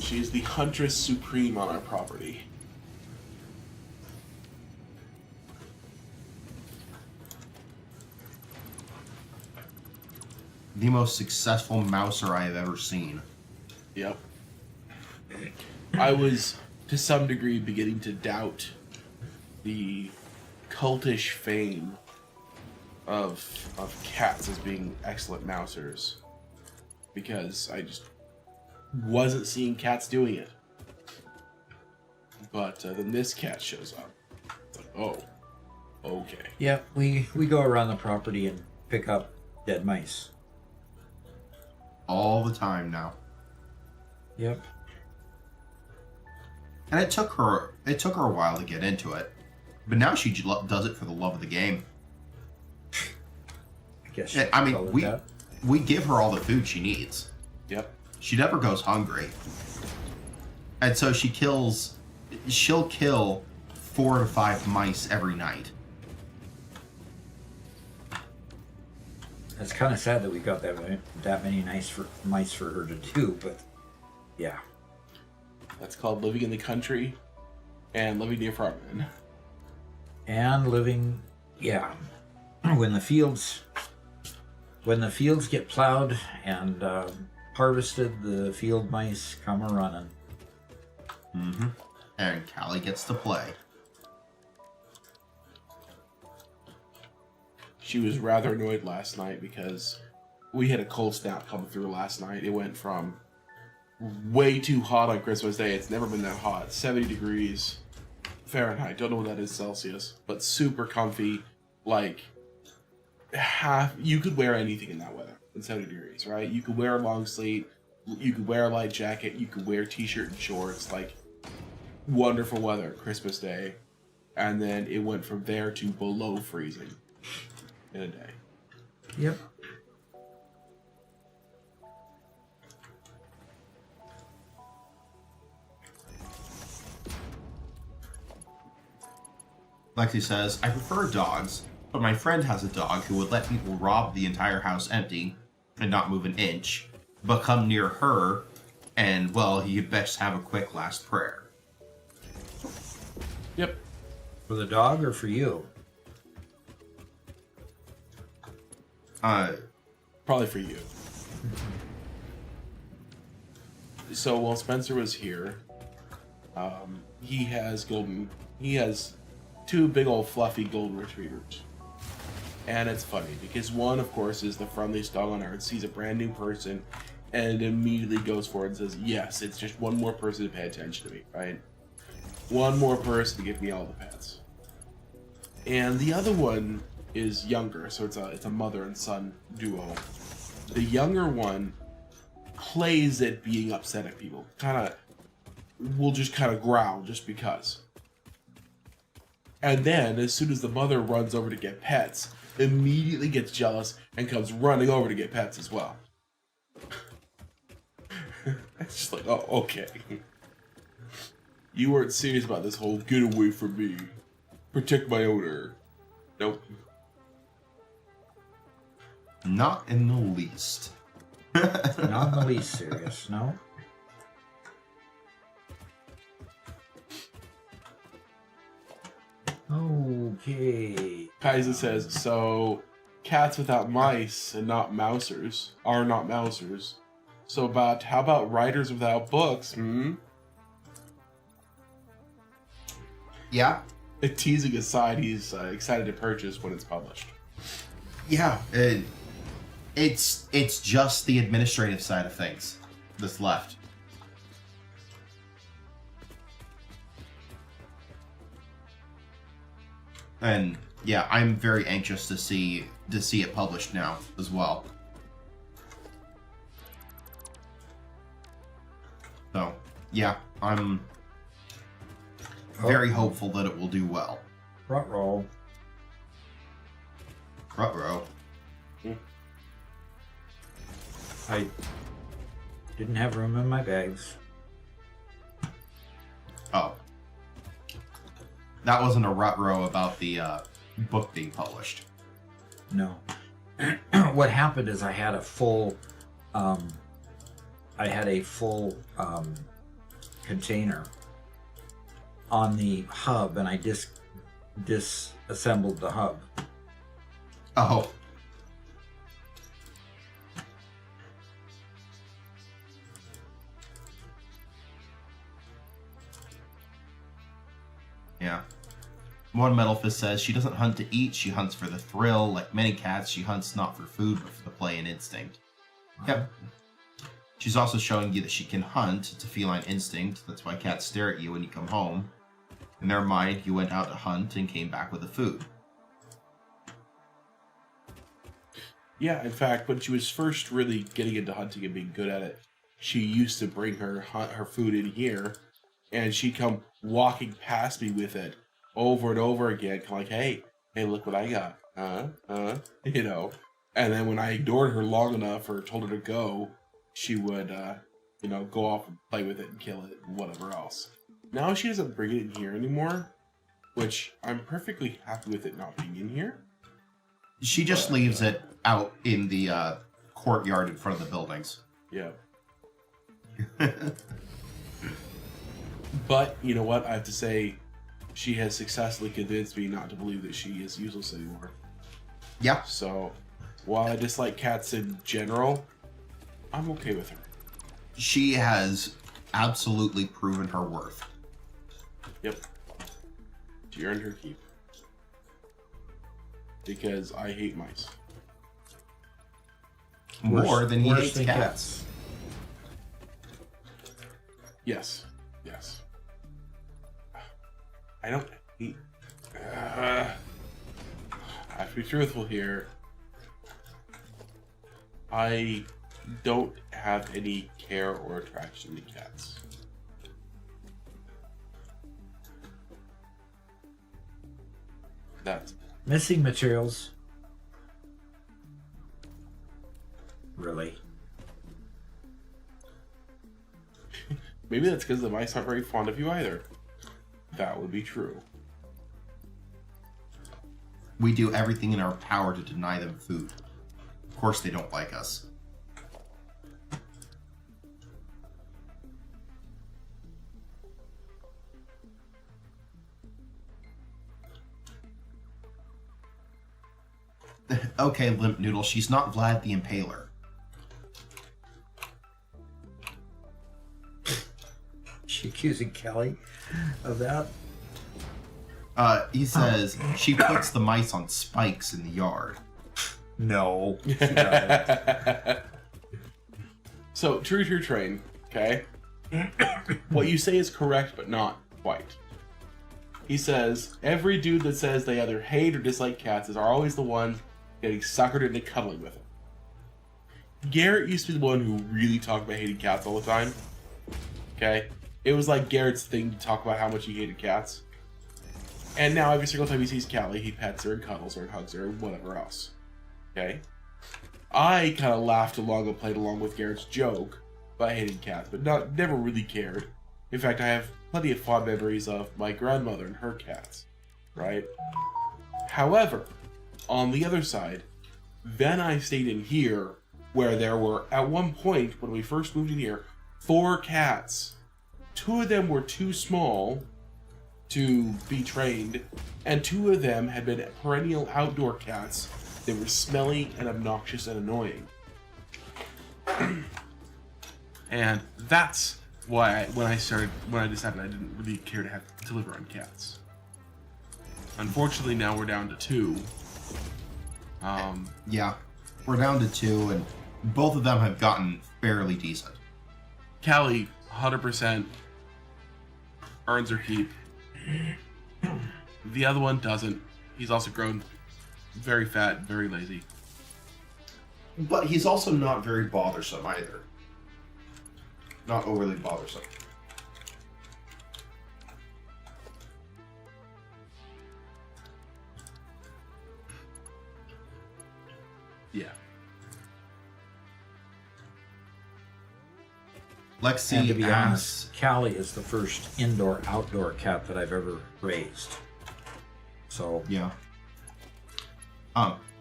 [SPEAKER 2] She is the huntress supreme on our property.
[SPEAKER 3] The most successful mouser I have ever seen.
[SPEAKER 2] Yep. I was, to some degree, beginning to doubt the cultish fame of cats as being excellent mousers, because I just wasn't seeing cats doing it. But then this cat shows up. It's like, oh, okay.
[SPEAKER 1] Yep, we go around the property and pick up dead mice.
[SPEAKER 3] All the time now.
[SPEAKER 1] Yep.
[SPEAKER 3] And it took her a while to get into it. But now she does it for the love of the game.
[SPEAKER 1] I guess.
[SPEAKER 3] I mean,
[SPEAKER 1] call it
[SPEAKER 3] we
[SPEAKER 1] that.
[SPEAKER 3] we give her all the food she needs.
[SPEAKER 2] Yep.
[SPEAKER 3] She never goes hungry. And so she'll kill 4 to 5 mice every night.
[SPEAKER 1] It's kind of sad that we got that many mice for her to do, but yeah.
[SPEAKER 2] That's called living in the country and living near farmland.
[SPEAKER 1] And living, yeah. When the fields get plowed and harvested, the field mice come a running.
[SPEAKER 3] Mm-hmm. And Callie gets to play.
[SPEAKER 2] She was rather annoyed last night because we had a cold snap coming through last night. It went from way too hot on Christmas Day. It's never been that hot. 70 degrees Fahrenheit. Don't know what that is Celsius, but super comfy. Like you could wear anything in that weather in 70 degrees, right? You could wear a long sleeve. You could wear a light jacket. You could wear t-shirt and shorts. Like wonderful weather Christmas Day. And then it went from there to below freezing in a day.
[SPEAKER 1] Yep.
[SPEAKER 3] Lexi says, I prefer dogs, but my friend has a dog who would let people rob the entire house empty and not move an inch, but come near her and, well, he'd best have a quick last prayer.
[SPEAKER 2] Yep.
[SPEAKER 1] For the dog or for you?
[SPEAKER 2] Probably for you. So while Spencer was here, he has 2 big old fluffy golden retrievers. And it's funny because one, of course, is the friendliest dog on earth, sees a brand new person, and immediately goes forward and says, yes, it's just one more person to pay attention to me, right? One more person to give me all the pets. And the other one is younger, so it's a mother and son duo. The younger one plays at being upset at people. Will just kind of growl just because. And then, as soon as the mother runs over to get pets, immediately gets jealous and comes running over to get pets as well. It's just like, oh, okay. You weren't serious about this whole get away from me. Protect my owner. Nope.
[SPEAKER 3] Not in the least.
[SPEAKER 1] Not in the least serious, no? Okay.
[SPEAKER 2] Kaiser says, so cats without mice and not mousers are not mousers. So how about writers without books,
[SPEAKER 3] Yeah.
[SPEAKER 2] Teasing aside, he's excited to purchase when it's published.
[SPEAKER 3] Yeah. It's just the administrative side of things that's left. And yeah, I'm very anxious to see it published now as well. So yeah, I'm very hopeful that it will do well.
[SPEAKER 1] Ruh-roh.
[SPEAKER 3] Ruh-roh.
[SPEAKER 1] I didn't have room in my bags.
[SPEAKER 3] Oh. That wasn't a ruh-roh about the book being published.
[SPEAKER 1] No. What happened is I had a full container on the hub, and I disassembled the hub.
[SPEAKER 3] Oh. Yeah. One Metal Fist says she doesn't hunt to eat, she hunts for the thrill. Like many cats, she hunts not for food, but for the play and instinct. Yep. She's also showing you that she can hunt. It's a feline instinct. That's why cats stare at you when you come home. In their mind, you went out to hunt and came back with the food.
[SPEAKER 2] Yeah, in fact, when she was first really getting into hunting and being good at it, she used to bring her food in here, and she'd come walking past me with it over and over again, kind of like, hey, look what I got. You know. And then when I ignored her long enough or told her to go, she would, go off and play with it and kill it and whatever else. Now she doesn't bring it in here anymore, which I'm perfectly happy with it not being in here.
[SPEAKER 3] She just leaves it out in the courtyard in front of the buildings.
[SPEAKER 2] Yeah. But, you know what? I have to say, she has successfully convinced me not to believe that she is useless anymore.
[SPEAKER 3] Yeah.
[SPEAKER 2] So, while I dislike cats in general, I'm okay with her.
[SPEAKER 3] She has absolutely proven her worth.
[SPEAKER 2] Yep. She earned her keep. Because I hate mice.
[SPEAKER 3] More than he
[SPEAKER 1] worse
[SPEAKER 3] hates
[SPEAKER 1] than
[SPEAKER 3] cats.
[SPEAKER 2] Yes. I don't hate... I have to be truthful here. I don't have any care or attraction to cats. That's...
[SPEAKER 1] Missing materials. Really?
[SPEAKER 2] Maybe that's because the mice aren't very fond of you either. That would be true.
[SPEAKER 3] We do everything in our power to deny them food. Of course they don't like us. Okay, Limp Noodle, she's not Vlad the Impaler.
[SPEAKER 1] She accusing Kelly of that?
[SPEAKER 3] He says she puts the mice on spikes in the yard.
[SPEAKER 1] No. she doesn't.
[SPEAKER 2] So, true train, okay? What you say is correct, but not quite. He says, every dude that says they either hate or dislike cats are always the ones getting suckered into cuddling with them. Garrett used to be the one who really talked about hating cats all the time. Okay? It was like Garrett's thing to talk about how much he hated cats. And now every single time he sees Callie, he pets her and cuddles her and hugs her and whatever else. Okay? I kind of laughed along and played along with Garrett's joke about hating cats, but never really cared. In fact, I have plenty of fond memories of my grandmother and her cats. Right? However, on the other side, then I stayed in here where there were, at one point, when we first moved in here, 4 cats. 2 of them were too small to be trained, and 2 of them had been perennial outdoor cats. They were smelly and obnoxious and annoying. And that's why when I decided I didn't really care to live around cats. Unfortunately, now we're down to 2.
[SPEAKER 3] Yeah, we're down to 2, and both of them have gotten fairly decent.
[SPEAKER 2] Callie, 100% earns her keep. The other one doesn't. He's also grown very fat, very lazy.
[SPEAKER 3] But he's also not very bothersome either. Not overly bothersome.
[SPEAKER 2] Yeah.
[SPEAKER 3] Lexi
[SPEAKER 1] And to be
[SPEAKER 3] asks,
[SPEAKER 1] honest, Callie is the first indoor-outdoor cat that I've ever raised. So,
[SPEAKER 3] yeah.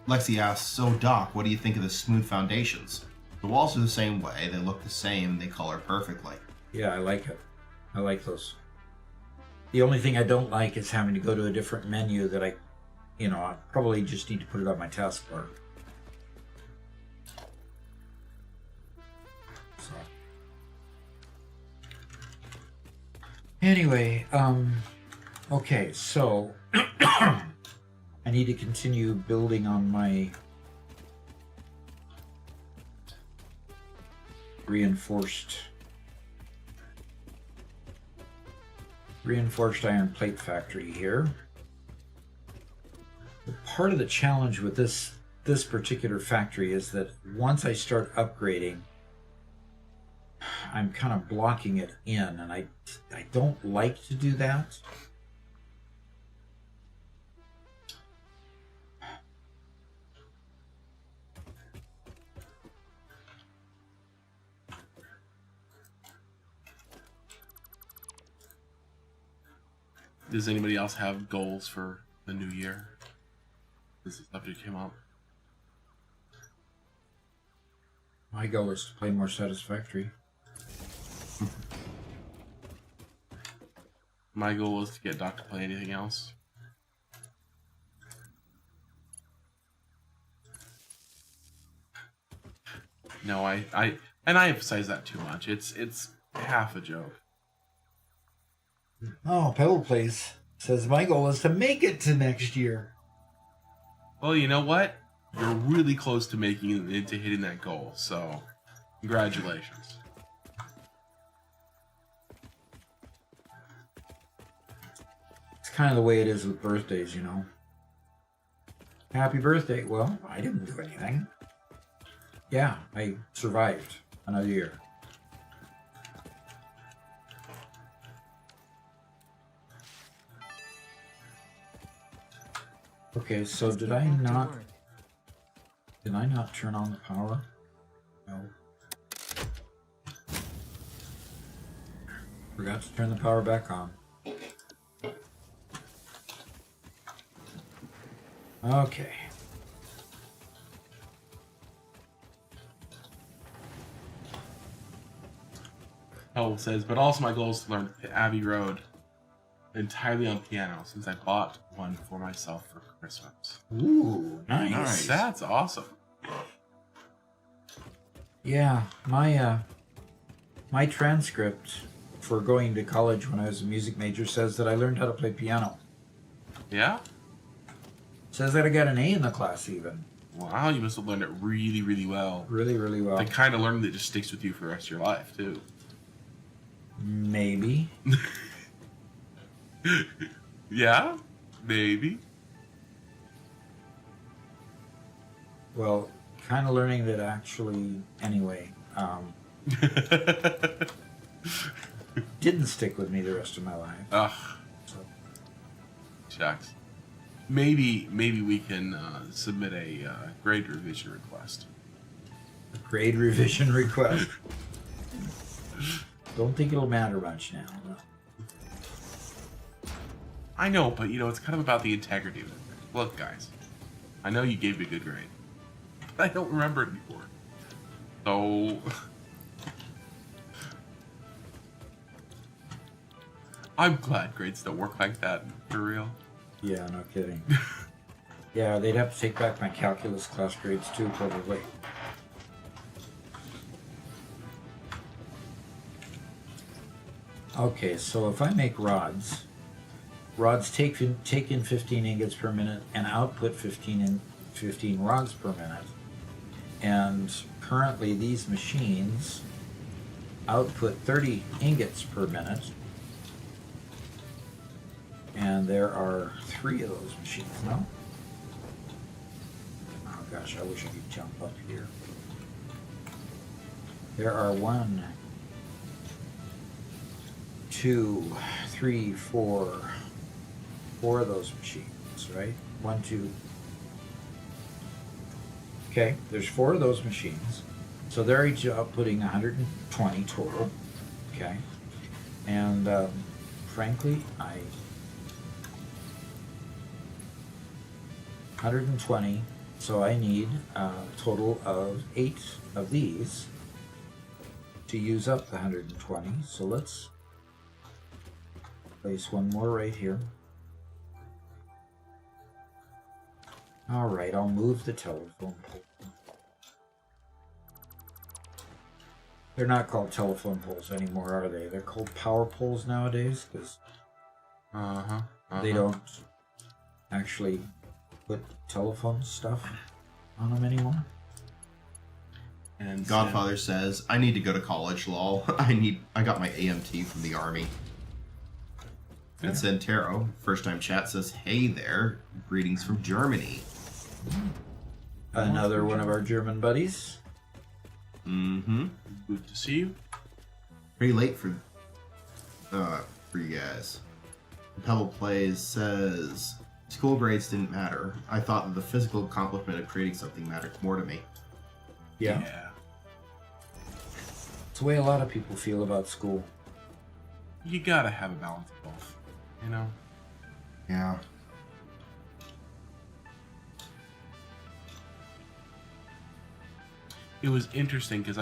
[SPEAKER 3] Lexi asks, so Doc, what do you think of the smooth foundations? The walls are the same way, they look the same, they color perfectly.
[SPEAKER 1] yeah, I like it. I like those. The only thing I don't like is having to go to a different menu that I probably just need to put it on my taskbar. So. Anyway, okay, so I need to continue building on my reinforced iron plate factory here. But part of the challenge with this particular factory is that once I start upgrading, I'm kind of blocking it in, and I don't like to do that.
[SPEAKER 2] Does anybody else have goals for the new year? This subject came up.
[SPEAKER 1] My goal is to play more Satisfactory.
[SPEAKER 2] My goal is to get Doc to play anything else. No, I emphasize that too much. It's half a joke.
[SPEAKER 1] Oh, Pebble Plays says my goal is to make it to next year.
[SPEAKER 2] Well, you know what? You're really close to making it, to hitting that goal. So, congratulations.
[SPEAKER 1] It's kind of the way it is with birthdays, you know. Happy birthday. Well, I didn't do anything. Yeah, I survived another year. Okay, so did I not turn on the power? No. Forgot to turn the power back on. Okay.
[SPEAKER 2] Hell says, but also my goal is to learn Abbey Road entirely on piano, since I bought one for myself for Christmas.
[SPEAKER 1] Ooh, nice.
[SPEAKER 3] Nice.
[SPEAKER 2] That's awesome.
[SPEAKER 1] Yeah, my transcript for going to college when I was a music major says that I learned how to play piano.
[SPEAKER 2] Yeah?
[SPEAKER 1] Says that I got an A in the class even.
[SPEAKER 2] Wow, you must have learned it really, really well.
[SPEAKER 1] Really, really well.
[SPEAKER 2] The kind of learning that just sticks with you for the rest of your life, too.
[SPEAKER 1] Maybe.
[SPEAKER 2] Yeah? Maybe.
[SPEAKER 1] Well, kind of learning that actually, anyway, didn't stick with me the rest of my life.
[SPEAKER 2] Ugh,
[SPEAKER 1] So,
[SPEAKER 2] shucks. Maybe we can submit a grade revision request.
[SPEAKER 1] grade revision request. Don't think it'll matter much now. No.
[SPEAKER 2] I know, but it's kind of about the integrity of it. Look, guys, I know you gave me a good grade. I don't remember it before. So I'm glad grades don't work like that for real.
[SPEAKER 1] Yeah, no kidding. Yeah, they'd have to take back my calculus class grades too, probably. Okay, so if I make rods take in 15 ingots per minute and output 15 rods per minute. And currently these machines output 30 ingots per minute. And there are 3 of those machines, no? Oh gosh, I wish I could jump up here. There are 1, 2, 3, 4 of those machines, right? 1, 2. Okay, there's 4 of those machines. So they're each outputting 120 total. Okay. And frankly, 120. So I need a total of 8 of these to use up the 120. So let's place 1 more right here. All right, I'll move the telephone pole. They're not called telephone poles anymore, are they? They're called power poles nowadays because they don't actually put telephone stuff on them anymore.
[SPEAKER 2] And
[SPEAKER 3] Godfather says, I need to go to college, lol. I got my AMT from the army. And Santero, first time chat, says, hey there, greetings from Germany.
[SPEAKER 1] Another one of our German buddies.
[SPEAKER 3] Mm-hmm.
[SPEAKER 2] good to see you.
[SPEAKER 3] Pretty late for you guys. Pebble Plays says, school grades didn't matter. I thought that the physical accomplishment of creating something mattered more to me.
[SPEAKER 1] Yeah. It's the way a lot of people feel about school.
[SPEAKER 2] You gotta have a balance of both,
[SPEAKER 3] Yeah.
[SPEAKER 2] It was interesting because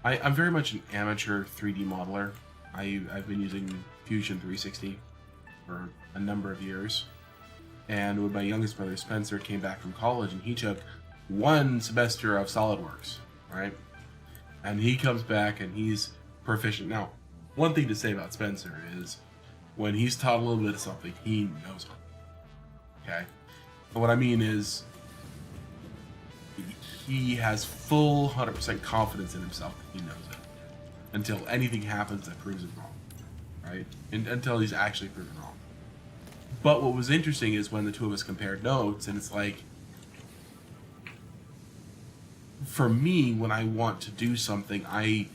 [SPEAKER 2] I'm very much an amateur 3D modeler. I've been using Fusion 360 for a number of years. And when my youngest brother Spencer came back from college and he took 1 semester of SolidWorks, right? And he comes back and he's proficient. Now, one thing to say about Spencer is when he's taught a little bit of something, he knows it. Okay? And what I mean is he has full 100% confidence in himself that he knows it. Until anything happens that proves it wrong. Right? And until he's actually proven wrong. But what was interesting is when the two of us compared notes, and it's like, for me, when I want to do something, I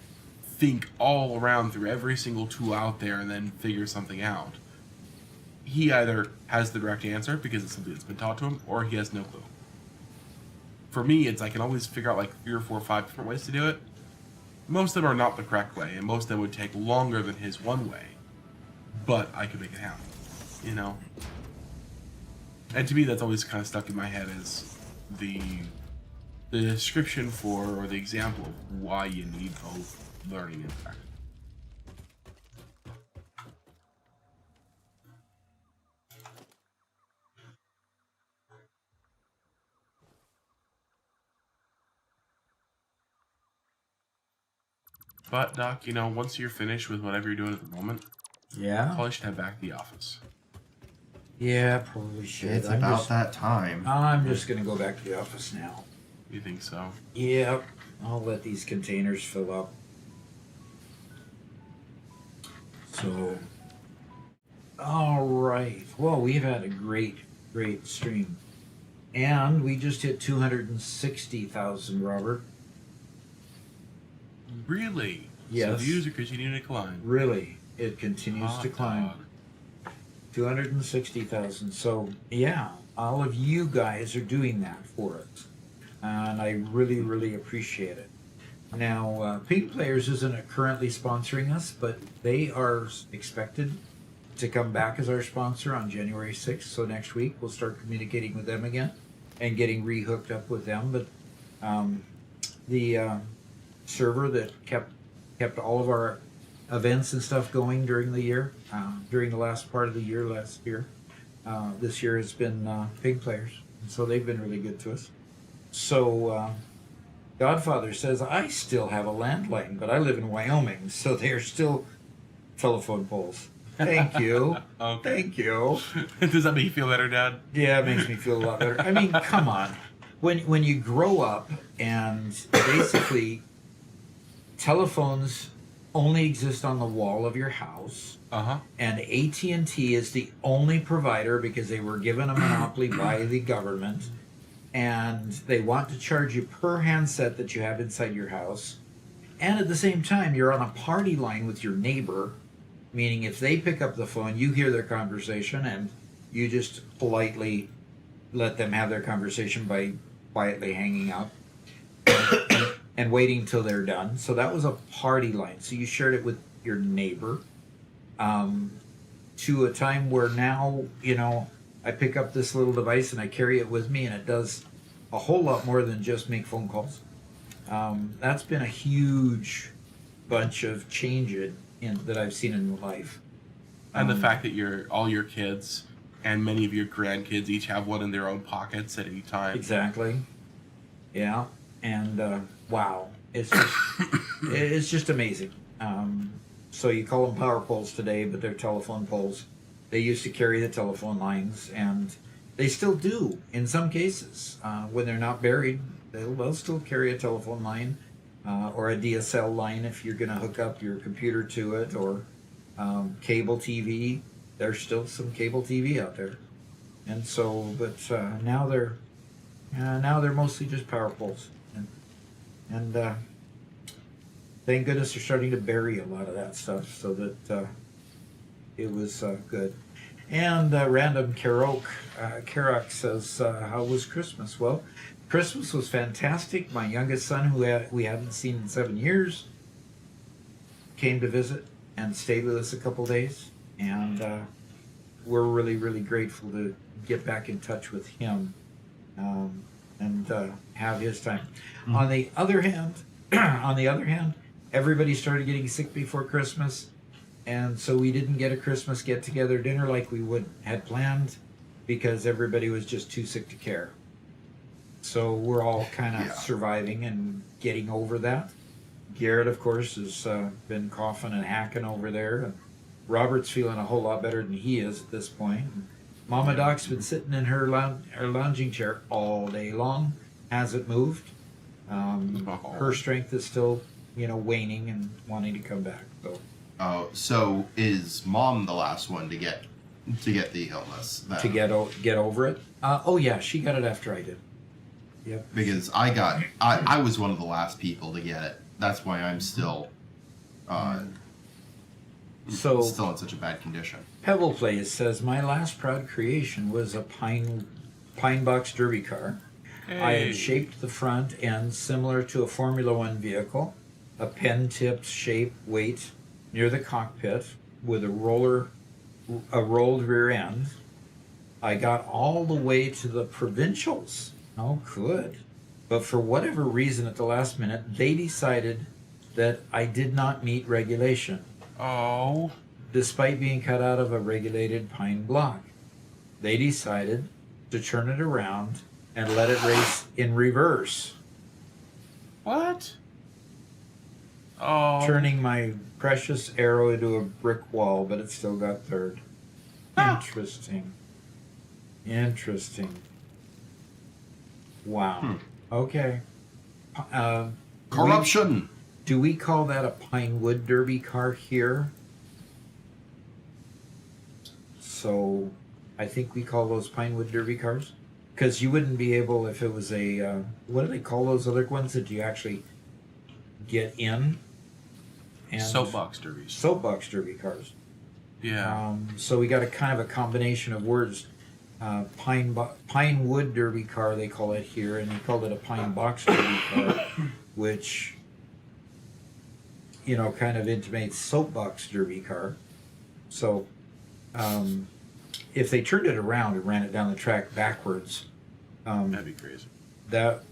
[SPEAKER 2] think all around through every single tool out there and then figure something out. He either has the direct answer because it's something that's been taught to him, or he has no clue. For me, it's I can always figure out like 3 or 4 or 5 different ways to do it. Most of them are not the correct way, and most of them would take longer than his one way. But I could make it happen, And to me, that's always kind of stuck in my head as the description for, or the example of why you need both learning and practice. But, Doc, once you're finished with whatever you're doing at the moment,
[SPEAKER 1] Yeah?
[SPEAKER 2] probably should head back to the office.
[SPEAKER 1] Yeah, probably should.
[SPEAKER 3] It's
[SPEAKER 1] I'm
[SPEAKER 3] about
[SPEAKER 1] just,
[SPEAKER 3] that time.
[SPEAKER 1] I'm just gonna go back to the office now.
[SPEAKER 2] You think so?
[SPEAKER 1] Yep. I'll let these containers fill up. So, all right. Well, we've had a great stream. And we just hit 260,000, Robert.
[SPEAKER 2] Really?
[SPEAKER 1] Yes.
[SPEAKER 2] So views are continuing to climb.
[SPEAKER 1] Really, it continues
[SPEAKER 2] Hot
[SPEAKER 1] to climb.
[SPEAKER 2] dog.
[SPEAKER 1] 260,000. So, yeah, all of you guys are doing that for us. And I really, really appreciate it. Now, Pink Players isn't currently sponsoring us, but they are expected to come back as our sponsor on January 6th. So next week we'll start communicating with them again and getting re-hooked up with them. But the server that kept all of our events and stuff going during the year, during the last part of the year last year, this year has been Pink Players. And so they've been really good to us. So Godfather says, I still have a landline, but I live in Wyoming, so they're still telephone poles. Thank you.
[SPEAKER 2] Okay.
[SPEAKER 1] Thank you.
[SPEAKER 2] Does that make you feel better, Dad?
[SPEAKER 1] Yeah, it makes me feel a lot better. I mean, come on. When you grow up and basically telephones only exist on the wall of your house, and AT&T is the only provider because they were given a monopoly by the government, and they want to charge you per handset that you have inside your house, and at the same time you're on a party line with your neighbor, meaning if they pick up the phone, you hear their conversation and you just politely let them have their conversation by quietly hanging up and waiting till they're done. So that was a party line. So you shared it with your neighbor, to a time where now, I pick up this little device and I carry it with me, and it does a whole lot more than just make phone calls. That's been a huge bunch of change that I've seen in life.
[SPEAKER 2] And the fact that all your kids and many of your grandkids each have one in their own pockets at any time.
[SPEAKER 1] Exactly. Yeah. And wow, it's just amazing. So you call them power poles today, but they're telephone poles. They used to carry the telephone lines, and they still do in some cases. When they're not buried, they'll still carry a telephone line, or a DSL line if you're going to hook up your computer to it, or cable TV. There's still some cable TV out there, and so, but now they're mostly just power poles, and thank goodness they're starting to bury a lot of that stuff, so that it was good. And Random Karok says, how was Christmas? Well, Christmas was fantastic. My youngest son, who we hadn't seen in 7 years, came to visit and stayed with us a couple days. And we're really, really grateful to get back in touch with him and have his time. Mm-hmm. On the other hand, everybody started getting sick before Christmas. And so we didn't get a Christmas get-together dinner like we had planned, because everybody was just too sick to care. So we're all kind of surviving and getting over that. Garrett, of course, has been coughing and hacking over there. And Robert's feeling a whole lot better than he is at this point. And Mama Doc's been sitting in her lounging chair all day long, hasn't moved. Her strength is still, waning and wanting to come back.
[SPEAKER 3] So is Mom the last one to get the illness? Then?
[SPEAKER 1] To get over it? Oh yeah, she got it after I did. Yep.
[SPEAKER 3] Because I was one of the last people to get it. That's why I'm still still in such a bad condition.
[SPEAKER 1] Pebble Plays says, my last proud creation was a pine box derby car. Hey. I had shaped the front end similar to a Formula One vehicle, a pen-tipped shape weight near the cockpit with a rolled rear end. I got all the way to the provincials. Oh, good. But for whatever reason at the last minute, they decided that I did not meet regulation.
[SPEAKER 2] Oh.
[SPEAKER 1] Despite being cut out of a regulated pine block. They decided to turn it around and let it race in reverse.
[SPEAKER 2] What? Oh.
[SPEAKER 1] Turning my precious arrow into a brick wall, but it still got third. Interesting. Interesting. Wow. Okay.
[SPEAKER 3] Corruption.
[SPEAKER 1] Do we call that a Pinewood Derby car here? So, I think we call those Pinewood Derby cars. Because you wouldn't be able, if it was a, what do they call those other ones that you actually get in? And
[SPEAKER 2] Soapbox derbies.
[SPEAKER 1] Soapbox Derby cars.
[SPEAKER 2] Yeah.
[SPEAKER 1] So we got a kind of a combination of words. Pinewood Derby car, they call it here, and he called it a Pine Box Derby car, which, you know, kind of intimates Soapbox Derby car. So, if they turned it around and ran it down the track backwards,
[SPEAKER 2] That'd be crazy.
[SPEAKER 1] that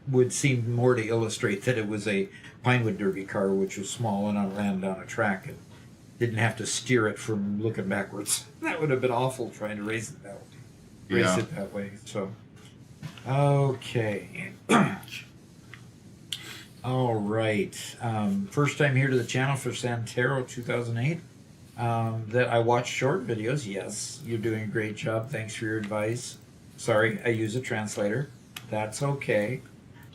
[SPEAKER 1] would seem more to illustrate that it was a Pinewood Derby car, which was small and ran down a track and didn't have to steer it from looking backwards. That would have been awful trying to race it that way.
[SPEAKER 3] Yeah.
[SPEAKER 1] It that way. So, okay. All right. First time here to the channel for Santero 2008. That I watch short videos. Yes, you're doing a great job. Thanks for your advice. Sorry, I use a translator. That's okay.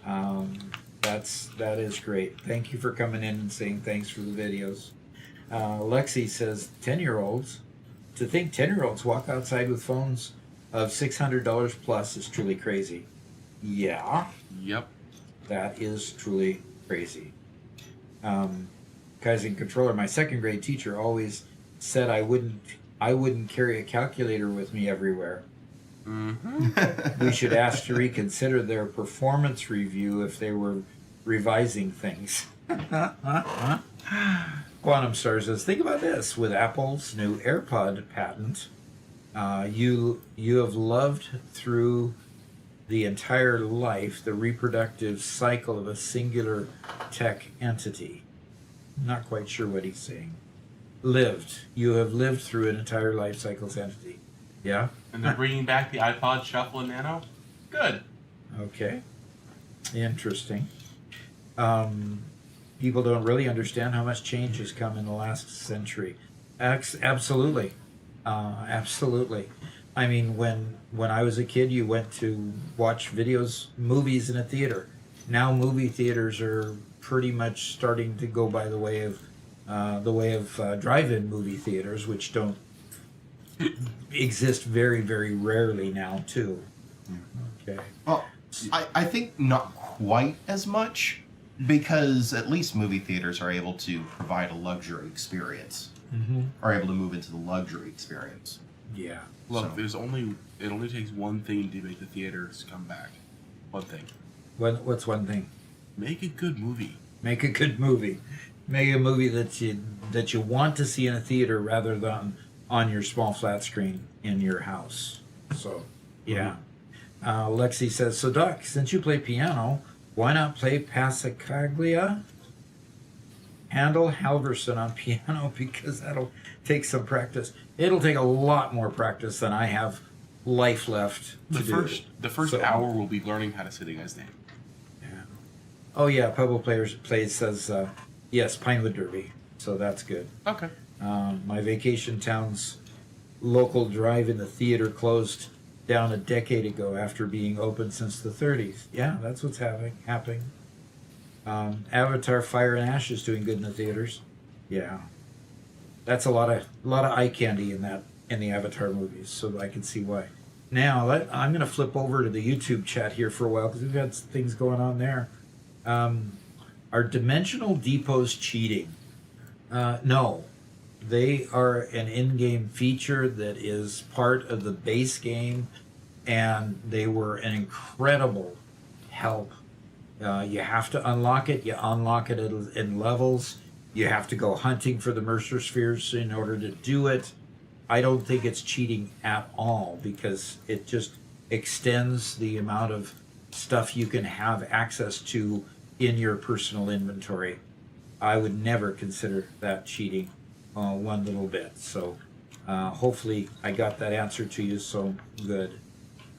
[SPEAKER 1] That is great. Thank you for coming in and saying thanks for the videos. Lexi says 10-year-olds. To think 10-year-olds walk outside with phones of $600 plus is truly crazy. Yeah,
[SPEAKER 2] Yep.
[SPEAKER 1] that is truly crazy. Kaizen controller, my second grade teacher always said I wouldn't carry a calculator with me everywhere.
[SPEAKER 2] Mm-hmm.
[SPEAKER 1] We should ask to reconsider their performance review if they were revising things. Quantum Star says, think about this. With Apple's new AirPod patent, you have loved through the entire life the reproductive cycle of a singular tech entity. Not quite sure what he's saying. Lived. You have lived through an entire life cycle's entity. Yeah?
[SPEAKER 2] And they're bringing back the iPod Shuffle and Nano? Good.
[SPEAKER 1] Okay. Interesting. People don't really understand how much change has come in the last century. Absolutely. Absolutely. I mean, when I was a kid, you went to watch movies in a theater. Now movie theaters are pretty much starting to go by the way of drive-in movie theaters, which don't exist very, very rarely now, too. Okay.
[SPEAKER 3] Well, I think not quite as much, because at least movie theaters are able to provide a luxury experience.
[SPEAKER 1] Mm-hmm.
[SPEAKER 3] Are able to move into the luxury experience.
[SPEAKER 1] Yeah.
[SPEAKER 2] Look,
[SPEAKER 3] So-
[SPEAKER 2] it only takes one thing to make the theaters come back. One thing.
[SPEAKER 1] What's one thing?
[SPEAKER 2] Make a good movie.
[SPEAKER 1] Make a good movie. Make a movie that you want to see in a theater rather than on your small flat screen in your house. So, yeah. Lexi says, so Doc, since you play piano, why not play Passacaglia? Handel Halverson on piano, because that'll take some practice. It'll take a lot more practice than I have life left to do.
[SPEAKER 2] The first
[SPEAKER 1] So-
[SPEAKER 2] hour will be learning how to say the guy's name.
[SPEAKER 1] Oh yeah, Pebble Plays says, yes, Pinewood Derby. So that's good.
[SPEAKER 2] Okay.
[SPEAKER 1] My vacation town's local drive-in the theater closed down a decade ago after being open since the 30s. Yeah, that's what's happening. Avatar Fire and Ash is doing good in the theaters. Yeah, that's a lot of eye candy in the Avatar movies, so I can see why. Now I'm going to flip over to the YouTube chat here for a while because we've got things going on there. Are dimensional depots cheating? No. They are an in-game feature that is part of the base game, and they were an incredible help. You have to unlock it. You unlock it in levels. You have to go hunting for the Mercer Spheres in order to do it. I don't think it's cheating at all, because it just extends the amount of stuff you can have access to in your personal inventory. I would never consider that cheating one little bit. So hopefully I got that answer to you. So good.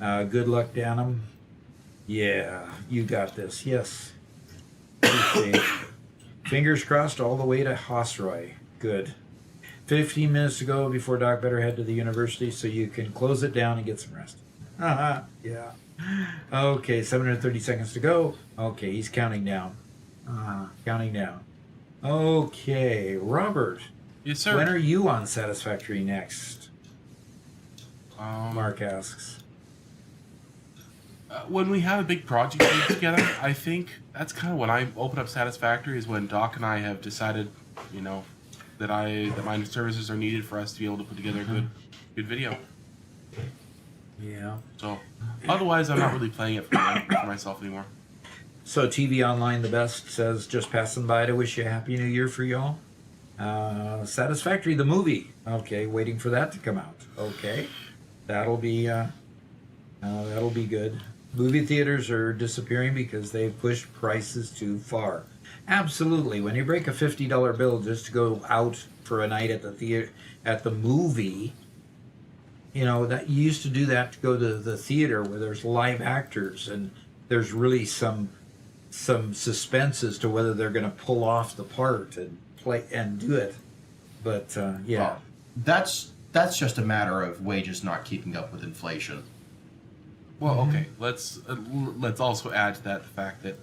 [SPEAKER 1] Good luck, Danum. Yeah, you got this. Yes. Okay. Fingers crossed all the way to Hosroy. Good. 15 minutes to go before Doc better head to the university, so you can close it down and get some rest. Yeah. Okay, 730 seconds to go. Okay, he's counting down. Counting down. Okay, Robert.
[SPEAKER 2] Yes, sir.
[SPEAKER 1] When are you on Satisfactory next?
[SPEAKER 2] Mark
[SPEAKER 1] Mark asks.
[SPEAKER 2] When we have a big project together, I think that's kind of when I open up Satisfactory, is when Doc and I have decided, that my services are needed for us to be able to put together a good video.
[SPEAKER 1] Yeah.
[SPEAKER 2] So, otherwise, I'm not really playing it for myself anymore.
[SPEAKER 1] So TV Online the best says, just passing by to wish you a happy new year for y'all. Satisfactory the movie. Okay, waiting for that to come out. Okay, that'll be good. Movie theaters are disappearing because they've pushed prices too far. Absolutely. When you break a $50 bill just to go out for a night at the theater, at the movie, that you used to do that to go to the theater where there's live actors and there's really some suspense as to whether they're going to pull off the part and play and do it. But yeah,
[SPEAKER 3] Well, that's just a matter of wages not keeping up with inflation.
[SPEAKER 2] Well, okay. Let's also add to that the fact that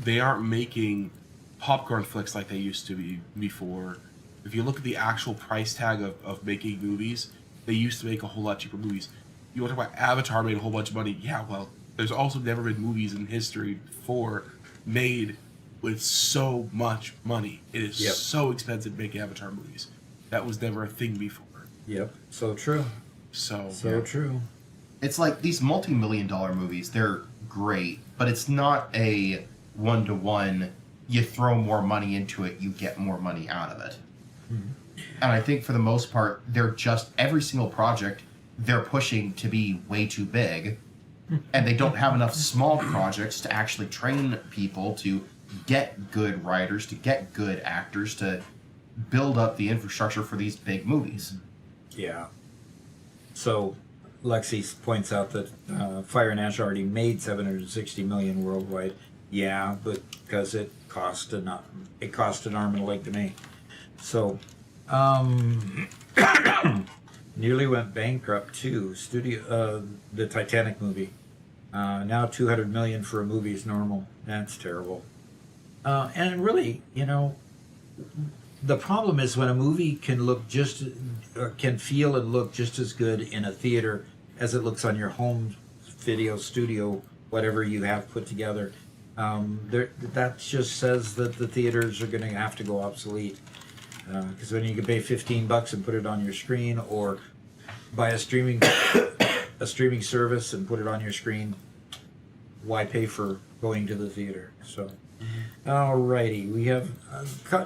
[SPEAKER 2] they aren't making popcorn flicks like they used to be before. If you look at the actual price tag of making movies, they used to make a whole lot cheaper movies. You want to talk about Avatar made a whole bunch of money? Yeah, well, there's also never been movies in history before made with so much money. It is so expensive to make Avatar movies. That was never a thing before.
[SPEAKER 1] Yep. So true.
[SPEAKER 2] So
[SPEAKER 1] True.
[SPEAKER 3] It's like these multi-million-dollar movies, they're great, but it's not a one-to-one, you throw more money into it, you get more money out of it.
[SPEAKER 1] Mm-hmm.
[SPEAKER 3] And I think for the most part, they're just, every single project, they're pushing to be way too big, and they don't have enough small projects to actually train people to get good writers, to get good actors, to build up the infrastructure for these big movies.
[SPEAKER 1] Yeah. So Lexi points out that Fire and Ash already made $760 million worldwide. Yeah, but because it cost an arm and a leg to make. So, nearly went bankrupt too. The Titanic movie. Now $200 million for a movie is normal. That's terrible. And really, the problem is when a movie can feel and look just as good in a theater as it looks on your home video studio, whatever you have put together. That just says that the theaters are going to have to go obsolete. Because when you can pay $15 and put it on your screen, or buy a streaming service and put it on your screen, why pay for going to the theater? So, alrighty, we have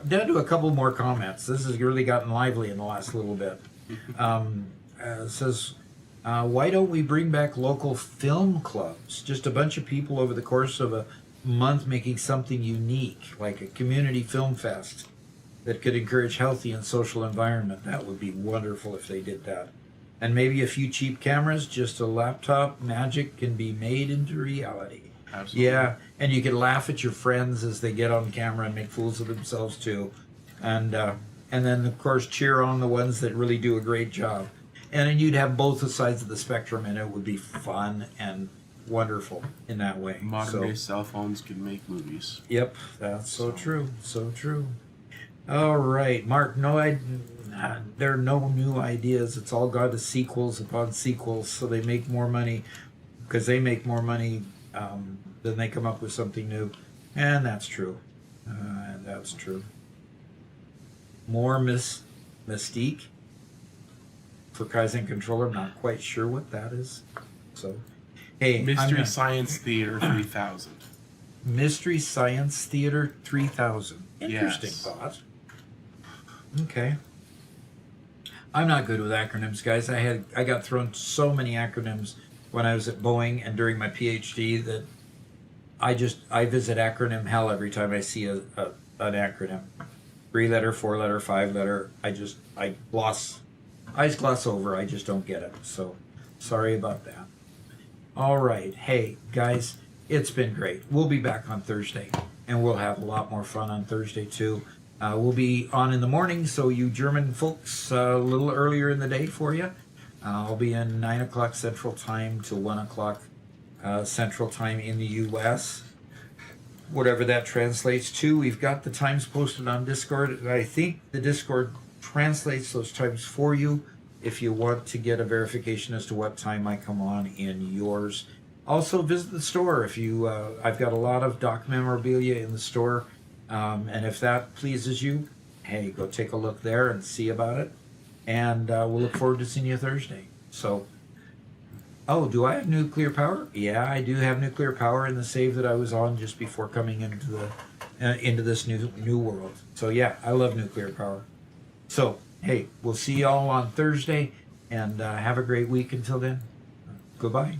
[SPEAKER 1] down to a couple more comments. This has really gotten lively in the last little bit. It says, why don't we bring back local film clubs? Just a bunch of people over the course of a month making something unique, like a community film fest that could encourage healthy and social environment. That would be wonderful if they did that. And maybe a few cheap cameras, just a laptop magic can be made into reality.
[SPEAKER 2] Absolutely.
[SPEAKER 1] Yeah, and you can laugh at your friends as they get on camera and make fools of themselves too. And then, of course, cheer on the ones that really do a great job. And then you'd have both the sides of the spectrum, and it would be fun and wonderful in that way.
[SPEAKER 2] Modern day cell phones can make movies.
[SPEAKER 1] Yep, that's so true. So true. All right, Mark, there are no new ideas. It's all gone to sequels upon sequels, so they make more money because they make more money than they come up with something new. And that's true. More mystique for Kaizen Controller. I'm not quite sure what that is. So, hey,
[SPEAKER 2] Mystery Science Theater 3000.
[SPEAKER 1] Mystery Science Theater 3000. Interesting thought. Okay. I'm not good with acronyms, guys. I got thrown so many acronyms when I was at Boeing and during my PhD that I visit acronym hell every time I see an acronym. 3-letter, 4-letter, 5-letter. I just gloss over. I just don't get it. So sorry about that. All right. Hey, guys, it's been great. We'll be back on Thursday, and we'll have a lot more fun on Thursday, too. We'll be on in the morning, so you German folks, a little earlier in the day for you. I'll be in 9 o'clock Central Time to 1 o'clock Central Time in the U.S., whatever that translates to. We've got the times posted on Discord. I think the Discord translates those times for you if you want to get a verification as to what time I come on in yours. Also, visit the store. If you, I've got a lot of doc memorabilia in the store, and if that pleases you, hey, go take a look there and see about it. And we'll look forward to seeing you Thursday. So, oh, do I have nuclear power? Yeah, I do have nuclear power in the save that I was on just before coming into this new world. So yeah, I love nuclear power. So hey, we'll see y'all on Thursday, and have a great week until then. Goodbye.